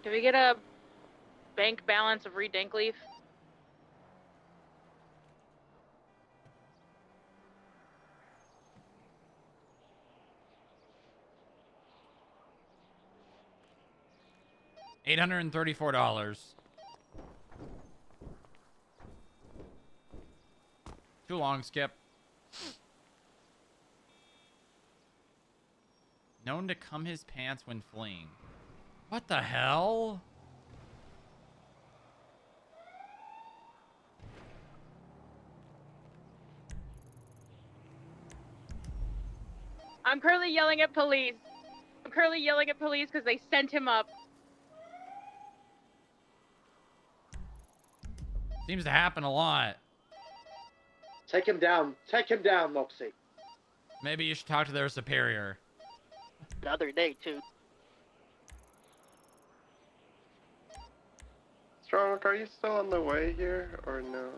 Did we get a bank balance of Reed Dankleaf? $834. Too long, Skip. Known to cum his pants when fleeing. What the hell? I'm currently yelling at police. I'm currently yelling at police because they sent him up. Seems to happen a lot. Take him down. Take him down, Moxie. Maybe you should talk to their superior. The other day, too. Strongrock, are you still on the way here, or no?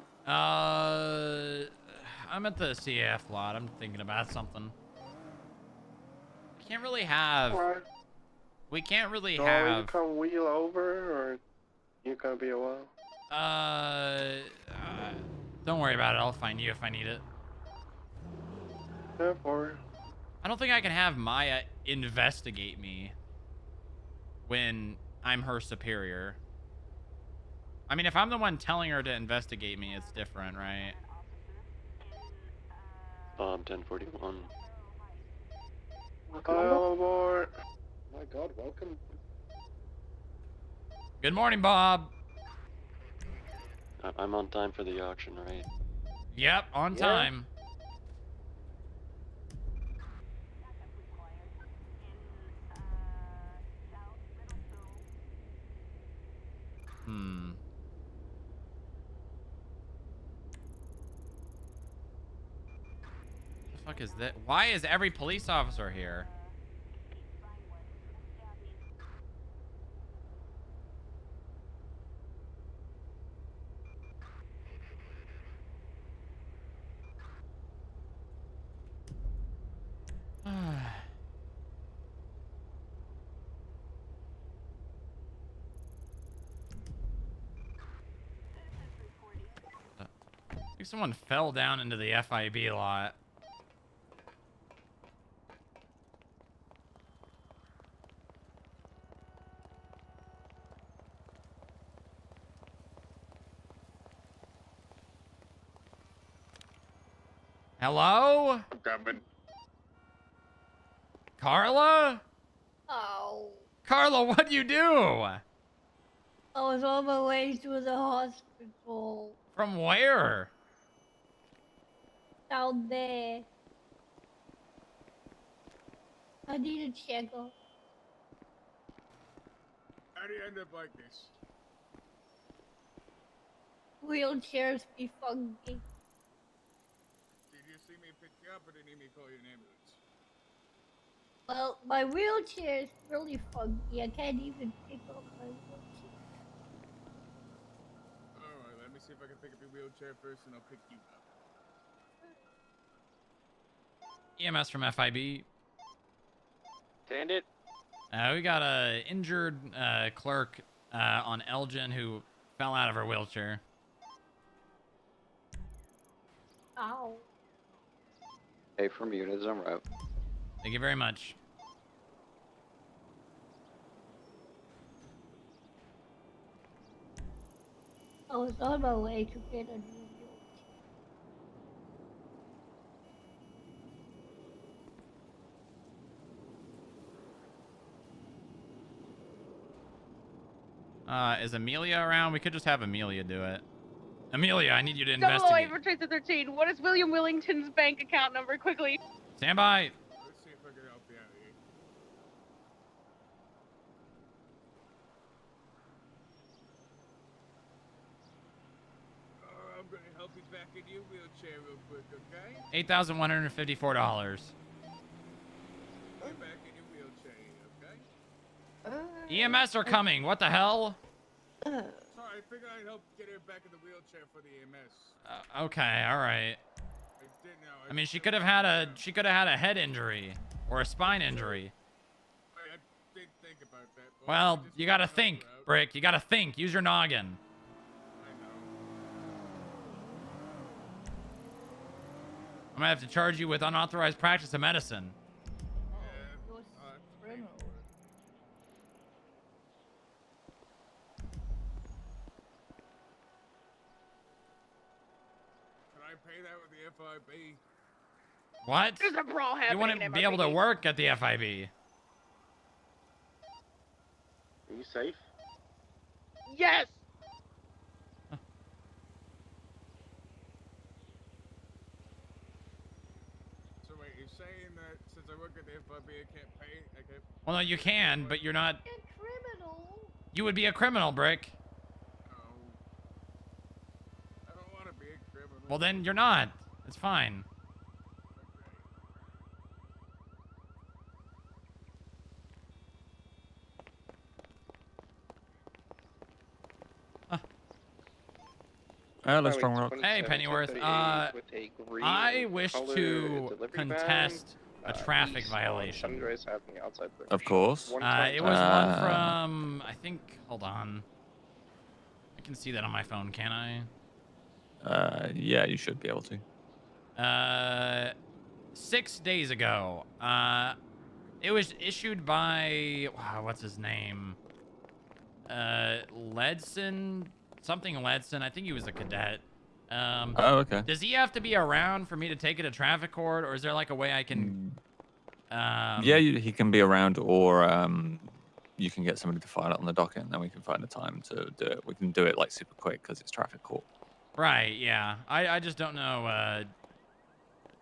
I'm at the CF lot. I'm thinking about something. Can't really have... Alright. We can't really So have... you come wheel over, or you gonna be a while? Don't worry about it. I'll find you if I need it. Yeah, for I don't think I can have Maya investigate me when I'm her superior. I mean, if I'm the one telling her to investigate me, it's different, right? 1041. All aboard. My God, welcome. Good morning, Bob. I'm on time for the auction, right? Yep, on time. The fuck is that? Why is every police officer here? I think someone fell down into the FIB lot. Hello? I'm coming. Carla? Oh. Carla, what'd you do? I was on my way to the hospital. From where? Down there. I need a checkup. How do you end up like this? wheelchairs be funky. Did you see me pick you up or did you need me to call you an ambulance? Well, my wheelchair is really funky. I can't even pick up my wheelchair. Alright, let me see if I can pick up your wheelchair first and I'll pick you up. EMS from FIB. Stand it. We got a injured clerk on Elgin who fell out of her wheelchair. Ow. Hey, from units en route. Thank you very much. I was on my way to get a new wheelchair. Is Amelia around? We could just have Amelia do it. Amelia, I need you to 008 investigate. for Tracer 13. What is William Willington's bank account number? Quickly. Stand by. Let's see if I can help you out here. I'm gonna help you back in your wheelchair real quick, okay? $8,154. Get back in your wheelchair, okay? EMS are coming. What the hell? Sorry, I figured I'd help get her back in the wheelchair for the EMS. Okay, all right. I didn't know. I mean, she could have had a head injury or a spine injury. I did think about that. but Well, I just you gotta wanted to think, help her out. Brick. You gotta think. Use your noggin. I know. I'm gonna have to charge you with unauthorized practice of medicine. You're criminal. Can I pay that with the FIB? What? There's a brawl happening. You wouldn't in be able to MRPD. work at the FIB. Are you safe? Yes. So wait, you're saying that since I work at the FIB, I can't pay? I can't. Well, no, you can, but you're not. You're criminal. You would be a criminal, Brick. No. I don't want to be a criminal. Well, then you're not. It's fine. Hello, Strongrock. Hey, Pennyworth. I wish to contest a traffic violation. Of course. It was one from, I think, hold on. I can see that on my phone, can I? Yeah, you should be able to. 6 days ago. It was issued by, wow, what's his name? Ledson, something Ledson. I think he was a cadet. Oh, okay. Does he have to be around for me to take it to traffic court, or is there like a way I can? Yeah, he can be around, or you can get somebody to file it on the docket, and then we can find a time to do it. We can do it like super quick because it's traffic court. Right. Yeah. I just don't know. I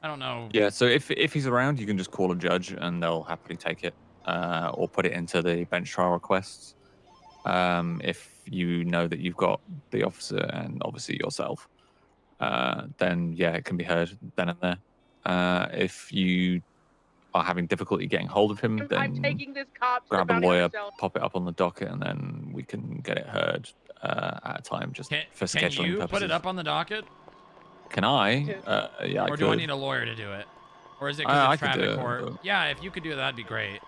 don't know. Yeah. So if he's around, you can just call a judge, and they'll happily take it, or put it into the bench trial requests. If you know that you've got the officer and obviously yourself, then yeah, it can be heard then and there. If you are having difficulty getting hold of him, I'm then taking this cop to grab the a bounty lawyer, myself. pop it up on the docket, and then we can get it heard at a time just for scheduling Can you purposes. put it up on the docket? Can I? Yeah, I Or could. do I need a lawyer to do it? Or is it I because it's could do traffic it, court? but- Yeah, if you could do that, that'd be great.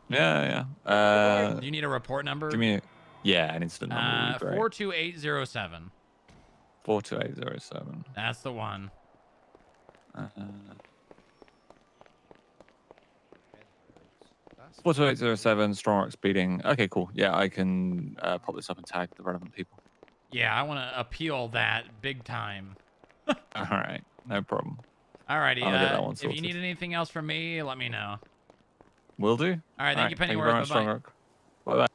Yeah, yeah. Do you need a report number? Give me an incident number would be great. 42807. 42807. That's the one. 42807, Strongrock speeding. Okay, cool. Yeah, I can pop this up and tag the relevant people. Yeah, I want to appeal that big time. All right, no problem. Alrighty. I'll get that one If you sorted. need anything else from me, let me know. Will do. All right, thank you, Thank you Pennyworth. very much, Bye-bye. Strongrock. Bye-bye.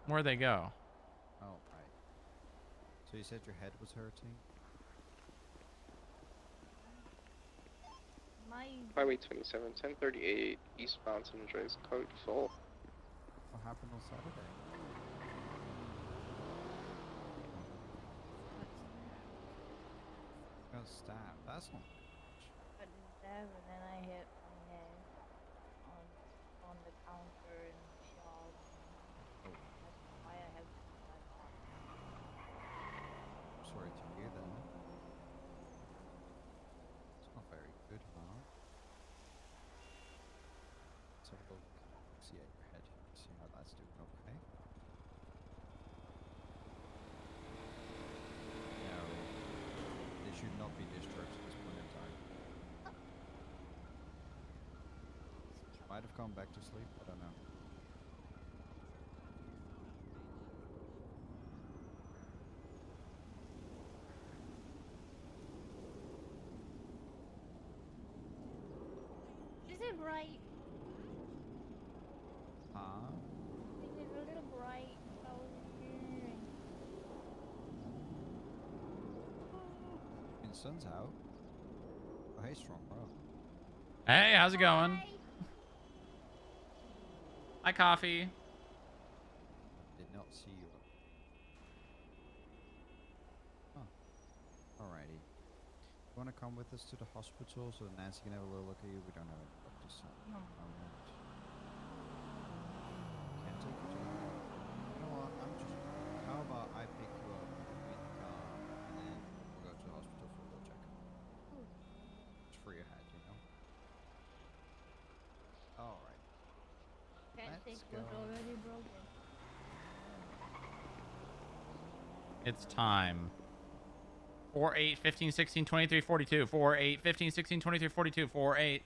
Where'd they go? Oh, right. So you said your head was hurting? Highway 27, 1038, eastbound San Andreas, code full. What happened on Saturday? Got stabbed. That's not good. I did that, and then I hit my head on the counter in the shop. Oh. That's why I have my arm. Sorry to hear that. It's not very good, huh? Let's have a look. See at your head here. See how that's doing. Okay. No. They should not be discharged at this point in time. Might have gone back to sleep. I don't know. Is it bright? Huh? Is it a little bright? And sun's out. Oh, hey, Strongrock. Hey, how's it going? Hi, Coffee. Did not see you. Huh. Alrighty. You want to come with us to the hospital so Nancy can have a little look at you? We don't have any doctors. No. Can't take you to the You know what? How about I pick you up with the car and then we'll go to the hospital for a little checkup? It's for your head, you know? Alright. Patrick was already broken. It's time. 4, 8, 15, 16, 23, 42. 4, 8, 15, 16, 23, 42. 4, 8.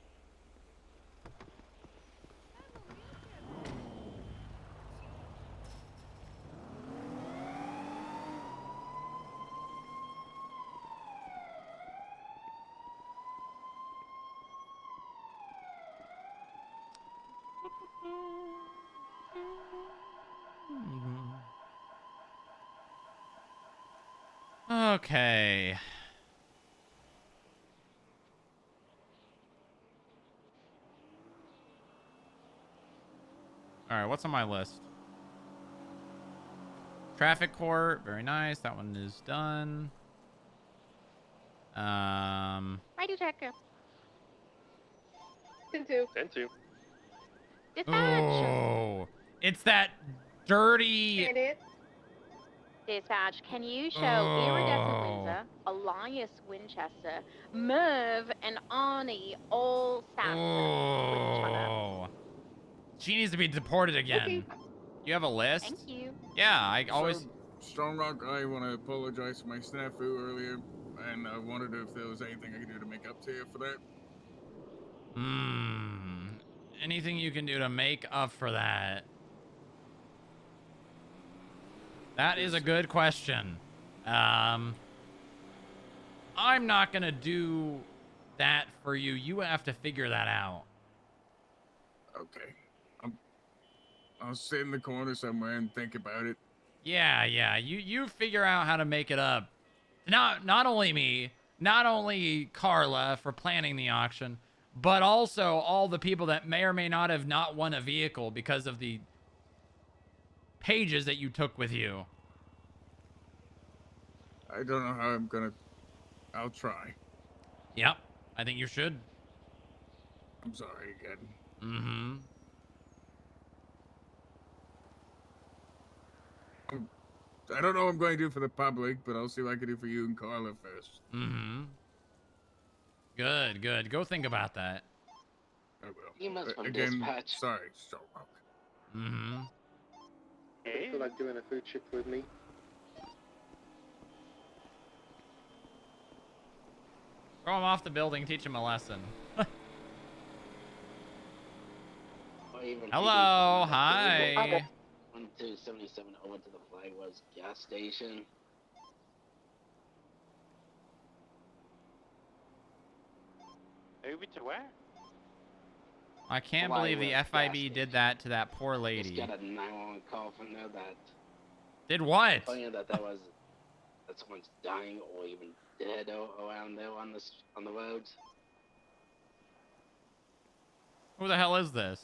Okay. All right, what's on my list? Traffic court, very nice. That one is done. I do check. 10-2. 10-2. Dispatch. Oh, it's that dirty. Dispatch, can you show Oh. Iridescent Windsor, Elias Winchester, Merv, and Arnie all stabbed with each other? Oh, she needs to be deported again. You have a list? Thank you. Yeah, I always. Strongrock, I want to apologize for my snafu earlier, and I wondered if there was anything I could do to make up to you for that. Anything you can do to make up for that? That is a good question. I'm not gonna do that for you. You have to figure that out. Okay. I'll sit in the corner somewhere and think about it. Yeah. You figure out how to make it up. Not only me, not only Carla for planning the auction, but also all the people that may or may not have not won a vehicle because of the pages that you took with you. I don't know how I'm gonna. I'll try. Yep, I think you should. I'm sorry again. I don't know what I'm going to do for the public, but I'll see what I can do for you and Carla first. Good. Go think about that. I will. Emails from Again, dispatch. sorry, Strongrock. I feel like doing a food chip with me. Throw him off the building, teach him a lesson. Hello, hi. 1277 over to the Flagwoods gas station. Over to where? I can't Why believe the we're FIB did that to that poor Just lady. got a 911 call from there that Did what? telling that that someone's dying or even dead around there on the roads. Who the hell is this?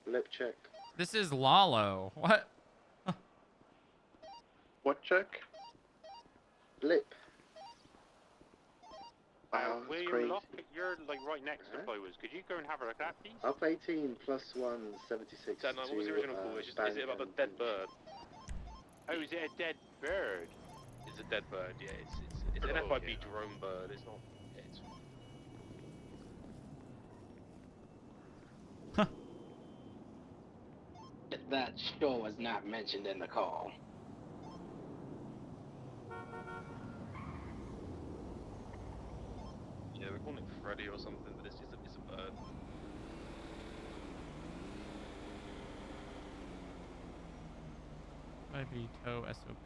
Lip check. This is Lalo. What? What check? Lip. Wow, that's William crazy. Lockett, you're like right next to Flowers. Could you go and have a look at that, please? Up 18 plus 1, 76. What was the original call? Is it about a dead bird? Oh, is it a dead bird? It's a dead bird, yeah. It's an FIB drone bird. It's not. It's... That sure was not mentioned in the call. Yeah, we're calling it Freddy or something, but it's a bird. FIB tow SOP.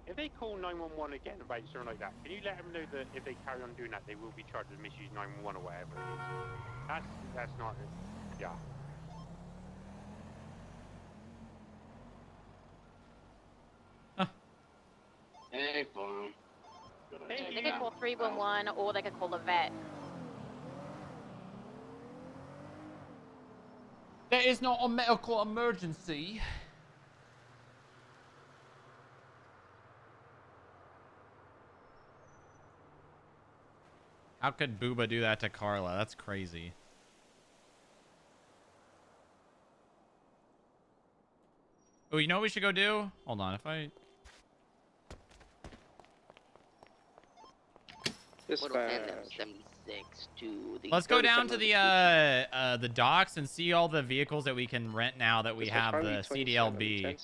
If they call 911 again about something like that, can you let them know that if they carry on doing that, they will be charged with misuse 911 or whatever it is? That's not it. Yeah. Hey, farm. They could call 311 or they could call a vet. There is not a medical emergency. How could Booba do that to Carla? That's crazy. Oh, you know what we should go do? Hold on, if I... Let's go down to the docks and see all the vehicles that we can rent now that we have the CDLB.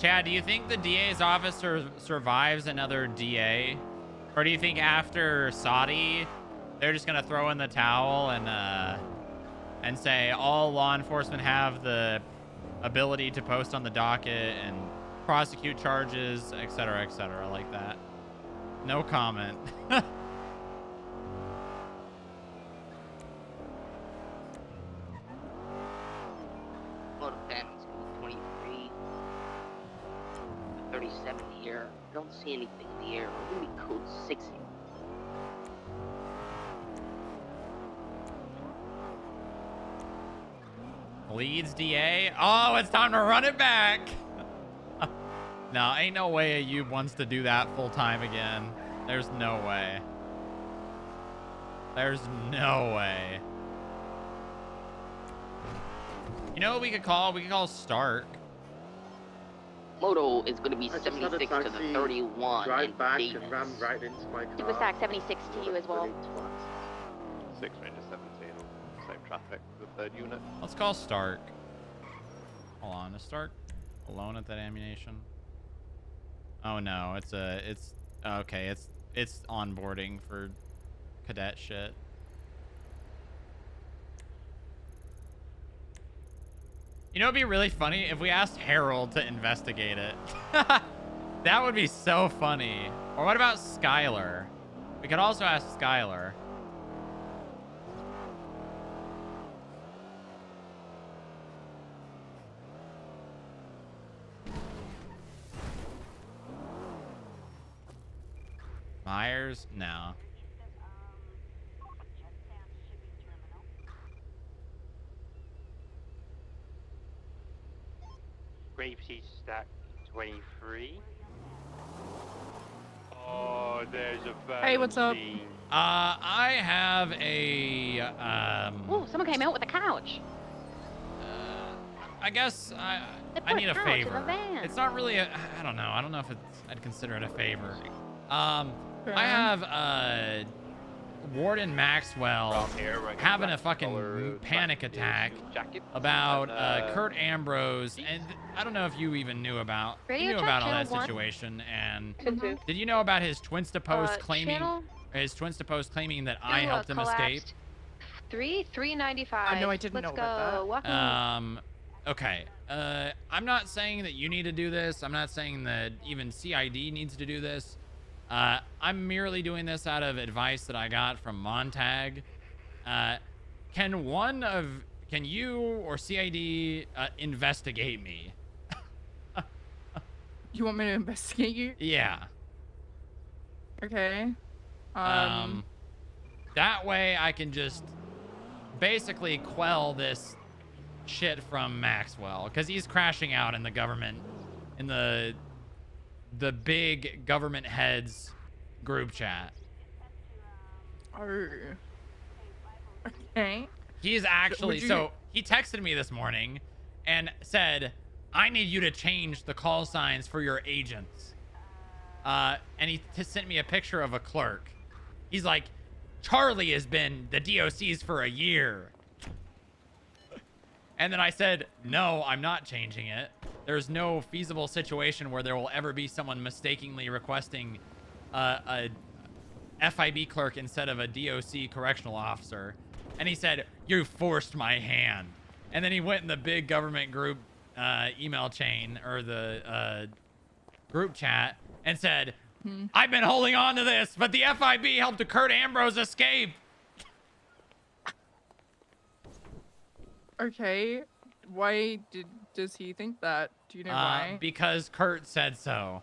Chad, do you think the DA's office survives another DA? Or do you think after Saudi, they're just going to throw in the towel and say all law enforcement have the ability to post on the docket and prosecute charges, etc., like that? No comment. Motor family's code 23. 37 here. I don't see anything in the air. We're gonna be code 60. Leeds DA. Oh, it's time to run it back. No, ain't no way Ayub wants to do that full time again. There's no way. There's no way. You know what we could call? We could call Stark. Moto is going to be 76 to the 31. Drive back and ram right into my car. Super Stack 76 to you as well. 6 Ranger 17, same traffic, the third unit. Let's call Stark. Hold on, is Stark alone at that ammunition? Oh no, it's okay, it's onboarding for cadet shit. You know, it'd be really funny if we asked Harold to investigate it. That would be so funny. Or what about Skylar? We could also ask Skylar. Myers? No. Grapeseed stack 23. Oh, there's a bird. Hey, what's up? I have a Oh, someone came out with a couch. I guess I need a favor. It's not really a, I don't know. I don't know if I'd consider it a favor. I have Warden Maxwell having a fucking panic attack about Kurt Ambrose, and I don't know if you even knew about all that situation. And did you know about his Twinsta post claiming His twins to post claiming that I Who, helped him escape. collapsed? 395. no, I didn't Let's know about go. that. Wahoo. Okay. I'm not saying that you need to do this. I'm not saying that even CID needs to do this. I'm merely doing this out of advice that I got from Montag. Can you or CID investigate me? You want me to investigate you? Yeah. Okay. That way I can just basically quell this shit from Maxwell, because he's crashing out in the government, in the big government heads group chat. Oh. Okay. He's actually, Would you- so he texted me this morning and said, I need you to change the call signs for your agents. And he sent me a picture of a clerk. He's like, Charlie has been the DOC's for a year. And then I said, no, I'm not changing it. There's no feasible situation where there will ever be someone mistakenly requesting a FIB clerk instead of a DOC correctional officer. And he said, you forced my hand. And then he went in the big government group email chain, or the group chat, and said, I've been holding on to this, but the FIB helped Kurt Ambrose escape. Okay. Why does he think that? Do you know why? Because Kurt said so.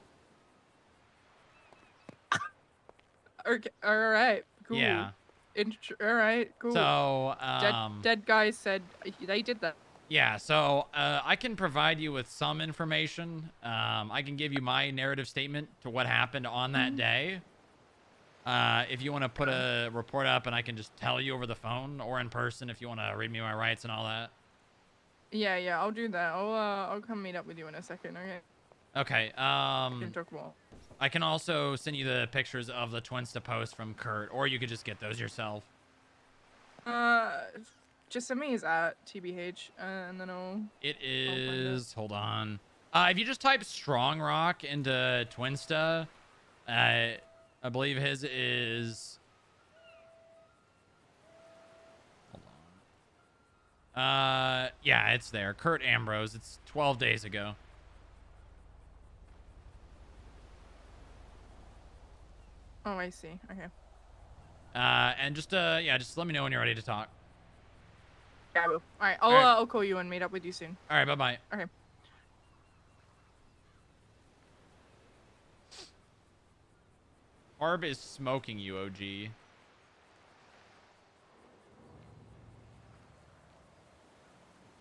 Okay. All right. Cool. Yeah. All right. Cool. So, dead guy said they did that. yeah, so I can provide you with some information. I can give you my narrative statement to what happened on that day. If you want to put a report up, and I can just tell you over the phone or in person if you want to read me my rights and all that. Yeah, I'll do that. I'll come meet up with you in a second. Okay. Okay. We can talk more. I can also send you the pictures of the twins to post from Kurt, or you could just get those yourself. Just send me his at TBH, and then I'll. It is. Hold on. If you just type Strongrock into Twinsta, I believe his is. Hold on. Yeah, it's there. Kurt Ambrose. It's 12 days ago. Oh, I see. Okay. And just just let me know when you're ready to talk. Yeah, I will. All right. All right. I'll call you and meet up with you soon. All right. Bye bye. Okay. Harb is smoking you, OG.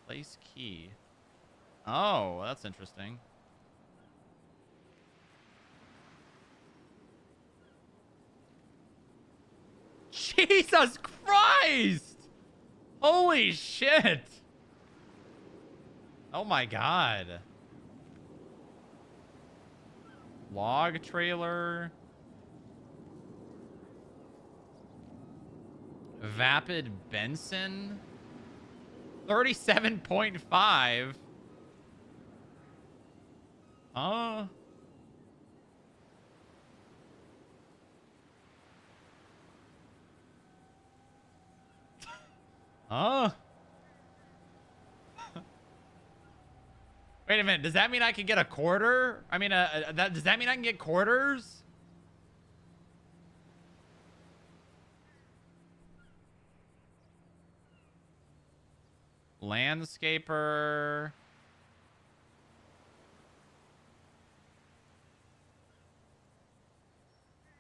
Place key. Oh, that's interesting. Jesus Christ! Holy shit! Oh my god. Log trailer. Vapid Benson. 37.5. Wait a minute. Does that mean I can get a quarter? I mean, does that mean I can get quarters? Landscaper.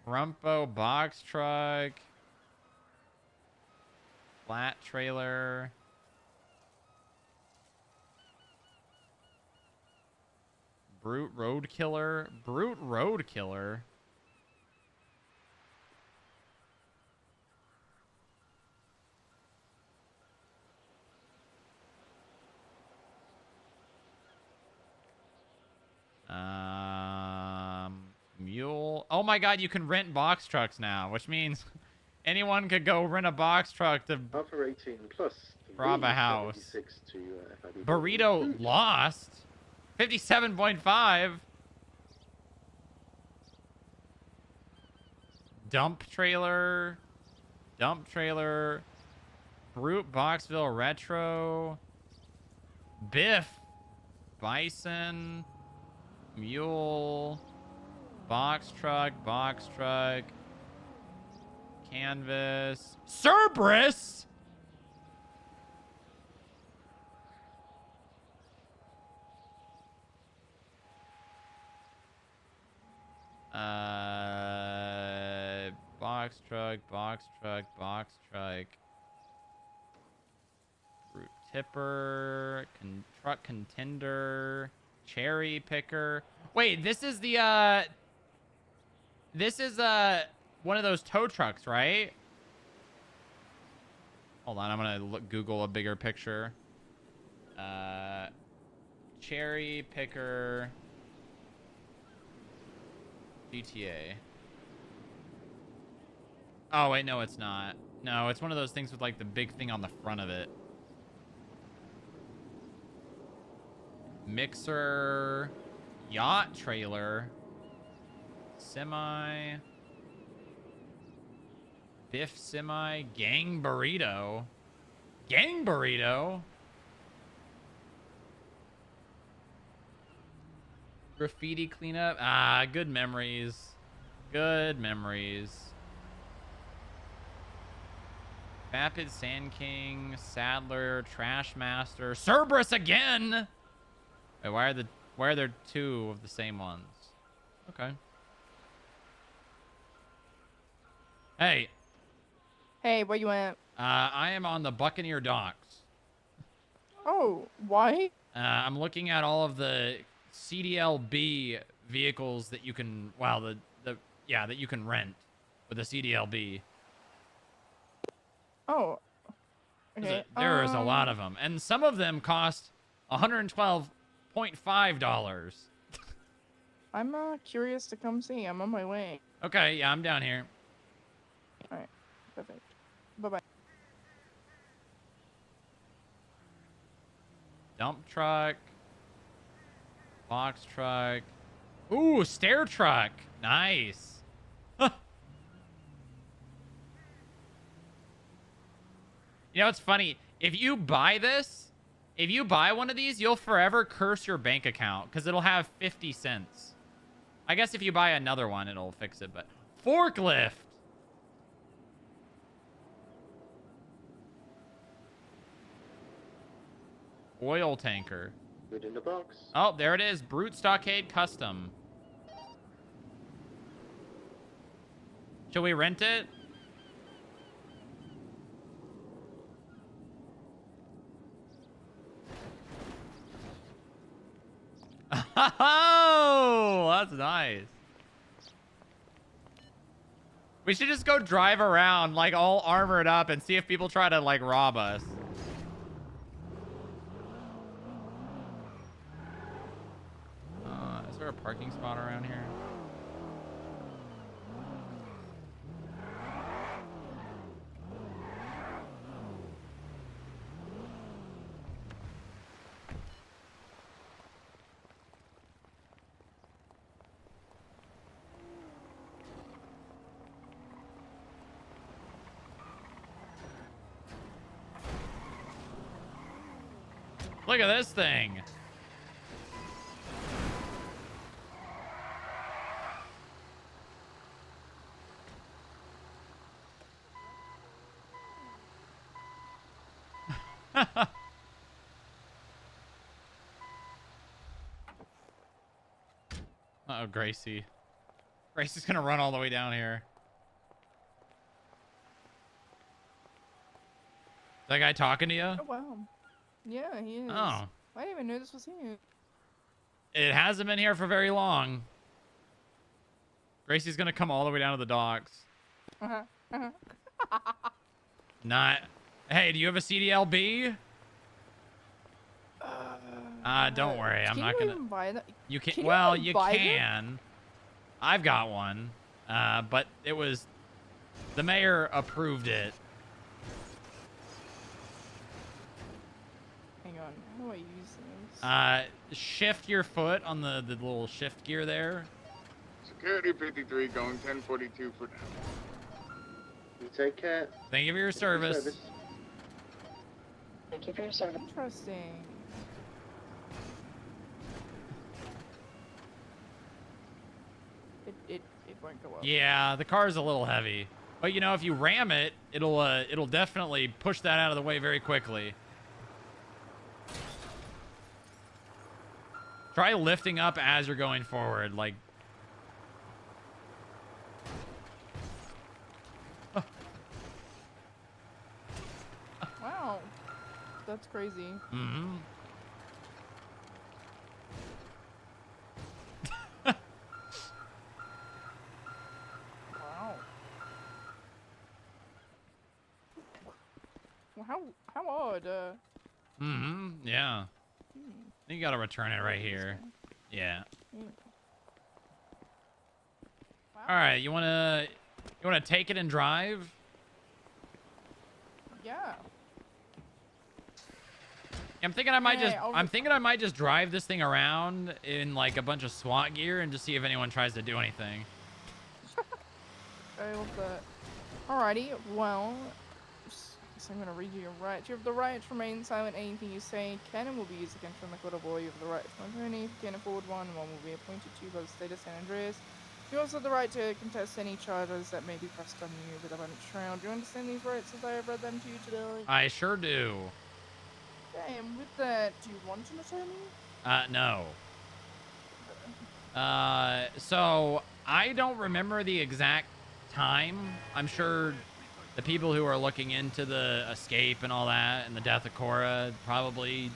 Rumpo box truck. Flat trailer. Brute road killer. Brute road killer. Mule. Oh my god, you can rent box trucks now, which means anyone could go rent a box truck to Alpha 18 plus rob a house. 76 to FIB. Burrito lost. 57.5. Dump trailer. Brute Boxville Retro. Biff. Bison. Mule. Box truck. Canvas. Cerberus. Box truck. Root tipper, truck contender, cherry picker. Wait, this is the one of those tow trucks, right? Hold on, I'm gonna Google a bigger picture. Cherry picker, GTA. Oh wait, no, it's not. No, it's one of those things with like the big thing on the front of it. Mixer, yacht trailer, semi, Biff semi, gang burrito, graffiti cleanup. Ah, good memories. Vapid Sand King, Saddler, Trash Master, Cerberus again. Wait, why are there two of the same ones? Okay. Hey. Hey, where you at? I am on the Buccaneer docks. Oh, why? I'm looking at all of the CDLB vehicles that you can, well, that you can rent with a CDLB. Oh. Okay. There is a lot of them, and some of them cost $112.5. I'm curious to come see. I'm on my way. Okay, yeah, I'm down here. All right. Perfect. Bye-bye. Dump truck. Box truck. Ooh, stair truck. Nice. You know, it's funny. If you buy one of these, you'll forever curse your bank account because it'll have 50 cents. I guess if you buy another one, it'll fix it, but forklift. Oil tanker. Put in the box. Oh, there it is. Brute Stockade Custom. Should we rent it? Oh, that's nice. We should just go drive around like all armored up and see if people try to like rob us. Is there a parking spot around here? Look at this thing. Uh-oh, Gracie. Gracie's gonna run all the way down here. Is that guy talking to you? Oh, wow. Yeah, he is. Oh. I didn't even know this was here. It hasn't been here for very long. Gracie's gonna come all the way down to the docks. Not. Hey, do you have a CDLB? Don't worry, I'm not gonna. Buy that? You can. Can Well, you you buy can. them? I've got one, but it was the mayor approved it. Hang on, how do I use this? Shift your foot on the little shift gear there. Security 53 going 1042 for now. Take care. Thank you for your service. Thank you for your service. Interesting. It won't go up. Yeah, the car is a little heavy, but you know, if you ram it, it'll definitely push that out of the way very quickly. Try lifting up as you're going forward, like. Wow, that's crazy. Mm-hmm. Wow. Well, how odd. Mm-hmm. Yeah. You gotta return it right here. Yeah. All right. You wanna take it and drive? Yeah. I'm thinking I might Yeah, just I'm thinking I might just drive this thing around in like a bunch of SWAT gear and just see if anyone tries to do anything. I love that. Alrighty, well, so I'm gonna read you your rights. You have the right to remain silent. Anything you say can and will be used against you in the court of law. You have the right to an attorney if you can't afford one. One will be appointed to you by the state of San Andreas. You also have the right to contest any charges that may be pressed on you with a bench trial. Do you understand these rights as I have read them to you today? I sure do. Okay, and with that, do you want an attorney? No. So I don't remember the exact time. I'm sure the people who are looking into the escape and all that and the death of Cora probably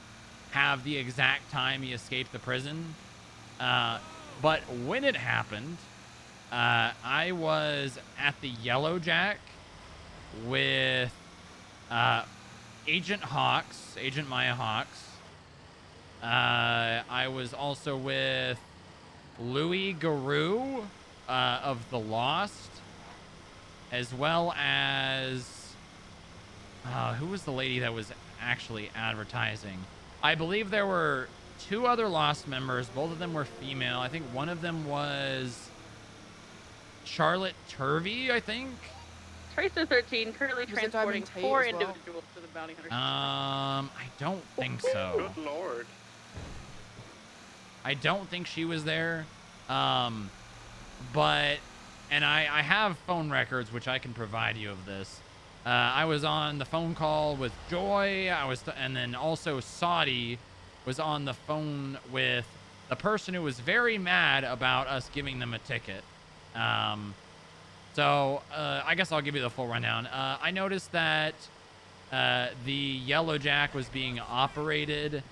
have the exact time he escaped the prison. But when it happened, I was at the Yellow Jack with Agent Hawks, Agent Maya Hawks. I was also with Louis Garou of The Lost, as well as who was the lady that was actually advertising? I believe there were 2 other Lost members. Both of them were female. I think one of them was Charlotte Turvey, I think. Tracer 13 currently transporting 4 individuals to the bounty hunter. I don't think so. Good lord. I don't think she was there. But, and I have phone records, which I can provide you of this. I was on the phone call with Joy. And then also Saudi was on the phone with the person who was very mad about us giving them a ticket. So I guess I'll give you the full rundown. I noticed that the Yellow Jack was being operated,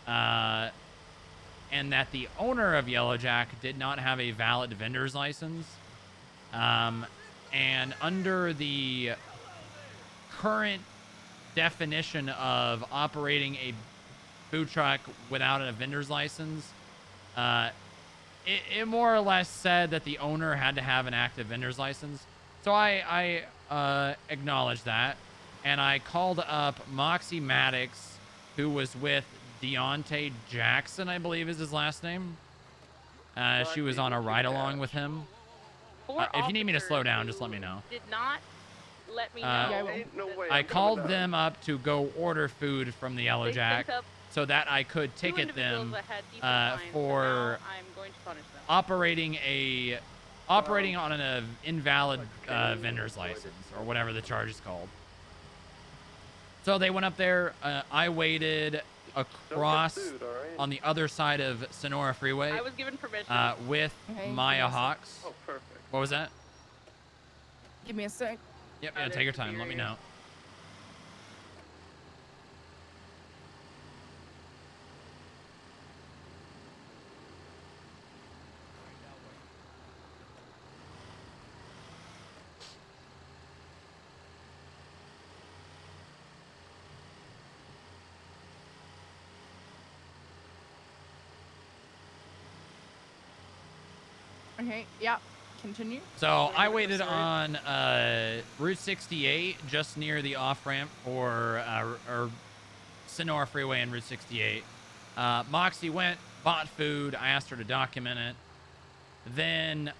and that the owner of Yellow Jack did not have a valid vendor's license. And under the current definition of operating a food truck without a vendor's license, it more or less said that the owner had to have an active vendor's license. So I acknowledged that, and I called up Moxie Maddox, who was with Deontay Jackson, I believe is his last name. She was on a ride-along with him. If you need me to slow down, just let me know. Did not let me know. I called them up to go order food from the Yellow Jack so that I could ticket them for operating on an invalid vendor's license, or whatever the charge is called. So they went up there. I waited across on the other side of Sonora Freeway. I was given permission. With Maya Hawks. Oh, perfect. What was that? Give me a sec. Yep, yeah, take your time. Let me know. Okay, yeah. Continue. So I waited on Route 68, just near the off-ramp for Sonora Freeway and Route 68. Moxie went, bought food. I asked her to document it. Then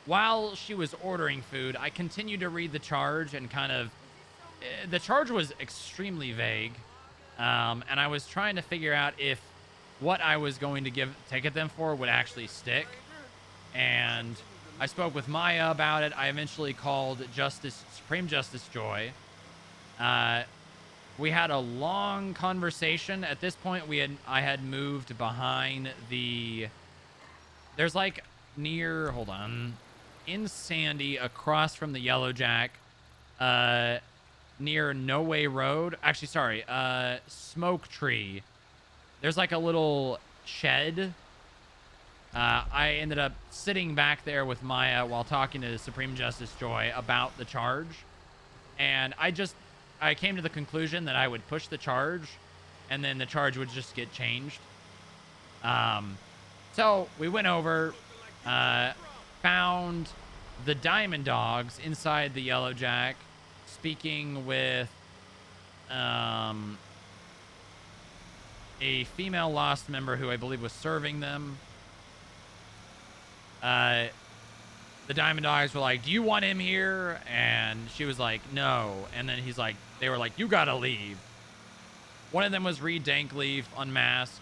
while she was ordering food, I continued to read the charge and kind of... the charge was extremely vague. And I was trying to figure out if what I was going to ticket them for would actually stick. And I spoke with Maya about it. I eventually called Supreme Justice Joy. We had a long conversation. At this point, I had moved behind the... There's like near... Hold on. In Sandy, across from the Yellow Jack, near No Way Road. Actually, sorry. Smoke Tree. There's like a little shed. I ended up sitting back there with Maya while talking to Supreme Justice Joy about the charge. And I came to the conclusion that I would push the charge and then the charge would just get changed. So we went over, found the Diamond Dogs inside the Yellow Jack, speaking with a female Lost member who I believe was serving them. The Diamond Dogs were like, do you want him here? And she was like, no. And then they were like, you gotta leave. One of them was Reed Dankleaf, unmasked.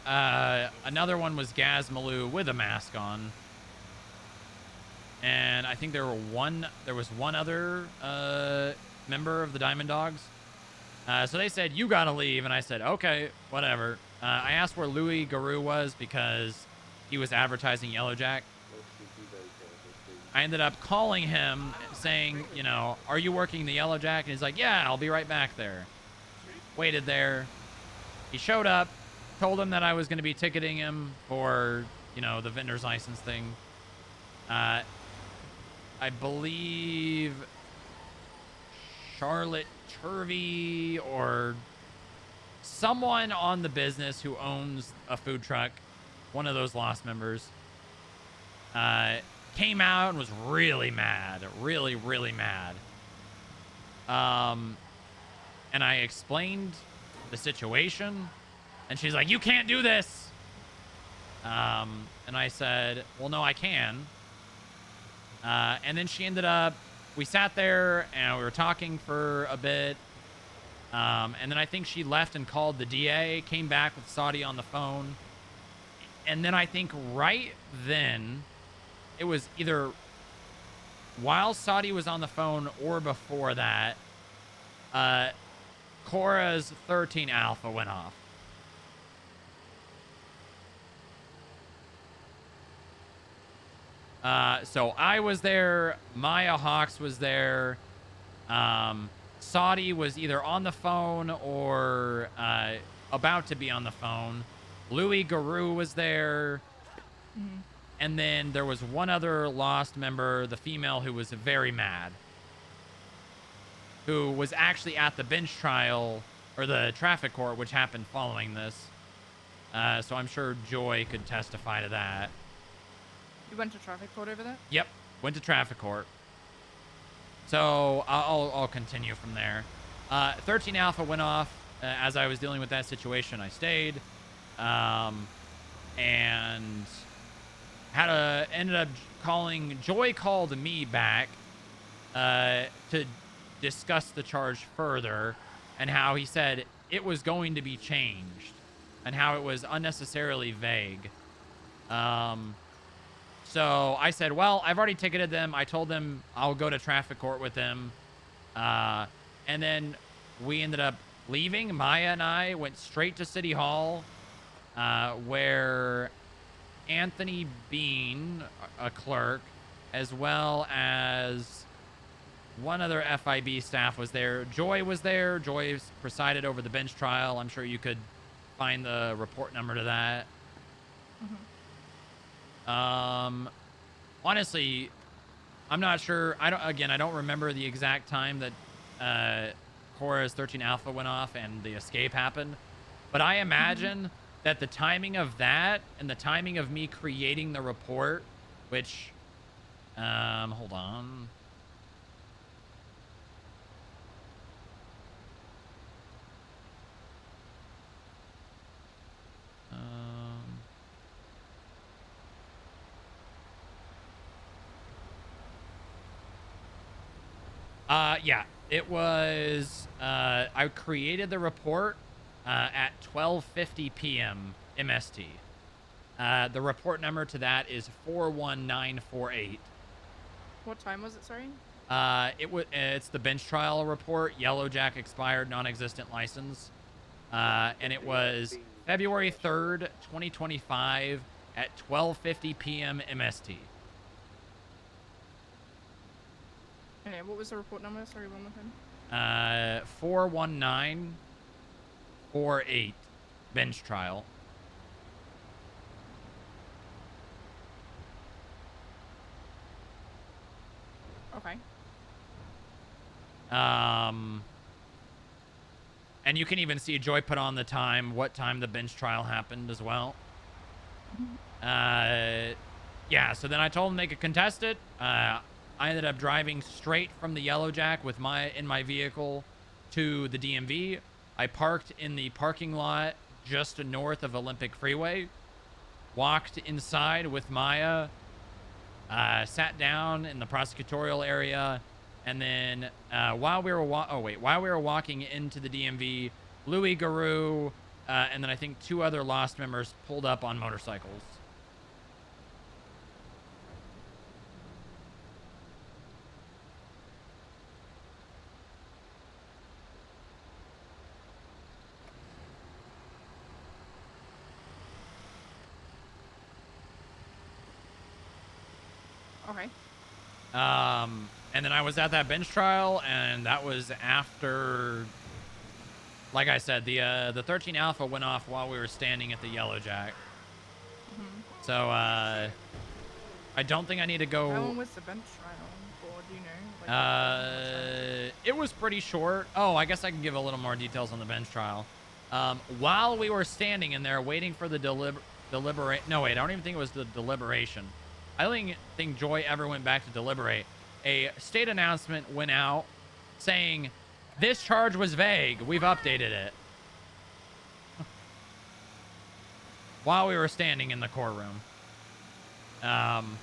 Another one was Gaz Malou with a mask on. And I think there was one other member of the Diamond Dogs. So they said, you gotta leave. And I said, okay, whatever. I asked where Louis Garou was because he was advertising Yellow Jack. I ended up calling him saying, you know, are you working the Yellow Jack? And he's like, yeah, I'll be right back there. Waited there. He showed up, told him that I was going to be ticketing him for, you know, the vendor's license thing. I believe Charlotte Turvey or someone on the business who owns a food truck, one of those Lost members, came out and was really mad. Really, really mad. And I explained the situation. And she's like, you can't do this. And I said, well, no, I can. And then she ended up... We sat there and we were talking for a bit. And then I think she left and called the DA. Came back with Saudi on the phone. And then I think right then... It was either while Saudi was on the phone or before that, Cora's 13 Alpha went off. So I was there. Maya Hawks was there. Saudi was either on the phone or about to be on the phone. Louis Garou was there. Mm-hmm. And then there was one other Lost member, the female, who was very mad. Who was actually at the bench trial, or the traffic court, which happened following this. So I'm sure Joy could testify to that. You went to traffic court over that? Yep, went to traffic court. So I'll continue from there. 13 Alpha went off. As I was dealing with that situation, I stayed. And... ended up calling... Joy called me back to discuss the charge further and how he said it was going to be changed and how it was unnecessarily vague. So I said, well, I've already ticketed them. I told them I'll go to traffic court with them. And then we ended up leaving. Maya and I went straight to City Hall where... Anthony Bean, a clerk, as well as one other FIB staff was there. Joy was there. Joy presided over the bench trial. I'm sure you could find the report number to that. Mm-hmm. Honestly, I'm not sure. I don't remember the exact time that Cora's 13 Alpha went off and the escape happened. But I imagine that the timing of that and the timing of me creating the report, which, hold on. Yeah, it was, I created the report at 12:50 p.m. MST. The report number to that is 41948. What time was it, sorry? It's the bench trial report, Yellow Jack expired non-existent license. And it was February 3rd, 2025 at 12:50 p.m. MST. Okay, what was the report number? Sorry, one more time. 41948 bench trial. Okay. And you can even see Joy put on the time, what time the bench trial happened as well. Yeah, so then I told them they could contest it. I ended up driving straight from the Yellow Jack with in my vehicle to the DMV. I parked in the parking lot just north of Olympic Freeway, walked inside with Maya, sat down in the prosecutorial area, and then while we were walking into the DMV, Louis Garou and then I think 2 other Lost members pulled up on motorcycles. Okay. And then I was at that bench trial, and that was after, like I said, the 13 Alpha went off while we were standing at the Yellow Jack. So, I don't think I need to go. How long was the bench trial? Or do you know? It was pretty short. Oh, I guess I can give a little more details on the bench trial. While we were standing in there waiting for the deliberate. No, wait, I don't even think it was the deliberation. I don't think Joy ever went back to deliberate. A state announcement went out saying, this charge was vague. We've updated it. While we were standing in the courtroom. And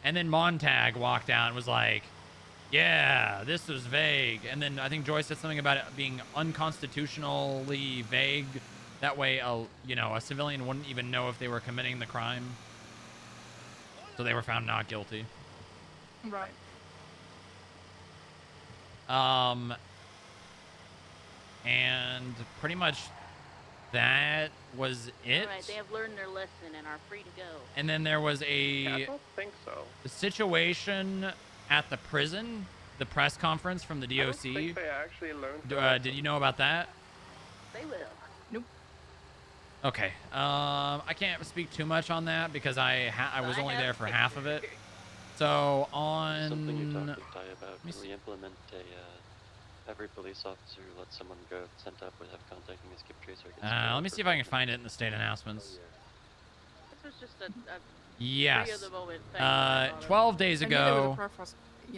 then Montag walked out and was like, yeah, this was vague. And then I think Joy said something about it being unconstitutionally vague. That way, a civilian wouldn't even know if they were committing the crime. So they were found not guilty. Right. And pretty much that was it. Alright, they have learned their lesson and are free to go. And then there was I don't think so. the situation at the prison, the press conference from the DOC. I don't think they actually learned. Did you know about that? They will. Nope. Okay. I can't speak too much on that because I was only there for half of it. So on. Something you talked to Ty about. Can we implement every police officer who lets someone go sent up without contacting a skip tracer? Let me see if I can find it in the state announcements. This was just a Yes. free of the moment thing. 12 days I knew there was ago.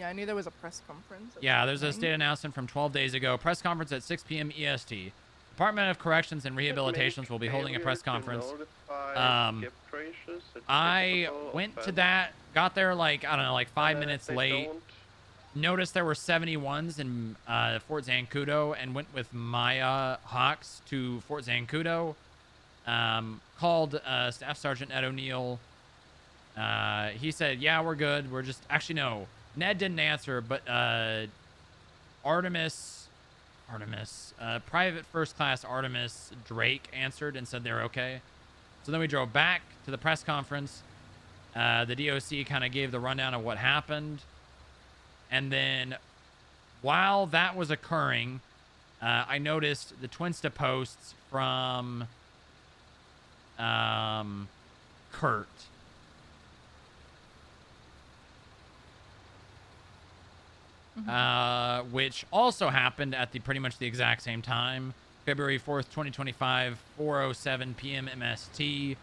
I knew there was a press conference. Yeah, there's a state announcement from 12 days ago. Press conference at 6 p.m. EST. Department of Corrections and Rehabilitations will be holding a press conference. I went to that, got there like, I don't know, like 5 minutes late. Noticed there were 71s in Fort Zancudo and went with Maya Hawks to Fort Zancudo. Called Staff Sergeant Ed O'Neill. He said, yeah, we're good. We're just, actually, no. Ned didn't answer, but Private First Class Artemis Drake answered and said they're okay. So then we drove back to the press conference. The DOC kind of gave the rundown of what happened. And then while that was occurring, I noticed the Twinsta posts from Kurt. Which also happened at pretty much the exact same time. February 4th, 2025, 4:07 p.m. MST.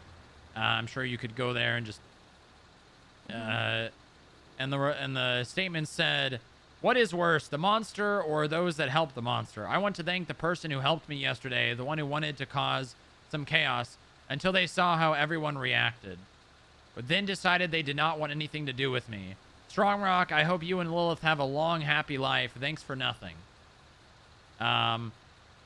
I'm sure you could go there and just... And the statement said, what is worse, the monster or those that helped the monster? I want to thank the person who helped me yesterday, the one who wanted to cause some chaos, until they saw how everyone reacted. But then decided they did not want anything to do with me. Strongrock, I hope you and Lilith have a long, happy life. Thanks for nothing. And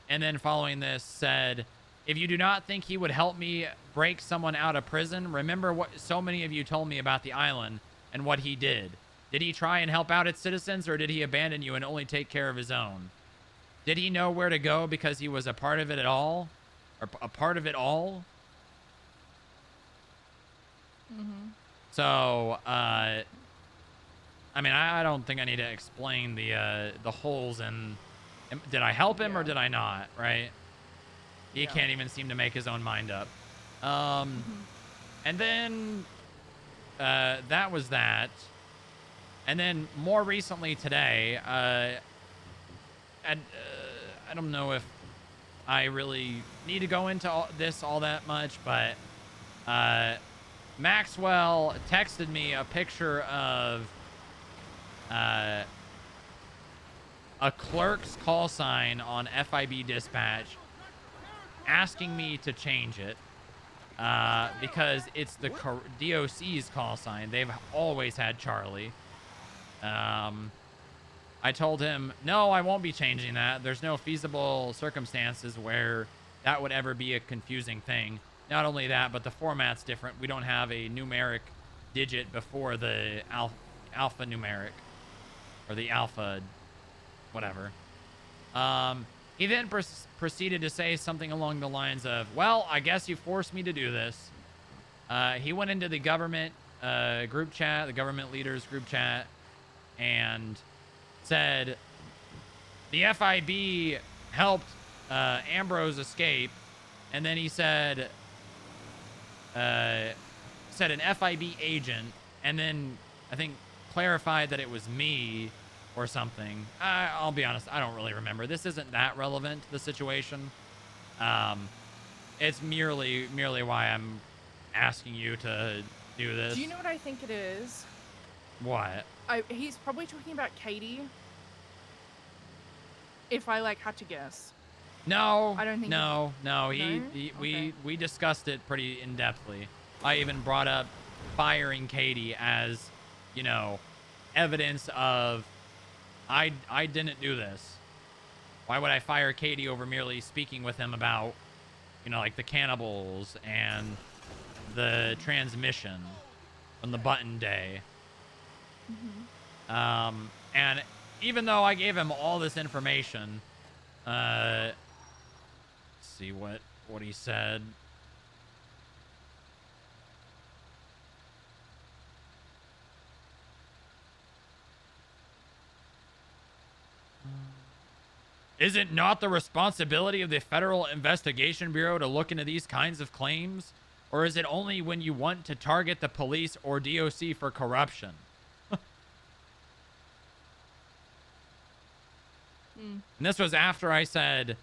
then following this said, if you do not think he would help me break someone out of prison, remember what so many of you told me about the island and what he did. Did he try and help out its citizens, or did he abandon you and only take care of his own? Did he know where to go because he was a part of it at all? Or a part of it all? Mm-hmm. So, I mean, I don't think I need to explain the holes in... Did I help him or did I not, right? He can't even seem to make his own mind up. And then that was that. And then more recently today, I don't know if I really need to go into all that much, but Maxwell texted me a picture of a clerk's call sign on FIB dispatch asking me to change it because it's the DOC's call sign. They've always had Charlie. I told him, no, I won't be changing that. There's no feasible circumstances where that would ever be a confusing thing. Not only that, but the format's different. We don't have a numeric digit before the alpha numeric or the alpha whatever. He then proceeded to say something along the lines of, well, I guess you forced me to do this. He went into the government group chat, the government leaders group chat, and said the FIB helped Ambrose escape, and then he said an FIB agent, and then I think clarified that it was me or something. I'll be honest, I don't really remember. This isn't that relevant to the situation. It's merely why I'm asking you to do this. Do you know what I think it is? What? He's probably talking about Katie. If I had to guess. No, I don't think. No. Okay. We discussed it pretty in depthly. I even brought up firing Katie as, evidence of I didn't do this. Why would I fire Katie over merely speaking with him about, the cannibals and the transmission on the button day? Mm-hmm. And even though I gave him all this information, let's see what he said. Is it not the responsibility of the Federal Investigation Bureau to look into these kinds of claims? Or is it only when you want to target the police or DOC for corruption? And this was after I said,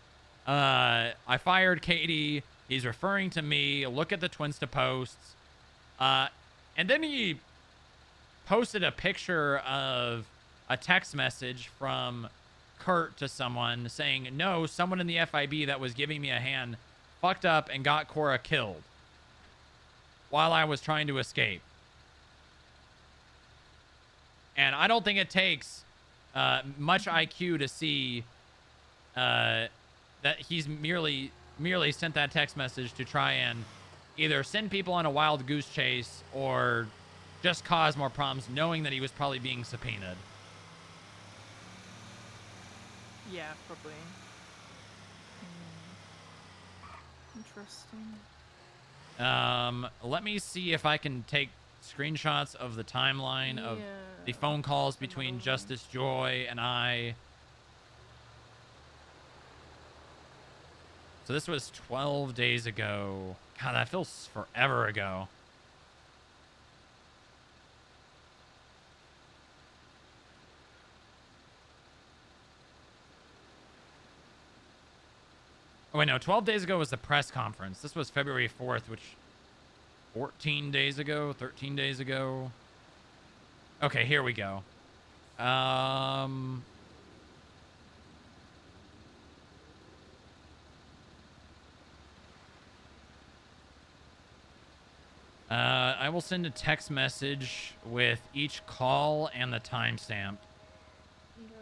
I fired Katie. He's referring to me. Look at the Twinsta posts. And then he posted a picture of a text message from Kurt to someone saying, no, someone in the FIB that was giving me a hand fucked up and got Cora killed while I was trying to escape. And I don't think it takes much IQ to see that he's merely sent that text message to try and either send people on a wild goose chase or just cause more problems, knowing that he was probably being subpoenaed. Yeah, probably. Interesting. Let me see if I can take screenshots of the timeline of the phone calls between Justice Joy and I. So this was 12 days ago. God, that feels forever ago. Oh, wait, no. 12 days ago was the press conference. This was February 4th, which 14 days ago, 13 days ago. Okay, here we go. I will send a text message with each call and the timestamp. Okay.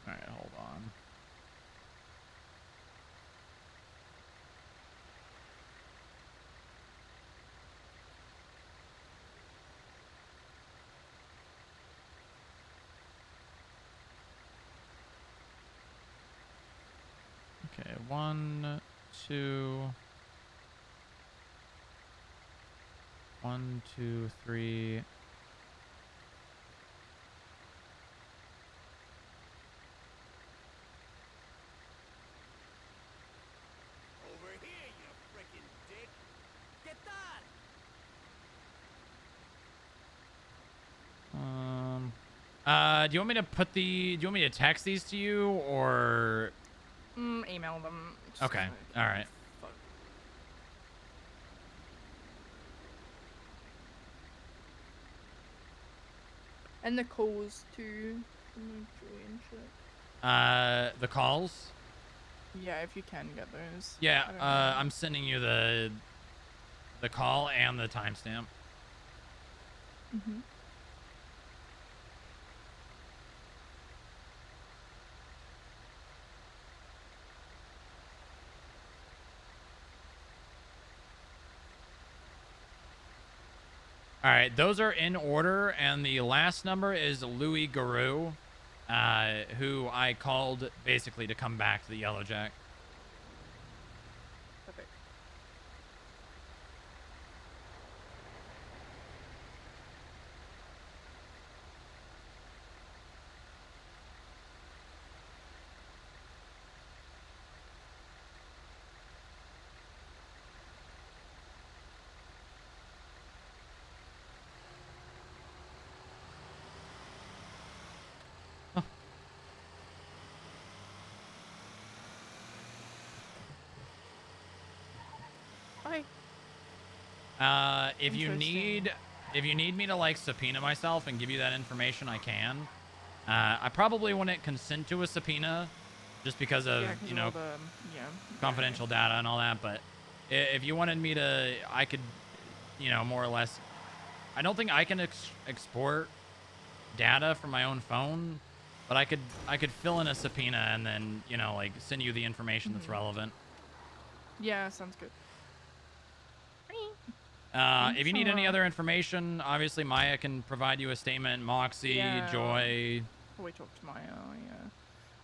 All right, hold on. Okay, 1, 2. 1, 2, 3. Over here, you frickin' dick! Get that! Do you want me to put do you want me to text these to you or? Email them. It's Okay, all right. fuck. And the calls too. The calls? Yeah, if you can get those. Yeah, I don't know. I'm sending you the call and the timestamp. Mhm. All right, those are in order, and the last number is Louis Garou, who I called basically to come back to the Yellow Jack. Perfect. Hi. If you need me to like subpoena myself and give you that information, I can. I probably wouldn't consent to a subpoena just because of, Yeah, 'cause you of know, all the, confidential data and all that. But if you wanted me to, I could, you know, more or less. I don't think I can export data from my own phone, but I could fill in a subpoena and then, you know, like send you the information that's relevant. Yeah, sounds good. If you need any other information, obviously Maya can provide you a statement. Moxie, Yeah. Joy. We talked to Maya, yeah.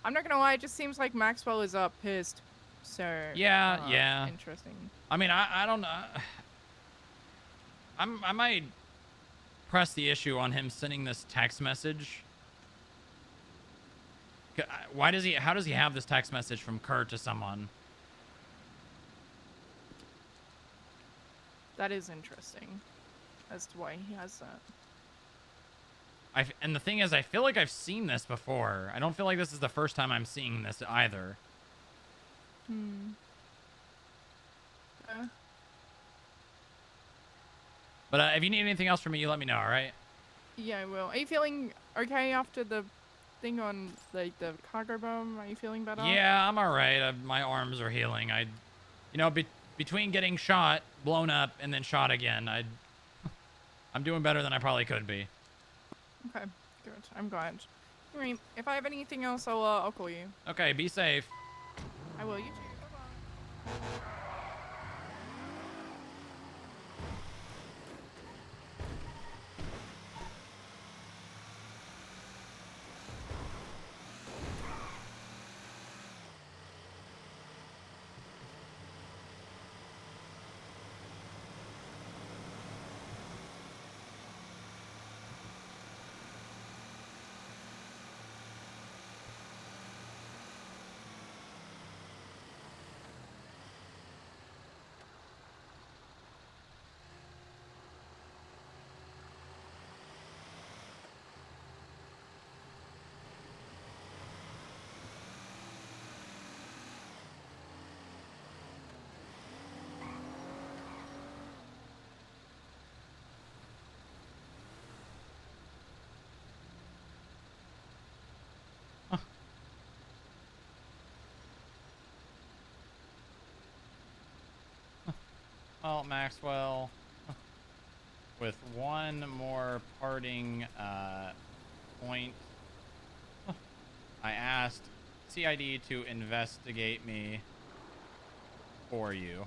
I'm not gonna lie, it just seems like Maxwell is pissed. So Yeah. Interesting. I mean, I don't know. I might press the issue on him sending this text message. How does he have this text message from Kurt to someone? That is interesting as to why he has that. And the thing is, I feel like I've seen this before. I don't feel like this is the first time I'm seeing this either. But if you need anything else from me, you let me know, all right? Yeah, I will. Are you feeling okay after the thing on like the cargo bomb? Are you feeling better? Yeah, I'm all right. My arms are healing. You know, between getting shot, blown up, and then shot again, I'm doing better than I probably could be. Okay, good. I'm glad. Alright, if I have anything else, I'll call you. Okay, be safe. I will. You too. Bye-bye. Well, Maxwell, with one more parting point, I asked CID to investigate me for you.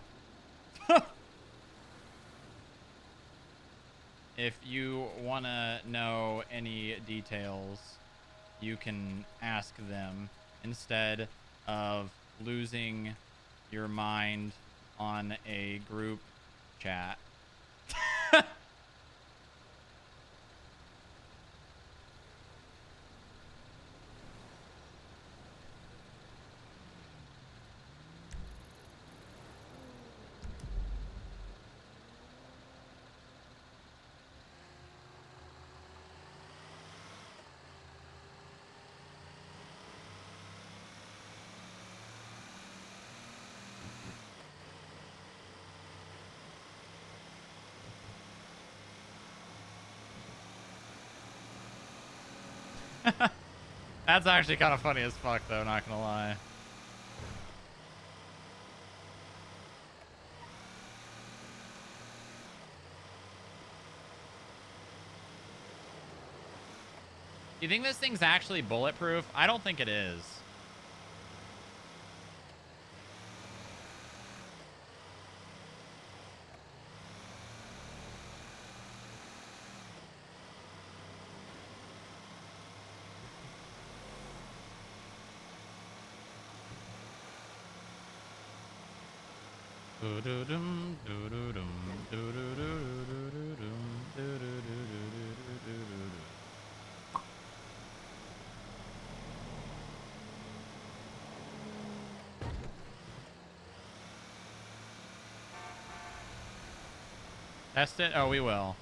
If you want to know any details, you can ask them instead of losing your mind on a group chat. That's actually kind of funny as fuck, though, not gonna lie. You think this thing's actually bulletproof? I don't think it is. Test it? Oh, we will.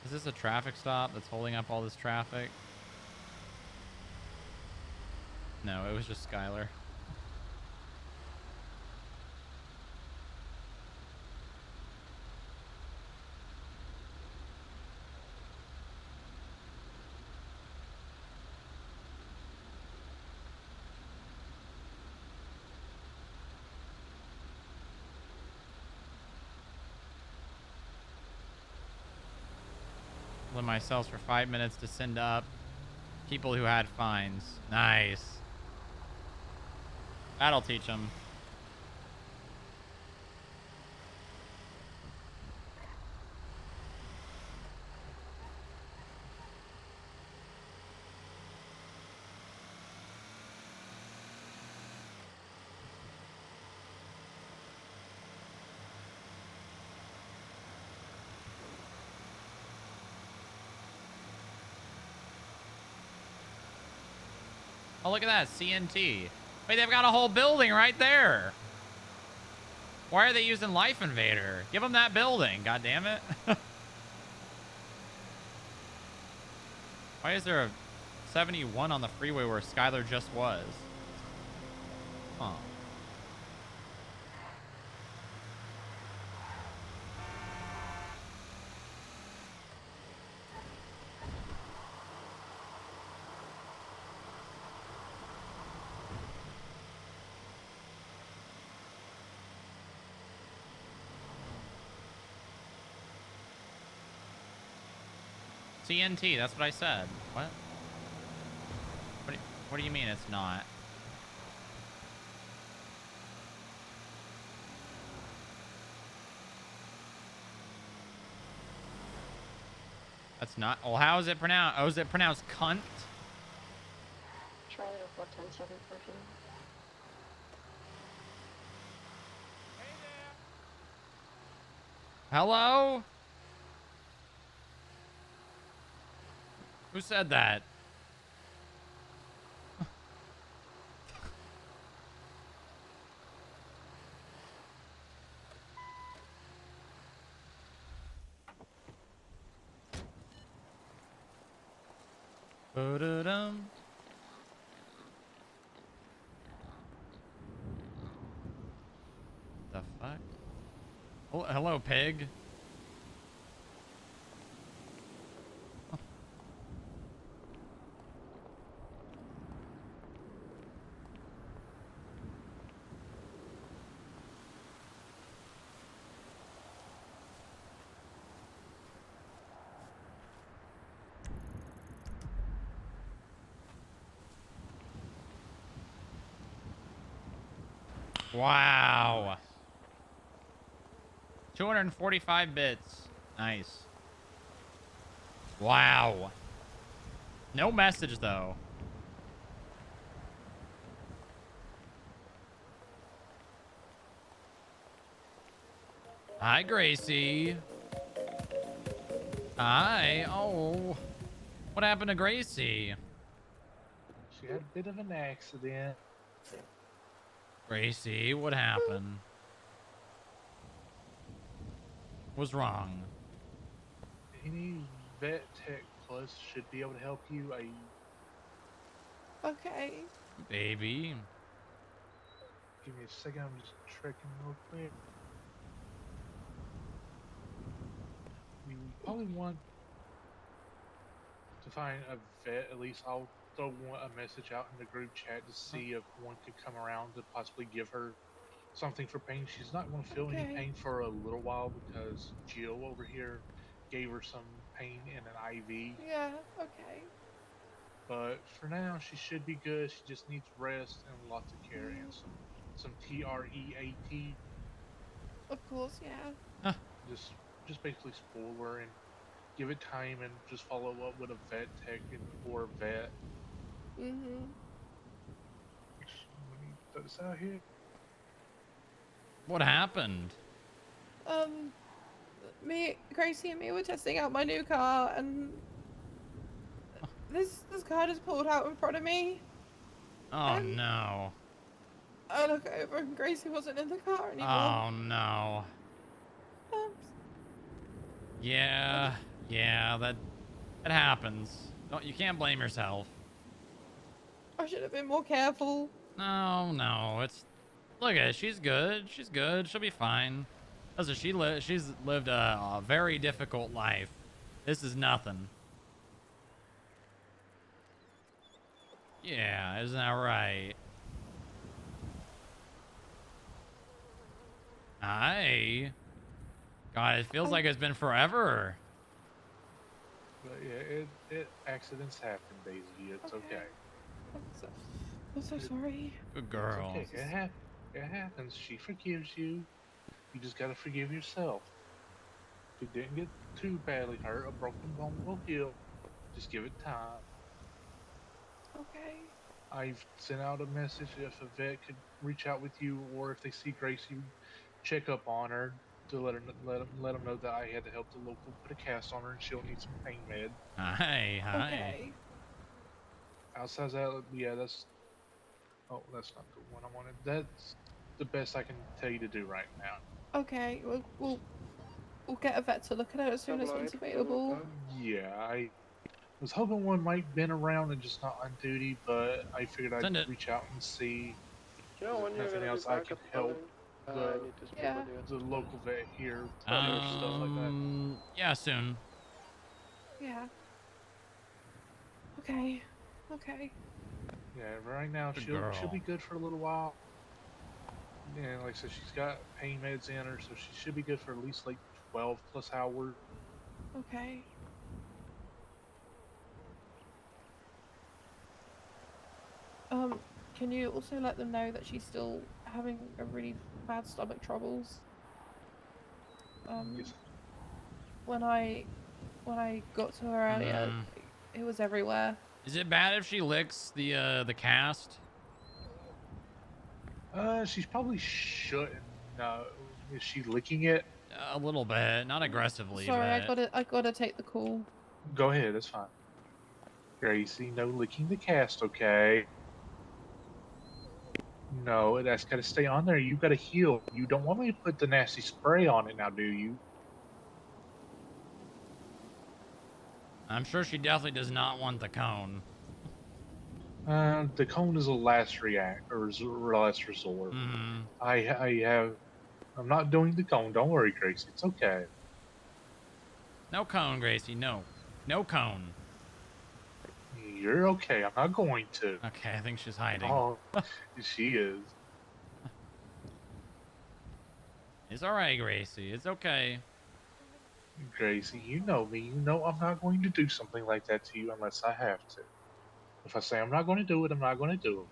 Is this a traffic stop that's holding up all this traffic? No, it was just Skylar. Myself for 5 minutes to send up people who had fines. Nice. That'll teach them. Oh, look at that. CNT. Wait, they've got a whole building right there. Why are they using Life Invader? Give them that building. God damn it. Why is there a 71 on the freeway where Skylar just was? Huh. TNT, that's what I said. What? What do you mean it's not? That's not. Well, how is it pronounced? Oh, is it pronounced cunt? Charlie 4107 14. Hello? Who said that? Ba-da-dum. The fuck? Oh, hello, pig. Wow. 245 bits. Nice. Wow. No message, though. Hi, Gracie. Hi. Oh. What happened to Gracie? She had a bit of an accident. Gracie, what happened? What's wrong? Any vet tech plus should be able to help you. Okay. Baby. Give me a second. I'm just checking real quick. You probably want to find a vet. At least I'll throw a message out in the group chat to see if one could come around to possibly give her something for pain. She's not going to feel any Okay. pain for a little while because Jill over here gave her some pain in an IV. Yeah, okay. But for now, she should be good. She just needs rest and lots of care and some TREAT. Of course, yeah. Just basically spoil her and give it time and just follow up with a vet tech or a vet. Mm-hmm. Let me throw this out here. What happened? Gracie and me were testing out my new car, and this car just pulled out in front of me. Oh, no. I look over and Gracie wasn't in the car anymore. Oh, no. Yeah, that happens. You can't blame yourself. I should have been more careful. No, it's look at it. She's good. She's good. She'll be fine. Listen, she's lived a very difficult life. This is nothing. Yeah, isn't that right? Hi. God, it feels like it's been forever. But yeah, accidents happen, Daisy. It's okay. I'm so sorry. Good girl. It's okay. It happens. She forgives you. You just gotta forgive yourself. If you didn't get too badly hurt, a broken bone will heal. Just give it time. Okay. I've sent out a message if a vet could reach out with you, or if they see Gracie, check up on her to let them know that I had to help the local put a cast on her and she'll need some pain med. Hi. Okay. Outside that, yeah, that's not the one I wanted. That's the best I can tell you to do right now. Okay. We'll get a vet to look at it as soon as one's available. Yeah, I was hoping one might been around and just not on duty, but I figured I'd reach out and see. Do you know when If you're nothing gonna else, be I back could up help and running? I need to speak with you. the local vet here for stuff like that. Yeah, soon. Yeah. Okay. Okay. Yeah, right now she'll be good for a little while. Yeah, like I said, she's got pain meds in her, so she should be good for at least like 12 plus hours. Okay. Can you also let them know that she's still having a really bad stomach troubles? Yes. When I got to her earlier, it was everywhere. Is it bad if she licks the cast? She's probably shouldn't. Is she licking it? A little bit, not aggressively. Sorry, but... I gotta take the call. Go ahead, that's fine. Gracie, no licking the cast, okay? No, that's gotta stay on there. You gotta heal. You don't want me to put the nasty spray on it now, do you? I'm sure she definitely does not want the cone. The cone is a last last resort. I'm not doing the cone. Don't worry, Gracie. It's okay. No cone, Gracie. No cone. You're okay. I'm not going to. Okay, I think she's hiding. Oh, she is. It's all right, Gracie. It's okay. Gracie, you know me. You know I'm not going to do something like that to you unless I have to. If I say I'm not going to do it, I'm not going to do it.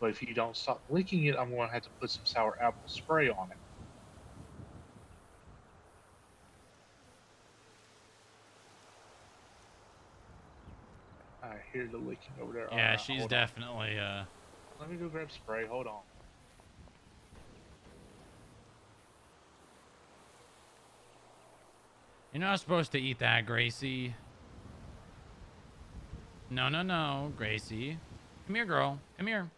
But if you don't stop licking it, I'm going to have to put some sour apple spray on it. I hear the licking over there. Yeah, she's definitely Let me go grab spray. Hold on. You're not supposed to eat that, Gracie. No, no, no, Gracie. Come here, girl. Come here.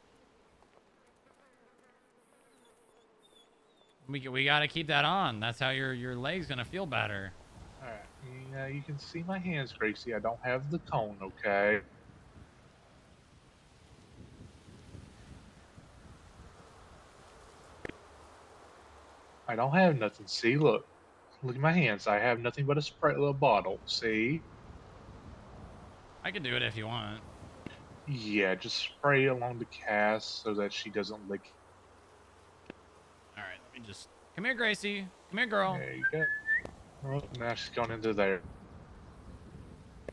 We gotta keep that on. That's how your leg's gonna feel better. Alright. Yeah, you can see my hands, Gracie. I don't have the cone, okay? I don't have nothing. See, look. Look at my hands. I have nothing but a spray little bottle. See? I can do it if you want. Yeah, just spray along the cast so that she doesn't lick. All right, let me just come here, Gracie. Come here, girl. There you go. Oh, now she's going into there.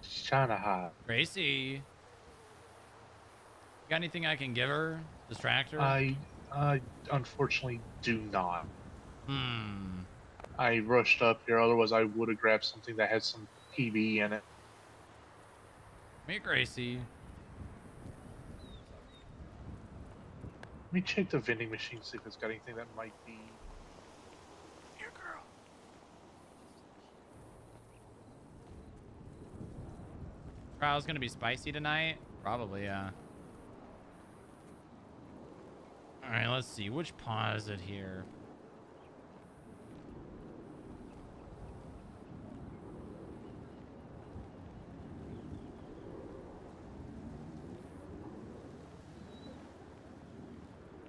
She's trying to hide. Gracie. Got anything I can give her? Distract her? I unfortunately do not. Hmm. I rushed up here, otherwise I would have grabbed something that had some PB in it. Come here, Gracie. Let me check the vending machine, see if it's got anything that might be. Here, girl. Trial's gonna be spicy tonight? Probably, yeah. Alright, let's see. Which paw is it here?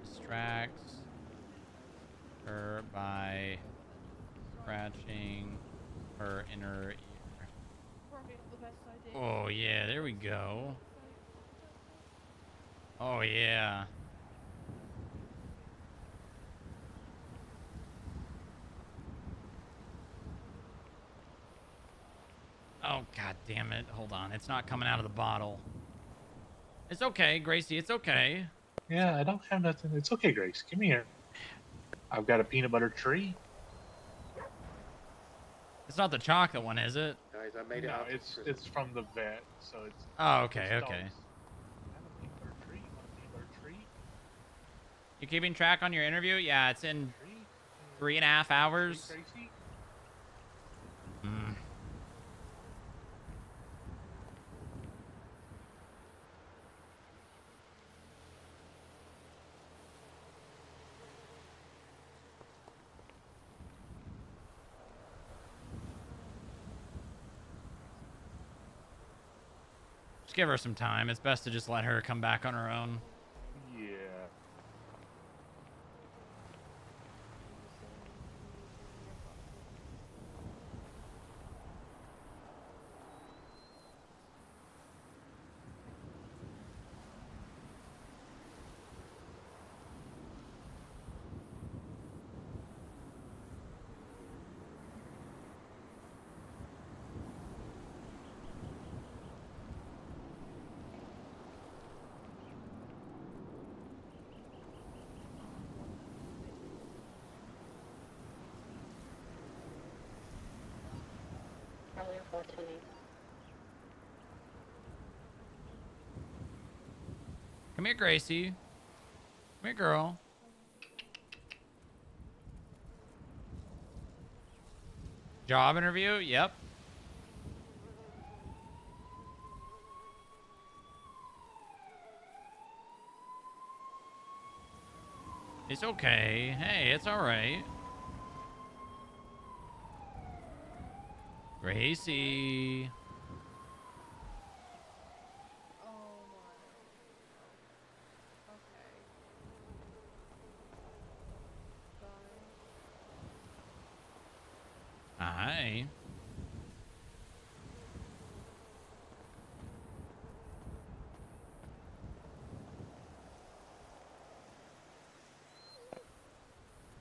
Distracts her by scratching her inner ear. Oh, yeah, there we go. Oh, yeah. Oh, god damn it. Hold on. It's not coming out of the bottle. It's okay, Gracie. It's okay. Yeah, I don't have nothing. It's okay, Grace. Come here. I've got a peanut butter tree. It's not the chocolate one, is it? Guys, I made it No, out. it's from the vet, so it's. Oh, okay, it's okay. dogs. I have a peanut butter tree. You want a peanut butter tree? You keeping track on your interview? Yeah, it's in 3.5 hours. Gracie? Hmm. Just give her some time. It's best to just let her come back on her own. Yeah. Probably 420. Come here, Gracie. Come here, girl. Job interview? Yep. It's okay. Hey, it's all right. Gracie. Hi.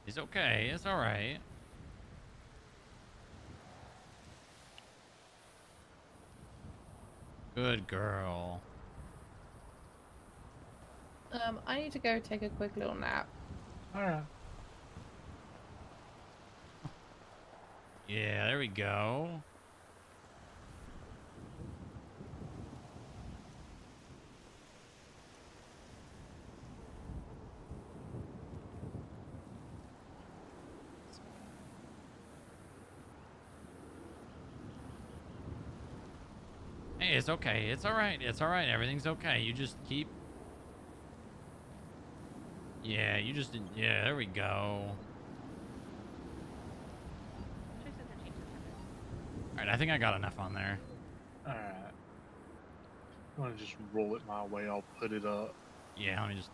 It's okay. It's all right. Good girl. I need to go take a quick little nap. Alright. Yeah, there we go. Hey, it's okay. It's all right. It's all right. Everything's okay. You just keep... Yeah, you just... Yeah, there we go. All right, I think I got enough on there. Alright. I'm gonna just roll it my way. I'll put it up. Yeah, let me just...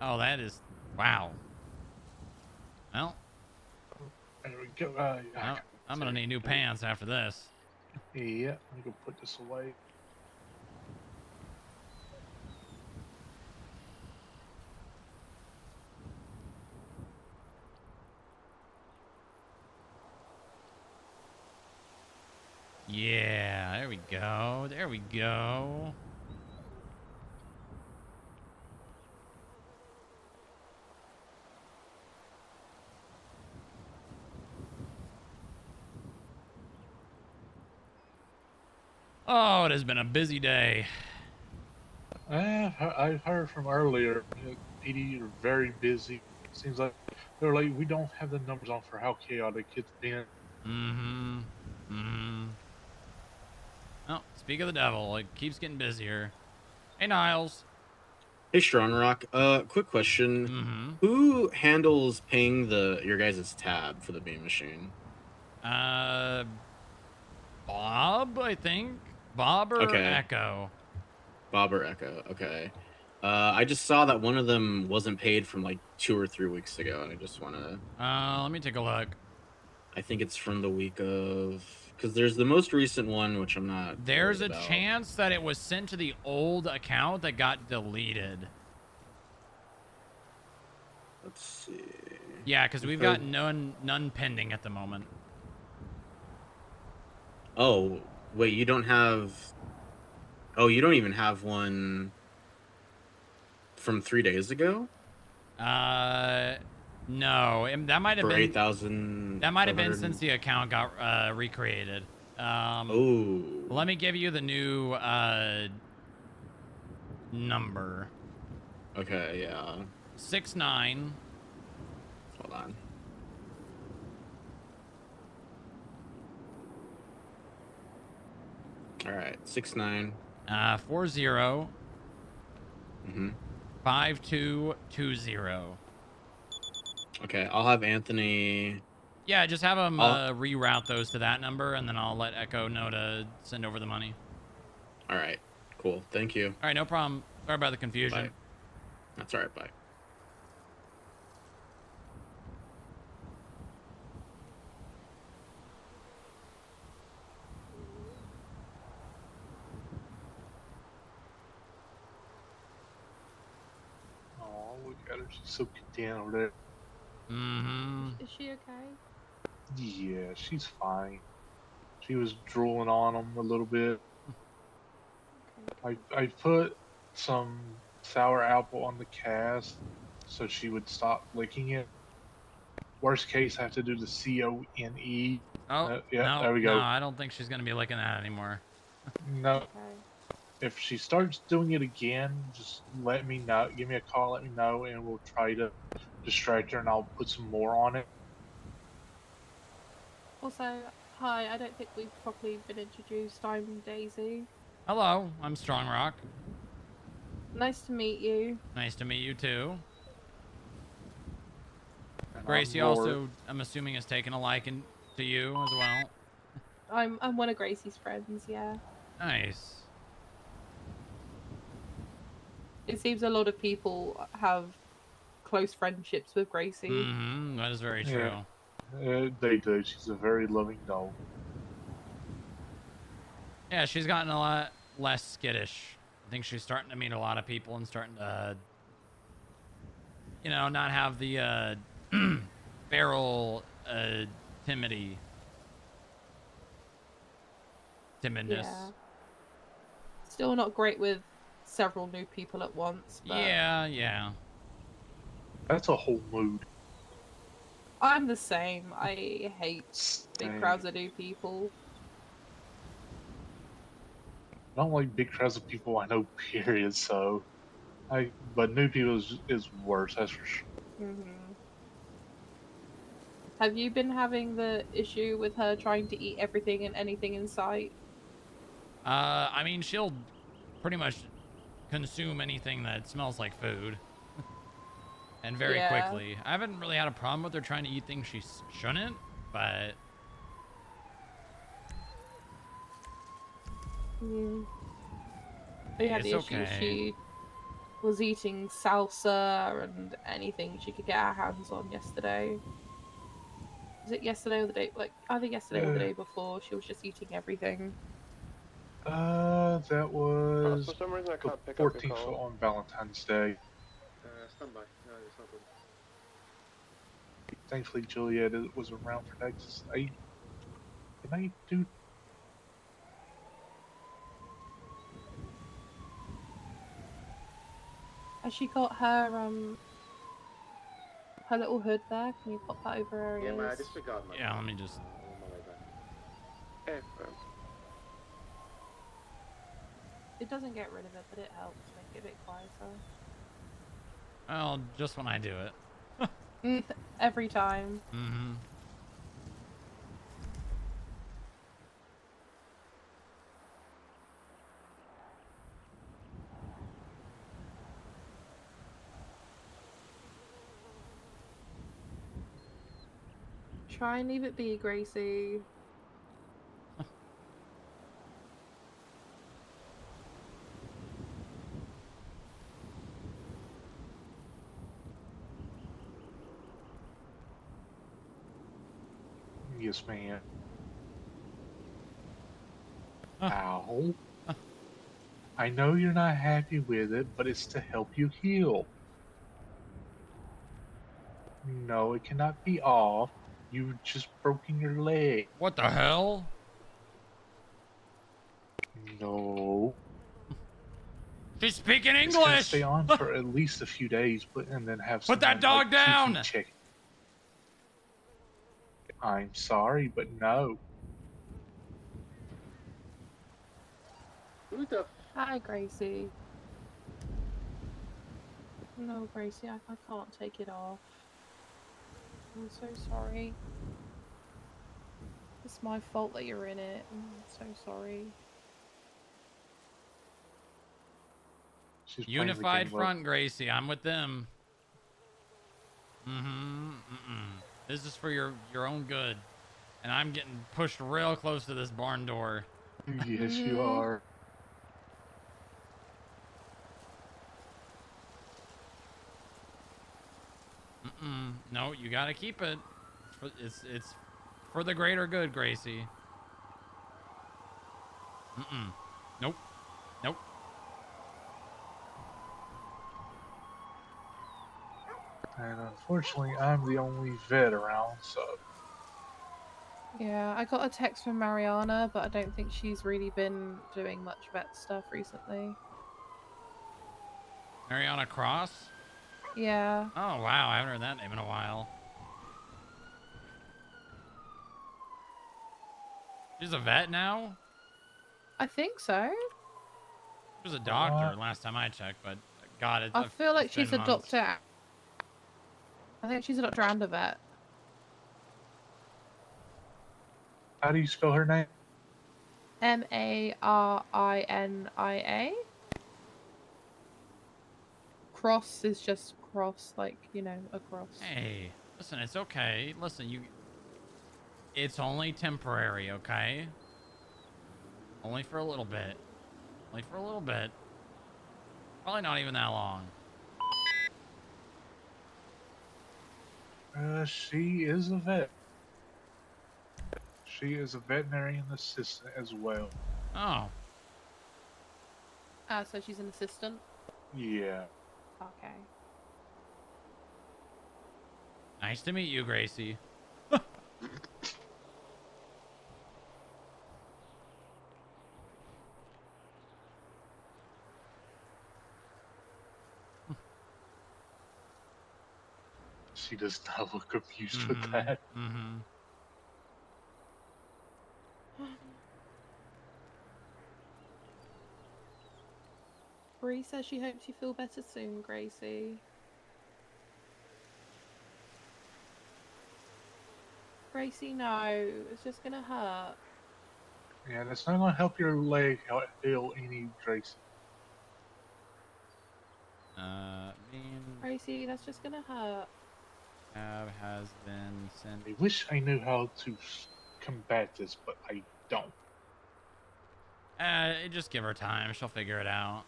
Oh, that is... Wow. Well... There we go. Well, I'm gonna need new pants after this. Yeah, let me go put this away. Yeah, there we go. There we go. Oh, it has been a busy day. I heard from earlier. PD are very busy. Seems like they're like, we don't have the numbers on for how chaotic it's been. Mm-hmm. Mm-hmm. Oh, speak of the devil. It keeps getting busier. Hey, Niles. Hey, Strongrock. Quick question. Mm-hmm. Who handles paying your guys' tab for the beam machine? Bob, I think. Bob or Okay. Echo? Bob or Echo. Okay. I just saw that one of them wasn't paid from like 2 or 3 weeks ago, and I just want to... Let me take a look. I think it's from the week of... Because there's the most recent one, which I'm not There's worried a about. chance that it was sent to the old account that got deleted. Let's see. Yeah, because we've got none pending at the moment. Oh, wait, you don't have... Oh, you don't even have one from 3 days ago? No. That might have For been 8,000. That might have been since the account got recreated. Oh. Let me give you the new number. Okay, yeah. 69. Hold on. All right, 69. 40. Mm-hmm. 5220. Okay, I'll have Anthony. Yeah, just have him reroute those to that number, and then I'll let Echo know to send over the money. All right, cool. Thank you. All right, no problem. Sorry about the confusion. Bye. That's all right. Bye. Oh, look at her. She's so content over there. Mm-hmm. Is she okay? Yeah, she's fine. She was drooling on him a little bit. I put some sour apple on the cast so she would stop licking it. Worst case, I have to do the CONE. Oh, yeah, no, there we go. No, I don't think she's going to be licking that anymore. No. If she starts doing it again, just let me know. Give me a call, let me know, and we'll try to distract her, and I'll put some more on it. Also, hi, I don't think we've properly been introduced. I'm Daisy. Hello, I'm Strongrock. Nice to meet you. Nice to meet you, too. And Gracie I'm also, I'm assuming, has taken a liking to you as well. I'm one of Gracie's friends, yeah. Nice. It seems a lot of people have close friendships with Gracie. Mm-hmm, that is very true. Yeah, they do. She's a very loving dog. Yeah, she's gotten a lot less skittish. I think she's starting to meet a lot of people and starting to, you know, not have the feral timidness. Yeah. Still not great with several new people at once, but Yeah. That's a whole mood. I'm the same. I hate big Same. crowds of new people. I don't like big crowds of people I know, period, so... But new people is worse, that's for sure. Hmm. Have you been having the issue with her trying to eat everything and anything in sight? I mean, she'll pretty much consume anything that smells like food. And very quickly. I haven't really had a problem with her trying to eat things she shouldn't, but... We had the It's issue okay. she was eating salsa and anything she could get her hands on yesterday. Was it yesterday or the day? Like, either yesterday or the day before. She was just eating everything. That was For some reason, I the can't pick up your 14th call. on Valentine's Day. Stand by. No, it's not good. Thankfully, Juliet was around for that. 'Cause can I do? Has she got her little hood there? Can you pop that over her Yeah, ears? man, disregard my Yeah, let me just... I'm on my way back. Hey, It doesn't get rid of it, but it helps make it a bit quieter. Well, just when I do it. Every time. Mm-hmm. Try and leave it be, Gracie. Yes, ma'am. Ow. I know you're not happy with it, but it's to help you heal. No, it cannot be off. You've just broken your leg. What the hell? No. She's speaking It's gonna English! stay on for at least a few days, and then have Put that dog down! Kiki check. I'm sorry, but no. Who the Hi, Gracie. No, Gracie, I can't take it off. I'm so sorry. It's my fault that you're in it. I'm so sorry. She's Unified Front, Gracie. I'm with them. This is for your own good. And I'm getting pushed real close to this barn door. Yes, you are. No, you gotta keep it. It's for the greater good, Gracie. Nope. Nope. And unfortunately, I'm the only vet around, so... Yeah, I got a text from Mariana, but I don't think she's really been doing much vet stuff recently. Mariana Cross? Yeah. Oh, wow. I haven't heard that name in a while. She's a vet now? I think so. She was a doctor last time I checked, but God, I feel like it's been she's a months. doctor. I think she's a doctor and a vet. How do you spell her name? Marinia. Cross is just cross, like, you know, a cross. Hey, listen, it's okay. Listen, it's only temporary, okay? Only for a little bit. Only for a little bit. Probably not even that long. She is a vet. She is a veterinarian assistant as well. Oh. So she's an assistant? Yeah. Okay. Nice to meet you, Gracie. She does not look confused with that. Mm-hmm. Bree says she hopes you feel better soon, Gracie. Gracie, no. It's just gonna hurt. Yeah, that's not gonna help your leg heal any, Gracie. Being Gracie, that's just gonna hurt. has been sent. I wish I knew how to combat this, but I don't. Just give her time. She'll figure it out.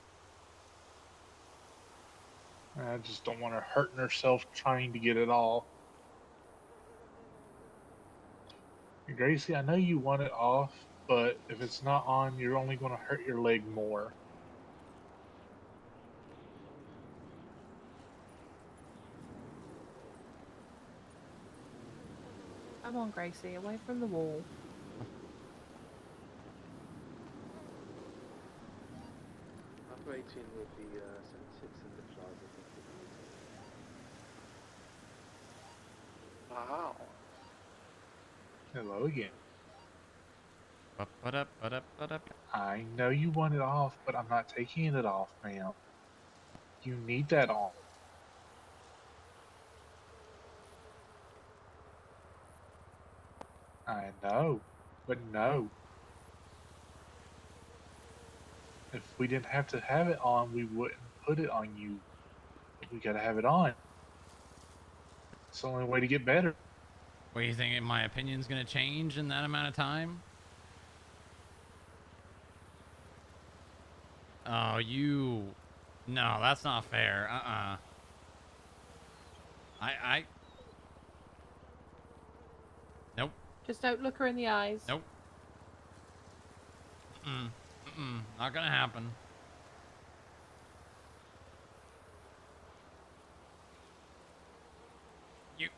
I just don't want her hurting herself trying to get it all. Gracie, I know you want it off, but if it's not on, you're only going to hurt your leg more. Come on, Gracie, away from the wall. Upper 18 will be 76 in the plaza. Wow. Hello again. Ba-da-ba-da-ba-da. I know you want it off, but I'm not taking it off, ma'am. You need that on. I know, but no. If we didn't have to have it on, we wouldn't put it on you. But we gotta have it on. It's the only way to get better. What do you think? My opinion's gonna change in that amount of time? Oh, you... No, that's not fair. Nope. Just don't look her in the eyes. Nope. Not gonna happen. You...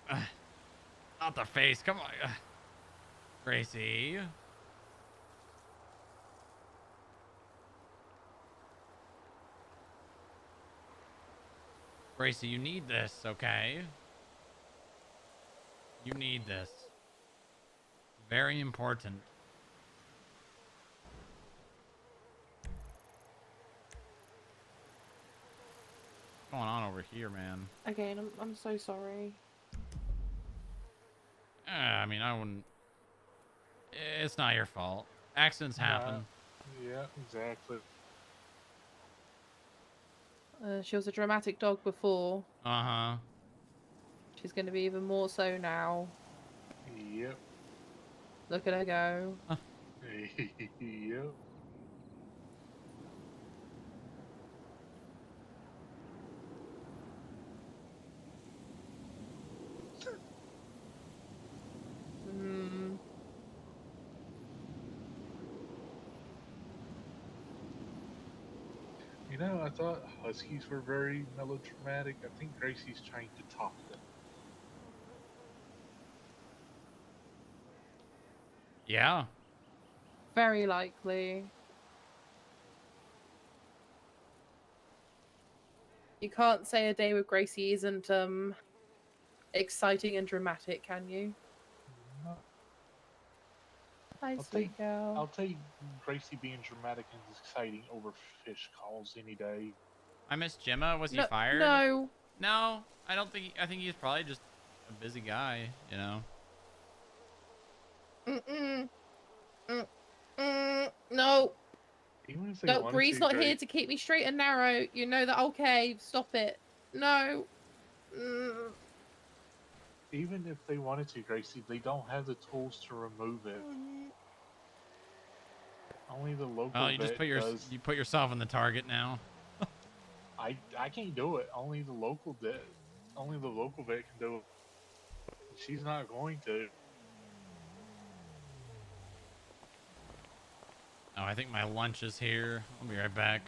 not the face. Come on. Gracie. Gracie, you need this, okay? You need this. Very important. What's going on over here, man? Again, I'm so sorry. I mean, I wouldn't... It's not your fault. Accidents happen. Yeah, exactly. She was a dramatic dog before. Uh-huh. She's going to be even more so now. Yep. Look at her go. Yep. Hmm. You know, I thought Huskies were very melodramatic. I think Gracie's trying to top them. Yeah. Very likely. You can't say a day with Gracie isn't exciting and dramatic, can you? No. Hi, sweet girl. I'll take Gracie being dramatic and exciting over fish calls any day. I miss Gemma. Was he No, fired? no. No, I don't think... I think he's probably just a busy guy, you know? No. Even if they No, wanted Bree's to, not here to keep me straight and narrow. You know that, okay, stop it. No. Even if they wanted to, Gracie, they don't have the tools to remove it. Only the local Oh, you just vet put does. you put yourself in the target now. I can't do it. Only the local vet can do it. She's not going to. Oh, I think my lunch is here. I'll be right back.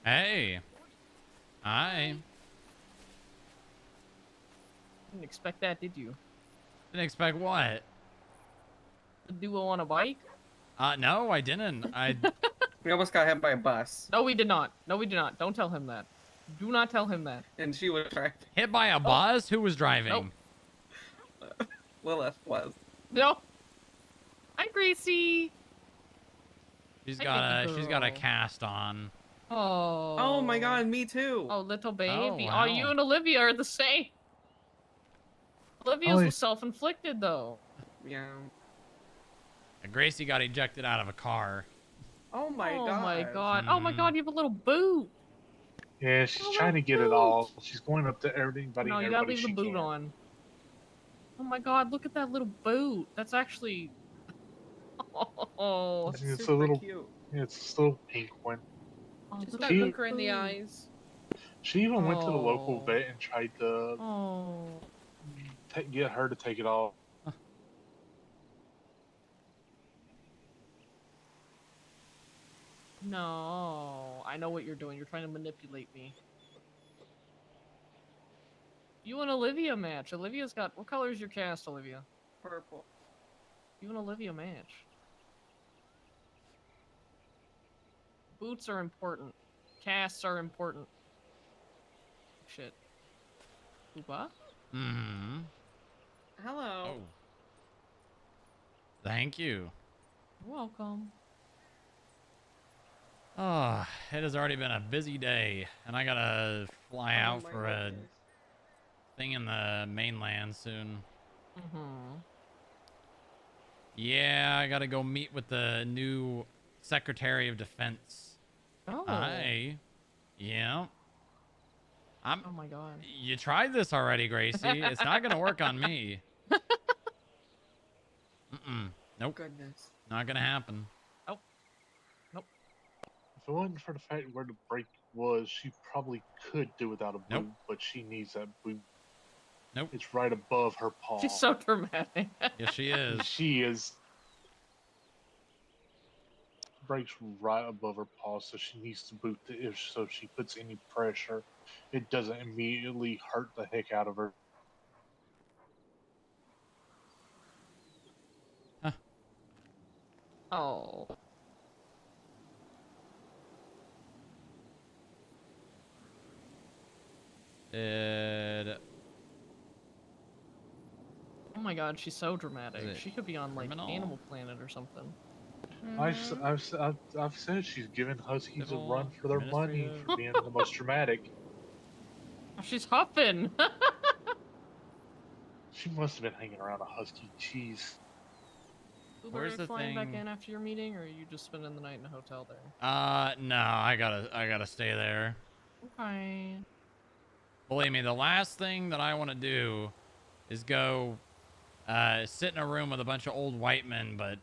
Hey. Hi. Didn't expect that, did you? Didn't expect what? A duo on a bike? No, I didn't. We almost got hit by a bus. No, we did not. No, we did not. Don't tell him that. Do not tell him that. And she was driving. Hit by a bus? Who was driving? Lilith was. No. Hi, Gracie. She's Hi, got a baby girl. cast on. Oh. Oh my god, me too. Oh, little baby. Oh, Oh, wow. you and Olivia are the same. Olivia's Oh, was self-inflicted, though. Yeah. Gracie got ejected out of a car. Oh my god. Oh my god. Oh my god, you have a little boot. Yeah, she's trying to get it all. She's going up to everybody. No, and you gotta everybody leave the she boot can. on. Oh my god, look at that little boot. That's actually... Oh, It's that's a super little, cute. yeah, it's a little pink one. Oh, Just little don't She- look her in the eyes. She even went to the local Oh. vet and tried to Oh. get her to take it off. No, I know what you're doing. You're trying to manipulate me. You and Olivia match. Olivia's got... What color is your cast, Olivia? Purple. You and Olivia match. Boots are important. Casts are important. Shit. Hoopa? Hmm. Hello. Oh. Thank you. You're welcome. Oh, it has already been a busy day, and I gotta fly out my for a goodness. thing in the mainland soon. Mm-hmm. Yeah, I gotta go meet with the new Secretary of Defense. Oh. Yeah. Oh my god. You tried this already, Gracie. It's not gonna work on me. Nope. Goodness. Not gonna happen. If it wasn't for the fact where the break was, she probably could do without a boot, Nope. but she needs that boot. Nope. It's right above her paw. She's so dramatic. Yes, she is. She is. Breaks right above her paw, so she needs to boot the if so if she puts any pressure, it doesn't immediately hurt the heck out of her. Oh. Oh my god, she's so dramatic. Is it She could be on, like, criminal? Animal Planet or something. I've said she's giving Huskies a Civil, run for their money administrative. for being the most dramatic. She's huffing. She must have been hanging around a Husky cheese. Uber, Where's are you the flying back thing? in after your meeting, or are you just spending the night in a hotel there? No, I gotta stay there. Okay. Believe me, the last thing that I want to do is go sit in a room with a bunch of old white men, but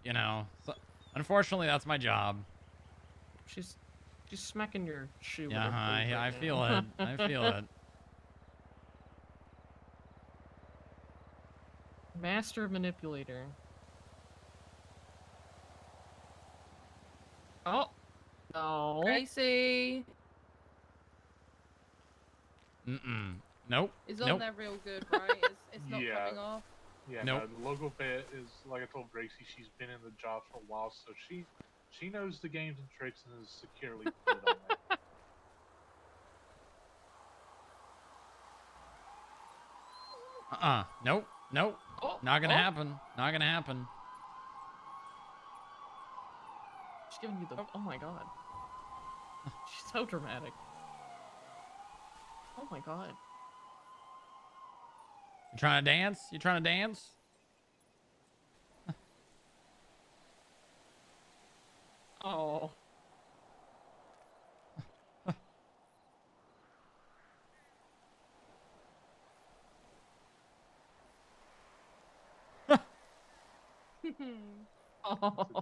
you know, unfortunately, that's my job. She's smacking your shoe. with Yeah, her boot I right feel now. it. I feel it. Master manipulator. Oh. No. Gracie. Nope. Is Nope. on there real good, right? It's not Yeah. coming off. Yeah, Nope. no, the local vet is like I told Gracie, she's been in the job for a while, so she knows the games and tricks and is securely put on there. Nope. Nope. Not gonna happen. Not gonna happen. She's giving you the. Oh my god. She's so dramatic. Oh my god. You trying to dance? You trying to dance? Oh.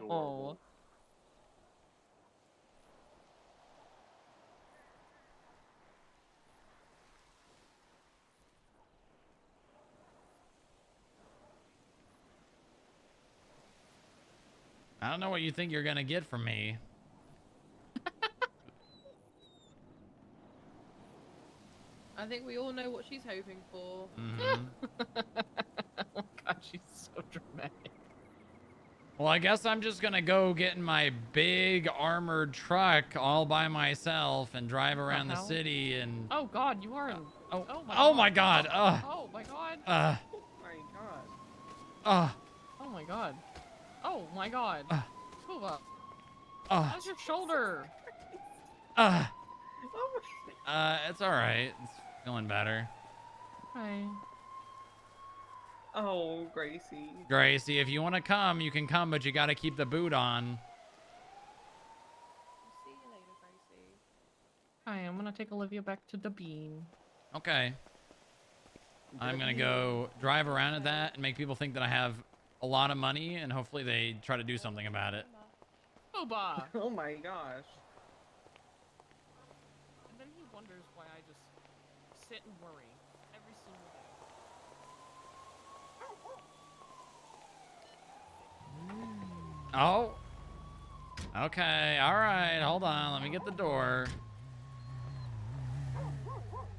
Oh. I don't know what you think you're gonna get from me. think we all know what she's hoping for. Mhm. Oh god, she's so dramatic. Well, I guess I'm just gonna go get in my big armored truck all by myself and drive around the hell? city and. Oh god, you are in. Oh, Oh my oh god. my god. Oh my god. Oh my god. Oh my god. Oh my god. Tuba. Uh, How's your shoulder? Oh it's all right. It's feeling better. Hi. Oh, Gracie. Gracie, if you want to come, you can come, but you got to keep the boot on. See you later, Gracie. Hi, I'm gonna take Olivia back to the bean. Okay. I'm gonna go drive around at that and make people think that I have a lot of money, and hopefully they try to do something about it. Tuba. Oh my gosh. And then he wonders why I just sit and worry every single day. Oh. Okay. All right. Hold on. Let me get the door.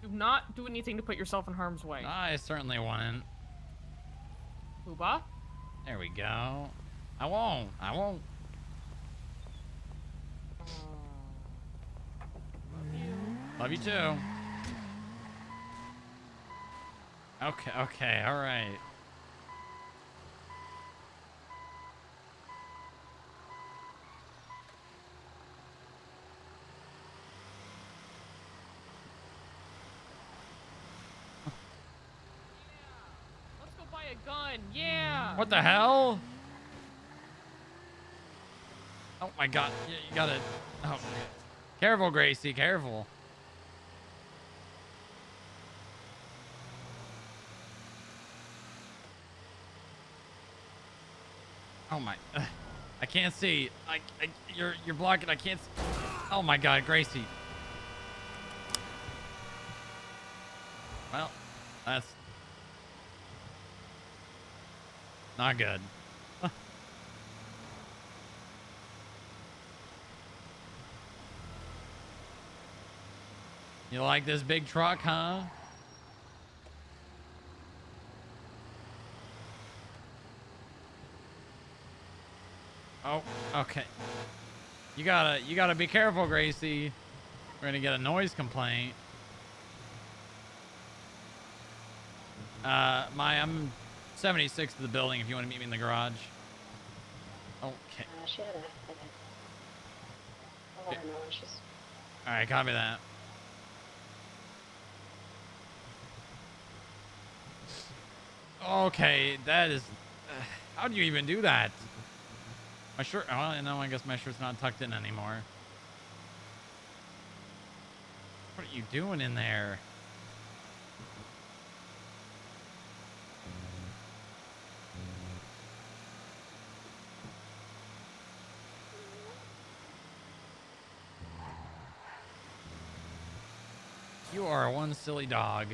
Do not do anything to put yourself in harm's way. I certainly wouldn't. Tuba? There we go. I won't. I won't. Love you too. Okay. Okay. All right. Let's go buy a gun. Yeah. What the hell? Oh my god. You gotta. Oh. Careful, Gracie. Careful. Oh my. I can't see. You're blocking. I can't. Oh my god, Gracie. Well, that's not good. You like this big truck, huh? Oh, okay. You gotta be careful, Gracie. We're gonna get a noise complaint. I'm 76 to the building if you want to meet me in the garage. Okay. She had a headache. I'll let her know when she's... Alright, copy that. Okay, that is... how do you even do that? My shirt... well, no, I guess my shirt's not tucked in anymore. What are you doing in there? You are one silly dog.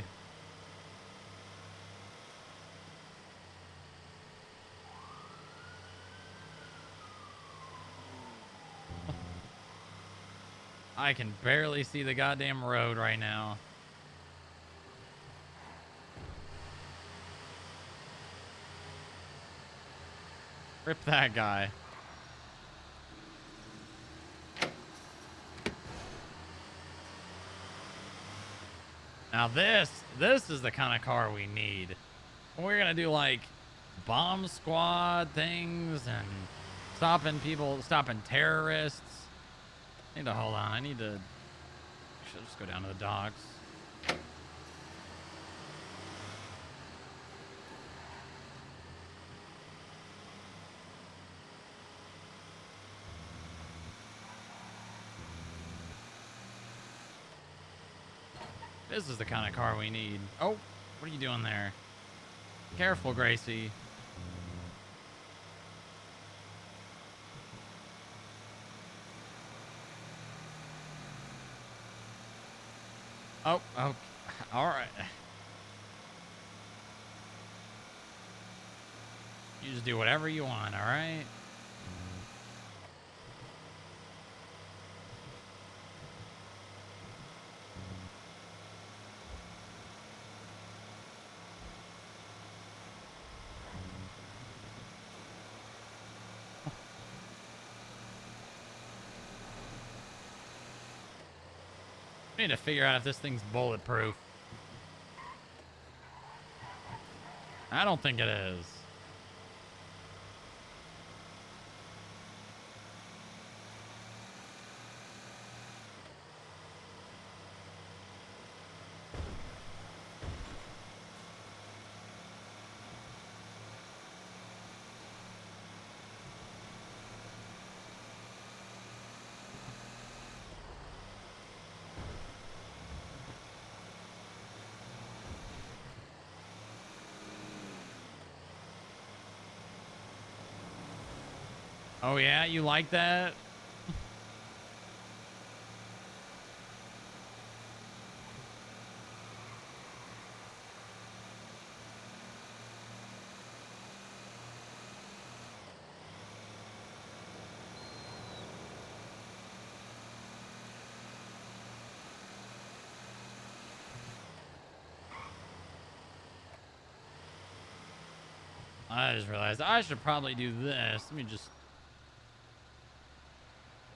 I can barely see the goddamn road right now. Rip that guy. Now this is the kind of car we need. We're gonna do like bomb squad things and stopping people, stopping terrorists. I need to hold on. I need to. I should just go down to the docks. This is the kind of car we need. Oh, what are you doing there? Careful, Gracie. Oh, all right. You just do whatever you want, all right? We need to figure out if this thing's bulletproof. I don't think it is. Oh yeah, you like that? I just realized I should probably do this. Let me just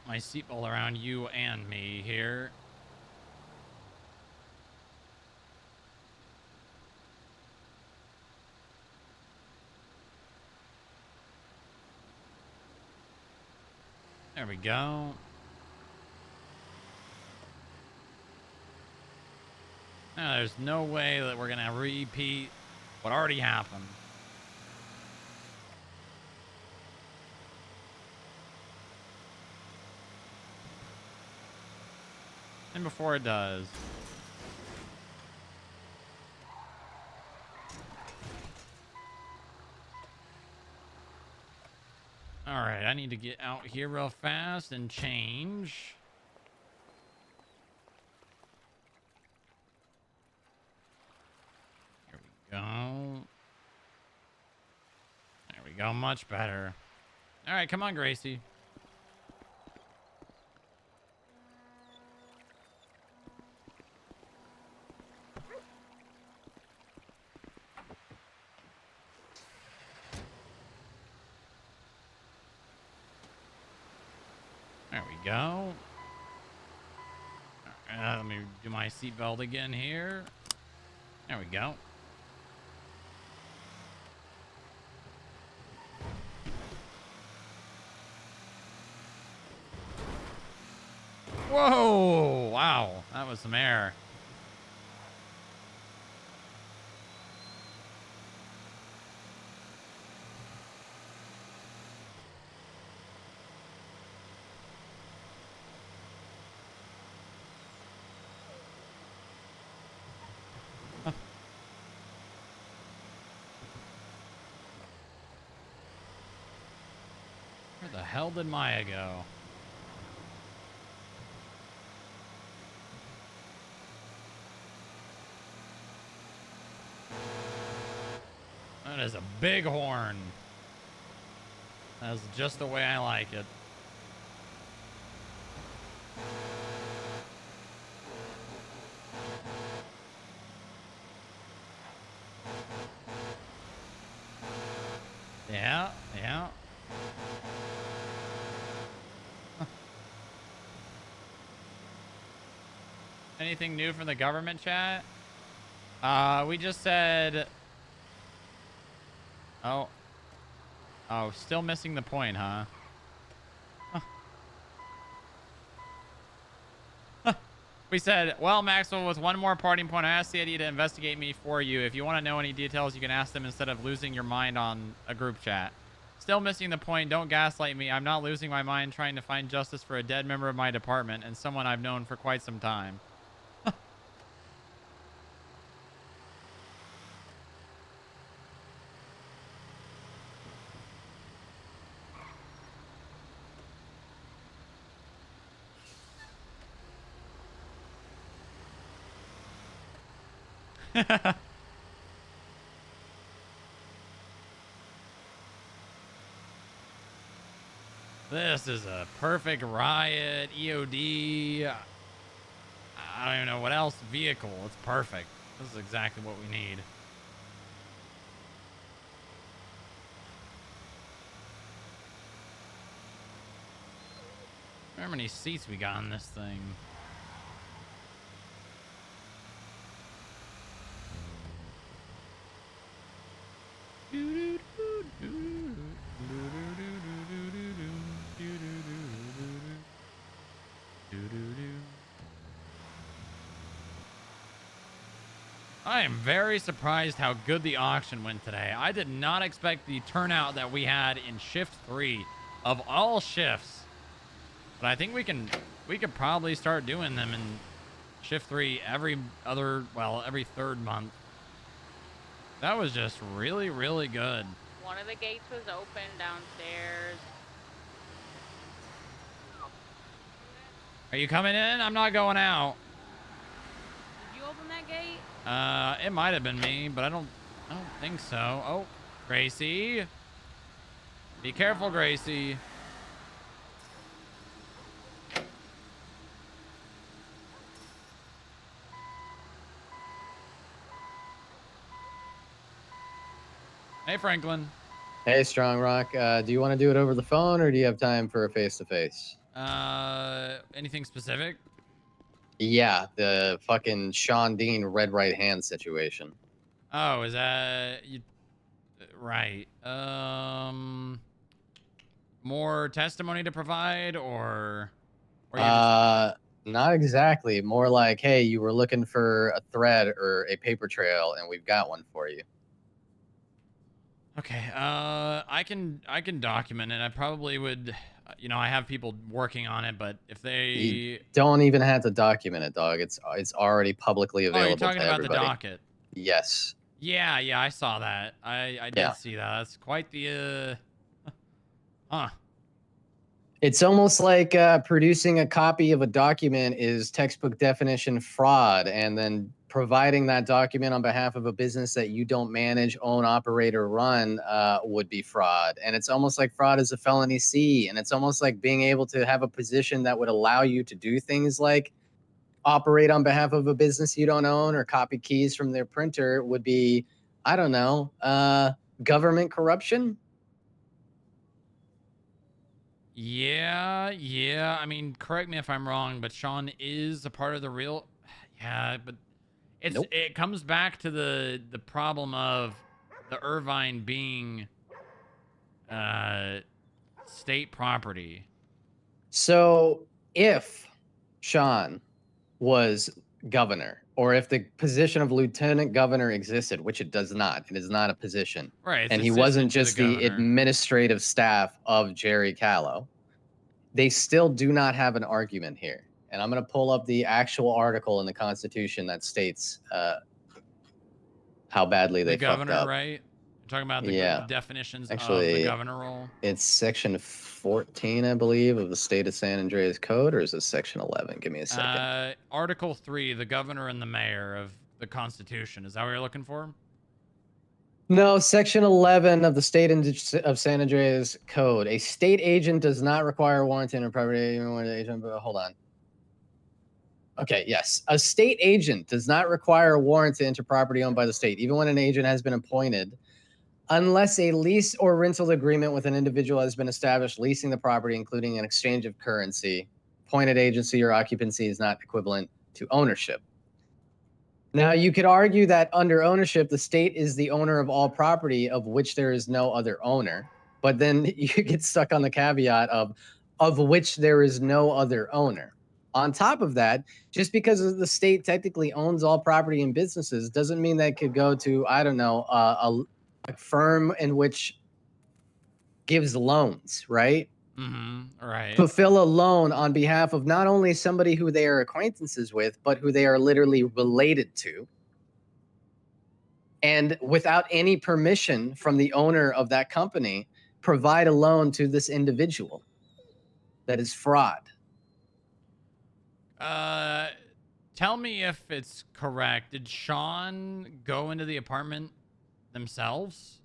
my seatbelt around you and me here. There we go. Now, there's no way that we're gonna repeat what already happened. And before it does. All right, I need to get out here real fast and change. Here we go. There we go, much better. All right, come on, Gracie. There we go. Let me do my seatbelt again here. There we go. Whoa! Wow, that was some air. Where the hell did Maya go? That is a big horn. That's just the way I like it. Yeah, yeah. Anything new from the government chat? We just said... Oh. Oh, still missing the point, huh? We said, well, Maxwell, with one more parting point, I asked the ID to investigate me for you. If you want to know any details, you can ask them instead of losing your mind on a group chat. Still missing the point. Don't gaslight me. I'm not losing my mind trying to find justice for a dead member of my department and someone I've known for quite some time. This is a perfect riot, EOD. I don't even know what else. Vehicle. It's perfect. This is exactly what we need. How many seats we got on this thing? I am very surprised how good the auction went today. I did not expect the turnout that we had in shift 3 of all shifts. But I think we could probably start doing them in shift 3 every third month. That was just really, really good. One of the gates was open downstairs. Are you coming in? I'm not going out. Did you open that gate? It might have been me, but I don't think so. Oh, Gracie. Be careful, Gracie. Hey, Franklin. Hey, Strongrock. Do you want to do it over the phone, or do you have time for a face-to-face? Anything specific? Yeah, the fucking Sean Dean red right hand situation. Oh, is that you? Right. More testimony to provide, or you just... Not exactly. More like, hey, you were looking for a thread or a paper trail, and we've got one for you. Okay. I can document it. I probably would. I have people working on it, but if they You don't even have to document it, dog. It's already publicly available. Oh, you're talking to about everybody. the docket. Yes. Yeah, I saw that. I did see that. That's quite the huh. It's almost like producing a copy of a document is textbook definition fraud, and then providing that document on behalf of a business that you don't manage, own, operate, or run would be fraud. And it's almost like fraud is a felony C, and it's almost like being able to have a position that would allow you to do things like operate on behalf of a business you don't own or copy keys from their printer would be, I don't know, government corruption. Yeah. I mean, correct me if I'm wrong, but Sean is a part of the real. Yeah, but it comes back to the problem of the Irvine being state property. So if Sean was governor, or if the position of lieutenant governor existed, which it does not, it is not a position. Right. And he wasn't just the administrative staff of Jerry Callow. They still do not have an argument here. And I'm going to pull up the actual article in the Constitution that states how badly they fucked governor, up. right? You're talking about the definitions of the governor role. It's section 14, I believe, of the state of San Andreas Code, or is it section 11? Give me a second. Article 3, the governor and the mayor of the Constitution. Is that what you're looking for? No, section 11 of the state of San Andreas Code. A state agent does not require a warrant to enter property. Hold on. Okay, yes. A state agent does not require a warrant to enter property owned by the state, even when an agent has been appointed, unless a lease or rental agreement with an individual has been established leasing the property, including an exchange of currency. Appointed agency or occupancy is not equivalent to ownership. Now, you could argue that under ownership, the state is the owner of all property of which there is no other owner. But then you get stuck on the caveat of which there is no other owner. On top of that, just because the state technically owns all property and businesses doesn't mean that could go to, I don't know, a firm in which gives loans, right? Mm-hmm. Right. Fulfill a loan on behalf of not only somebody who they are acquaintances with, but who they are literally related to. And without any permission from the owner of that company, provide a loan to this individual. That is fraud. Tell me if it's correct. Did Sean go into the apartment themselves?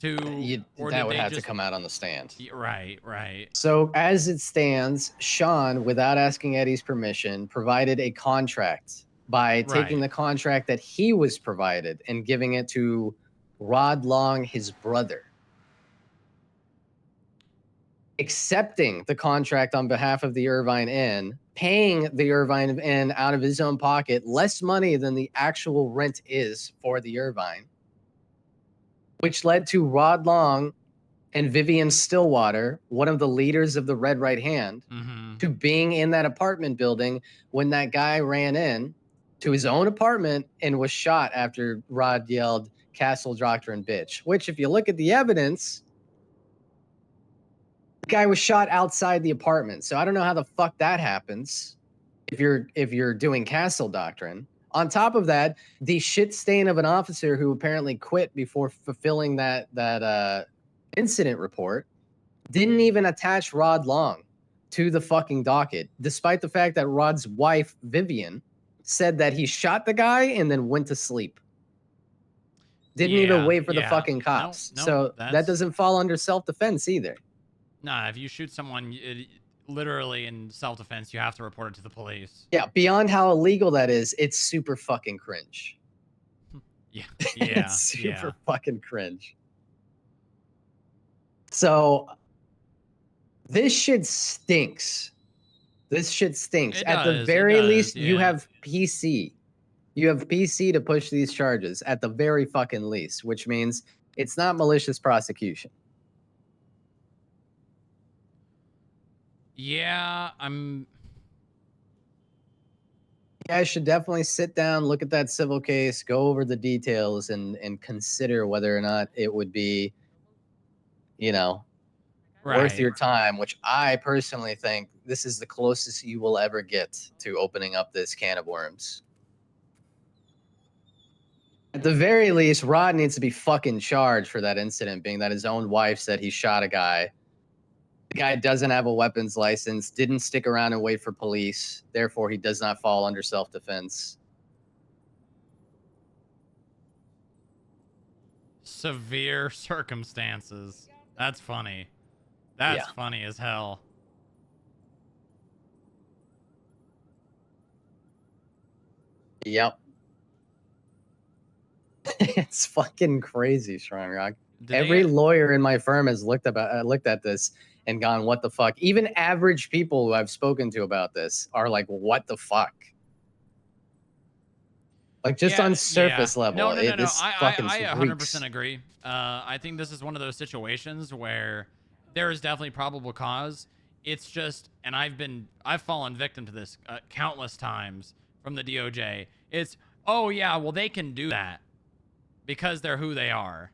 That would have to come out on the stand. Right. So as it stands, Sean, without asking Eddie's permission, provided a contract by taking the contract that he was provided and giving it to Rod Long, his brother. Accepting the contract on behalf of the Irvine Inn, paying the Irvine Inn out of his own pocket less money than the actual rent is for the Irvine, which led to Rod Long and Vivian Stillwater, one of the leaders of the Red Right Hand, to being in that apartment building when that guy ran in to his own apartment and was shot after Rod yelled "Castle Doctrine, bitch." Which, if you look at the evidence, the guy was shot outside the apartment. So I don't know how the fuck that happens if you're doing Castle Doctrine. On top of that, the shit stain of an officer who apparently quit before fulfilling that incident report didn't even attach Rod Long to the fucking docket, despite the fact that Rod's wife, Vivian, said that he shot the guy and then went to sleep. Didn't even wait for the fucking cops. So that doesn't fall under self-defense either. Nah, if you shoot someone literally in self-defense, you have to report it to the police. Yeah, beyond how illegal that is, it's super fucking cringe. Yeah, it's super fucking cringe. So this shit stinks. This shit stinks. At the very least, you have PC. You have PC to push these charges at the very fucking least, which means it's not malicious prosecution. Yeah, You guys should definitely sit down, look at that civil case, go over the details, and consider whether or not it would be, worth your time, which I personally think this is the closest you will ever get to opening up this can of worms. At the very least, Rod needs to be fucking charged for that incident, being that his own wife said he shot a guy. The guy doesn't have a weapons license, didn't stick around and wait for police. Therefore, he does not fall under self-defense. Severe circumstances. That's funny. That's funny as hell. Yep. It's fucking crazy, Strongrock. Every lawyer in my firm has looked at this and gone, "What the fuck?" Even average people who I've spoken to about this are like, "What the fuck?" Like just on surface level, this fucking I reeks. 100% agree. I think this is one of those situations where there is definitely probable cause. It's just, and I've fallen victim to this countless times from the DOJ. It's, oh yeah, well they can do that because they're who they are,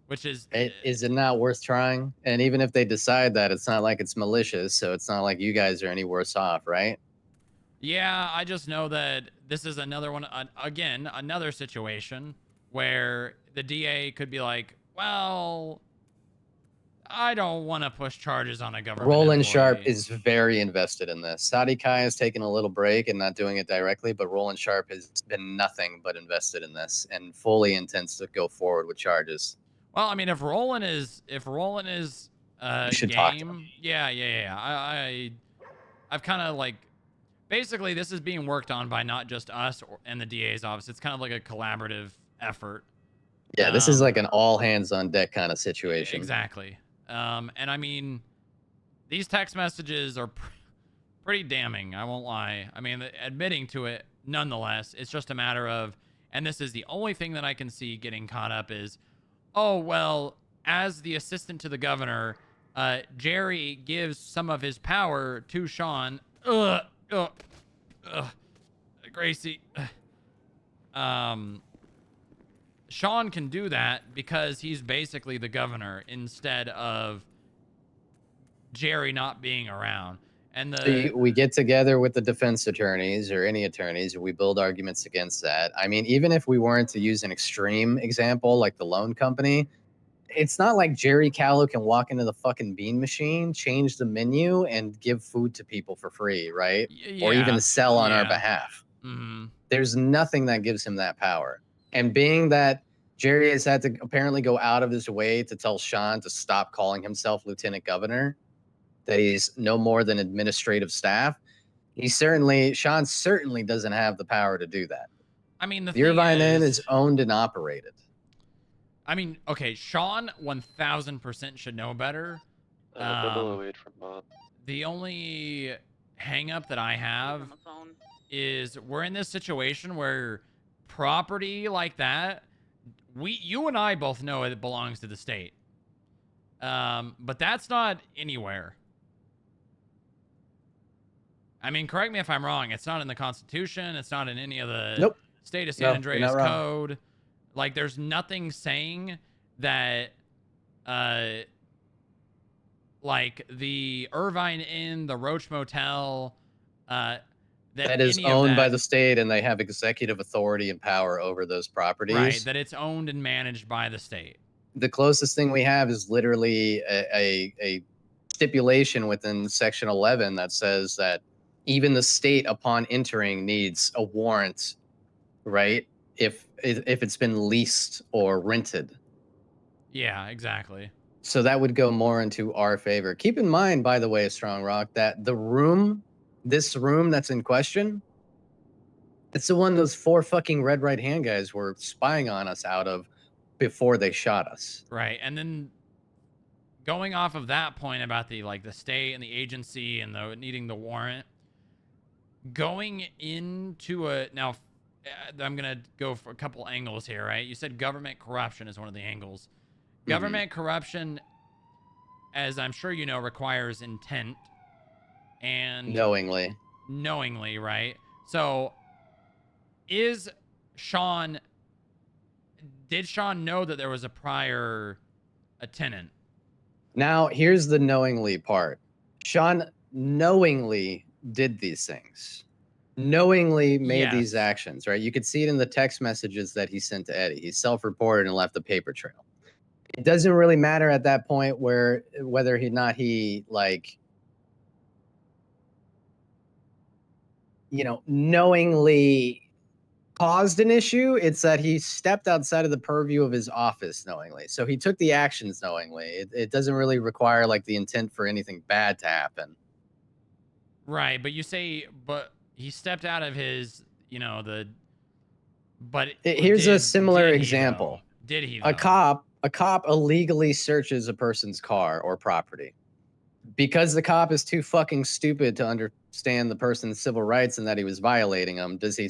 which is. Is it not worth trying? And even if they decide that, it's not like it's malicious, so it's not like you guys are any worse off, right? Yeah, I just know that this is another one, again, another situation where the DA could be like, well, I don't want to push charges on a government Roland employee. Sharp is very invested in this. Sadi Kai has taken a little break and not doing it directly, but Roland Sharp has been nothing but invested in this and fully intends to go forward with charges. Well, I mean, if Roland is should talk to him. Yeah. I've kind of like, basically this is being worked on by not just us and the DA's office. It's kind of like a collaborative effort. Yeah, this is like an all hands on deck kind of situation. Exactly. And I mean, these text messages are pretty damning. I won't lie. I mean, admitting to it, nonetheless, it's just a matter of, and this is the only thing that I can see getting caught up is, oh, well, as the assistant to the governor, Jerry gives some of his power to Sean. Gracie. Sean can do that because he's basically the governor instead of Jerry not being around. And we get together with the defense attorneys or any attorneys, and we build arguments against that. I mean, even if we weren't to use an extreme example like the loan company, it's not like Jerry Callow can walk into the fucking bean machine, change the menu, and give food to people for free, right? Or even sell on our behalf. Mm-hmm. There's nothing that gives him that power. And being that Jerry has had to apparently go out of his way to tell Sean to stop calling himself Lieutenant Governor, that he's no more than administrative staff, Sean certainly doesn't have the power to do that. I mean, the Irvine Inn is owned and operated. I mean, okay, Sean 1000% should know better. Double 08 from Bob. The only hang up that I have is we're in this situation where property like that, you and I both know it belongs to the state. But that's not anywhere. I mean, correct me if I'm wrong. It's not in the Constitution. It's not in any of the Nope. state of No, San you're Andreas not wrong. code. Like, there's nothing saying that, like the Irvine Inn, the Roach Motel, That is any of owned by that- the state, and they have executive authority and power over those properties. right, that it's owned and managed by the state. The closest thing we have is literally a stipulation within Section 11 that says that even the state, upon entering, needs a warrant, right? If it's been leased or rented. Yeah, exactly. So that would go more into our favor. Keep in mind, by the way, Strongrock, that this room that's in question, it's the one those 4 fucking red right hand guys were spying on us out of before they shot us. Right. And then going off of that point about the state and the agency and the needing the warrant, going into now I'm going to go for a couple angles here, right? You said government corruption is one of the angles. Government corruption, as I'm sure you know, requires intent and knowingly, right? So did Sean know that there was a prior tenant? Now, here's the knowingly part. Sean knowingly did these things. Knowingly made these actions, right? You could see it in the text messages that he sent to Eddie. He self-reported and left a paper trail. It doesn't really matter at that point whether he knowingly caused an issue. It's that he stepped outside of the purview of his office knowingly. So he took the actions knowingly. It doesn't really require the intent for anything bad to happen. Right, but you say, but he stepped out of his, Here's a similar example. Did he? A cop illegally searches a person's car or property. Because the cop is too fucking stupid to understand the person's civil rights and that he was violating them, did he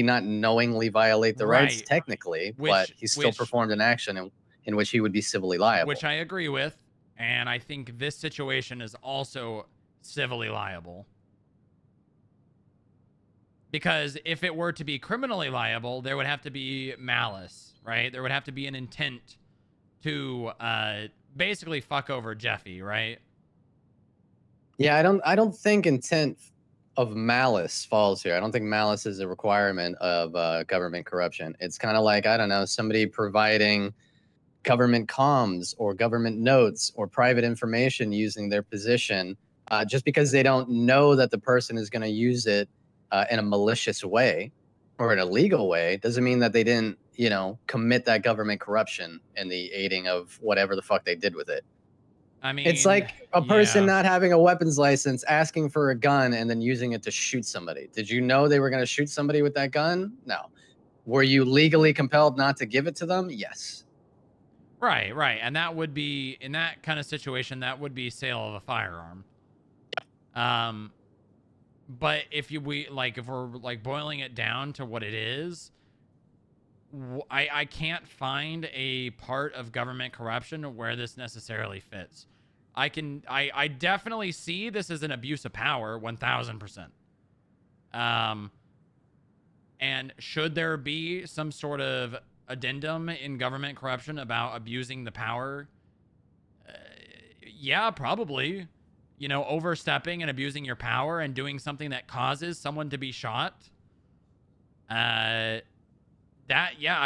not knowingly violate the rights? Technically, but he still performed an action in which he would be civilly liable. Which I agree with, and I think this situation is also civilly liable. Because if it were to be criminally liable, there would have to be malice, right? There would have to be an intent to basically fuck over Jeffy, right? Yeah, I don't think intent of malice falls here. I don't think malice is a requirement of government corruption. It's kind of like, I don't know, somebody providing government comms or government notes or private information using their position just because they don't know that the person is going to use it in a malicious way or an illegal way doesn't mean that they didn't, commit that government corruption in the aiding of whatever the fuck they did with it. I mean, it's like a person not having a weapons license, asking for a gun, and then using it to shoot somebody. Did you know they were going to shoot somebody with that gun? No. Were you legally compelled not to give it to them? Yes. Right. And that would be, in that kind of situation, that would be sale of a firearm. But if we're boiling it down to what it is, I can't find a part of government corruption where this necessarily fits. I definitely see this as an abuse of power, 1000%. And should there be some sort of addendum in government corruption about abusing the power? Yeah, probably. Overstepping and abusing your power and doing something that causes someone to be shot. I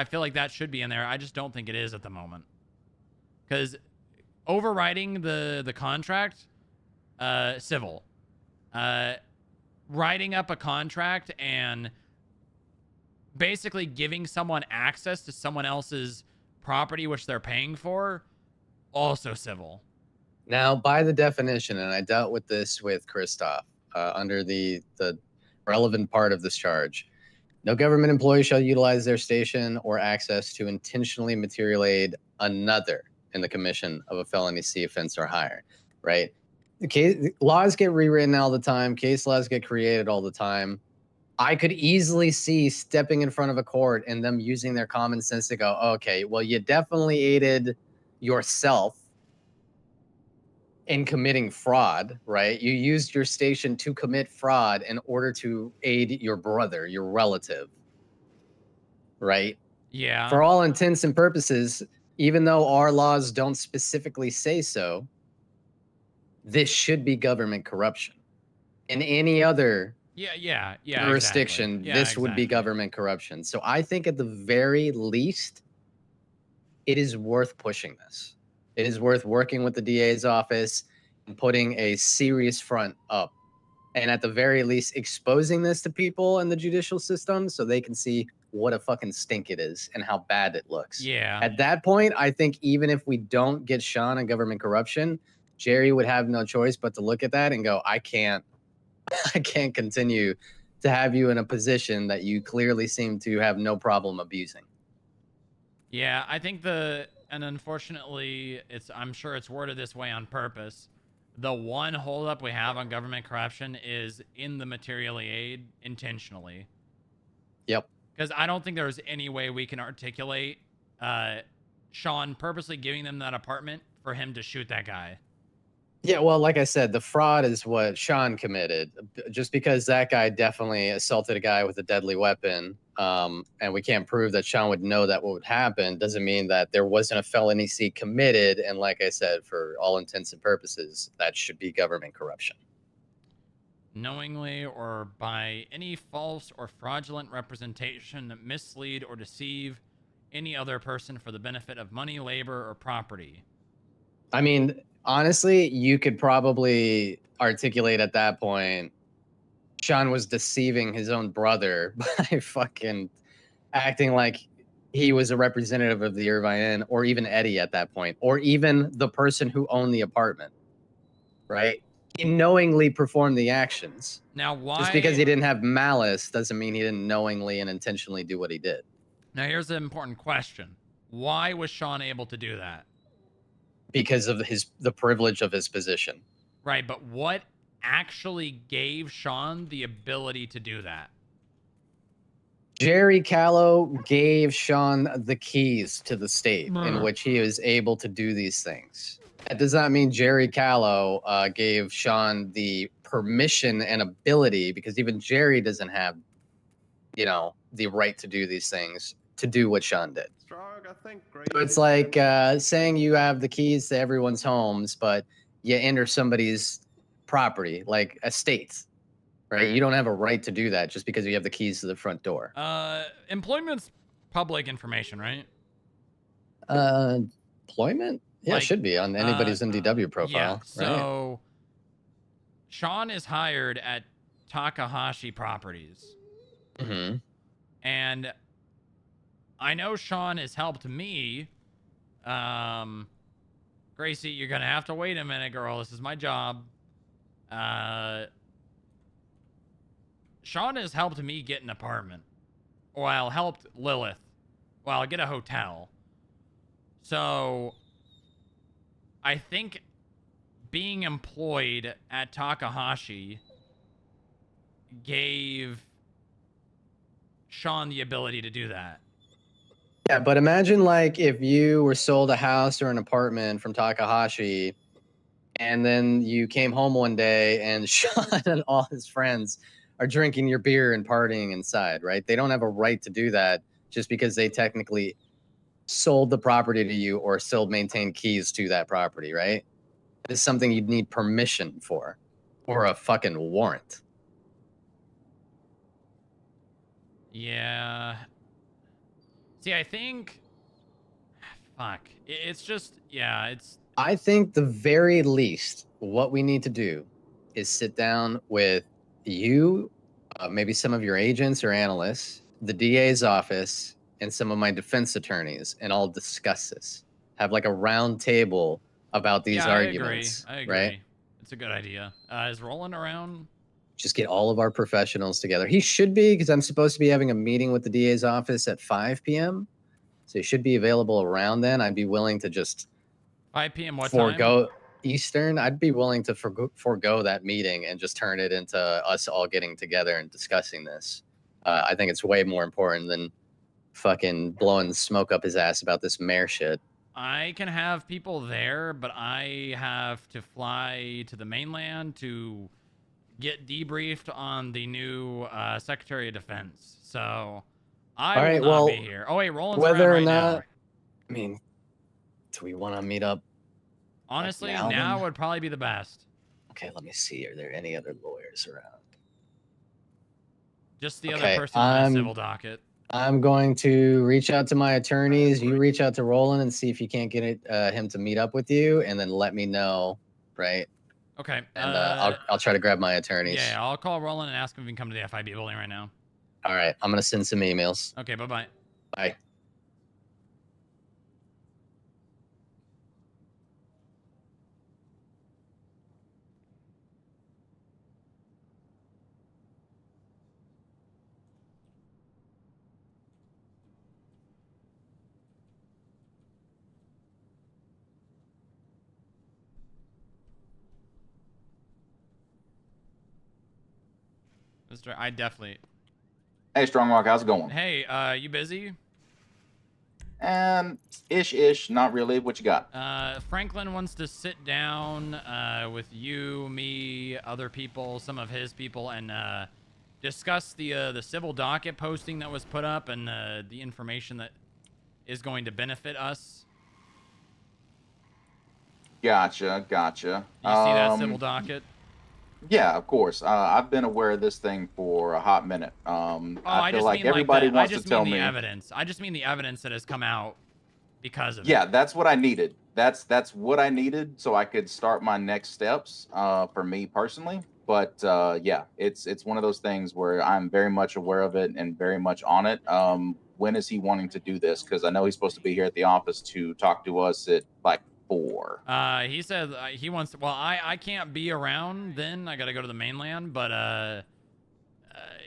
feel like that should be in there. I just don't think it is at the moment. Because overriding the contract, civil. Writing up a contract and basically giving someone access to someone else's property which they're paying for, also civil. Now, by the definition, and I dealt with this with Christoph under the relevant part of this charge, no government employee shall utilize their station or access to intentionally material aid another in the commission of a felony C offense or higher, right? Laws get rewritten all the time. Case laws get created all the time. I could easily see stepping in front of a court and them using their common sense to go, okay, well, you definitely aided yourself in committing fraud, right? You used your station to commit fraud in order to aid your brother, your relative, right? Yeah. For all intents and purposes, even though our laws don't specifically say so, this should be government corruption. In any other Yeah. jurisdiction, Exactly. this would be government corruption. So I think at the very least, it is worth pushing this. It is worth working with the DA's office and putting a serious front up. And at the very least, exposing this to people in the judicial system so they can see what a fucking stink it is and how bad it looks. Yeah. At that point, I think even if we don't get Sean on government corruption, Jerry would have no choice but to look at that and go, I can't continue to have you in a position that you clearly seem to have no problem abusing. Yeah, I think and unfortunately, I'm sure it's worded this way on purpose. The one holdup we have on government corruption is in the materially aid intentionally. Yep. Because I don't think there's any way we can articulate Sean purposely giving them that apartment for him to shoot that guy. Yeah, well, like I said, the fraud is what Sean committed. Just because that guy definitely assaulted a guy with a deadly weapon, and we can't prove that Sean would know that what would happen, doesn't mean that there wasn't a felony C committed. And like I said, for all intents and purposes, that should be government corruption. Knowingly or by any false or fraudulent representation, mislead or deceive any other person for the benefit of money, labor, or property. I mean, honestly, you could probably articulate at that point Sean was deceiving his own brother by fucking acting like he was a representative of the Irvine Inn, or even Eddie at that point, or even the person who owned the apartment, right? He knowingly performed the actions. Now, why? Just because he didn't have malice doesn't mean he didn't knowingly and intentionally do what he did. Now, here's the important question. Why was Sean able to do that? Because of the privilege of his position. Right, but what actually gave Sean the ability to do that? Jerry Callow gave Sean the keys to the state in which he was able to do these things. That does not mean Jerry Callow gave Sean the permission and ability, because even Jerry doesn't have, the right to do these things, to do what Sean did. So it's like saying you have the keys to everyone's homes, but you enter somebody's property, like estates, right? You don't have a right to do that just because you have the keys to the front door. Employment's public information, right? Employment? Yeah, it should be on anybody's NDW profile. Yeah, right? so Sean is hired at Takahashi Properties. Mm-hmm. And I know Sean has helped me. Gracie, you're going to have to wait a minute, girl. This is my job. Sean has helped me get an apartment. While helped Lilith. While get a hotel. So I think being employed at Takahashi gave Sean the ability to do that. Yeah, but imagine like if you were sold a house or an apartment from Takahashi, and then you came home one day and Sean and all his friends are drinking your beer and partying inside, right? They don't have a right to do that just because they technically sold the property to you or still maintain keys to that property, right? It's something you'd need permission for, or a fucking warrant. Yeah. See, I think... Fuck. It's just... Yeah, it's... I think the very least what we need to do is sit down with you, maybe some of your agents or analysts, the DA's office, and some of my defense attorneys, and I'll discuss this. Have like a round table about these arguments. I agree. Right? It's a good idea. Is Roland around? Just get all of our professionals together. He should be, because I'm supposed to be having a meeting with the DA's office at 5 p.m. So he should be available around then. I'd be willing to just 5 p.m. what forego time? Eastern. I'd be willing to forego that meeting and just turn it into us all getting together and discussing this. I think it's way more important than fucking blowing smoke up his ass about this mayor shit. I can have people there, but I have to fly to the mainland to get debriefed on the new Secretary of Defense. So I All will right, not well, be here. Oh wait, Roland's whether around or right not, now. I mean, do we want to meet up? Honestly, now now then? would probably be the best. Okay, let me see. Are there any other lawyers around? Just the other Okay, person on my civil docket. I'm going to reach out to my attorneys. You reach out to Roland and see if you can't get him to meet up with you, and then let me know, right? Okay. And I'll try to grab my attorneys. Yeah, I'll call Roland and ask him if he can come to the FIB building right now. All right, I'm gonna send some emails. Okay, bye-bye. Bye. Mr. I definitely. Hey, Strongrock, how's it going? Hey, you busy? Ish, not really. What you got? Franklin wants to sit down with you, me, other people, some of his people, and discuss the civil docket posting that was put up and the information that is going to benefit us. Gotcha. You see that civil docket? Yeah, of course. I've been aware of this thing for a hot minute. I feel like everybody wants to tell me. Evidence. I just mean the evidence that has come out because of it. Yeah, that's what I needed. That's what I needed so I could start my next steps for me personally. But yeah, it's one of those things where I'm very much aware of it and very much on it. When is he wanting to do this? Because I know he's supposed to be here at the office to talk to us at like 4. He said he wants to, well, I can't be around then. I got to go to the mainland, but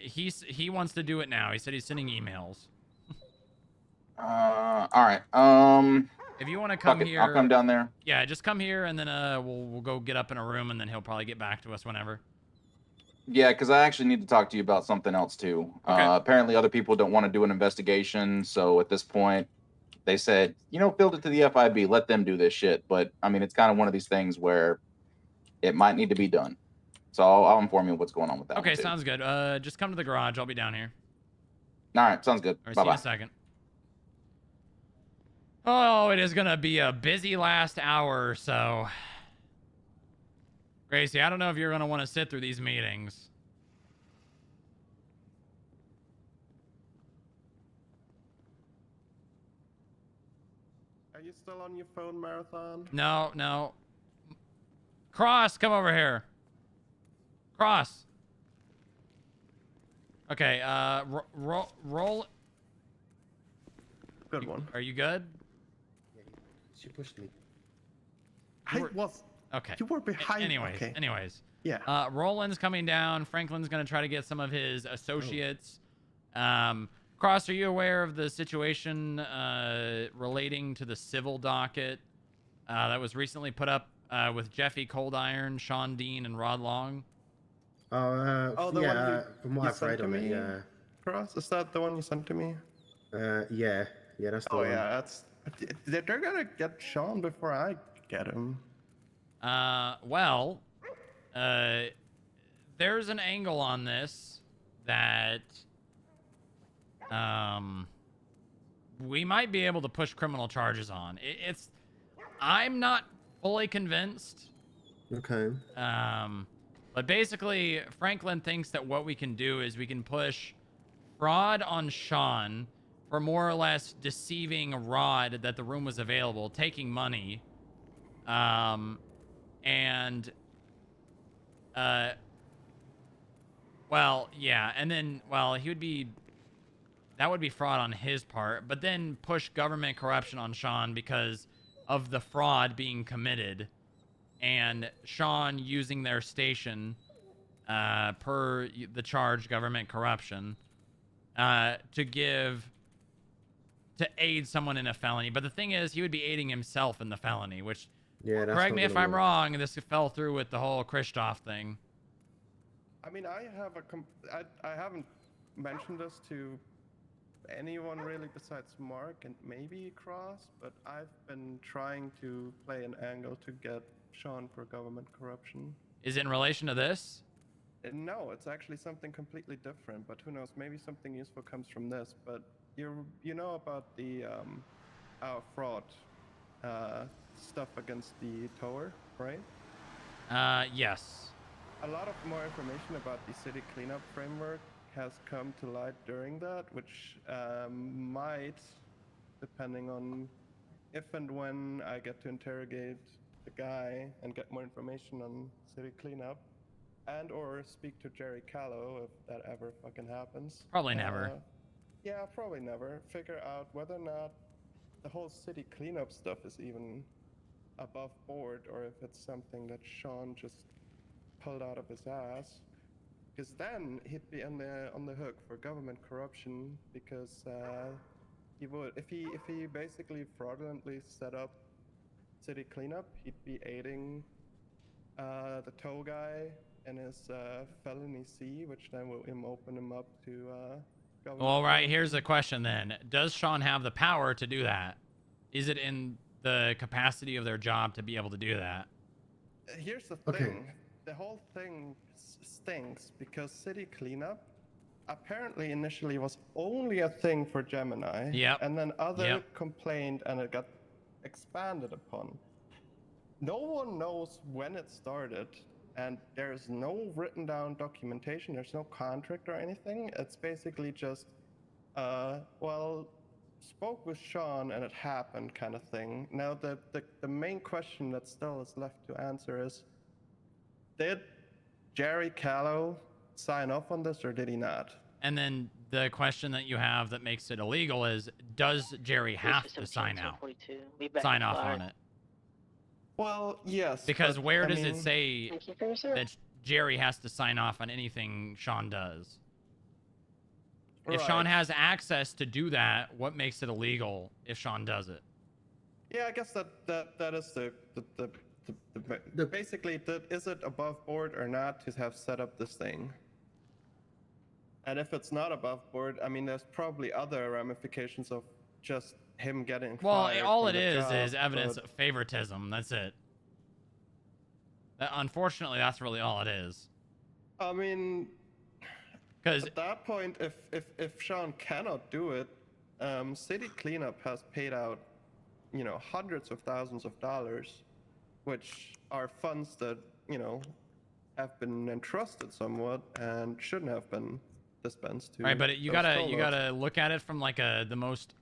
he wants to do it now. He said he's sending emails. All right. If you want to come here, I'll come down there. Yeah, just come here and then we'll go get up in a room and then he'll probably get back to us whenever. Yeah, because I actually need to talk to you about something else too. Okay. Apparently other people don't want to do an investigation, so at this point they said, build it to the FIB, let them do this shit. But I mean, it's kind of one of these things where it might need to be done. So I'll inform you what's going on with that. Okay, sounds good. Just come to the garage. I'll be down here. All right, sounds good. All right, see you in a second. Oh, it is gonna be a busy last hour or so. Gracie, I don't know if you're gonna want to sit through these meetings. Are you still on your phone, Marathon? No. Cross, come over here. Cross. Okay, roll. Good one. Are you good? She pushed me. Okay. You were behind. Anyways. Yeah. Roland's coming down. Franklin's gonna try to get some of his associates. Cross, are you aware of the situation relating to the civil docket that was recently put up with Jeffy Coldiron, Sean Dean, and Rod Long? The one from what I've read on it, yeah. Cross, is that the one you sent to me? Yeah, that's the one. Oh yeah, that's. They're gonna get Sean before I get him. Well, there's an angle on this that we might be able to push criminal charges on. I'm not fully convinced. Okay. But basically, Franklin thinks that what we can do is we can push fraud on Sean for more or less deceiving Rod that the room was available, taking money, well, yeah, and then, well, that would be fraud on his part, but then push government corruption on Sean because of the fraud being committed and Sean using their station per the charge government corruption to aid someone in a felony. But the thing is, he would be aiding himself in the felony, which, yeah, that's correct me if I'm wrong, this fell through with the whole Kristoff thing. I mean, I haven't mentioned this to anyone really besides Mark and maybe Cross, but I've been trying to play an angle to get Sean for government corruption. Is it in relation to this? No, it's actually something completely different, but who knows, maybe something useful comes from this. But you know about the our fraud stuff against the tower, right? Yes. A lot of more information about the city cleanup framework has come to light during that, which might, depending on if and when I get to interrogate the guy and get more information on city cleanup, and or speak to Jerry Callow if that ever fucking happens. Probably never. Yeah, probably never. Figure out whether or not the whole city cleanup stuff is even above board, or if it's something that Sean just pulled out of his ass. Because then he'd be on the hook for government corruption, because he would, if he basically fraudulently set up city cleanup, he'd be aiding the tow guy and his felony C, which then will open him up to government. All right, here's the question then. Does Sean have the power to do that? Is it in the capacity of their job to be able to do that? Here's the thing. The whole thing stinks because city cleanup apparently initially was only a thing for Gemini. Yep. And then other complained and it got expanded upon. No one knows when it started, and there's no written down documentation, there's no contract or anything. It's basically just, well, spoke with Sean and it happened kind of thing. Now, the main question that still is left to answer is, did Jerry Callow sign off on this or did he not? And then the question that you have that makes it illegal is, does Jerry have to sign off on it? Well, yes. Because but, where I does it mean- say Thank you for your service. that Jerry has to sign off on anything Sean does? If Right. Sean has access to do that, what makes it illegal if Sean does it? Yeah, I guess that is the basically, is it above board or not to have set up this thing? And if it's not above board, I mean, there's probably other ramifications of just him getting Well, fired all from it the is job, evidence but- of favoritism. That's it. Unfortunately, that's really all it is. I mean, 'Cause at that point, if Sean cannot do it, city cleanup has paid out, hundreds of thousands of dollars, which are funds that have been entrusted somewhat and shouldn't have been dispensed to. Right, but you those gotta toll-offs. look at it from the most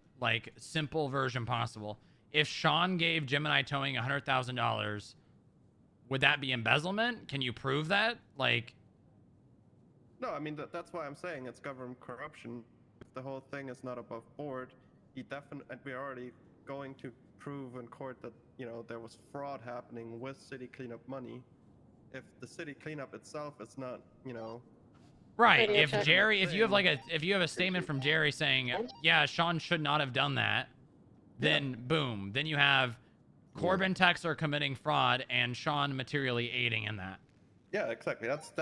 simple version possible. If Sean gave Gemini Towing $100,000, would that be embezzlement? Can you prove that? No, I mean that's why I'm saying it's government corruption. If the whole thing is not above board, we're already going to prove in court that there was fraud happening with city cleanup money. If the city cleanup itself is not, Right. If you have a statement from Jerry saying, yeah, Sean should not have done that, then boom, then you have Corbin Texler committing fraud and Sean materially aiding in that. Yeah, exactly. That's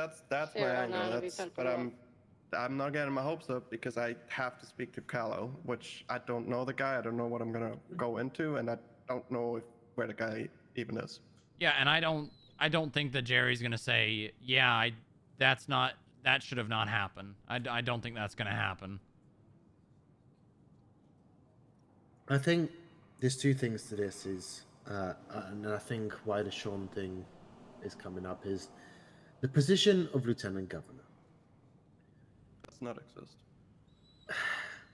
my angle. But I'm not getting my hopes up because I have to speak to Callow, which I don't know the guy. I don't know what I'm gonna go into, and I don't know where the guy even is. Yeah, and I don't think that Jerry's gonna say, yeah, that should have not happened. I don't think that's gonna happen. I think there's two things to this and I think why the Sean thing is coming up is the position of Lieutenant Governor. Does not exist.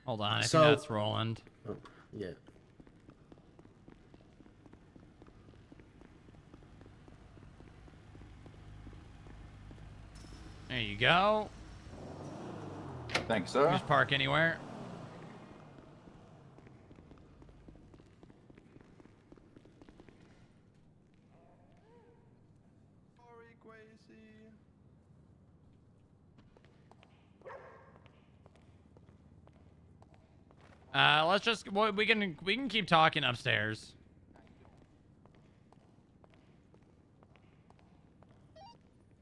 Hold on, I So- think that's Roland. Oh, yeah. There you go. Thanks, sir. Just park anywhere. Let's just we can keep talking upstairs.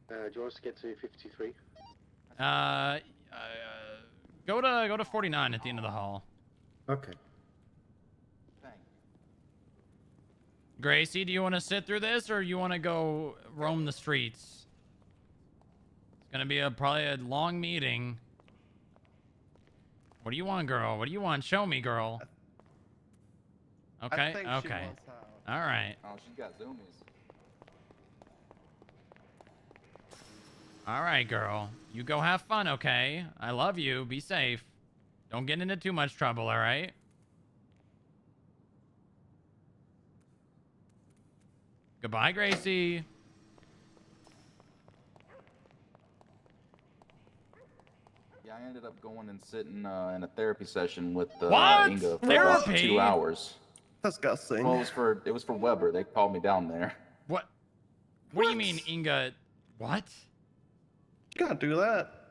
Do you want us to get to 53? Go to 49 at the end of the hall. Okay. Gracie, do you want to sit through this, or you want to go roam the streets? It's gonna be probably a long meeting. What do you want, girl? What do you want? Show me, girl. Okay. think she Okay. wants out. All right. Oh, she's got zoomies. All right, girl. You go have fun, okay? I love you. Be safe. Don't get into too much trouble, all right? Goodbye, Gracie. Yeah, I ended up going and sitting in a therapy session with What? Inga for Therapy? about 2 hours. Disgusting. Well, it was for Weber. They called me down there. What? What do you mean, Inga? What? You can't do that.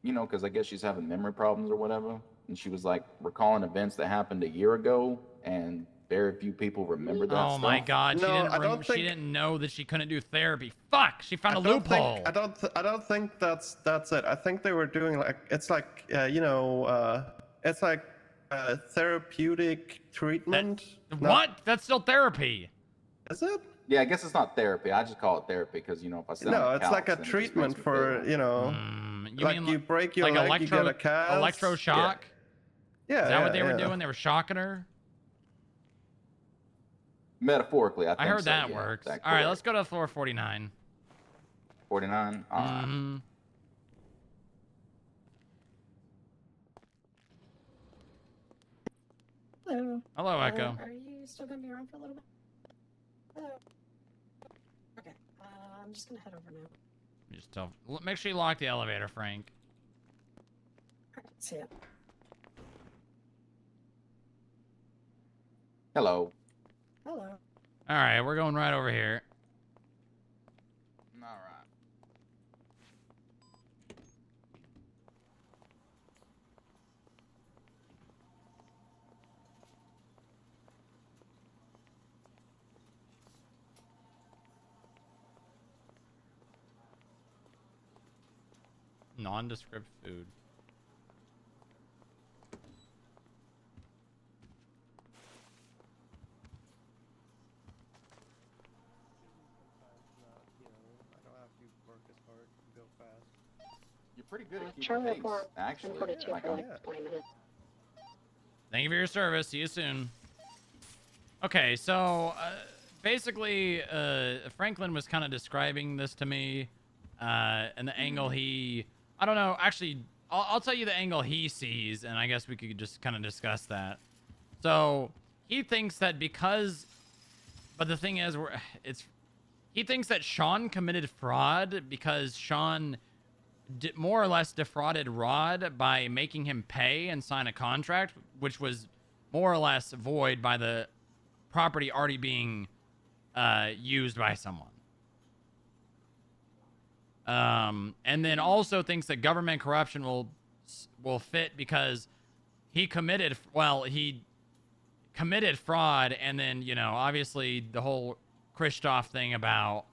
You know, because I guess she's having memory problems or whatever. And she was like recalling events that happened a year ago, and very few people remember that Oh stuff. my God! No, She didn't know that she couldn't do therapy. Fuck! She found a I don't loophole. think, I don't think that's it. I think they were doing it's like it's like therapeutic treatment. What? That's still therapy. Is it? Yeah, I guess it's not therapy. I just call it therapy because, you know, if I sound No, like it's like a Alex, then it just makes treatment me for feel- like mean you break your like leg, you get a cast. electroshock? Yeah. Is that what they were yeah. doing? They were shocking her? Metaphorically, I think I heard so, that yeah, works. that All right, correct. let's go to floor 49. 49? All right. Mhm. Hello. Hello, Echo. Are you still gonna be around for a little bit? Hello. Okay. I'm just gonna head over now. Just make sure you lock the elevator, Frank. Alright, see ya. Hello. Hello. All right, we're going right over here. All right. Nondescript food. You're pretty good at Charlie keeping pace, report. actually. 42 Like, for I'm- like 20 minutes. Thank you for your service. See you soon. Okay, so basically, Franklin was kind of describing this to me, and the angle I don't know. Actually, I'll tell you the angle he sees, and I guess we could just kind of discuss that. So he thinks that but the thing is, he thinks that Sean committed fraud because Sean more or less defrauded Rod by making him pay and sign a contract, which was more or less void by the property already being used by someone. And then also thinks that government corruption will fit because he committed fraud, and then, you know, obviously the whole Christoph thing about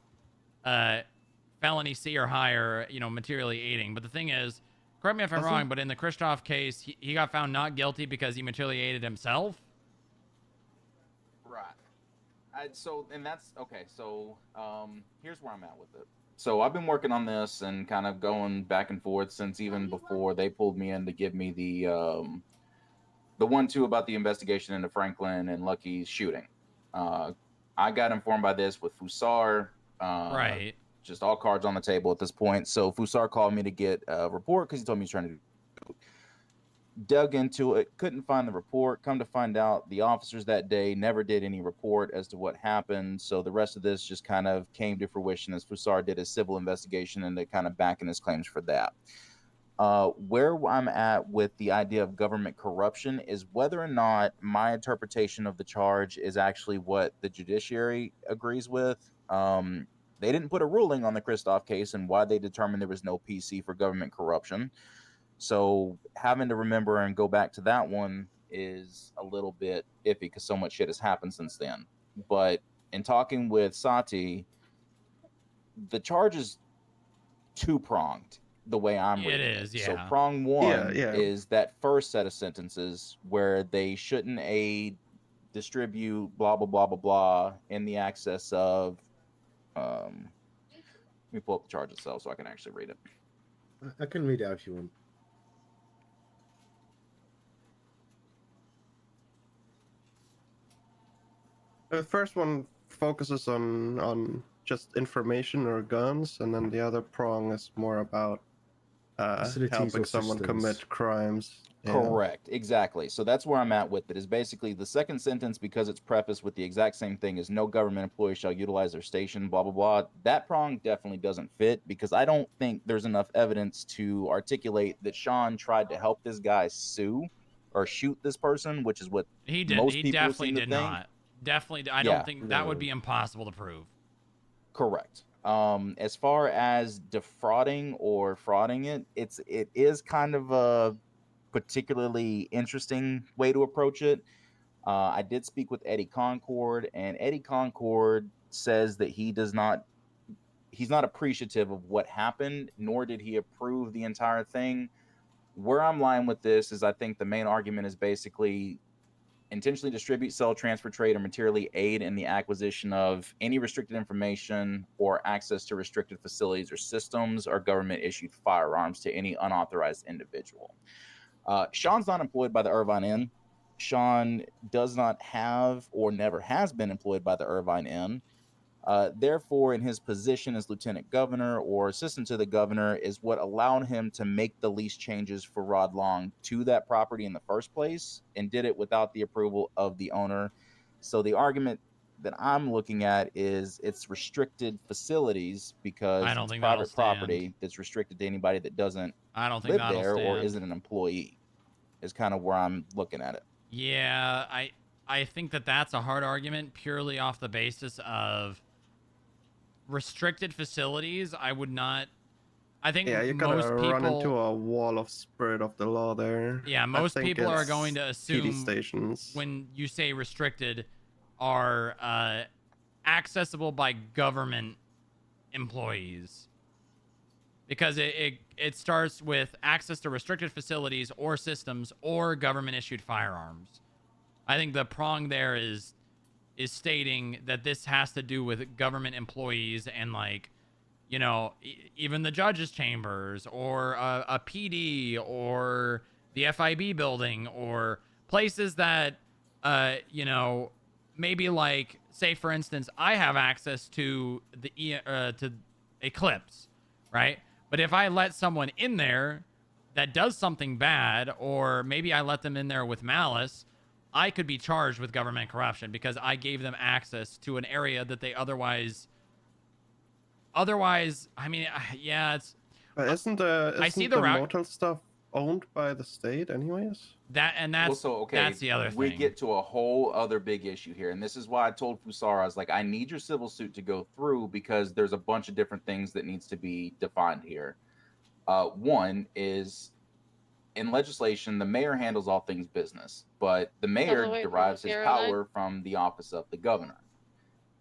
felony C or higher, you know, materially aiding. But the thing is, correct me if I'm wrong, but in the Christoph case, he got found not guilty because he materially aided himself. Right. That's okay. So, here's where I'm at with it. So I've been working on this and kind of going back and forth since even before they pulled me in to give me the 1-2 about the investigation into Franklin and Lucky's shooting. I got informed by this with Fusar. Right. Just all cards on the table at this point. So Fusar called me to get a report because he told me he was trying to dug into it, couldn't find the report. Come to find out, the officers that day never did any report as to what happened. So the rest of this just kind of came to fruition as Fusar did a civil investigation and they kind of backing his claims for that. Where I'm at with the idea of government corruption is whether or not my interpretation of the charge is actually what the judiciary agrees with. They didn't put a ruling on the Christoph case and why they determined there was no PC for government corruption. So having to remember and go back to that one is a little bit iffy because so much shit has happened since then. But in talking with Sati, the charge is two-pronged. the way I'm It reading is, it. So yeah. prong one yeah. is that first set of sentences where they shouldn't aid, distribute, blah blah blah blah blah in the access of. Let me pull up the charge itself so I can actually read it. I can read it out if you want. The first one focuses on just information or guns, and then the other prong is more about Facilities helping or someone systems. commit crimes. Yeah. Correct. Exactly. So that's where I'm at with it. Is basically the second sentence, because it's prefaced with the exact same thing as no government employee shall utilize their station, blah blah blah. That prong definitely doesn't fit because I don't think there's enough evidence to articulate that Sean tried to help this guy sue or shoot this person, which is what He did. most He people definitely seem to did think. not. Definitely, I Yeah. don't think that would be impossible to prove. Correct. As far as defrauding or frauding it is kind of a particularly interesting way to approach it. I did speak with Eddie Concord, and Eddie Concord says that he's not appreciative of what happened, nor did he approve the entire thing. Where I'm lying with this is I think the main argument is basically intentionally distribute, sell, transfer, trade, or materially aid in the acquisition of any restricted information or access to restricted facilities or systems or government-issued firearms to any unauthorized individual. Sean's not employed by the Irvine Inn. Sean does not have or never has been employed by the Irvine Inn. Therefore, in his position as lieutenant governor or assistant to the governor is what allowed him to make the lease changes for Rod Long to that property in the first place and did it without the approval of the owner. So the argument that I'm looking at is it's restricted facilities because I don't it's think that'll private stand. property that's restricted to anybody that doesn't I don't think live that'll there or stand. isn't an employee is kind of where I'm looking at it. Yeah, I think that that's a hard argument purely off the basis of restricted facilities. I would not. I think Yeah, you gotta most people run into a wall of spirit of the law there. Yeah, I most think people are it's going to PD assume stations. when you say restricted are accessible by government employees. Because it starts with access to restricted facilities or systems or government issued firearms. I think the prong there is stating that this has to do with government employees and like, you know, even the judges' chambers or a PD or the FIB building or places that, you know, maybe like, say for instance, I have access to to Eclipse, right? But if I let someone in there that does something bad, or maybe I let them in there with malice, I could be charged with government corruption because I gave them access to an area that they otherwise, I mean, yeah, it's. But isn't I see the the route. motel stuff owned by the state, anyways? That's the other thing. We get to a whole other big issue here, and this is why I told Fusara, I was like, I need your civil suit to go through because there's a bunch of different things that needs to be defined here. One is in legislation, the mayor handles all things business, but the mayor derives his power from the office of the governor.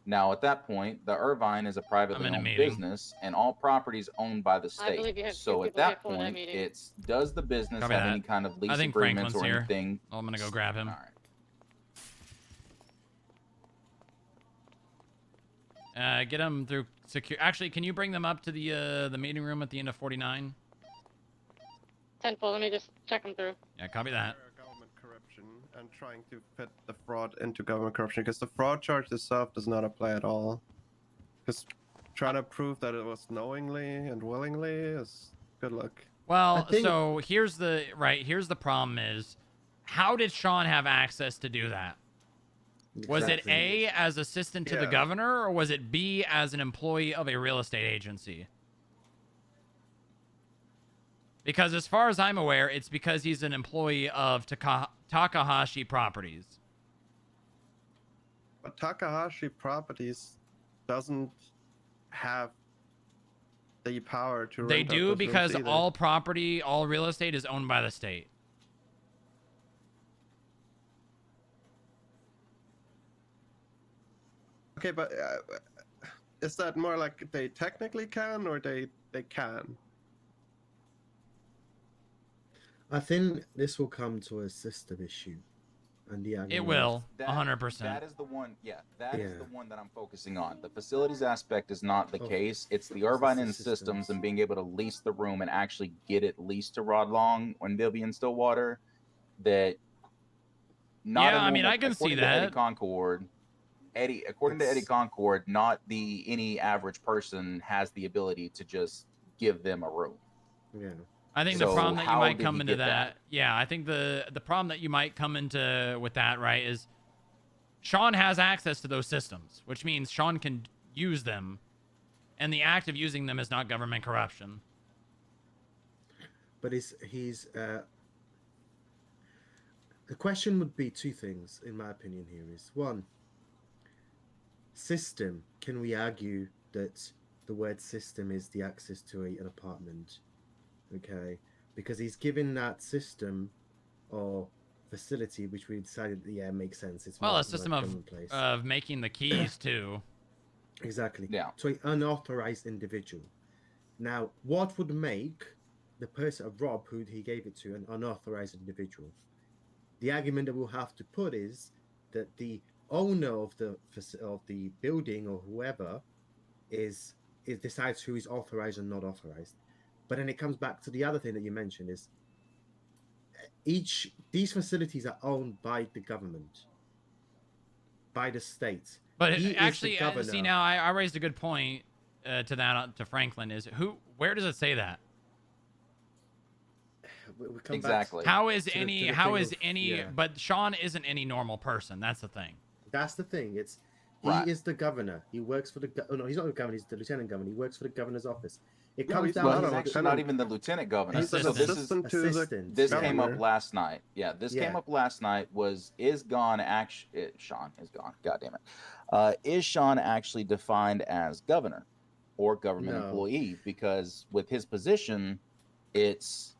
Now, at that point, the Irvine is a privately owned business, and all properties owned by the state. So at that point, it's does the business Copy have that. any kind of lease I think agreements Franklin's or here. anything? Oh, I'm gonna go grab him. All right. Get them through secure. Actually, can you bring them up to the meeting room at the end of 49? 10-4, let me just check them through. Yeah, copy that. Government corruption and trying to fit the fraud into government corruption because the fraud charge itself does not apply at all. Because trying to prove that it was knowingly and willingly is good luck. Well, so here's the problem is, how did Sean have access to do that? Was it A, as assistant to the governor, or was it B, as an employee of a real estate agency? Because as far as I'm aware, it's because he's an employee of Takahashi Properties. But Takahashi Properties doesn't have the power to They rent out do those because rooms either. all property, all real estate is owned by the state. Okay, but is that more like they technically can or they can? I think this will come to a system issue, and the It argument. will, That 100%. That is the one. Yeah, that is the Yeah. one that I'm focusing on. The facilities aspect is not the Of- case. It's the it's the Irvine Inn systems. systems and being able to lease the room and actually get it leased to Rod Long when they'll be in Stillwater. That not Yeah, a I mean, normal, I can see according to Eddie that. Concord. According to Eddie Concord, not any average person has the ability to just give them a room. Yeah. I think So the problem that you how might did come he into get that? yeah, I think the problem that you might come into with that, right, is Sean has access to those systems, which means Sean can use them, and the act of using them is not government corruption. But the question would be two things, in my opinion. Here is one. System. Can we argue that the word system is the access to an apartment? Okay, because he's given that system or facility, which we decided, yeah, makes sense. It's Well, more a system like common place. of making the keys too. Exactly. Yeah. To an unauthorized individual. Now, what would make the person, Rob, who he gave it to, an unauthorized individual? The argument that we'll have to put is that the owner of the building or whoever is decides who is authorized and not authorized. But then it comes back to the other thing that you mentioned is these facilities are owned by the government, by the state. But He actually, is the governor. see, now I raised a good point to Franklin. Is where does it say that? We come Exactly. back How is to the any? thing How is of- any? yeah. But Sean isn't any normal person. That's the thing. That's the thing. He Right. is the governor. He works for the. Oh no, he's not the governor. He's the lieutenant governor. He works for the governor's office. It No, comes he's down not to a He's the- actually not even the lieutenant governor. He's an So this is assistant to the assistant. this yeah. came up governor. last night. Yeah, this came Yeah. up last night. Is Sean is gone? God damn it. Is Sean actually defined as governor or government No. employee? Because with his position, it's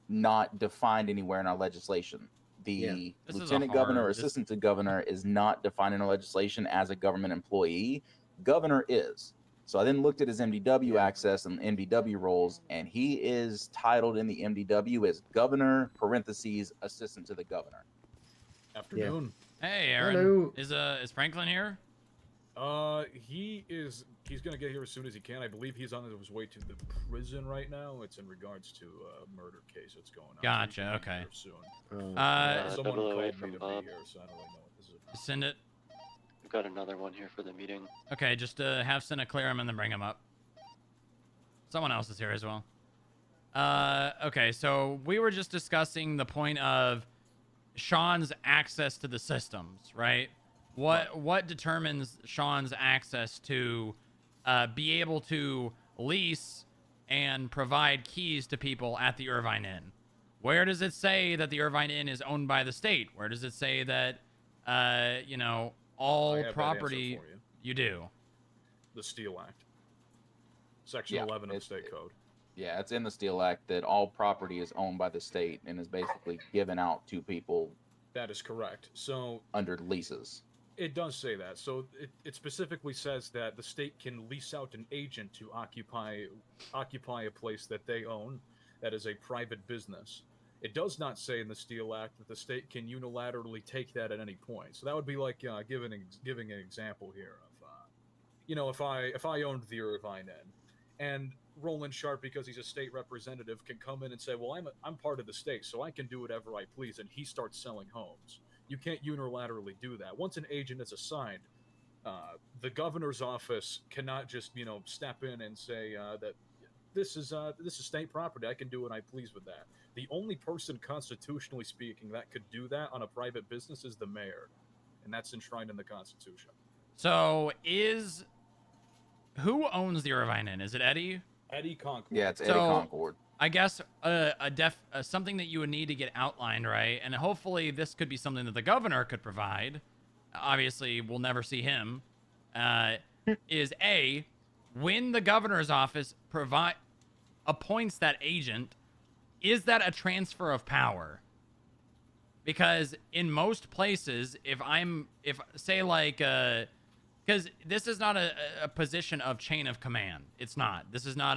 not defined anywhere in our legislation. The This is a lieutenant governor or hard- this- assistant to governor is not defined in our legislation as a government employee. Governor is. So I then looked at his MDW access and MDW roles, and he is titled in the MDW as governor (parentheses) assistant to the governor. Afternoon. Hey, Aaron. Hello. Is Franklin here? He's gonna get here as soon as he can. I believe he's on his way to the prison right now. It's in regards to a murder case that's going on. Gotcha, So he's gonna be okay. here soon. Someone double away called me from to Bob. be here, so I don't really know what this is. Send it. We've got another one here for the meeting. Okay, just have Senna clear him and then bring him up. Someone else is here as well. Okay, so we were just discussing the point of Sean's access to the systems, right? What determines Sean's access to be able to lease and provide keys to people at the Irvine Inn? Where does it say that the Irvine Inn is owned by the state? Where does it say that all I have that property answer for you. you do? The Steel Act, Section Yeah, 11 of the State Code. Yeah, it's in the Steel Act that all property is owned by the state and is basically given out to people That is correct. So under leases. it does say that. So it specifically says that the state can lease out an agent to occupy a place that they own that is a private business. It does not say in the Steel Act that the state can unilaterally take that at any point. So that would be like giving an example here of, if I owned the Irvine Inn, and Roland Sharp, because he's a state representative, can come in and say, well, I'm part of the state, so I can do whatever I please, and he starts selling homes. You can't unilaterally do that. Once an agent is assigned, the governor's office cannot just step in and say that this is state property. I can do what I please with that. The only person constitutionally speaking that could do that on a private business is the mayor, and that's enshrined in the Constitution. So who owns the Irvine Inn? Is it Eddie? Eddie Concord. Yeah, it's Eddie Concord. I guess something that you would need to get outlined, right? And hopefully this could be something that the governor could provide. Obviously, we'll never see him. Is when the governor's office appoints that agent, is that a transfer of power? Because in most places, because this is not a position of chain of command. It's not. This is not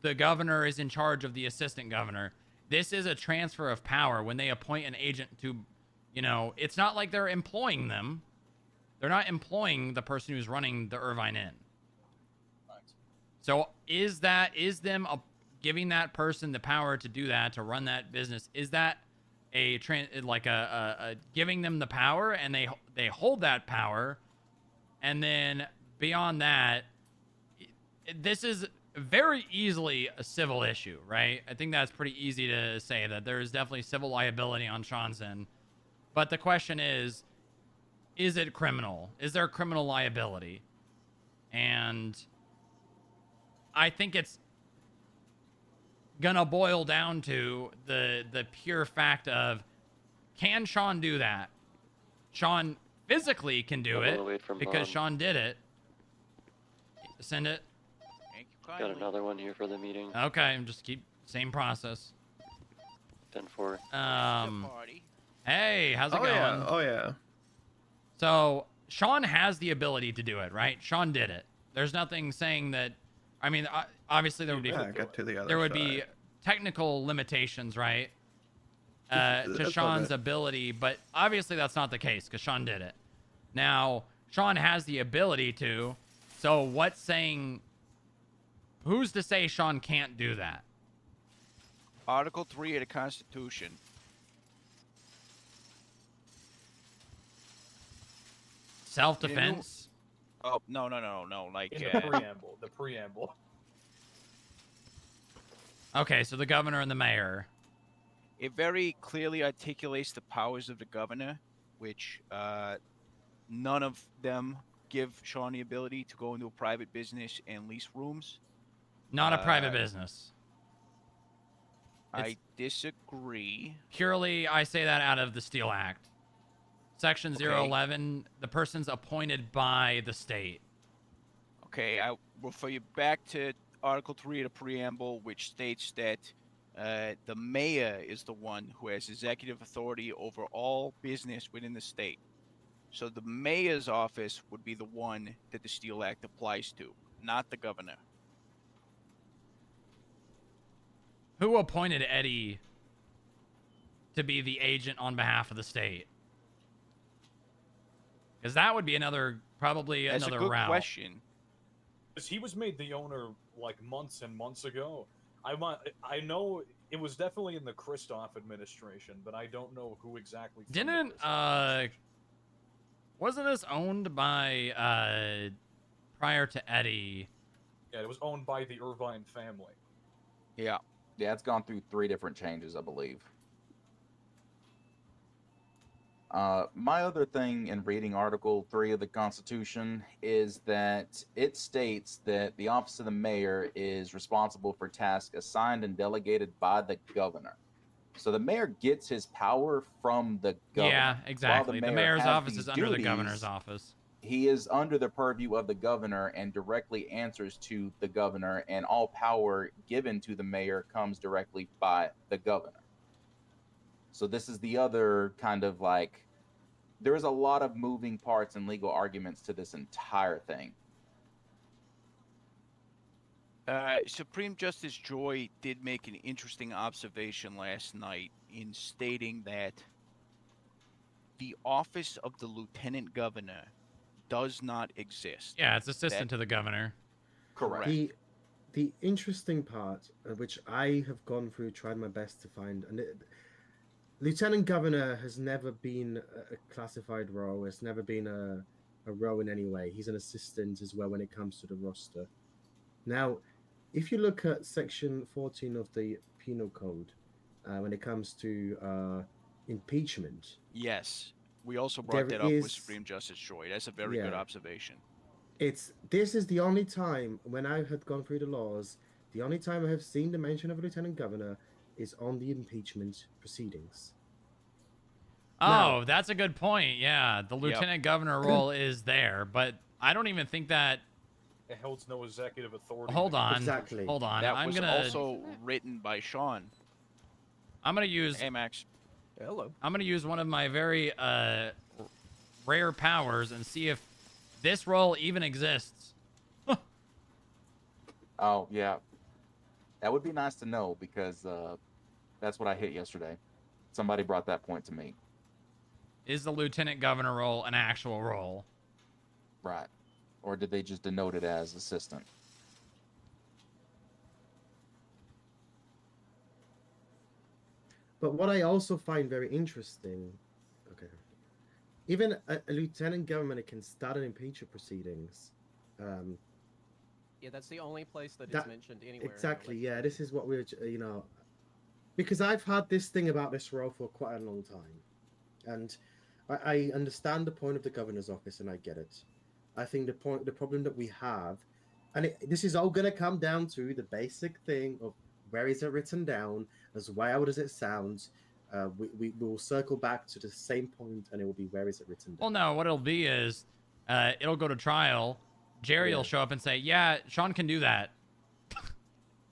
the governor is in charge of the assistant governor. This is a transfer of power when they appoint an agent to, you know, it's not like they're employing them. They're not employing the person who's running the Irvine Inn. So is them giving that person the power to do that, to run that business? Is that a giving them the power, and they hold that power, and then beyond that, this is very easily a civil issue, right? I think that's pretty easy to say that there is definitely civil liability on Sean's end. But the question is it criminal? Is there criminal liability? And I think it's gonna boil down to the pure fact of, can Sean do that? Sean physically can do it because Sean did it. Send it. Got another one here for the meeting. Okay, just keep same process. 10-4. Hey, how's it going? Yeah. Oh yeah. So Sean has the ability to do it, right? Sean did it. There's nothing saying that. I mean, obviously there would be there would be technical limitations, right? To Sean's ability, but obviously that's not the case because Sean did it. Now Sean has the ability to. So what's saying? Who's to say Sean can't do that? Article 3 of the Constitution. Self-defense? Oh, no. Like in the preamble. The preamble. Okay, so the governor and the mayor. It very clearly articulates the powers of the governor, which none of them give Sean the ability to go into a private business and lease rooms. Not a private business. I disagree. Purely, I say that out of the Steel Act. Section 011, the person's appointed by the state. Okay, I will refer you back to Article 3 of the preamble, which states that the mayor is the one who has executive authority over all business within the state. So the mayor's office would be the one that the Steel Act applies to, not the governor. Who appointed Eddie to be the agent on behalf of the state? Because that would be another, probably That's another a good route. question. Because he was made the owner like months and months ago. I know it was definitely in the Kristoff administration, but I don't know who exactly. Didn't wasn't this owned by prior to Eddie? Yeah, it was owned by the Irvine family. Yeah, it's gone through 3 different changes, I believe. My other thing in reading Article 3 of the Constitution is that it states that the office of the mayor is responsible for tasks assigned and delegated by the governor. So the mayor gets his power from the governor. Yeah, exactly. The mayor's has office these is under the duties, governor's office. He is under the purview of the governor and directly answers to the governor, and all power given to the mayor comes directly by the governor. So this is the other kind of like, there is a lot of moving parts and legal arguments to this entire thing. Supreme Justice Joy did make an interesting observation last night in stating that the office of the lieutenant governor does not exist. Yeah, it's assistant to the governor. Correct. The interesting part, which I have gone through, tried my best to find, and lieutenant governor has never been a classified role. It's never been a role in any way. He's an assistant as well when it comes to the roster. Now, if you look at Section 14 of the Penal Code, when it comes to impeachment. Yes. We also brought that up with Supreme Justice Joy. That's a very good observation. This is the only time when I had gone through the laws, the only time I have seen the mention of a lieutenant governor is on the impeachment proceedings. Oh, Now, that's a good point. Yeah, the lieutenant governor role is there, but I don't even think that. It holds no executive authority. Hold on. Hold on. That I'm was gonna also written by Sean. I'm gonna use. Hey, Max. Hello. I'm gonna use one of my very rare powers and see if this role even exists. Oh yeah. That would be nice to know because that's what I hit yesterday. Somebody brought that point to me. Is the lieutenant governor role an actual role? Right. Or did they just denote it as assistant? But what I also find very interesting, okay, even a lieutenant governor can start an impeachment proceedings. Yeah, that's the only place that That- it's mentioned anywhere. in the Exactly. Yeah, this is what we're, because I've had this thing about this role for quite a long time, and I understand the point of the governor's office, and I get it. I think the problem that we have, and this is all going to come down to the basic thing of where is it written down, as well as it sounds. We will circle back to the same point, and it will be where is it written down. Well, no, what it'll be is it'll go to trial. Jerry will show up and say, yeah, Sean can do that.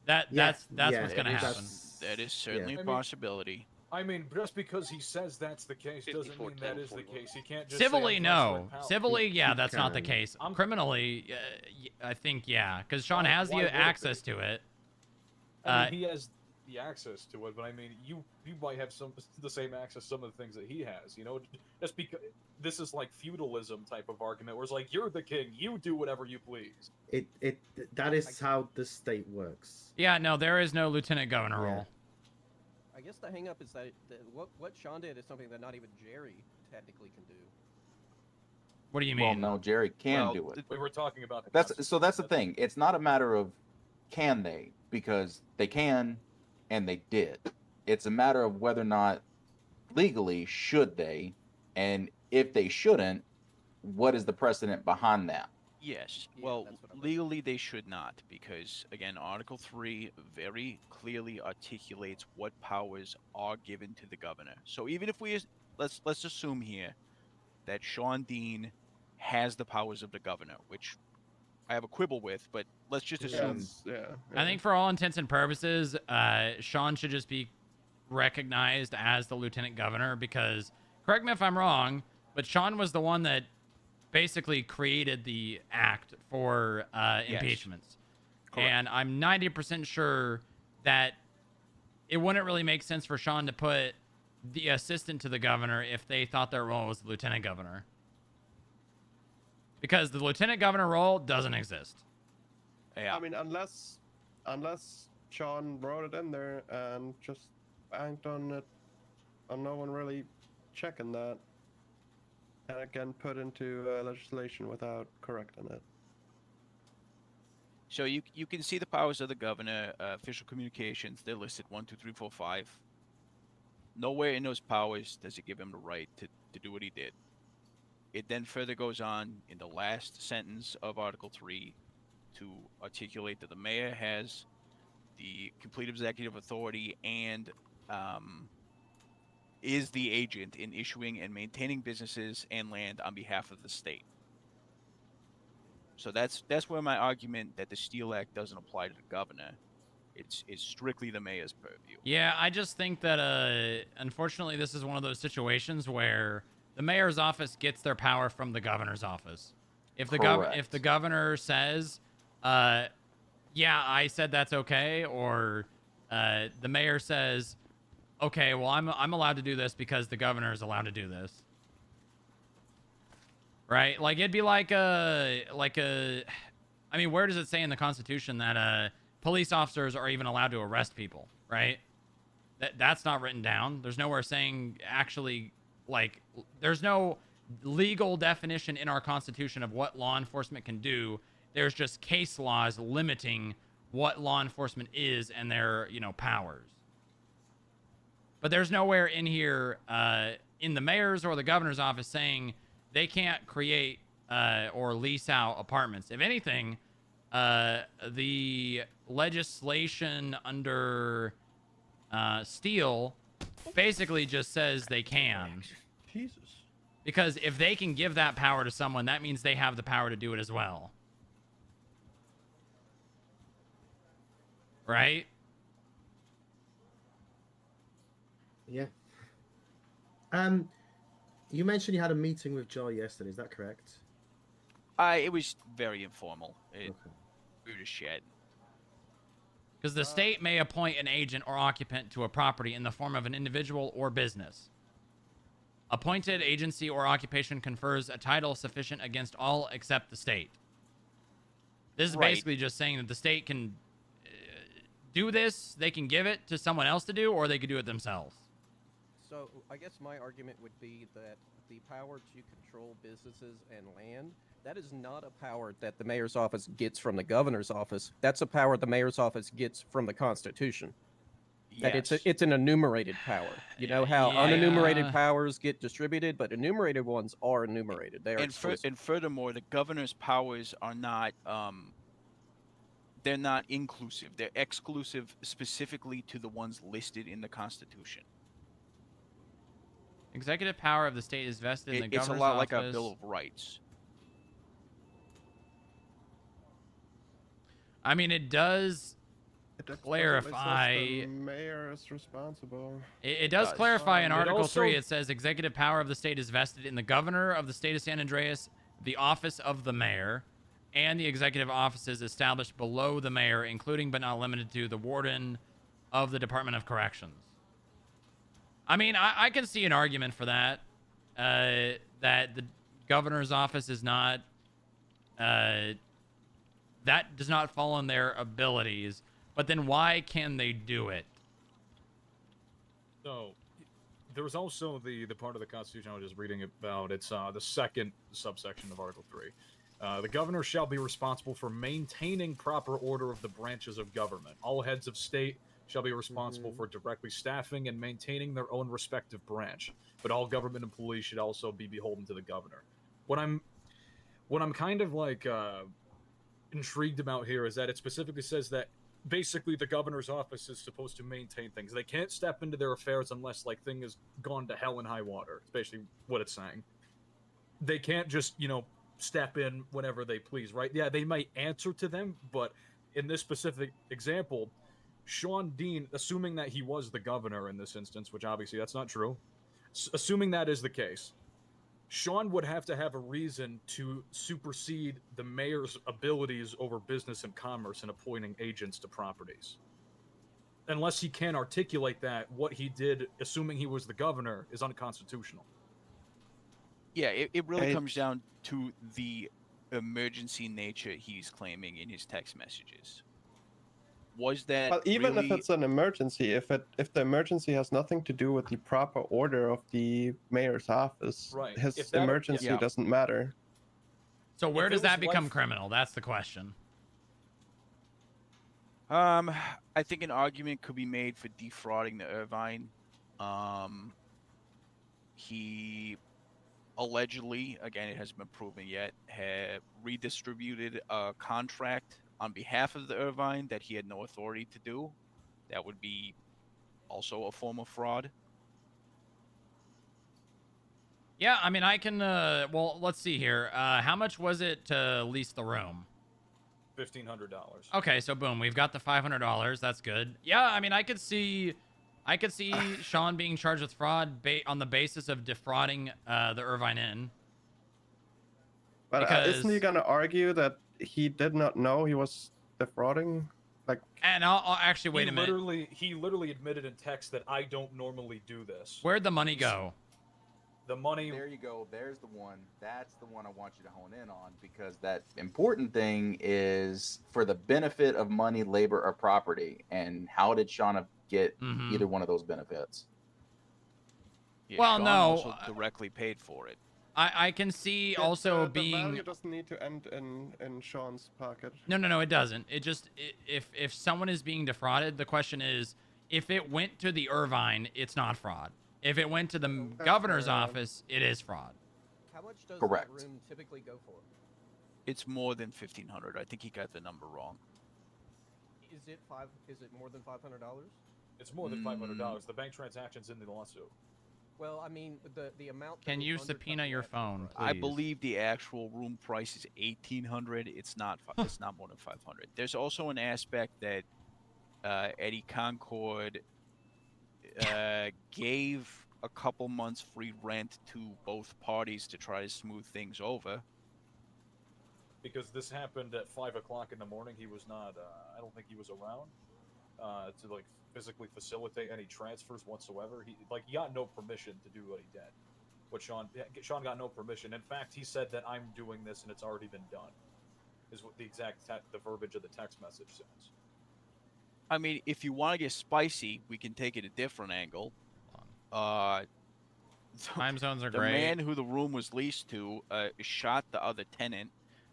That's what's going to happen. That is certainly a possibility. I mean, just because he says that's the case doesn't mean that is the case. He can't just Civilly, say, no. power. Civilly, yeah, that's not the case. Criminally, I think, yeah, because Sean has why would the it access to it. I mean, he has the access to it, but I mean, you might have the same access to some of the things that he has. You know, just because this is like feudalism type of argument, where it's like you're the king, you do whatever you please. That is how the state works. Yeah, no, there is no lieutenant governor Yeah. role. I guess the hang up is that what Sean did is something that not even Jerry technically can do. What do you Well, mean? no, Jerry can do it. We were talking about That's the thing. It's not a matter of can they, because they can and they did. It's a matter of whether or not legally should they, and if they shouldn't, what is the precedent behind that? Yes. Well, legally they should not, because again, Article 3 very clearly articulates what powers are given to the governor. So even if let's assume here that Sean Dean has the powers of the governor, which I have a quibble with, but let's just assume. I think for all intents and purposes, Sean should just be recognized as the lieutenant governor because, correct me if I'm wrong, but Sean was the one that basically created the act for impeachments. Correct. And I'm 90% sure that it wouldn't really make sense for Sean to put the assistant to the governor if they thought their role was the lieutenant governor. Because the lieutenant governor role doesn't exist. I mean, unless Sean wrote it in there and just banked on it, on no one really checking that, and it can put into legislation without correcting it. So you can see the powers of the governor, official communications. They're listed 1, 2, 3, 4, 5. Nowhere in those powers does it give him the right to do what he did. It then further goes on in the last sentence of Article 3 to articulate that the mayor has the complete executive authority and is the agent in issuing and maintaining businesses and land on behalf of the state. So that's where my argument that the Steele Act doesn't apply to the governor. It's strictly the mayor's purview. Yeah, I just think that unfortunately this is one of those situations where the mayor's office gets their power from the governor's office. If the governor says, yeah, I said that's okay, or the mayor says, okay, well I'm allowed to do this because the governor is allowed to do this. Right? Like it'd be like a I mean, where does it say in the Constitution that police officers are even allowed to arrest people, right? That's not written down. There's nowhere saying actually, like, there's no legal definition in our Constitution of what law enforcement can do. There's just case laws limiting what law enforcement is and their, powers. But there's nowhere in here, in the mayor's or the governor's office saying they can't create or lease out apartments. If anything, the legislation under Steele basically just says they can. Jesus. Because if they can give that power to someone, that means they have the power to do it as well. Right? Yeah. You mentioned you had a meeting with Joe yesterday. Is that correct? It was very informal. We were just chatting. Because the state may appoint an agent or occupant to a property in the form of an individual or business. Appointed agency or occupation confers a title sufficient against all except the state. This is basically just saying that the state can do this, they can give it to someone else to do, or they could do it themselves. So I guess my argument would be that the power to control businesses and land, that is not a power that the mayor's office gets from the governor's office. That's a power the mayor's office gets from the Constitution. That it's an enumerated power. You know how unenumerated powers get distributed, but enumerated ones are enumerated. They are exclusive. And furthermore, the governor's powers are not they're not inclusive. They're exclusive specifically to the ones listed in the Constitution. Executive power of the state is vested in the governor's office. It's a lot like a Bill of Rights. I mean, it does clarify. The mayor is responsible. It does clarify in Article 3. It says executive power of the state is vested in the governor of the state of San Andreas, the office of the mayor, and the executive offices established below the mayor, including but not limited to the warden of the Department of Corrections. I mean, I can see an argument for that, that the governor's office is not, that does not fall in their abilities, but then why can they do it? So, there was also the part of the Constitution I was just reading about. It's the second subsection of Article 3. The governor shall be responsible for maintaining proper order of the branches of government. All heads of state shall be responsible for directly staffing and maintaining their own respective branch, but all government employees should also be beholden to the governor. What I'm kind of like intrigued about here is that it specifically says that basically the governor's office is supposed to maintain things. They can't step into their affairs unless like thing has gone to hell and high water. It's basically what it's saying. They can't just, step in whenever they please, right? Yeah, they might answer to them, but in this specific example, Sean Dean, assuming that he was the governor in this instance, which obviously that's not true, assuming that is the case, Sean would have to have a reason to supersede the mayor's abilities over business and commerce in appointing agents to properties. Unless he can articulate that, what he did, assuming he was the governor, is unconstitutional. Yeah, it really comes down to the emergency nature he's claiming in his text messages. Was that Well, even really... if it's an emergency, if the emergency has nothing to do with the proper order of the mayor's office, right. his emergency doesn't matter. So where does that become criminal? That's the question. I think an argument could be made for defrauding the Irvine. He allegedly, again, it hasn't been proven yet, had redistributed a contract on behalf of the Irvine that he had no authority to do. That would be also a form of fraud. Yeah, I mean, I can, well, let's see here. How much was it to lease the room? $1,500. Okay, so boom, we've got the $500. That's good. Yeah, I mean, I could see Sean being charged with fraud on the basis of defrauding the Irvine Inn. But isn't he gonna argue that he did not know he was defrauding? Like, and I'll actually wait a minute. He literally admitted in text that I don't normally do this. Where'd the money go? The money. There you go. There's the one. That's the one I want you to hone in on, because that important thing is for the benefit of money, labor, or property. And how did Shauna get either one of those benefits? Yeah, well, Sean no. Also directly paid for it. I can see also the being. value doesn't need to end in Sean's pocket. No, it doesn't. It just if someone is being defrauded, the question is if it went to the Irvine, it's not fraud. If it went to the governor's office, it is fraud. How much does Correct. that room typically go for? It's more than $1,500. I think he got the number wrong. Is it more than $500? It's more than $500. The bank transaction's in the lawsuit. Well, I mean, the amount. Can you subpoena your phone, please? I believe the actual room price is $1,800. It's not. It's not more than $500. There's also an aspect that Eddie Concord gave a couple months free rent to both parties to try to smooth things over. Because this happened at 5 o'clock in the morning. He was not. I don't think he was around. to like physically facilitate any transfers whatsoever. He got no permission to do what he did. But Sean got no permission. In fact, he said that I'm doing this and it's already been done. Is what the exact the verbiage of the text message says. I mean, if you want to get spicy, we can take it a different angle. Time zones are the great. man who the room was leased to shot the other tenant,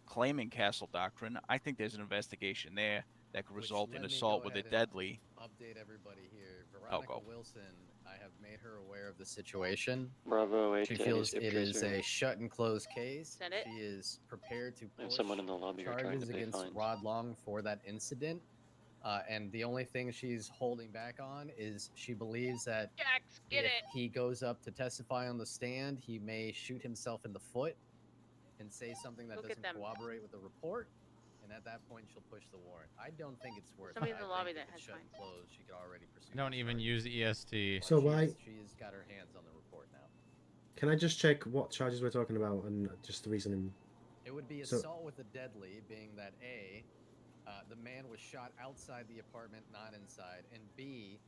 claiming castle doctrine. I think there's an investigation there that could result in let me assault go with a ahead and deadly. Update everybody here. Oh, Veronica go. Wilson, I have made her aware of the situation. Bravo 8 She to any feels skip it is tracer. a shut and closed case. Send it. She is prepared to There's push someone in the lobby who are trying to charges pay against fines. Rod Long for that incident. And the only thing she's holding back on is she believes that Jax, get if it. he goes up to testify on the stand, he may shoot himself in the foot and say something that Look at doesn't them. cooperate with the report. And at that point, she'll push the warrant. I don't think it's worth Somebody it. in the I lobby think that if it's has shut and closed, she could already pursue. I don't even use EST. So why? She's got her hands on the report now. Can I just check what charges we're talking about and just the reasoning? It would be So- assault with a deadly, being that A, the man was shot outside the apartment, not inside, and B,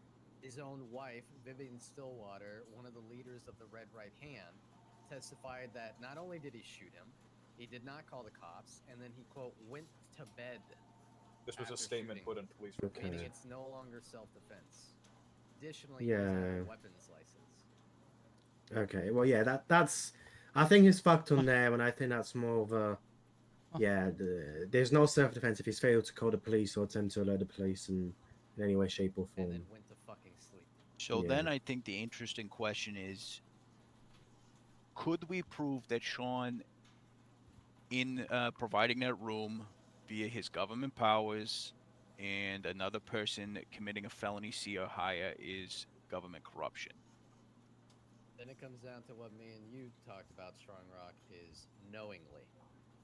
his own wife, Vivian Stillwater, one of the leaders of the Red Right Hand, testified that not only did he shoot him, he did not call the cops, and then he, quote, went to bed. This was a after statement shooting, put in police Okay. report. meaning it's no longer self-defense. Additionally, he doesn't have Yeah. a weapons license. Okay, well, yeah, that's. I think he's fucked on there, and I think that's more of a. Yeah, there's no self-defense if he's failed to call the police or attempt to alert the police in any way, shape, or form. And then went to fucking sleep. So Yeah. then I think the interesting question is, could we prove that Sean, in providing that room via his government powers and another person committing a felony C or higher is government corruption? Then it comes down to what me and you talked about, Strongrock, is knowingly.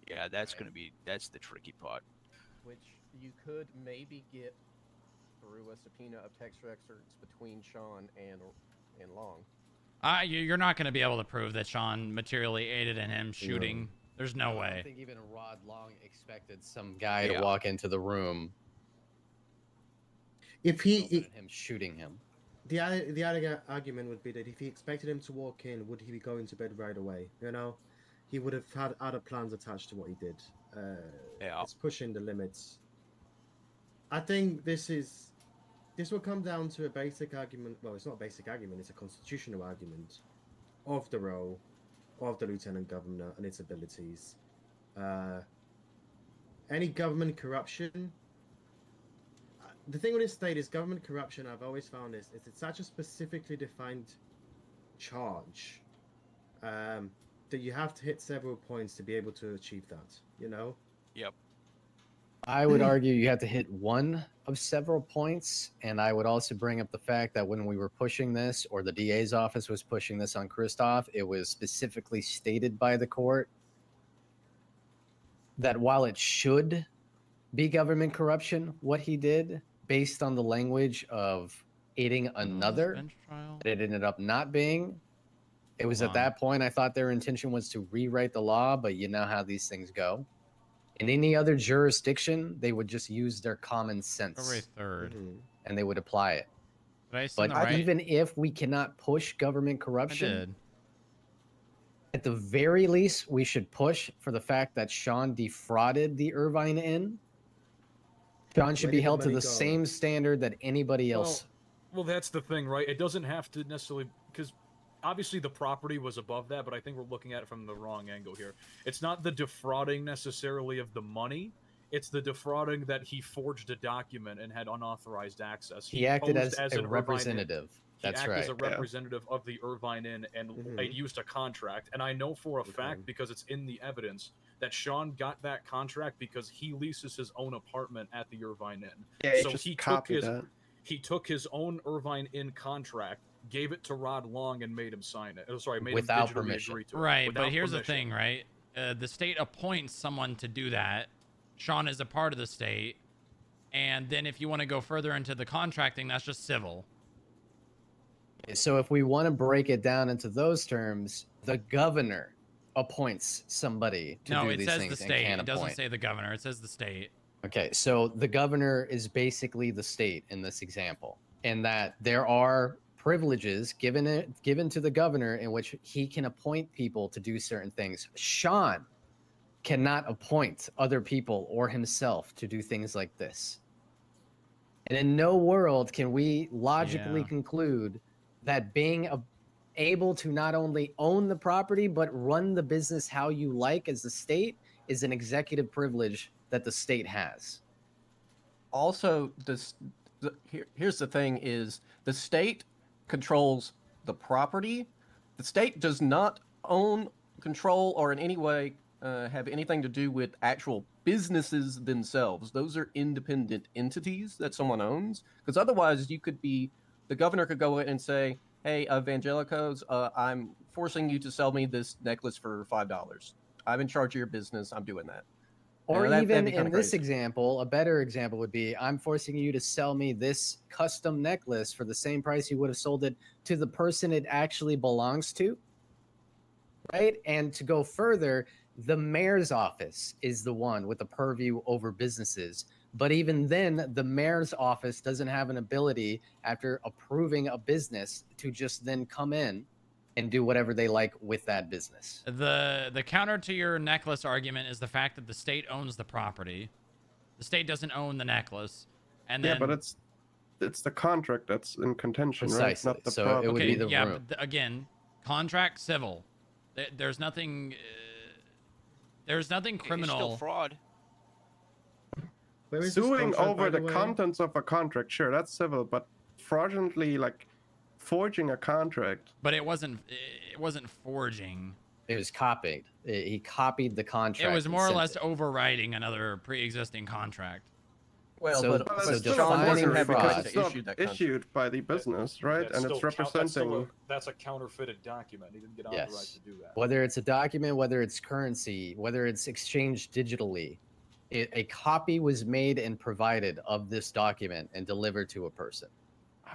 Yeah, that's that's the tricky part. Which you could maybe get through a subpoena of text excerpts between Sean and Long. You're not going to be able to prove that Sean materially aided in him shooting. There's no I way. don't think even Rod Long expected some guy Yeah. to walk into the room If he, and him shooting him. the other argument would be that if he expected him to walk in, would he be going to bed right away? You know, he would have had other plans attached to what he did. Yeah. It's pushing the limits. I think this will come down to a basic argument. Well, it's not a basic argument; it's a constitutional argument of the role of the lieutenant governor and its abilities. Any government corruption. The thing with this state is government corruption. I've always found is it's such a specifically defined charge that you have to hit several points to be able to achieve that. You know. Yep. I would argue you have to hit one of several points, and I would also bring up the fact that when we were pushing this, or the DA's office was pushing this on Christoph, it was specifically stated by the court that while it should be government corruption, what he did, based on the language of aiding another, bench trial? that it ended up not being. It was Hold at on. that point I thought their intention was to rewrite the law, but you know how these things go. In any other jurisdiction, they would just use their common sense February 3rd. and they would apply it. Did I send But the right? even if we cannot push government I corruption, did. at the very least, we should push for the fact that Sean defrauded the Irvine Inn. Sean should Where be did the held to money the go? same standard that anybody else. Well, that's the thing, right? It doesn't have to necessarily, because obviously the property was above that, but I think we're looking at it from the wrong angle here. It's not the defrauding necessarily of the money. It's the defrauding that he forged a document and had unauthorized access. He acted posed as an a Irvine Inn. representative. He That's acted as a right. Yeah. representative of the Irvine Inn and used a contract. And I know for a fact, because it's in the evidence, that Sean got that contract because he leases his own apartment at the Irvine Inn. Yeah, he so just he took copied his that. he took his own Irvine Inn contract, gave it to Rod Long, and made him sign it. Oh, sorry, made Without him digitally permission. agree to it. Right, Without but here's permission. the thing, right? The state appoints someone to do that. Sean is a part of the state. And then if you want to go further into the contracting, that's just civil. So if we want to break it down into those terms, the governor appoints somebody to No, do it these says things the state. and can It doesn't appoint. say the governor. It says the state. Okay, so the governor is basically the state in this example, in that there are privileges given to the governor in which he can appoint people to do certain things. Sean cannot appoint other people or himself to do things like this. And in no world can we logically Yeah. conclude that being able to not only own the property but run the business how you like as the state is an executive privilege that the state has. Also, here's the thing: is the state controls the property. The state does not own, control, or in any way have anything to do with actual businesses themselves. Those are independent entities that someone owns. Because otherwise, the governor could go in and say, "Hey, Evangelicos, I'm forcing you to sell me this necklace for $5. I'm in charge of your business. I'm doing that." Or that'd even be kinda in this crazy. example, a better example would be I'm forcing you to sell me this custom necklace for the same price you would have sold it to the person it actually belongs to. Right? And to go further, the mayor's office is the one with the purview over businesses. But even then, the mayor's office doesn't have an ability after approving a business to just then come in and do whatever they like with that business. The counter to your necklace argument is the fact that the state owns the property. The state doesn't own the necklace. And then Yeah, but it's the contract that's in contention, Precisely. right? Not the So property. it would be the yeah, room. but again, contract civil. There's nothing. There's nothing criminal. It's still fraud. Where is this Suing contract, over by the way? contents of a contract, sure, that's civil, but fraudulently like forging a contract. But it wasn't forging. It was copied. He copied the contract. It was and more or sent less it. overriding another pre-existing contract. Well, So- but so Sean defining doesn't have the fraud. right It's to not issue that contract. issued by the business, right? That's And it's still representing. that's a counterfeited document. He didn't get authorized Yes. to do that. Whether it's a document, whether it's currency, whether it's exchanged digitally, a copy was made and provided of this document and delivered to a person.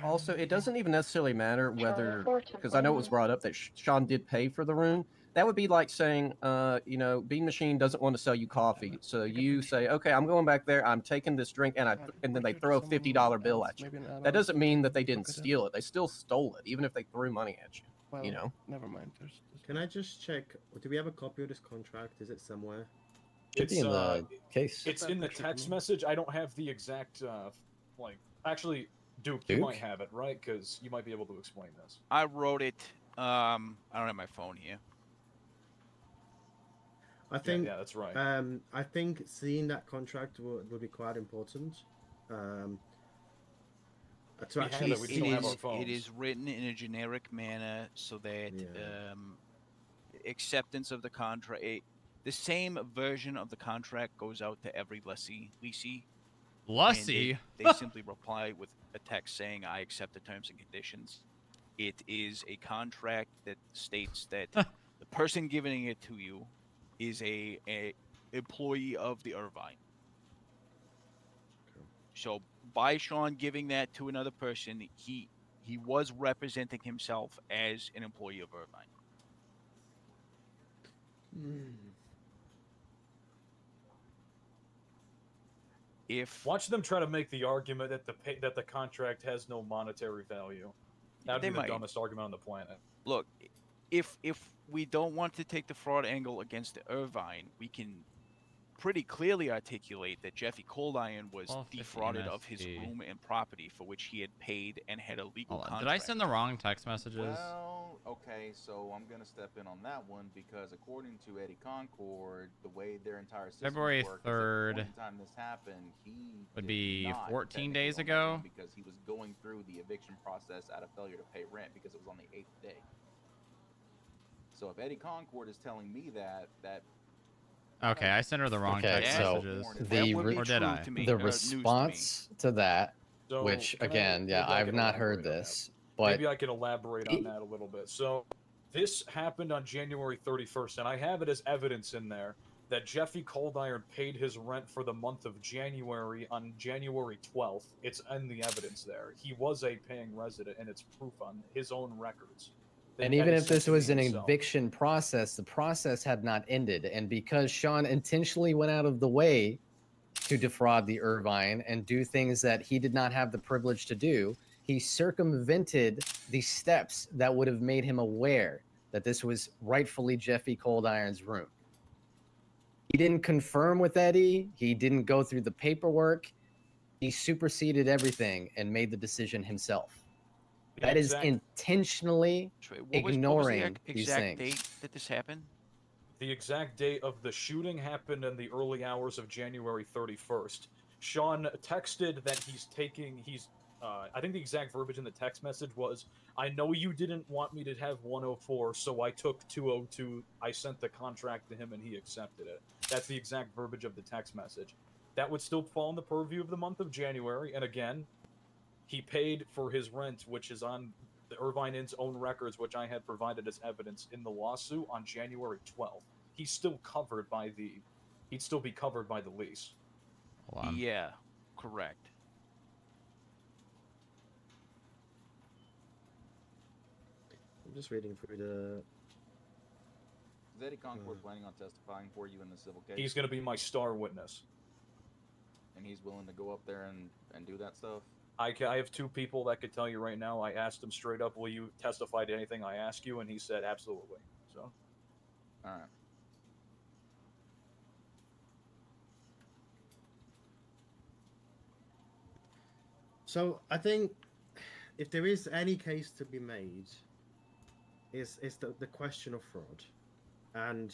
Also, it doesn't even necessarily matter whether, because I know it was brought up that Sean did pay for the room. That would be like saying, Bean Machine doesn't want to sell you coffee, so you say, okay, I'm going back there, I'm taking this drink, and then they throw a $50 bill at you. That doesn't mean that they didn't steal it. They still stole it, even if they threw money at you. Well, never mind. Can I just check? Do we have a copy of this contract? Is it somewhere? Should be in the case. It's in the text message. I don't have the exact actually, Duke, you Duke? might have it, right? Because you might be able to explain this. I wrote it. I don't have my phone here. I think. Yeah, that's right. I think seeing that contract would be quite important. To We actually have it, we just don't have our phones. It is written in a generic manner so that acceptance of the contract, the same version of the contract goes out to every leasee. Lessee? They simply reply with a text saying, "I accept the terms and conditions." It is a contract that states that the person giving it to you is a employee of the Irvine. So by Sean giving that to another person, he was representing himself as an employee of Irvine. Watch them try to make the argument that the contract has no monetary value. That They would be might. the dumbest argument on the planet. Look, if we don't want to take the fraud angle against the Irvine, we can pretty clearly articulate that Jeffy Coldiron was 1250 defrauded of his MST. room and property for which he had paid and had a legal Hold on, contract. did I send the wrong text messages? Well, okay, so I'm gonna step in on that one because according to Eddie Concord, the way their entire system February works, at the 3rd point in time this happened, he would did be not 14 technically days own the ago. room because he was going through the eviction process out of failure to pay rent because it was on the 8th day. So if Eddie Concord is telling me that Okay, I sent her the wrong text so messages. the Or did I? the response to that, So, which can I- again, yeah, maybe I I've can not heard elaborate on this, but Maybe I can elaborate on that a little bit. So this happened on January 31st, and I have it as evidence in there that Jeffy Coldiron paid his rent for the month of January on January 12th. It's in the evidence there. He was a paying resident, and it's proof on his own records. and That even he if this sent to me was an himself. eviction process, the process had not ended, and because Sean intentionally went out of the way to defraud the Irvine and do things that he did not have the privilege to do. He circumvented the steps that would have made him aware that this was rightfully Jeffy Coldiron's room. He didn't confirm with Eddie. He didn't go through the paperwork. He superseded everything and made the decision himself. That is intentionally ignoring these exact things. date that this happened? The exact date of the shooting happened in the early hours of January 31st. Sean texted that I think the exact verbiage in the text message was, I know you didn't want me to have 104, so I took 202. I sent the contract to him and he accepted it. That's the exact verbiage of the text message. That would still fall in the purview of the month of January, and again, he paid for his rent, which is on the Irvine Inn's own records, which I had provided as evidence in the lawsuit on January 12th. He'd still be covered by the lease. Yeah, correct. I'm just reading through the... Is Eddie Concord planning on testifying for you in the civil case? He's going to be my star witness. And he's willing to go up there and do that stuff? I have two people that could tell you right now. I asked him straight up, will you testify to anything I ask you? And he said, absolutely. So, all right. So I think if there is any case to be made, is the question of fraud. And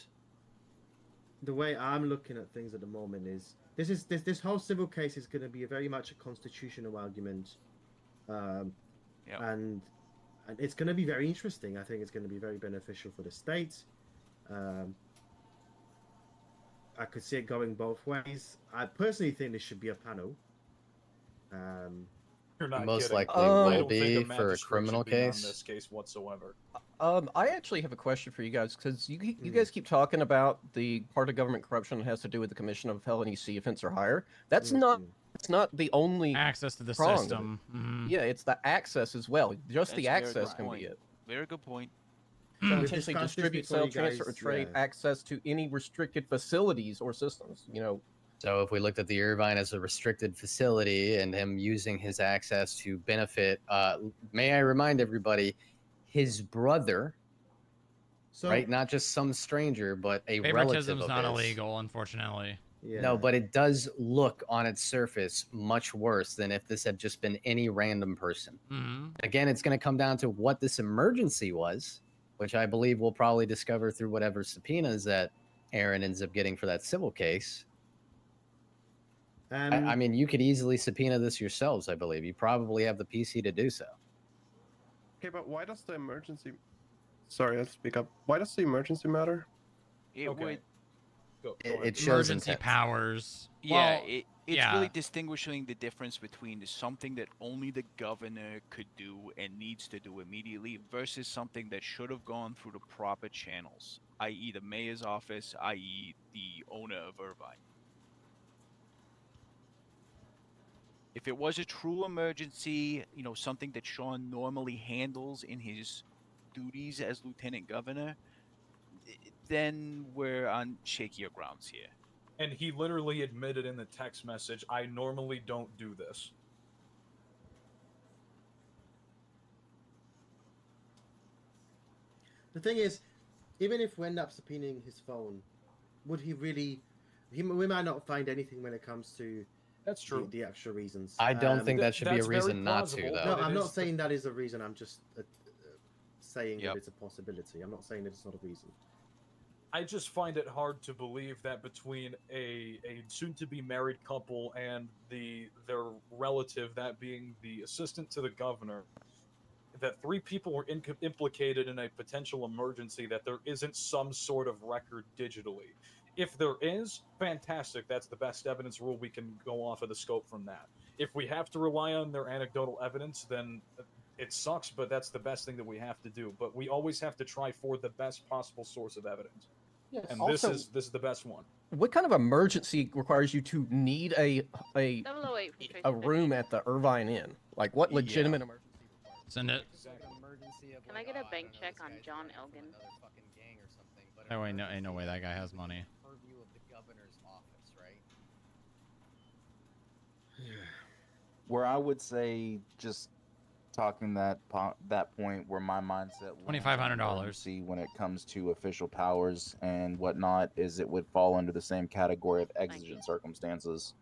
the way I'm looking at things at the moment is this whole civil case is going to be very much a constitutional argument, and it's going to be very interesting. I think it's going to be very beneficial for the state. I could see it going both ways. I personally think there should be a panel. You're not Most kidding. likely I will don't think be for a magistrate criminal should be on case. this case whatsoever. I actually have a question for you guys, because you guys keep talking about the part of government corruption that has to do with the commission of a felony C offense or higher. That's not the only access to the prong of it. system. Mhm. Yeah, it's the access as well. Just the That's a very access good can point. be it. Very good point. So We've intentionally discussed this distribute, before, sell, you transfer, or guys, trade yeah. access to any restricted facilities or systems. So if we looked at the Irvine as a restricted facility and him using his access to benefit, may I remind everybody, his brother, right? Not just some stranger, but a relative Favoritism's of not his. illegal, unfortunately. No, but it does look on its surface much worse than if this had just been any random person. Mhm. Again, it's going to come down to what this emergency was, which I believe we'll probably discover through whatever subpoenas that Aaron ends up getting for that civil case. I mean, you could easily subpoena this yourselves, I believe. You probably have the PC to do so. Okay, but why does the emergency... Sorry, I'll speak up. Why does the emergency matter? It would. It shows Emergency intent. powers. Yeah, Well, it's yeah. really distinguishing the difference between something that only the governor could do and needs to do immediately versus something that should have gone through the proper channels, i.e. the mayor's office, i.e. the owner of Irvine. If it was a true emergency, something that Sean normally handles in his duties as lieutenant governor, then we're on shakier grounds here. And he literally admitted in the text message, I normally don't do this. The thing is, even if we end up subpoenaing his phone, would he really... we might not find anything when it comes to That's true. The actual reasons. I don't think that should be a reason not to, though. No, I'm not saying that is a reason. I'm just saying that it's a possibility. I'm not saying that it's not a reason. I just find it hard to believe that between a soon-to-be married couple and their relative, that being the assistant to the governor, that three people were implicated in a potential emergency, that there isn't some sort of record digitally. If there is, fantastic. That's the best evidence rule. We can go off of the scope from that. If we have to rely on their anecdotal evidence, then it sucks, but that's the best thing that we have to do. But we always have to try for the best possible source of evidence. Yes. And Also, this is the best one. What kind of emergency requires you to need a 008 from Tracy room at the Irvine Inn? Like, what legitimate emergency? Send it. Can I get a bank check on John Elgin? Oh, ain't no way that guy has money. Purview of the governor's office, right? Where I would say just talking that point where my mindset lands on $2,500. emergency when it comes to official powers and whatnot is it would fall under the same category of exigent circumstances.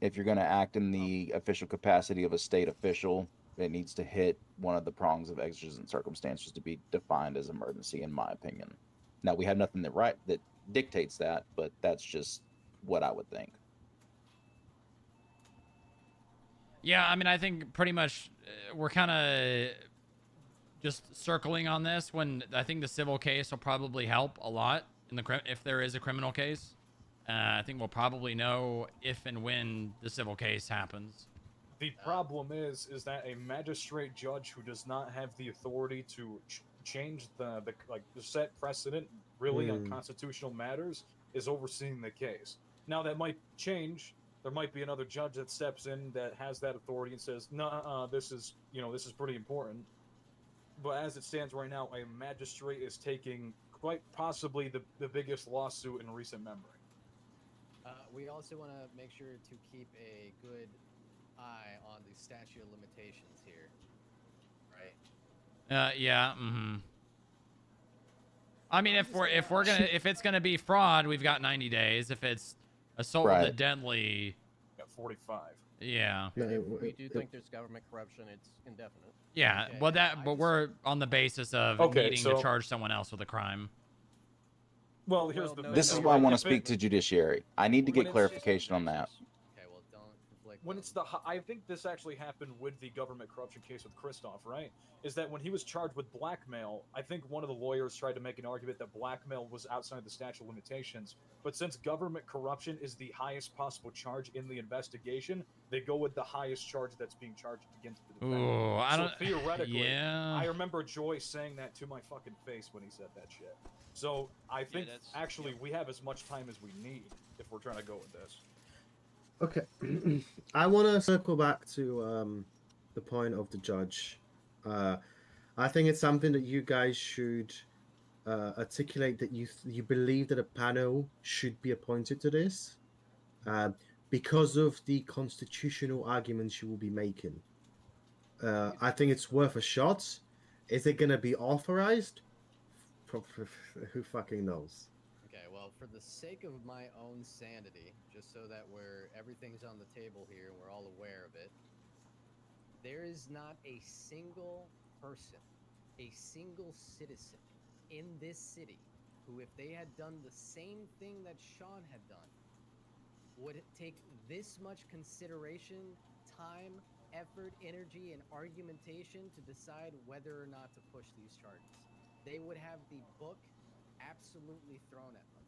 If you're going to act in the official capacity of a state official, it needs to hit one of the prongs of exigent circumstances to be defined as emergency, in my opinion. Now, we have nothing that dictates that, but that's just what I would think. Yeah, I mean, I think pretty much we're kind of just circling on this when I think the civil case will probably help a lot in the if there is a criminal case. I think we'll probably know if and when the civil case happens. The problem is that a magistrate judge who does not have the authority to change the set precedent really on constitutional matters is overseeing the case. Now that might change. There might be another judge that steps in that has that authority and says, "No, this is pretty important." But as it stands right now, a magistrate is taking quite possibly the biggest lawsuit in recent memory. We also want to make sure to keep a good eye on the statute of limitations here, right? Yeah. Mm-hmm. I mean, if it's gonna be fraud, we've got 90 days. If it's assault with a deadly, got 45. Yeah. If we do think there's government corruption, it's indefinite. Yeah, Okay, well, I but we're on the basis of needing to charge someone else with a crime. Well, here's the. This is why I want to speak to judiciary. I need to get clarification on that. When it's I think this actually happened with the government corruption case with Christoph, right? Is that when he was charged with blackmail, I think one of the lawyers tried to make an argument that blackmail was outside the statute of limitations. But since government corruption is the highest possible charge in the investigation, they go with the highest charge that's being charged against the defendant. Ooh, I don't. So theoretically, yeah. I remember Joy saying that to my fucking face when he said that shit. So I think actually we have as much time as we need if we're trying to go with this. Okay, I want to circle back to the point of the judge. I think it's something that you guys should articulate that you believe that a panel should be appointed to this because of the constitutional arguments you will be making. I think it's worth a shot. Is it going to be authorized? Who fucking knows? Okay, well, for the sake of my own sanity, just so that everything's on the table here and we're all aware of it, there is not a single person, a single citizen in this city who, if they had done the same thing that Sean had done, would take this much consideration, time, effort, energy, and argumentation to decide whether or not to push these charges. They would have the book absolutely thrown at them.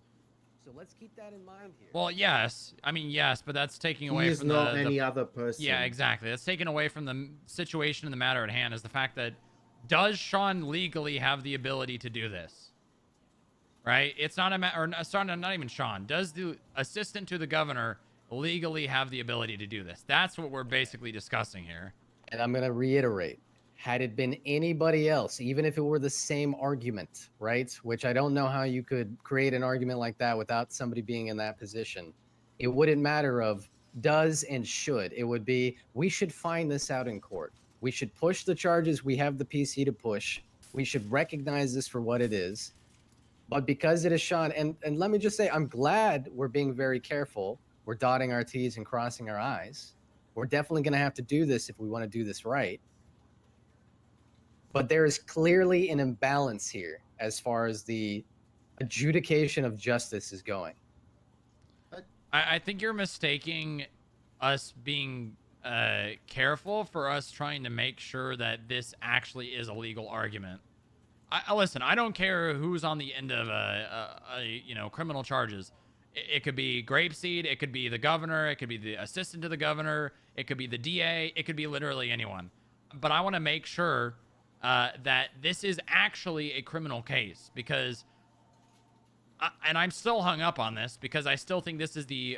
So let's keep that in mind here. Well, yes. I mean, yes, but that's taking away He is from not the any other person. Yeah, exactly. That's taken away from the situation and the matter at hand is the fact that does Sean legally have the ability to do this? Right? It's not not even Sean. Does the assistant to the governor legally have the ability to do this? That's what we're basically discussing here. And I'm going to reiterate. Had it been anybody else, even if it were the same argument, right? Which I don't know how you could create an argument like that without somebody being in that position. It wouldn't matter of does and should. It would be, we should find this out in court. We should push the charges we have the PC to push. We should recognize this for what it is. But because it is Sean, and let me just say, I'm glad we're being very careful. We're dotting our T's and crossing our I's. We're definitely going to have to do this if we want to do this right. But there is clearly an imbalance here as far as the adjudication of justice is going. I think you're mistaking us being careful for us trying to make sure that this actually is a legal argument. Listen, I don't care who's on the end of criminal charges. It could be Grapeseed, it could be the governor, it could be the assistant to the governor, it could be the DA, it could be literally anyone. But I want to make sure that this is actually a criminal case because, and I'm still hung up on this because I still think this is the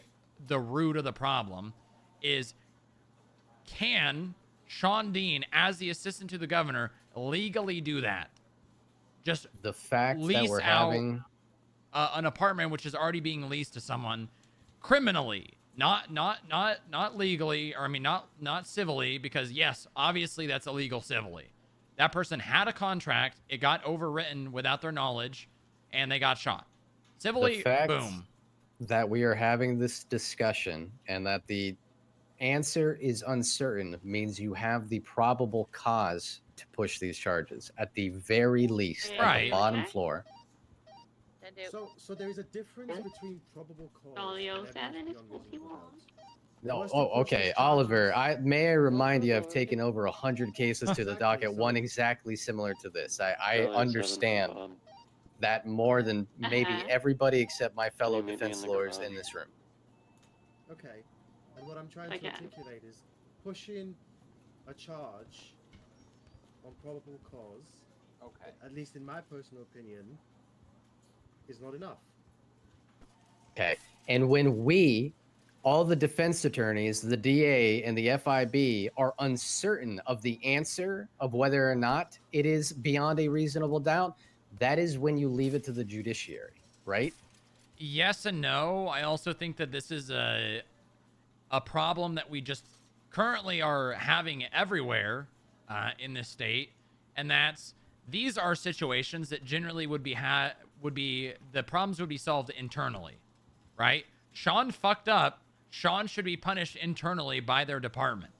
root of the problem, is can Sean Dean, as the assistant to the governor, legally do that? Just the fact that we're having an apartment which is already being leased to someone criminally Not legally, or I mean not civilly, because yes, obviously that's illegal civilly. That person had a contract, it got overwritten without their knowledge, and they got shot. The Civilly, fact boom. that we are having this discussion and that the answer is uncertain means you have the probable cause to push these charges at the very least, at the Right. bottom floor. So there is a difference between probable cause Folio and 7 evidence is beyond reasonable doubt. No, For us to oh, push okay, these Oliver. charges- May I remind you, I've taken over 100 cases to the Exactly, docket, one so- exactly similar to this. I Folio 7 understand from Bob. that more than maybe Uh-huh. everybody except my fellow you meet me in defense the lawyers garage? in this room. Okay, and what I'm trying to Okay. articulate is pushing a charge on probable cause, okay, at least in my personal opinion, is not enough. Okay. And when we, all the defense attorneys, the DA, and the FIB are uncertain of the answer of whether or not it is beyond a reasonable doubt, that is when you leave it to the judiciary, right? Yes and no. I also think that this is a problem that we just currently are having everywhere in this state, and that's these are situations that generally would be the problems would be solved internally, right? Sean fucked up. Sean should be punished internally by their department.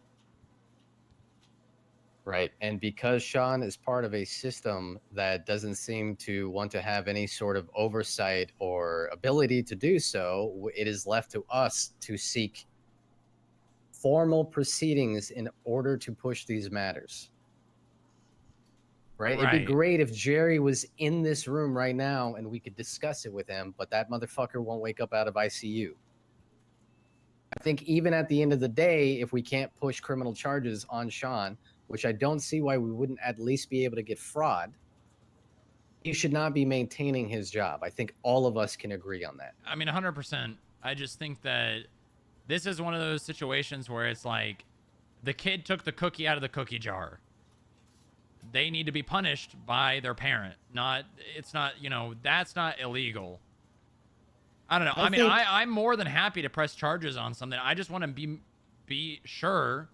Right. And because Sean is part of a system that doesn't seem to want to have any sort of oversight or ability to do so, it is left to us to seek formal proceedings in order to push these matters. Right? It'd be Right. great if Jerry was in this room right now and we could discuss it with him, but that motherfucker won't wake up out of ICU. I think even at the end of the day, if we can't push criminal charges on Sean, which I don't see why we wouldn't at least be able to get fraud, he should not be maintaining his job. I think all of us can agree on that. I mean, 100%. I just think that this is one of those situations where it's like the kid took the cookie out of the cookie jar. They need to be punished by their parent. It's not, that's not illegal. I don't know. I mean, I'm more than happy to press charges on something. I just want to be sure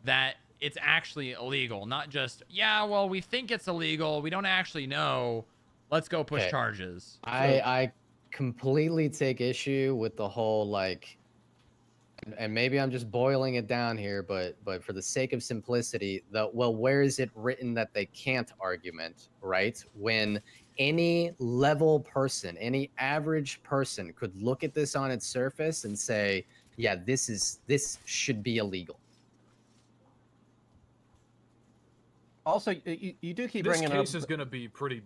that it's actually illegal, not just, yeah, well, we think it's illegal. We don't actually know. Let's go push charges. I completely take issue with the whole, and maybe I'm just boiling it down here, but for the sake of simplicity, where is it written that they can't argument, right? When any level person, any average person could look at this on its surface and say, yeah, this should be illegal. Also, you do keep this bringing up. This case is going to be pretty,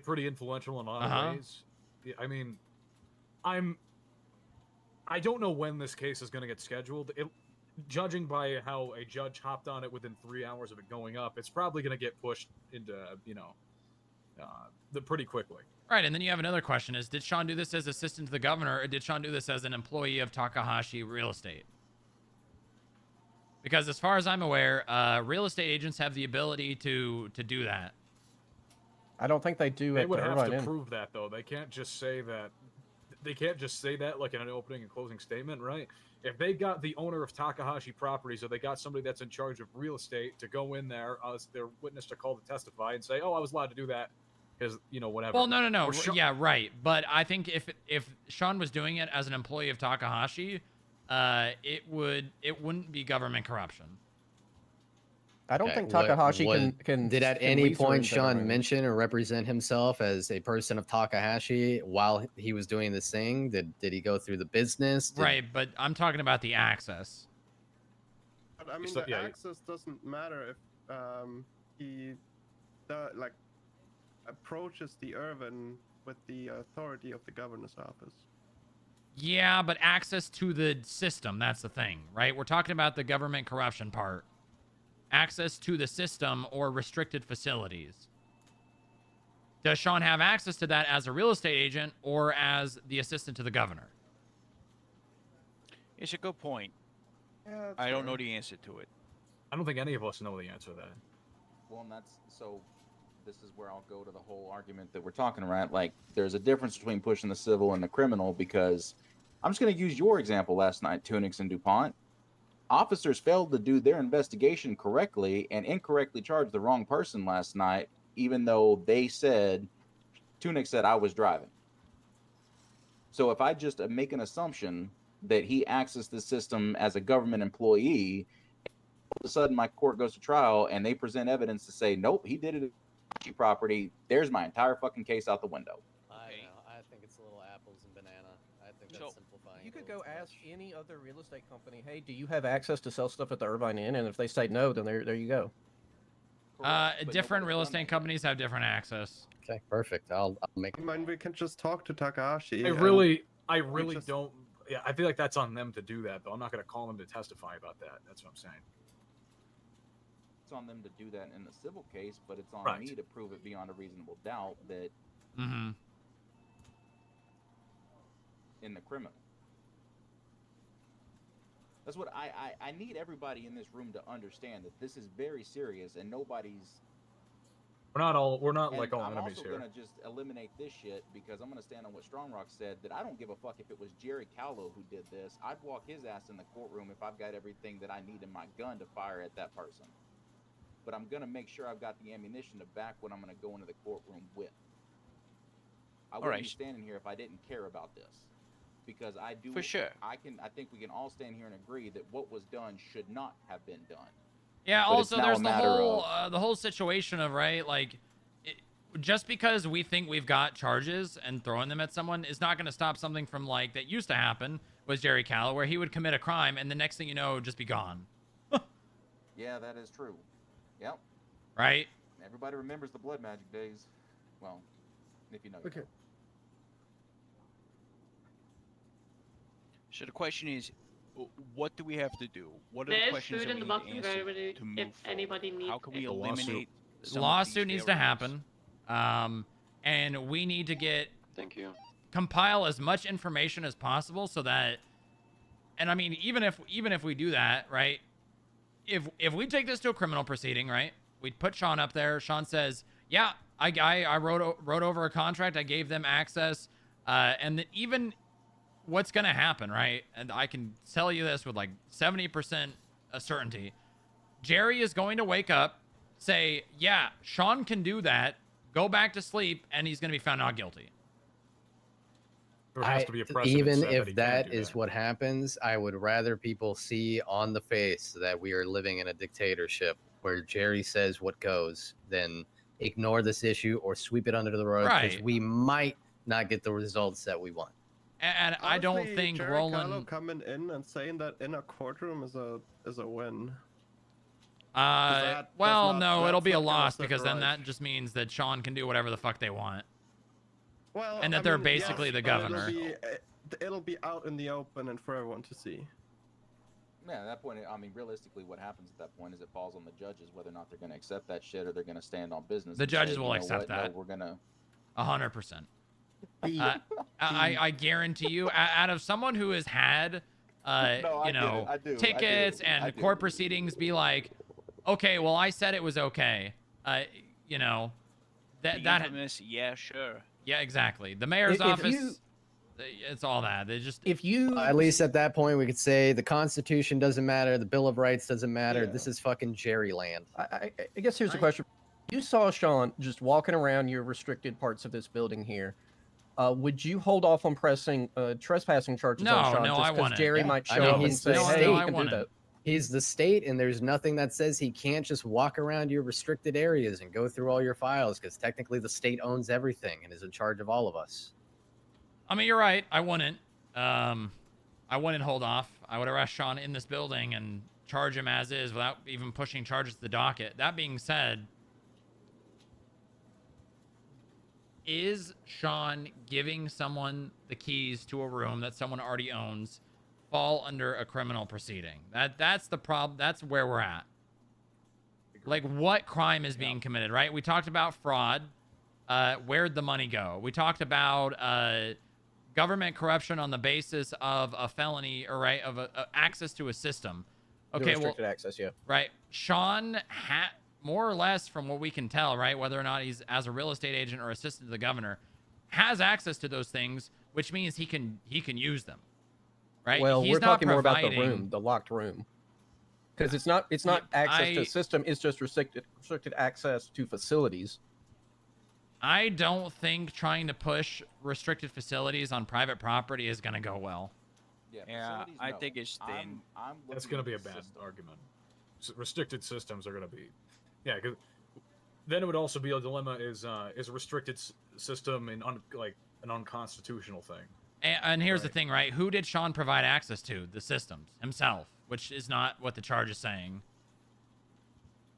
pretty influential in a lot of ways. Yeah, I mean, I don't know when this case is going to get scheduled. Judging by how a judge hopped on it within 3 hours of it going up, it's probably going to get pushed into, pretty quickly. Right, and then you have another question is, did Sean do this as assistant to the governor, or did Sean do this as an employee of Takahashi Real Estate? Because as far as I'm aware, real estate agents have the ability to do that. I don't think they do. They would have to prove that, though. They can't just say that. They can't just say that like in an opening and closing statement, right? If they got the owner of Takahashi Properties or they got somebody that's in charge of real estate to go in there as their witness to call to testify and say, oh, I was allowed to do that because, whatever. Well, no. Yeah, right. But I think if Sean was doing it as an employee of Takahashi, it wouldn't be government corruption. I don't think Takahashi can. Did at can any lease or point rent Sean everything. mention or represent himself as a person of Takahashi while he was doing this thing? Did he go through the business? Right, but I'm talking about the access. But I mean, the access doesn't matter if he approaches the Irvin with the authority of the governor's office. Yeah, but access to the system, that's the thing, right? We're talking about the government corruption part. Access to the system or restricted facilities. Does Sean have access to that as a real estate agent or as the assistant to the governor? It's a good point. Yeah, I don't know the answer to it. I don't think any of us know the answer to that. Well, and this is where I'll go to the whole argument that we're talking about. Like, there's a difference between pushing the civil and the criminal because I'm just going to use your example last night, Tunix and DuPont. Officers failed to do their investigation correctly and incorrectly charged the wrong person last night, even though Tunix said I was driving. So if I just make an assumption that he accessed the system as a government employee, all of a sudden my court goes to trial and they present evidence to say, nope, he did it at property, there's my entire fucking case out the window. I know. I think it's a little apples and banana. I think that's simplifying. You it could a go little too ask much. any other real estate company, hey, do you have access to sell stuff at the Irvine Inn? And if they say no, then there you go. Different real estate companies have different access. Okay, perfect. I'll make. I mean, we can just talk to Takashi. I and really just- don't. Yeah, I feel like that's on them to do that, though. I'm not going to call them to testify about that. That's what I'm saying. It's on them to do that in the civil case, but it's on Right. me to prove it beyond a reasonable doubt that Mm-hmm. in the criminal. That's what I need everybody in this room to understand, that this is very serious and nobody's. We're not And like all I'm enemies also here. gonna just eliminate this shit because I'm gonna stand on what Strongrock said, that I don't give a fuck if it was Jerry Callow who did this. I'd walk his ass in the courtroom if I've got everything that I need in my gun to fire at that person. But I'm gonna make sure I've got the ammunition to back what I'm gonna go into the courtroom with. I wouldn't be standing here if I didn't care about this, because I do. For sure. I think we can all stand here and agree that what was done should not have been done. Yeah. But it's Also, now there's a the matter whole of- the whole situation of just because we think we've got charges and throwing them at someone is not going to stop something from that used to happen with Jerry Callow, where he would commit a crime and the next thing you know, just be gone. Yeah, that is true. Yep. Right. Everybody remembers the blood magic days. Well, if you know. You Okay. know. So the question is, what do we have to do? What are the There's questions food that in we the need box to if answer anybody, to move if forward? anybody needs How can we it. eliminate The lawsuit needs to happen, and we need to Thank you. compile as much information as possible so that, and I mean, even if we do that, right? If we take this to a criminal proceeding, right? We put Sean up there. Sean says, "Yeah, I wrote over a contract. I gave them access, and then even what's gonna happen, right? And I can tell you this with 70% certainty. Jerry is going to wake up, say, yeah, Sean can do that, go back to sleep, and he's gonna be found not guilty." There has to be a precedent Even set if he can't that do is what happens, I would rather people see on the face that we are living in a dictatorship where Jerry says what goes than ignore this issue or sweep it under the rug because Right. we might not get the results that we want. And I don't Honestly, think Jerry Roland. Callow coming in and saying that in a courtroom is a win. Well, not- no, it'll that's be a not gonna loss set because the then right. that just means that Sean can do whatever the fuck they want. Well, And that I they're mean, basically the but governor. It'll be out in the open and for everyone to see. Yeah, at that point, I mean, realistically, what happens at that point is it falls on the judges whether or not they're going to accept that shit or they're going to stand on business. The and judges say, will "You know accept what? No, that. we're gonna." 100%. I guarantee you, out of someone who has had, I get it. I do. tickets I and do. court proceedings, be like, okay, well, I said it was okay. That The that infamous, yeah, sure. yeah, exactly. The mayor's If office. you- It's all that. They just If you At least at that point, we could say the Constitution doesn't matter, the Bill of Rights doesn't matter. Yeah. This is fucking Jerry land. I guess here's the question. You saw Sean just walking around your restricted parts of this building here. Would you hold off on pressing trespassing charges on Sean No, just I because wouldn't. Jerry Yeah. might I show mean, up and he's say, the hey, state. you can do that? He's the state, and there's nothing that says he can't just walk around your restricted areas and go through all your files because technically the state owns everything and is in charge of all of us. I mean, you're right. I wouldn't. I wouldn't hold off. I would arrest Sean in this building and charge him as is without even pushing charges to the docket. That being said, is Sean giving someone the keys to a room that someone already owns fall under a criminal proceeding? That's the problem. That's where we're at. Like, what crime is being committed, right? We talked about fraud. Where'd the money go? We talked about government corruption on the basis of a felony, or right, of access to a system. The Okay, well, restricted access, yeah. right. Sean more or less, from what we can tell, right, whether or not he's as a real estate agent or assistant to the governor, has access to those things, which means he can use them. right? Well, He's we're not talking more about the providing- room, the locked room, because it's not access to system. It's just restricted access to facilities. I don't think trying to push restricted facilities on private property is going to go well. Yeah, I think it's thin. That's going to be a bad argument. Restricted systems are going to be, yeah. Cause then it would also be a dilemma: is a restricted system an unconstitutional thing? And here's the thing, right? Who did Sean provide access to? The systems himself, which is not what the charge is saying.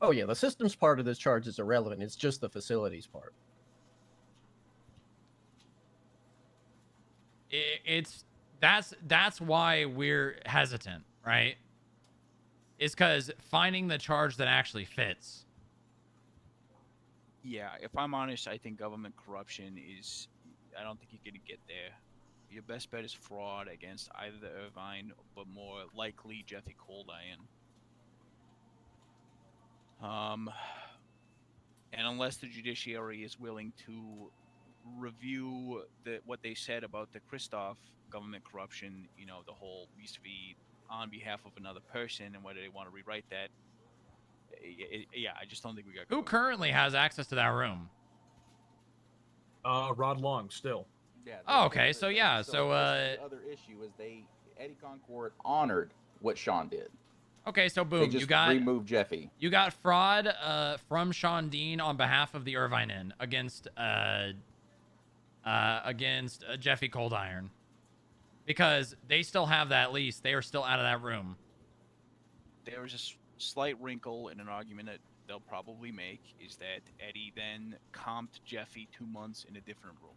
Oh yeah, the systems part of this charge is irrelevant. It's just the facilities part. That's why we're hesitant, right? Is because finding the charge that actually fits. Yeah, if I'm honest, I think government corruption is. I don't think you're gonna get there. Your best bet is fraud against either the Irvine, but more likely Jeffy Coldiron. And unless the judiciary is willing to review what they said about the Christoph government corruption, you know, the whole used to be on behalf of another person and whether they want to rewrite that. Yeah, I just don't think we got. Who currently has access to that room? Rod Long still. Yeah. Oh, okay. So yeah. So the other issue is Eddie Concord honored what Sean did. Okay, so boom, They just you got removed Jeffy. You got fraud from Sean Dean on behalf of the Irvine Inn against Jeffy Coldiron. Because they still have that lease. They are still out of that room. There is a slight wrinkle in an argument that they'll probably make is that Eddie then comped Jeffy 2 months in a different room.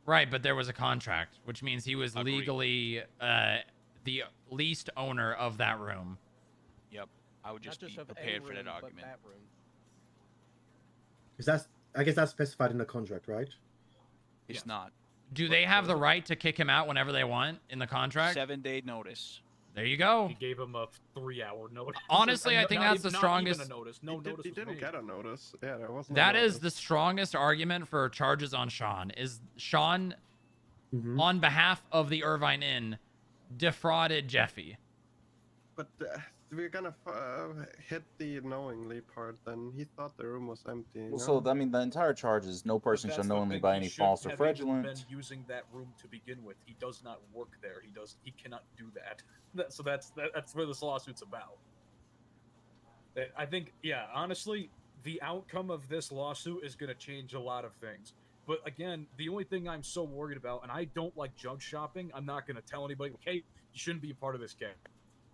Right, but there was a contract, which means he was Agreed. legally the leased owner of that room. Yep, I would just Not be of any prepared for that room, but argument. that room. Because I guess that's specified in the contract, right? It's not. Do they have the right to kick him out whenever they want in the contract? 7-day notice. There you go. He gave him a 3-hour notice. Honestly, I think that's the strongest. Not even a notice. No notice. He didn't get a notice. Yeah, there wasn't. That is the strongest argument for charges on Sean. Is Sean, on behalf of the Irvine Inn, defrauded Jeffy? But we're gonna hit the knowingly part. Then he thought the room was empty. Well, no? so I mean, the entire charge is no person shall knowingly by any false or fraudulent. Been using that room to begin with. He does not work there. He cannot do that. So that's where this lawsuit's about. I think, yeah, honestly, the outcome of this lawsuit is going to change a lot of things. But again, the only thing I'm so worried about, and I don't like judge shopping. I'm not going to tell anybody, okay, you shouldn't be a part of this case.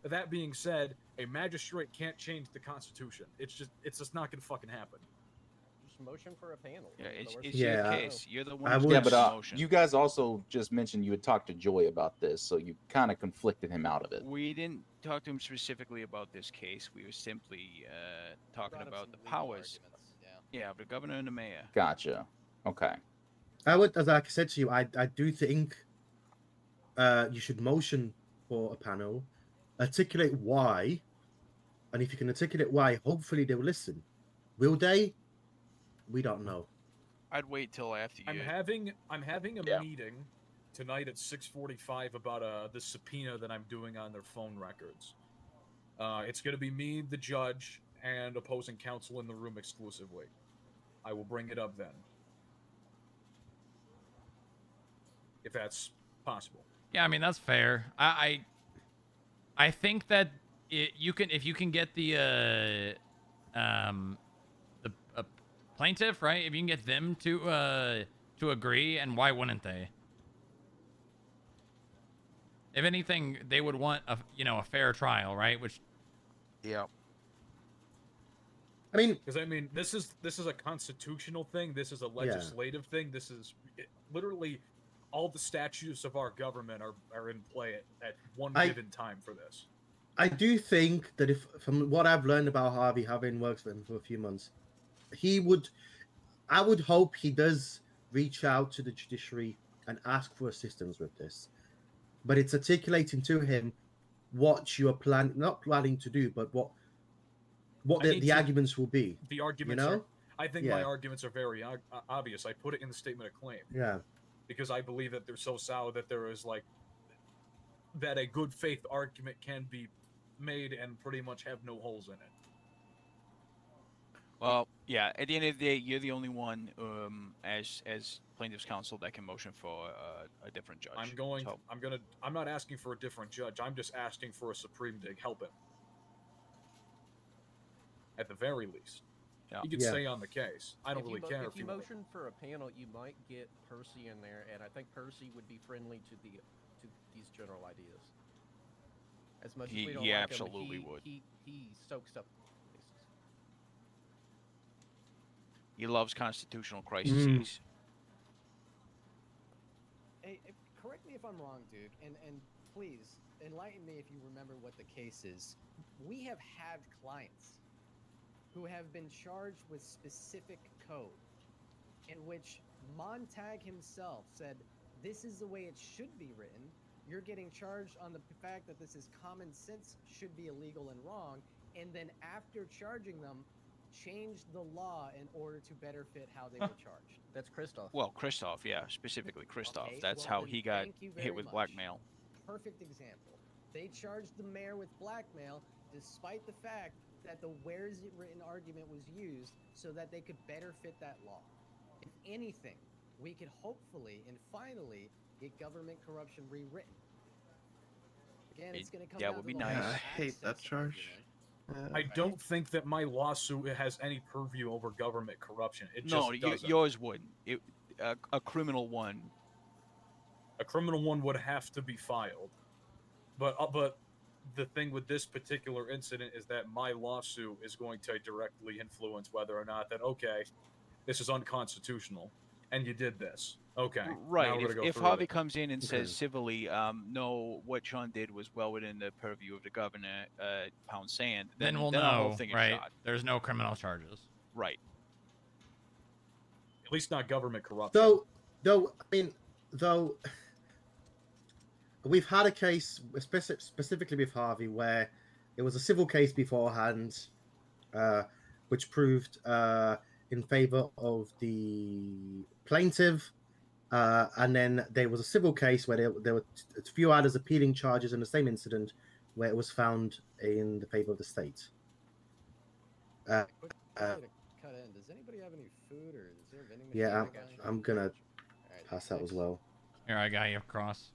That being said, a magistrate can't change the Constitution. It's just not gonna fucking happen. Just motion for a panel. Yeah, it's your case. You're the one. Yeah, but you guys also just mentioned you had talked to Joy about this, so you kind of conflicted him out of it. We didn't talk to him specifically about this case. We were simply talking about the powers. Yeah, the governor and the mayor. Gotcha. Okay. I would, as I said to you, I do think you should motion for a panel, articulate why, and if you can articulate why, hopefully they will listen. Will they? We don't know. I'd wait till after you. I'm having a meeting tonight at 6:45 about the subpoena that I'm doing on their phone records. It's going to be me, the judge, and opposing counsel in the room exclusively. I will bring it up then, if that's possible. Yeah, I mean that's fair. I think that if you can get the plaintiff, right? If you can get them to agree, and why wouldn't they? If anything, they would want a fair trial, right? Which, yeah. I mean, because this is a constitutional thing. This is a legislative thing. This is literally all the statutes of our government are in play at one given time for this. I do think that if, from what I've learned about Harvey, having worked with him for a few months, I would hope he does reach out to the judiciary and ask for assistance with this. But it's articulating to him what you are not planning to do, but what the arguments will be. The arguments you know? I think my arguments are very obvious. I put it in the statement of claim. Yeah. Because I believe that they're so solid that there is that a good faith argument can be made and pretty much have no holes in it. Well, yeah. At the end of the day, you're the only one, as plaintiff's counsel, that can motion for a different judge. I'm not asking for a different judge. I'm just asking for a Supreme to help him. At the very least. Yeah. He could stay on the case. I don't really care if you motion for a panel, you might get Percy in there, and I think Percy would be friendly to these general ideas. As much as we don't He like absolutely him, would. He soaks up cases. He loves constitutional crises. Hey, correct me if I'm wrong, dude, and please enlighten me if you remember what the case is. We have had clients who have been charged with specific code in which Montag himself said, this is the way it should be written. You're getting charged on the fact that this is common sense, should be illegal and wrong, and then after charging them, changed the law in order to better fit how they were charged. That's Christoph. Well, Christoph, yeah, specifically Christoph. Okay, That's well how then he got thank you hit very with much. blackmail. Perfect example. They charged the mayor with blackmail despite the fact that the where's it written argument was used so that they could better fit that law. If anything, we could hopefully and finally get government corruption rewritten. Again, it's going to come down would to be the nice. whole I hate that access charge. argument. I don't think that my lawsuit has any purview over government corruption. It No, just doesn't. yours wouldn't. A criminal one. A criminal one would have to be filed. But the thing with this particular incident is that my lawsuit is going to directly influence whether or not that, okay, this is unconstitutional, and you did this. Okay, now Right. we're gonna go If through Harvey it. comes in and says civilly, no, what Sean did was well within the purview of the governor, pound sand, Then we'll our whole know, thing is right? shot. There's no criminal charges. Right. At least not government corruption. Though we've had a case specifically with Harvey where it was a civil case beforehand, which proved in favor of the plaintiff, and then there was a civil case where there were a few others appealing charges in the same incident where it was found in the favor of the state. Sorry to cut in. Does anybody have any food or is there a vending machine? Yeah, nearby? I'm gonna pass out as well. Here, I got you across.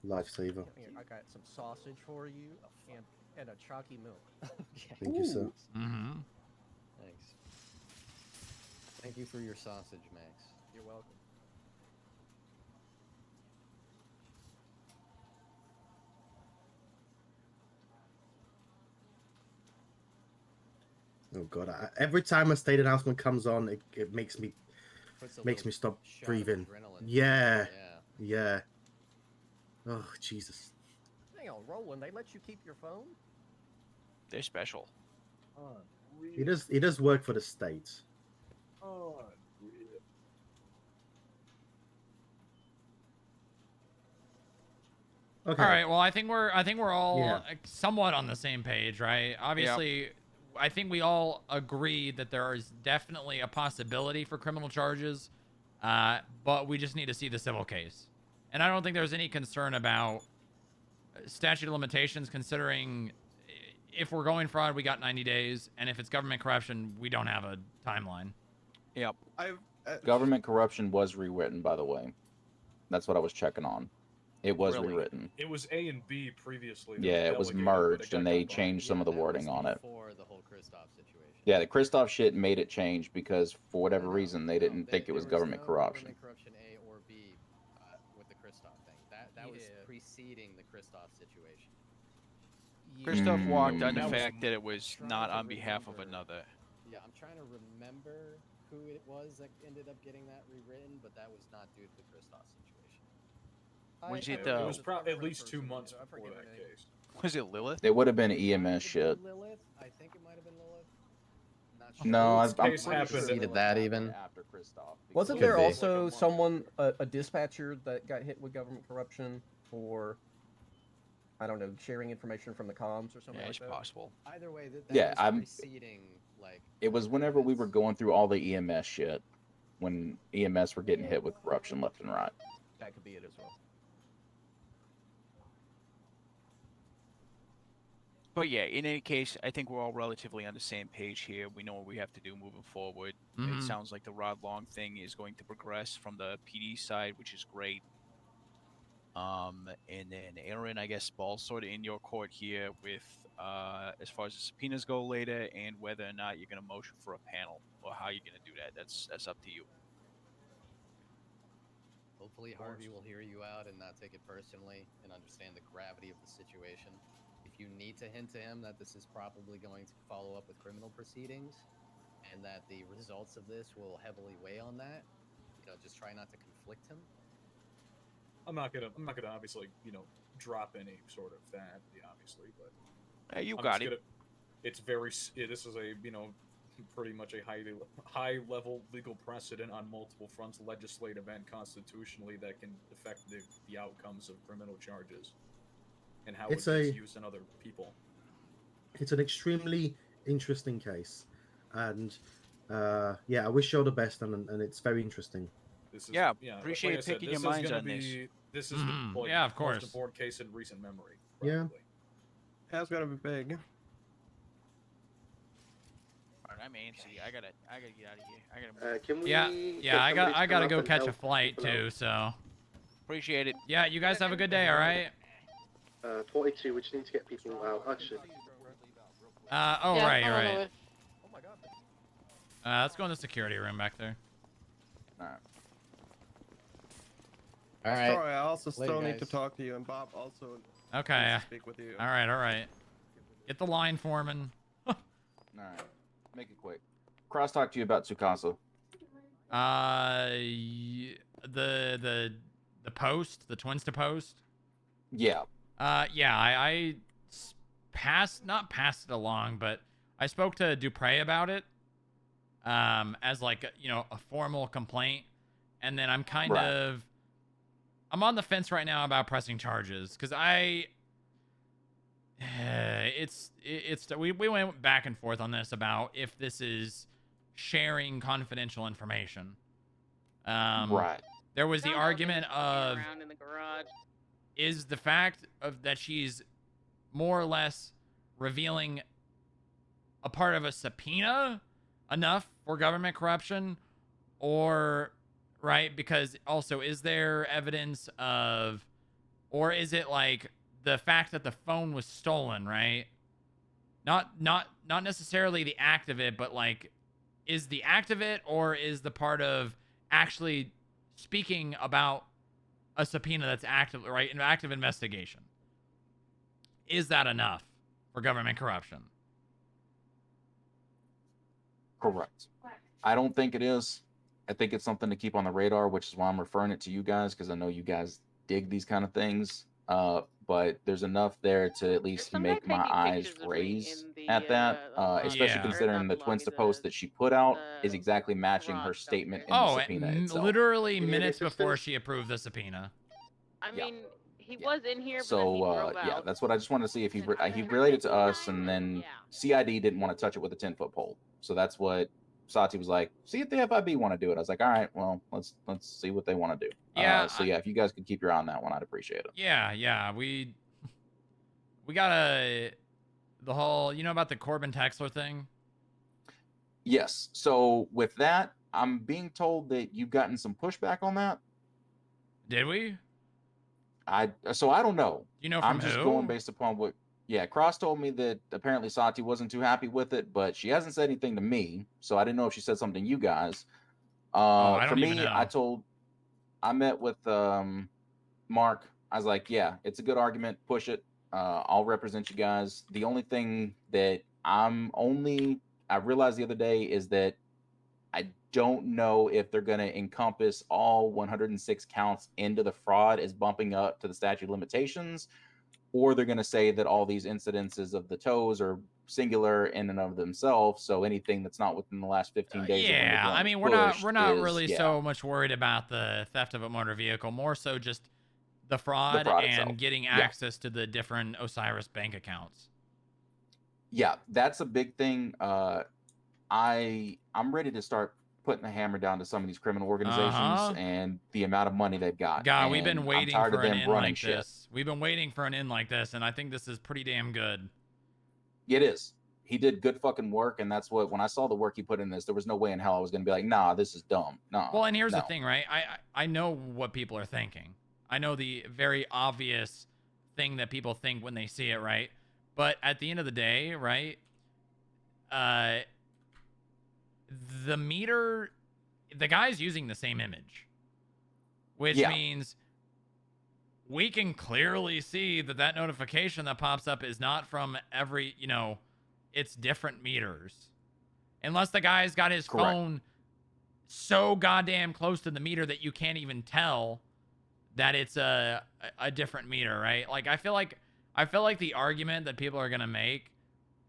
Lifesaver. Here, I got some sausage for you and a chalky milk. Okay. Thank you, sir. Mm-hmm. Thanks. Thank you for your sausage, Max. You're welcome. Oh god! Every time a state announcement comes on, it makes me Puts a makes little me stop shot of breathing. adrenaline. Yeah. Oh Jesus! Hang on, Roland, they let you keep your phone? They're special. He does work for the state. Okay. All right. Well, I think we're all Yeah. somewhat on the same page, right? Obviously, I think we all agree that there is definitely a possibility for criminal charges, but we just need to see the civil case. And I don't think there's any concern about statute of limitations, considering if we're going fraud, we got 90 days, and if it's government corruption, we don't have a timeline. Yep. Government corruption was rewritten, by the way. That's what I was checking on. It was Really? rewritten. It was A and B previously. that Yeah, it was delegated, but merged, got and they combined. changed some of the wording on it. Before the whole Christoph situation. Yeah, the Christoph shit made it change because for whatever reason they didn't think it was government corruption. Government corruption A or B with the Christoph thing. That was preceding the Christoph situation. Christoph walked on the That was- fact that it was trying not to on behalf of remember. another. Yeah, I'm trying to remember who it was that ended up getting that rewritten, but that was not due to the Christoph situation. Was It it, was probably at least 2 months before that case. Was it Lilith? It would have been EMS shit. Lilith? I think it might have been Lilith. Not No, This I'm case pretty happened sure at- it that happened even. after Christoph. Wasn't because there it was also like a someone, a dispatcher that got hit with government corruption for, I don't know, sharing information from the comms or something Yeah, like it's that? possible. Either way, that Yeah, was I'm- preceding, like... It was whenever we were going through all the EMS shit, when EMS were getting hit with corruption left and right. That could be it as well. But yeah, in any case, I think we're all relatively on the same page here. We know what we have to do moving forward. Mhm. It sounds like the Rod Long thing is going to progress from the PD side, which is great. And then Aaron, I guess, ball's sort of in your court here with as far as the subpoenas go later, and whether or not you're going to motion for a panel or how you're going to do that. That's up to you. Hopefully Harvey will hear you out and not take it personally and understand the gravity of the situation. If you need to hint to him that this is probably going to follow up with criminal proceedings and that the results of this will heavily weigh on that, just try not to conflict him. I'm not gonna obviously, drop any sort of that, obviously, but you I'm got just it. It's very. This is a pretty much a high level legal precedent on multiple fronts, legislative and constitutionally, that can affect the outcomes of criminal charges and how It's it is used in other people. It's an extremely interesting case, and yeah, I wish you all the best, and it's very interesting. This is, Yeah, like appreciate I said, picking this your is minds gonna on this. This is Mhm. the Yeah, of course. most important case in recent memory. Yeah. That's gotta be big. Alright, I'm antsy. I gotta get out of here. I gotta. Can we? Yeah, get I somebody to gotta come go up and catch a help flight people too. out? So appreciate it. yeah, you guys have a good day. All right. 42. We just need to get people out. Actually. Oh Yeah, right, I'm on the right. way. Let's go in the security room back there. All right. All right. Sorry, I also Later, still need to guys. talk to you, and Bob also Okay. needs to speak with you. All right. Get the line foreman. All right. Make it quick. Crosstalk to you about Tsukasa. The post, the twins to post. Yeah. Yeah, I not passed it along, but I spoke to Dupre about it. As like a formal complaint, and then I'm kind of I'm on the fence right now about pressing charges because we went back and forth on this about if this is sharing confidential information. Right. There was the argument of around in the garage. is the fact of that she's more or less revealing a part of a subpoena enough for government corruption, or right, because also is there evidence of, or is it like the fact that the phone was stolen, right? Not necessarily the act of it, but like is the act of it, or is the part of actually speaking about a subpoena that's active, right? An active investigation. Is that enough for government corruption? Correct. I don't think it is. I think it's something to keep on the radar, which is why I'm referring it to you guys, because I know you guys dig these kind of things. But there's enough there to at least make my eyes raise at that, especially considering the twins to post that she put out is exactly matching her statement in the subpoena itself. Literally minutes before she approved the subpoena. I mean, he was in here, but then he So drove yeah, out. that's what I just wanted to see if he related to us, and then CID didn't want to touch it with a 10-foot pole. So that's what Sati was like. See if the FIB want to do it. I was like, all right, well, let's see what they want to do. Yeah. So yeah, if you guys could keep your eye on that one, I'd appreciate it. Yeah. We got the whole, about the Corbin Texler thing? Yes. So with that, I'm being told that you've gotten some pushback on that. Did we? So I don't know. You know from I'm just who? going based upon what. Yeah, Cross told me that apparently Sati wasn't too happy with it, but she hasn't said anything to me, so I didn't know if she said something to you guys. I For don't even me, know. I met with Mark. I was like, yeah, it's a good argument. Push it. I'll represent you guys. The only thing that I realized the other day is that I don't know if they're going to encompass all 106 counts into the fraud as bumping up to the statute of limitations, or they're going to say that all these incidences of the tows are singular in and of themselves. So anything that's not within the last 15 days. Yeah, I mean, we're not really so much worried about the theft of a motor vehicle, more so just the fraud and itself. getting access to the different Osiris bank accounts. Yeah, that's a big thing. I'm ready to start putting the hammer down to some of these criminal organizations and the amount of money they've got. God, we've been waiting for an in like shit. this. We've been waiting for an in like this, and I think this is pretty damn good. It is. He did good fucking work, and that's what, when I saw the work he put in this, there was no way in hell I was going to be like, nah, this is dumb. Nah. Well, and here's the no. thing, right? I know what people are thinking. I know the very obvious thing that people think when they see it, right? But at the end of the day, right? The meter, the guy's using the same image, which means we can clearly see that that notification that pops up is not from every, it's different meters. Unless the guy's got his phone so goddamn close to the meter that you can't even tell that it's a different meter, right? Like I feel like the argument that people are gonna make,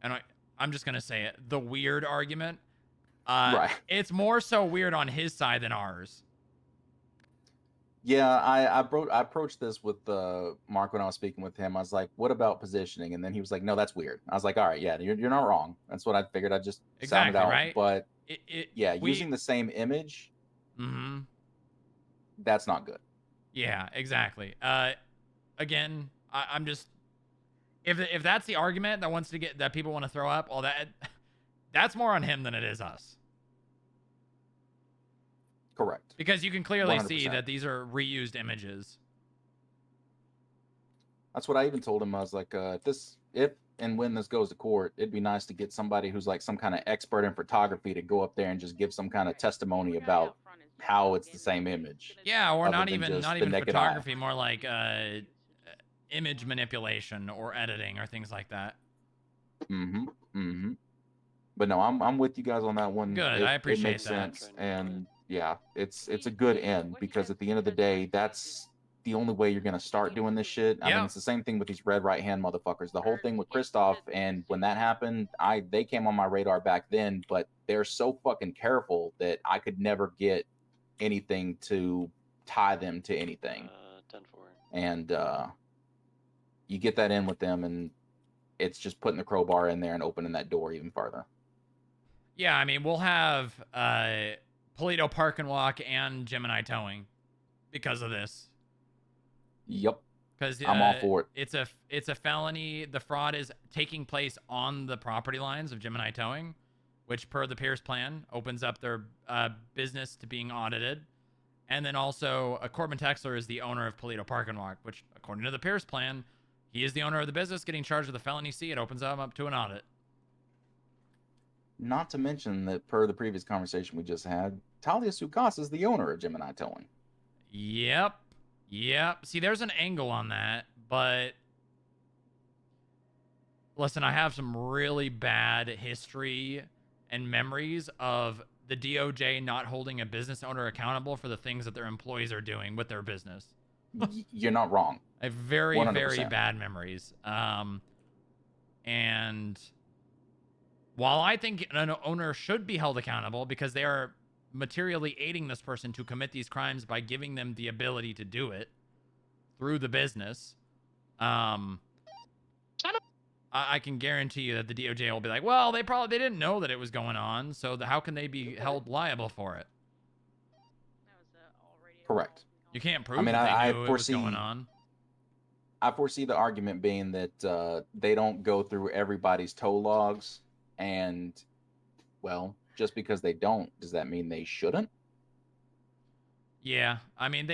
and I'm just gonna say it, the weird argument, it's more so weird on his side than ours. Yeah, I approached this with Mark when I was speaking with him. I was like, "What about positioning?" And then he was like, "No, that's weird." I was like, "All right, yeah, you're not wrong. That's what I figured. I just sounded out." Right? But using the same image, that's not good. Yeah, exactly. Again, I'm just, if that's the argument that people want to throw up, all that's more on him than it is us. Correct. Because you can clearly see 100%. that these are reused images. That's what I even told him. I was like, if and when this goes to court, it'd be nice to get somebody who's like some kind of expert in photography to go up there and just give some kind of testimony about how it's the same image. Yeah, or not than even just the naked photography, more like image manipulation or editing or things like that. But no, I'm with you guys on that one. Good, I appreciate it makes that. sense, and yeah, it's a good end, because at the end of the day, that's the only way you're gonna start doing this shit. I mean, it's the same thing with these red right hand motherfuckers. The whole thing with Christoph, and when that happened, they came on my radar back then, but they're so fucking careful that I could never get anything to tie them to anything. 10-4. And you get that in with them, and it's just putting the crowbar in there and opening that door even farther. Yeah, I mean, we'll have Polito Park and Walk and Gemini Towing because of this. Yep. Because I'm all for it. It's a felony. The fraud is taking place on the property lines of Gemini Towing, which per the Pierce plan opens up their business to being audited. And then also, Corbin Texler is the owner of Polito Park and Walk, which according to the Pierce plan, he is the owner of the business getting charged with a felony C. It opens them up to an audit. Not to mention that per the previous conversation we just had, Talia Sukas is the owner of Gemini Towing. Yep. See, there's an angle on that, but listen, I have some really bad history and memories of the DOJ not holding a business owner accountable for the things that their employees are doing with their business. You're not wrong. I have very, 100%. very bad memories. And while I think an owner should be held accountable because they are materially aiding this person to commit these crimes by giving them the ability to do it through the business, I can guarantee you that the DOJ will be like, well, they didn't know that it was going on, so how can they be held liable for it? Correct. You can't prove I mean, that I they knew it was going on. I foresee the argument being that they don't go through everybody's tow logs, and, well, just because they don't, does that mean they shouldn't? Yeah, I mean,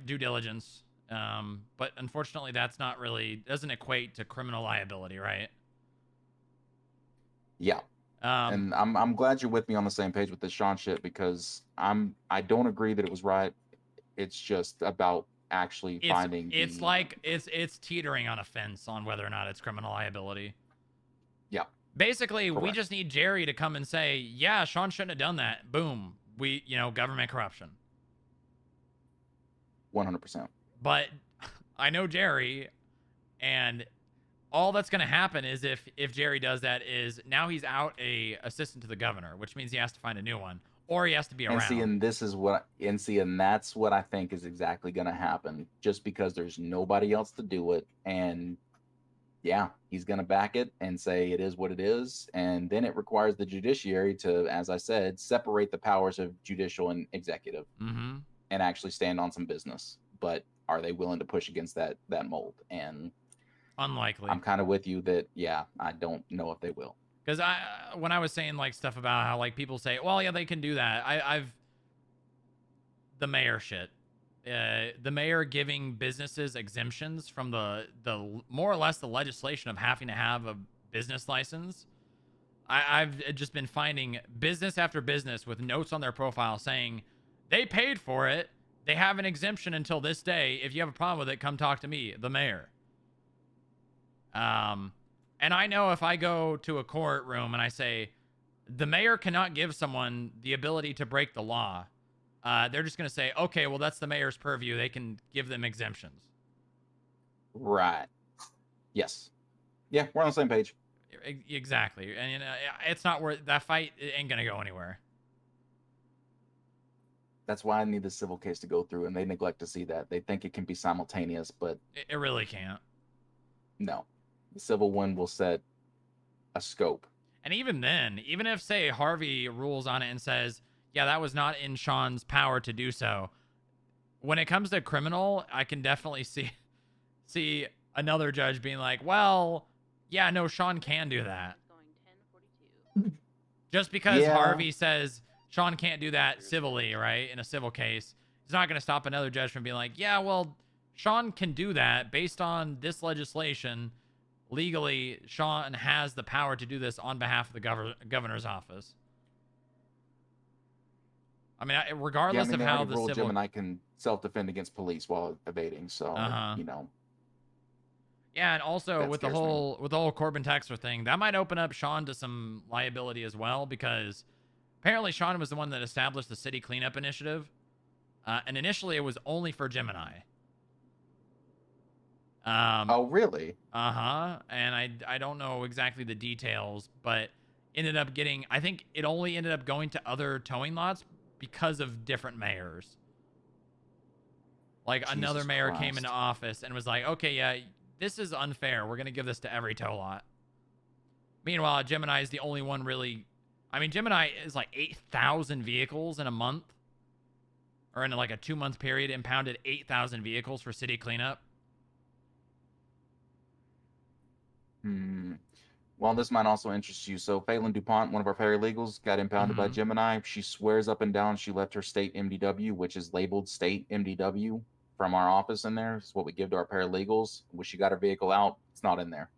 due diligence. But unfortunately, that's not really, doesn't equate to criminal liability, right? Yeah. And I'm glad you're with me on the same page with this Sean shit, because I don't agree that it was right. It's just about actually finding. It's like it's teetering on a fence on whether or not it's criminal liability. Yeah. Basically, we Correct. just need Jerry to come and say, yeah, Sean shouldn't have done that. Boom. Government corruption. 100%. But I know Jerry, and all that's going to happen is if Jerry does that is now he's out a assistant to the governor, which means he has to find a new one, or he has to be around. And that's what I think is exactly going to happen, just because there's nobody else to do it. And yeah, he's going to back it and say it is what it is. And then it requires the judiciary to, as I said, separate the powers of judicial and executive and actually stand on some business. But are they willing to push against that mold? And Unlikely. I'm kind of with you that, yeah, I don't know if they will. Because when I was saying like stuff about how like people say, well, yeah, they can do that. The mayor shit. The mayor giving businesses exemptions from the more or less the legislation of having to have a business license. I've just been finding business after business with notes on their profile saying they paid for it. They have an exemption until this day. If you have a problem with it, come talk to me, the mayor. And I know if I go to a courtroom and I say the mayor cannot give someone the ability to break the law, they're just going to say, okay, well, that's the mayor's purview. They can give them exemptions. Right. Yes. Yeah, we're on the same page. Exactly. And it's not worth that fight. It ain't going to go anywhere. That's why I need the civil case to go through, and they neglect to see that. They think it can be simultaneous, but it really can't. No. The civil one will set a scope. And even then, even if, say, Harvey rules on it and says, yeah, that was not in Sean's power to do so, when it comes to criminal, I can definitely see another judge being like, well, yeah, no, Sean can do that. Just because Harvey says Sean can't do that civilly, right, in a civil case, it's not going to stop another judge from being like, yeah, well, Sean can do that based on this legislation. Legally, Sean has the power to do this on behalf of the governor's office. I mean, regardless of how the civil... Gemini can self-defend against police while evading, so, you know. Yeah, and also with the whole Corbin Texter thing, that might open up Sean to some liability as well, because apparently Sean was the one that established the city cleanup initiative, and initially it was only for Gemini. Oh, really? And I don't know exactly the details, but ended up getting, I think it only ended up going to other towing lots because of different mayors. Like another mayor came into office and was like, okay, yeah, this is unfair. We're going to give this to every tow lot. Meanwhile, Gemini is the only one really, I mean, Gemini is like 8,000 vehicles in a month, or in like a 2-month period, impounded 8,000 vehicles for city cleanup. Well, this might also interest you. So Phelan DuPont, one of our paralegals, got impounded by Gemini. She swears up and down she left her state MDW, which is labeled state MDW, from our office in there. It's what we give to our paralegals. When she got her vehicle out, it's not in there.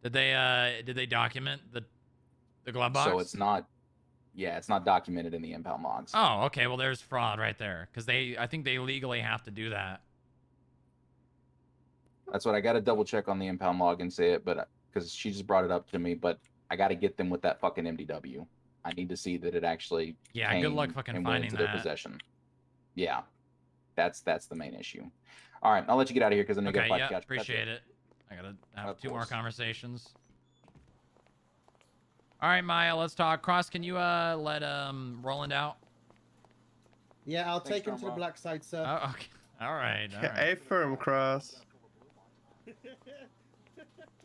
Did they document the glove box? So it's not, yeah, it's not documented in the impound logs. Oh, okay. Well, there's fraud right there, because I think they legally have to do that. That's what I got to double check on the impound log and say it, but because she just brought it up to me, but I got to get them with that fucking MDW. I need to see that it actually came good luck fucking and finding went into their possession. Yeah, that's the main issue. All right, I'll let you get out of here because I know you got a fight to catch. Appreciate it. I gotta have 2 more conversations. All right, Maya, let's talk. Cross, can you let Roland out? Yeah, I'll take him to the black side, sir. Oh, okay. All right. A firm cross.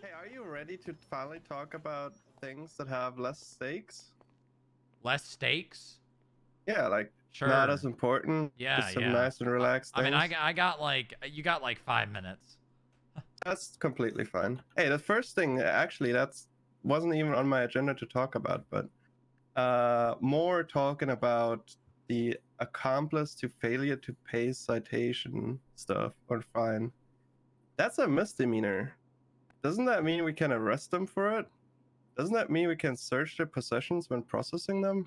Hey, are you ready to finally talk about things that have less stakes? Less stakes? Yeah, like Sure. not as important. Yeah, just some yeah. nice and relaxed I things. mean, I got like, you got like 5 minutes. That's completely fine. Hey, the first thing actually wasn't even on my agenda to talk about, but more talking about the accomplice to failure to pay citation stuff or fine. That's a misdemeanor. Doesn't that mean we can arrest them for it? Doesn't that mean we can search their possessions when processing them?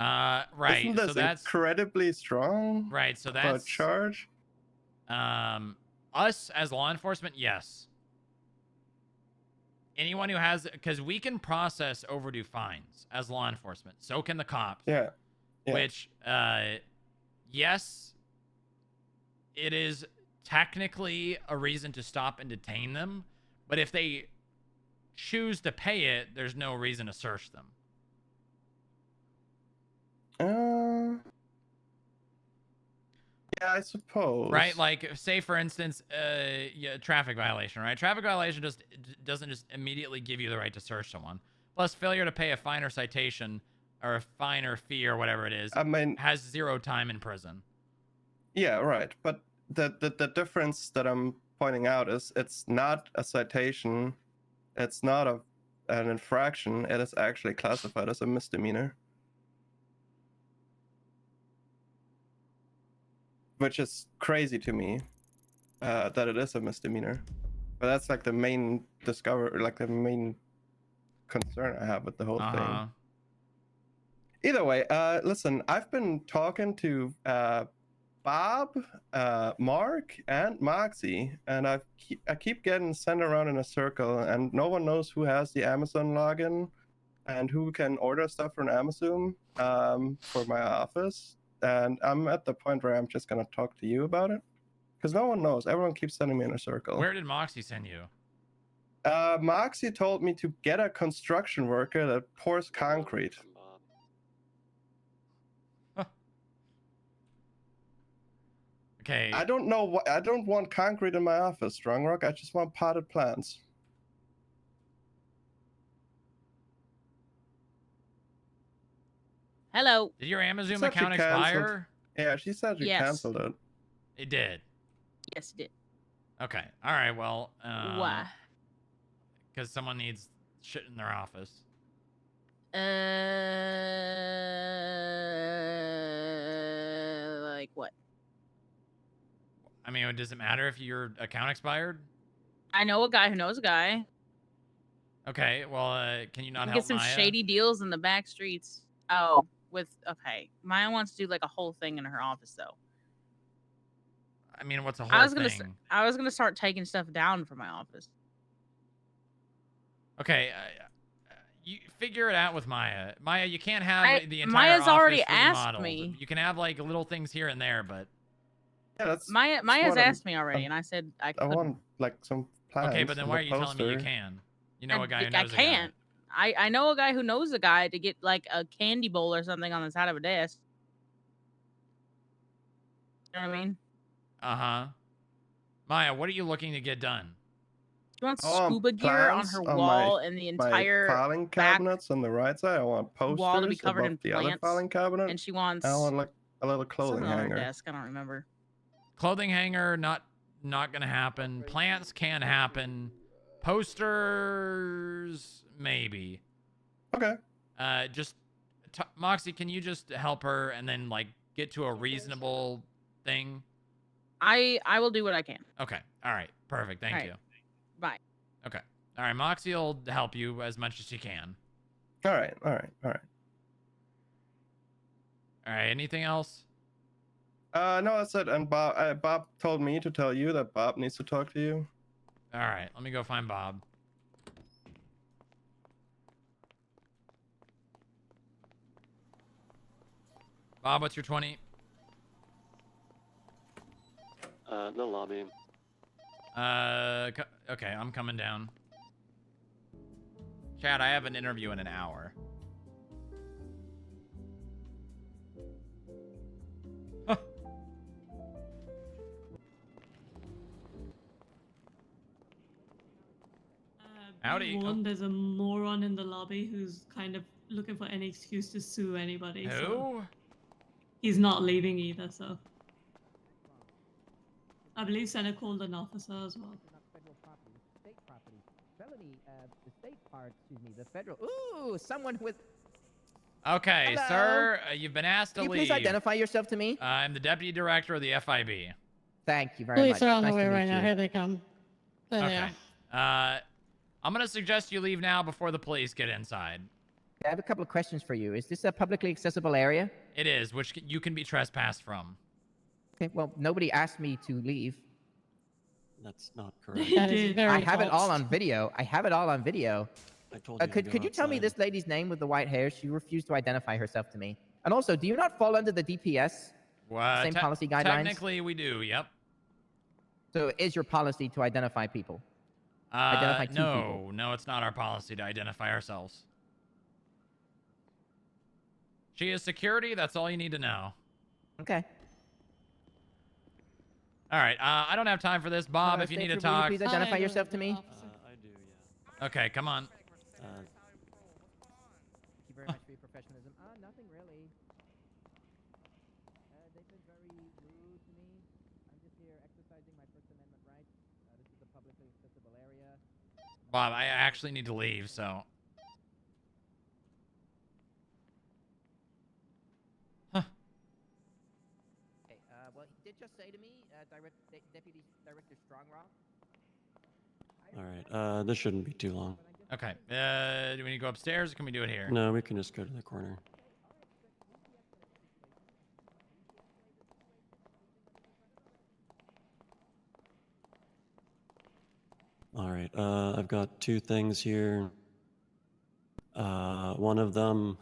Right. Isn't So this that's incredibly strong. right. So of that's a charge. Us as law enforcement, yes. Anyone who has, because we can process overdue fines as law enforcement. So can the cops. Yeah. Which, yes, it is technically a reason to stop and detain them, but if they choose to pay it, there's no reason to search them. Yeah, I suppose. Right? Like, say for instance, traffic violation, right? Traffic violation just doesn't just immediately give you the right to search someone. Plus, failure to pay a fine or citation, or a fine or fee or whatever it is, I mean, has 0 time in prison. Yeah, right. But the difference that I'm pointing out is it's not a citation, it's not an infraction. It is actually classified as a misdemeanor, which is crazy to me that it is a misdemeanor. But that's like the main the main concern I have with the whole thing. Either way, listen, I've been talking to Bob, Mark, and Moxie, and I keep getting sent around in a circle, and no one knows who has the Amazon login and who can order stuff from Amazon for my office. And I'm at the point where I'm just gonna talk to you about it, because no one knows. Everyone keeps sending me in a circle. Where did Moxie send you? Moxie told me to get a construction worker that pours concrete. Okay. I don't know what. I don't want concrete in my office, Strongrock. I just want potted plants. Hello. Did your Amazon She said she account expire? Yeah, she said you Yes. canceled it. It did. Yes, it did. Okay. All right. Well. Why? Because someone needs shit in their office. Like what? I mean, does it matter if your account expired? I know a guy who knows a guy. Okay. Well, can you not Get help some Maya? shady deals in the back streets. Oh, okay. Maya wants to do like a whole thing in her office though. I mean, what's a whole I was gonna thing? I was gonna start taking stuff down from my office. Okay. You figure it out with Maya. Maya, you can't have the entire Maya's office already asked remodeled. me. You can have like little things here and there, but Yeah, that's Maya's what asked me already, and I said I I couldn't. want like some plants. okay. But then and why a are you telling me you poster. can? You know a guy who I knows a guy. can't. I know a guy who knows a guy to get like a candy bowl or something on the side of a desk. You know what I mean? Maya, what are you looking to get done? She wants I want scuba gear on plants her on wall and the my entire filing back cabinets on the right side. I want posters wall to be covered above in the other plants. filing cabinet. And she wants I want like a little clothing something on her hanger. desk. I don't remember. Clothing hanger, not gonna happen. Plants can happen. Posters, maybe. Okay. Just Moxie, can you just help her and then like get to a reasonable thing? I will do what I can. Okay. All right. Perfect. Thank All right. you. Bye. Okay. All right. Moxie will help you as much as she can. All right. All right. All right. Anything else? No, that's it. And Bob told me to tell you that Bob needs to talk to you. All right. Let me go find Bob. Bob, what's your 20? The lobby. Okay, I'm coming down. Chad, I have an interview in an hour. Howdy. One, there's a moron in the lobby who's kind of looking for any excuse to sue anybody. Who? So he's not leaving either, so. I believe Senna called an officer as well. The state part, excuse me, the federal. Ooh, someone with. Okay, Hello? sir, you've been asked to Can you leave. please identify yourself to me? I'm the deputy director of the FIB. Thank you very Police much. are on the Nice way to meet right now. you. Here they come. There they Okay. are. I'm gonna suggest you leave now before the police get inside. I have a couple of questions for you. Is this a publicly accessible area? It is, which you can be trespassed from. Okay, well, nobody asked me to leave. That's not correct. That is very I have it all false. on video. I have it all on video. I told you to Could go you tell me outside. this lady's name with the white hair? She refused to identify herself to me. And also, do you not fall under the DPS? Same policy guidelines? Technically, we do. Yep. So is your policy to identify people? Identify two people. No, it's not our policy to identify ourselves. She is security. That's all you need to know. Okay. All right. I don't have time for this, Bob. If you need to talk. Will you please identify yourself to me? I do, yeah. Okay, come on. Thank you very much for your professionalism. Nothing really. They've been very rude to me. I'm just here exercising my First Amendment rights. This is a publicly accessible area. Bob, I actually need to leave, so. Okay, well, he did just say to me, Deputy Director Strongrock. All right. This shouldn't be too long. Okay. Do we need to go upstairs or can we do it here? No, we can just go to the corner. All right. I've got two things here. One of them,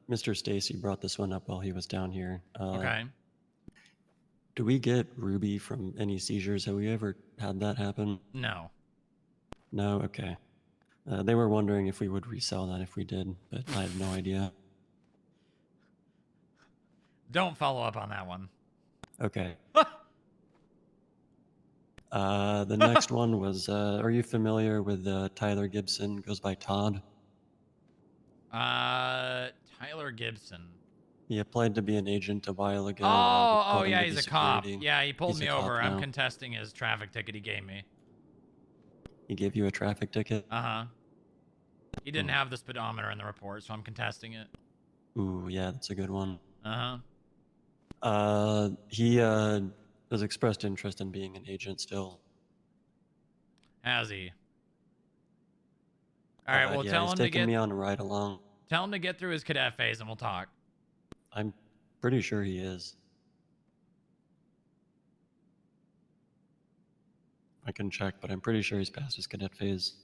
Mr. Stacy brought this one up while he was down here. Okay. Do we get Ruby from any seizures? Have we ever had that happen? No. No? Okay. They were wondering if we would resell that if we did, but I have no idea. Don't follow up on that one. Okay. The next one was, are you familiar with Tyler Gibson? Goes by Todd. Tyler Gibson. He applied to be an agent a while ago. Oh, yeah, he's a cop. security. Yeah, he pulled He's me a cop over. I'm now. contesting his traffic ticket he gave me. He gave you a traffic ticket? Uh-huh. He didn't have the speedometer in the report, so I'm contesting it. Ooh, yeah, that's a good one. Uh-huh. He has expressed interest in being an agent still. Has he? All right, well, yeah, tell he's him to taking get... me on a ride along. Tell him to get through his cadet phase and we'll talk. I'm pretty sure he is. I can check, but I'm pretty sure he's past his cadet phase.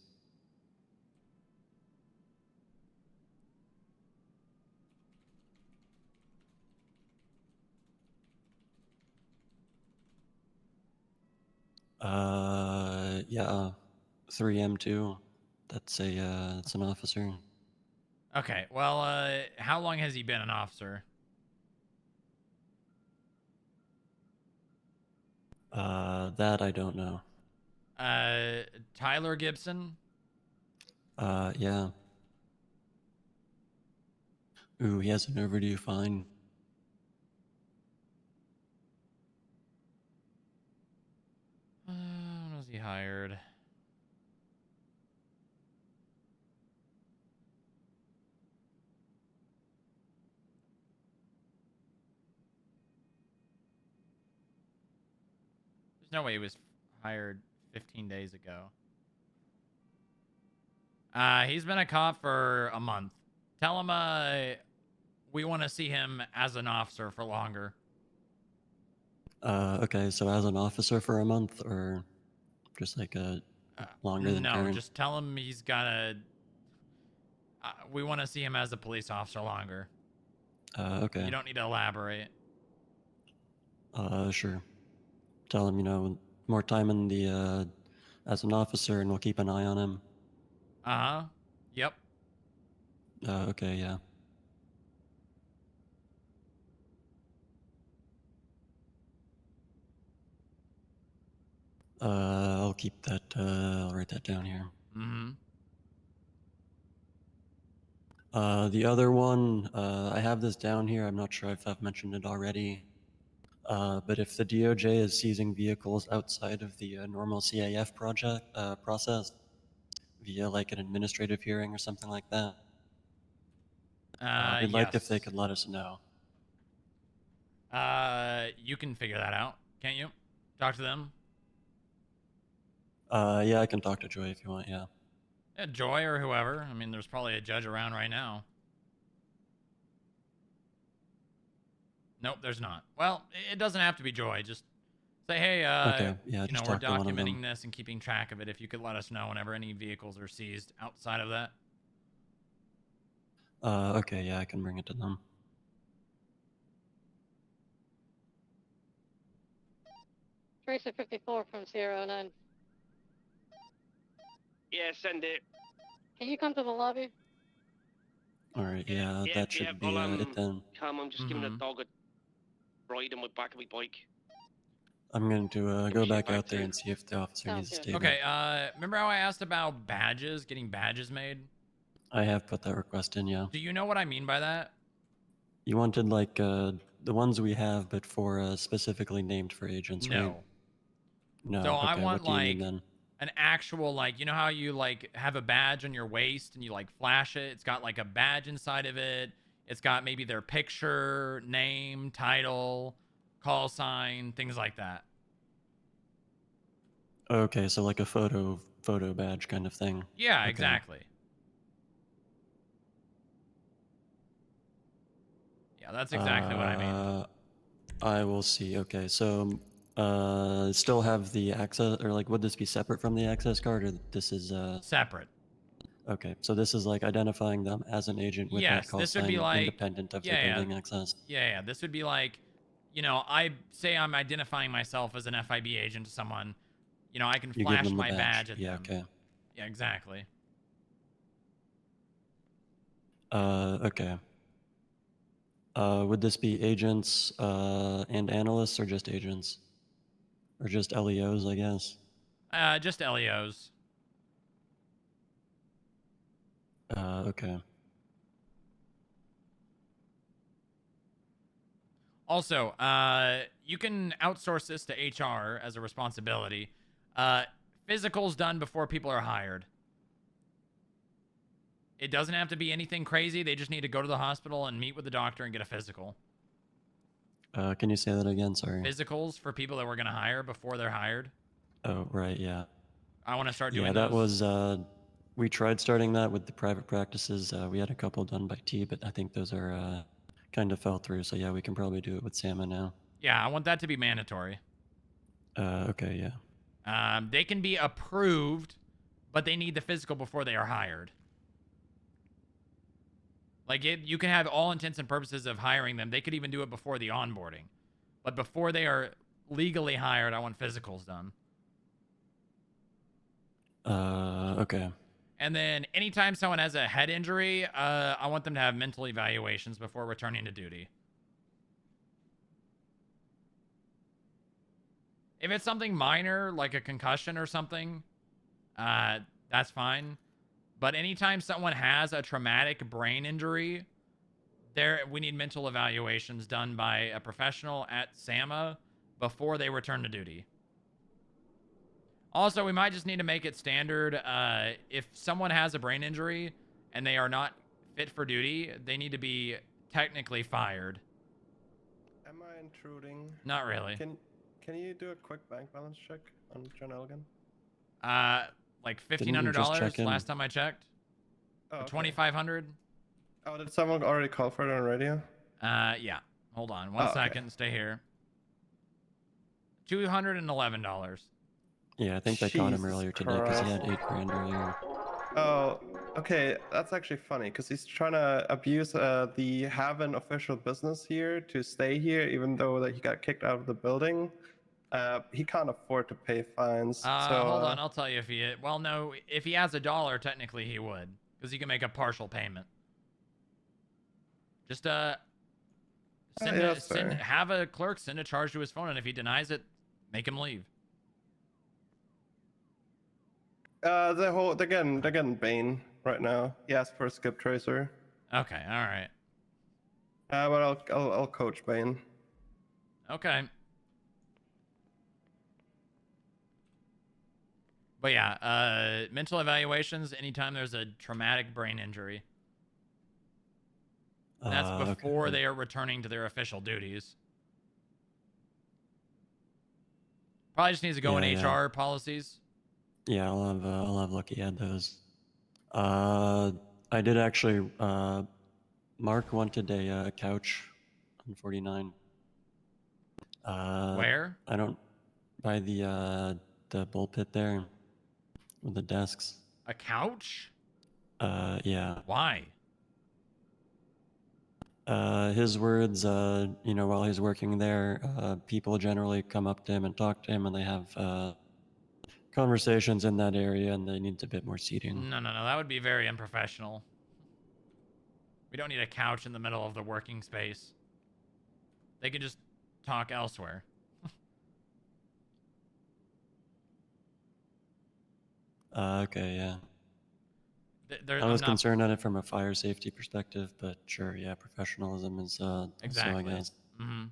Yeah, 3M2. That's that's an officer. Okay, well, how long has he been an officer? That I don't know. Tyler Gibson? Yeah. Ooh, he has an overdue fine. When was he hired? There's no way he was hired 15 days ago. He's been a cop for a month. Tell him we want to see him as an officer for longer. Okay, so as an officer for a month, or just like a longer than No, current? just tell him he's got to... we want to see him as a police officer longer. Okay. You don't need to elaborate. Sure. Tell him, you know, more time in the, as an officer, and we'll keep an eye on him. Uh-huh. Yep. Okay, yeah. I'll keep that, I'll write that down here. Mm-hmm. The other one, I have this down here. I'm not sure if I've mentioned it already. But if the DOJ is seizing vehicles outside of the normal CAF process, via like an administrative hearing or something like that, we'd like if they could let us know. You can figure that out, can't you? Talk to them. Yeah, I can talk to Joy if you want, yeah. Yeah, Joy or whoever. I mean, there's probably a judge around right now. Nope, there's not. Well, it doesn't have to be Joy. Just say, hey, Okay, yeah, you know, just we're talk to one of them. documenting this and keeping track of it. If you could let us know whenever any vehicles are seized outside of that. Okay, yeah, I can bring it to them. Tracer 54 from 09. Yeah, send it. Can you come to the lobby? All right, yeah, that should be I'll, it then. Come, I'm just giving a dog a ride on my back of my bike. I'm going to go back out there and see if the officer Sounds needs to good. stay Okay, back. remember how I asked about badges, getting badges made? I have put that request in, yeah. Do you know what I mean by that? You wanted like the ones we have, but for specifically named for agents, right? No. No. So I Okay. want What do you like mean then? an actual, like, you know how you like have a badge on your waist and you like flash it? It's got like a badge inside of it. It's got maybe their picture, name, title, call sign, things like that. Okay, so like a photo badge kind of thing. Yeah, Okay. exactly. Yeah, that's exactly what I mean. I will see. Okay, so still have the access, or like would this be separate from the access card, or this is Separate. Okay, so this is like identifying them as an agent with that Yes, call this would be sign like independent of their yeah, building access. yeah. This would be like, you know, I say I'm identifying myself as an FIB agent to someone. You know, I can You give flash them the my badge at Yeah, them. okay. Yeah, exactly. Okay. Would this be agents and analysts, or just agents? Or just LEOs, I guess? Just LEOs. Okay. Also, you can outsource this to HR as a responsibility. Physicals done before people are hired. It doesn't have to be anything crazy. They just need to go to the hospital and meet with the doctor and get a physical. Can you say that again? Sorry. Physicals for people that we're going to hire before they're hired. Oh, right, yeah. I want to start doing Yeah, that those. was, we tried starting that with the private practices. We had a couple done by T, but I think those are kind of fell through. So yeah, we can probably do it with Sama now. Yeah, I want that to be mandatory. Okay, yeah. They can be approved, but they need the physical before they are hired. Like, you can have all intents and purposes of hiring them. They could even do it before the onboarding. But before they are legally hired, I want physicals done. Okay. And then anytime someone has a head injury, I want them to have mental evaluations before returning to duty. If it's something minor, like a concussion or something, that's fine. But anytime someone has a traumatic brain injury, we need mental evaluations done by a professional at SAMA before they return to duty. Also, we might just need to make it standard. If someone has a brain injury and they are not fit for duty, they need to be technically fired. Am I intruding? Not really. Can you do a quick bank balance check on John Elgin? Like Didn't you just check $1,500 in? last time I checked. Oh, Or okay. $2,500. Oh, did someone already call for it on radio? Yeah. Hold on one second. Stay here. $211. Yeah, I think they caught him Jesus earlier today because he had Christ. 8 grand earlier. Oh, okay. That's actually funny because he's trying to abuse the Haven official business here to stay here, even though that he got kicked out of the building. He can't afford to pay fines. So Hold on. I'll tell you if he... Well, no. If he has $1, technically he would. Because he can make a partial payment. Just, have a clerk send a charge to his phone, and if he denies it, make him leave. they're getting Bane right now. He asked for a skip tracer. Okay, all right. But I'll coach Bane. Okay. But yeah, mental evaluations anytime there's a traumatic brain injury. And that's before they are returning to their official duties. Probably just needs to go in HR policies. Yeah, I'll have Lucky add those. I did actually. Mark wanted a couch on 49. Where? I don't. By the bull pit there, with the desks. A couch? Yeah. Why? His words, you know, while he's working there, people generally come up to him and talk to him, and they have conversations in that area, and they need a bit more seating. No. That would be very unprofessional. We don't need a couch in the middle of the working space. They can just talk elsewhere. Okay, yeah. I'm I was not- concerned on it from a fire safety perspective, but sure, yeah, professionalism is Exactly. also, I guess. Mm-hmm.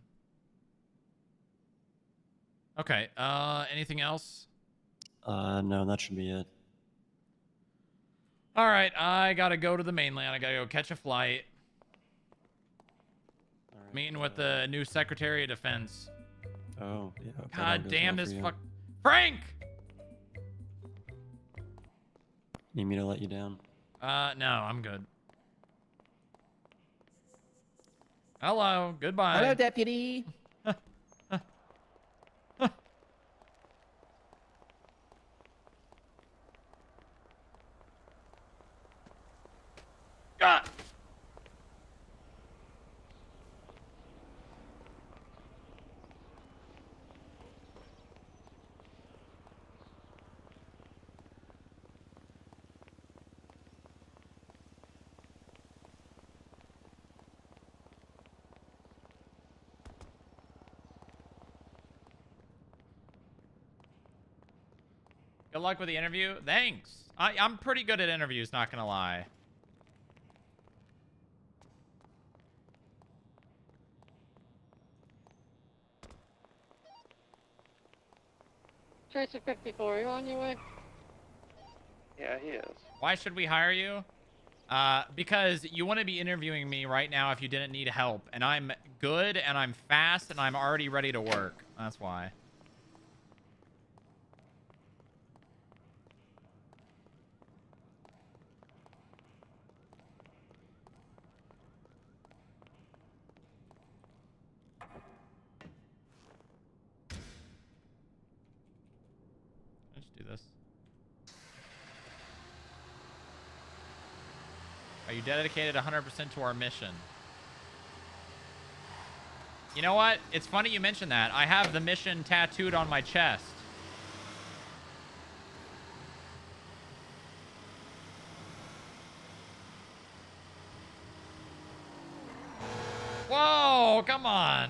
Okay. Anything else? No, that should be it. All right. I gotta go to the mainland. I gotta go catch a flight. Meeting with the new Secretary of Defense. Oh, yeah. hope that all God goes damn well this for you. fuck. Frank! Need me to let you down? No, I'm good. Hello. Goodbye. Hello, deputy. God. Good luck with the interview. Thanks. I'm pretty good at interviews, not gonna lie. Tracer 54, are you on your way? Yeah, he is. Why should we hire you? Because you want to be interviewing me right now if you didn't need help. And I'm good, and I'm fast, and I'm already ready to work. That's why. Let's do this. Are you dedicated 100% to our mission? You know what? It's funny you mentioned that. I have the mission tattooed on my chest. Whoa, come on.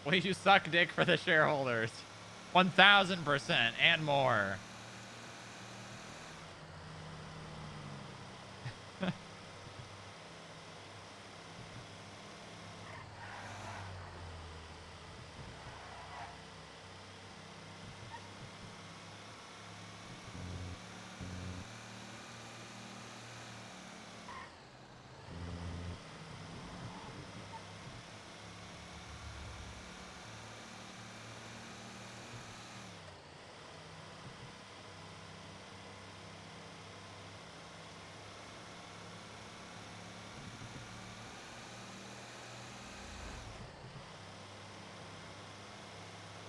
Will you suck dick for the shareholders? 1000% and more.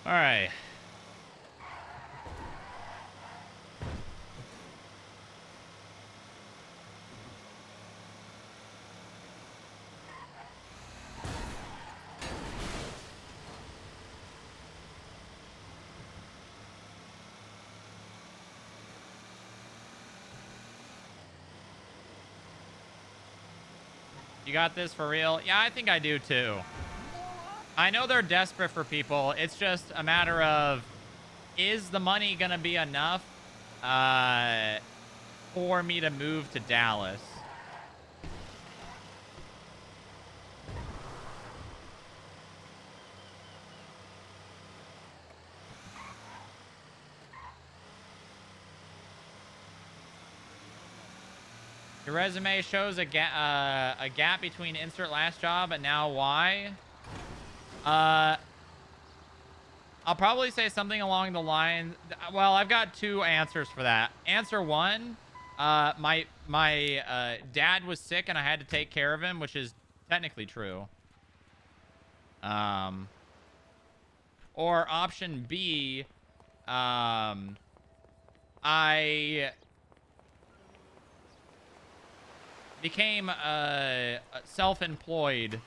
All right. You got this for real? Yeah, I think I do too. I know they're desperate for people. It's just a matter of, is the money going to be enough for me to move to Dallas? Your resume shows a gap between insert last job and now why? I'll probably say something along the line. Well, I've got two answers for that. Answer one, my dad was sick and I had to take care of him, which is technically true. Or option B, I became self-employed.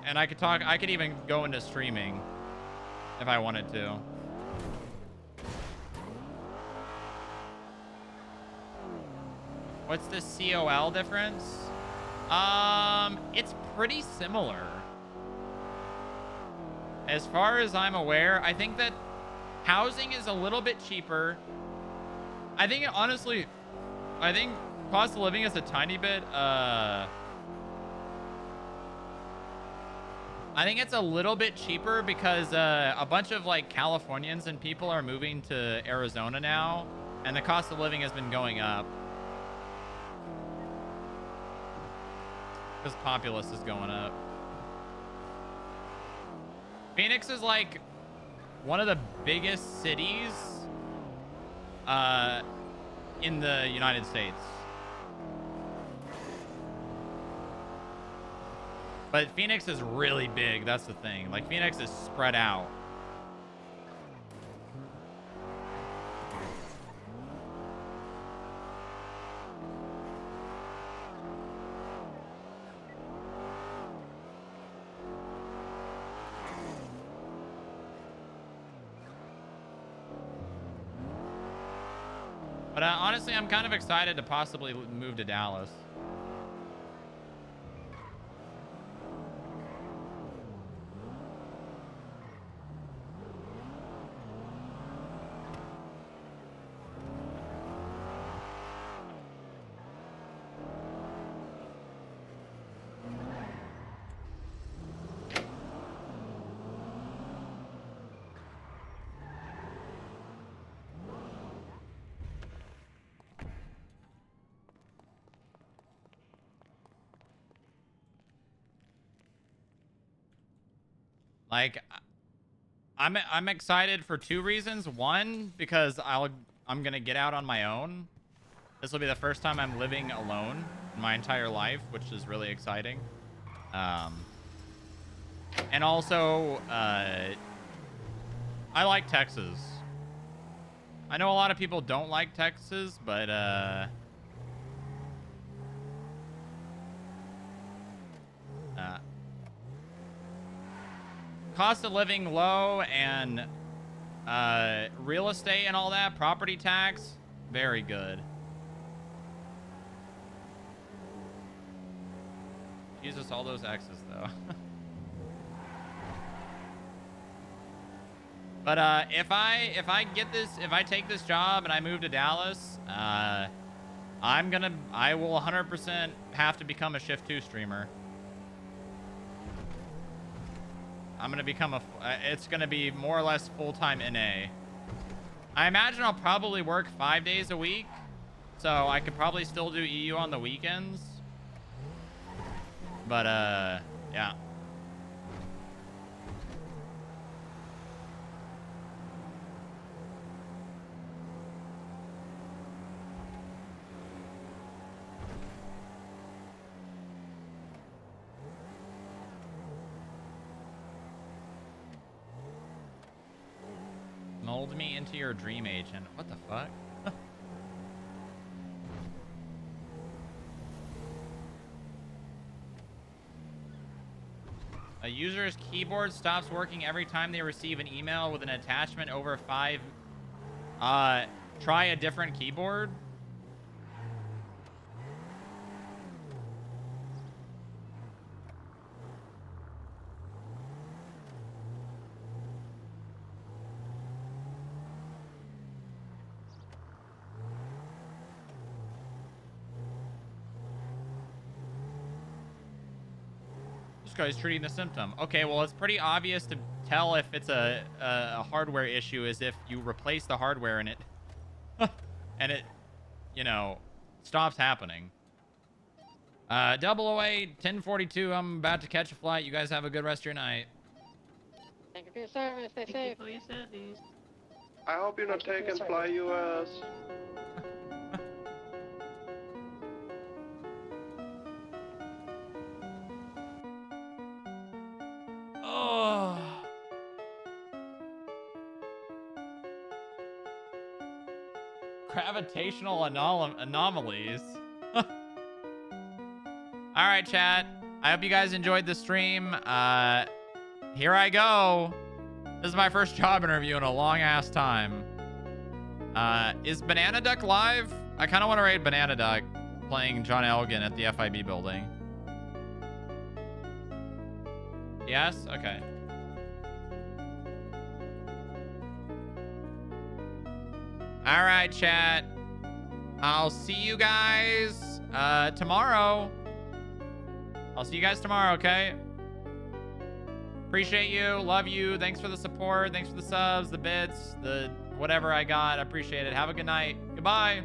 And I could even go into streaming if I wanted to. What's the COL difference? It's pretty similar. As far as I'm aware, I think that housing is a little bit cheaper. I think honestly, I think cost of living is a tiny bit, I think it's a little bit cheaper because a bunch of like Californians and people are moving to Arizona now, and the cost of living has been going up because populace is going up. Phoenix is like one of the biggest cities in the United States. But Phoenix is really big. That's the thing. Like, Phoenix is spread out. But honestly, I'm kind of excited to possibly move to Dallas. Like, I'm excited for two reasons. One, because I'm gonna get out on my own. This will be the first time I'm living alone in my entire life, which is really exciting. And also, I like Texas. I know a lot of people don't like Texas, but cost of living low and real estate and all that, property tax, very good. Jesus, all those X's though. But if I take this job and I move to Dallas, I will 100% have to become a Shift 2 streamer. I'm gonna become it's gonna be more or less full-time NA. I imagine I'll probably work 5 days a week, so I could probably still do EU on the weekends. But yeah. Mold me into your dream agent. What the fuck? A user's keyboard stops working every time they receive an email with an attachment over 5. Try a different keyboard. This guy's treating the symptom. Okay, well, it's pretty obvious to tell if it's a hardware issue is if you replace the hardware and it and it, you know, stops happening. 008 1042. I'm about to catch a flight. You guys have a good rest of your night. Thank you for your service. Stay safe. I hope you're not taking Fly US. Oh. Gravitational anomalies. All right, chat. I hope you guys enjoyed the stream. Here I go. This is my first job interview in a long ass time. Is Banana Duck live? I kind of want to raid Banana Duck playing John Elgin at the FIB building. Yes? Okay. All right, chat. I'll see you guys tomorrow. I'll see you guys tomorrow, okay? Appreciate you. Love you. Thanks for the support. Thanks for the subs, the bits, the whatever I got. I appreciate it. Have a good night. Goodbye.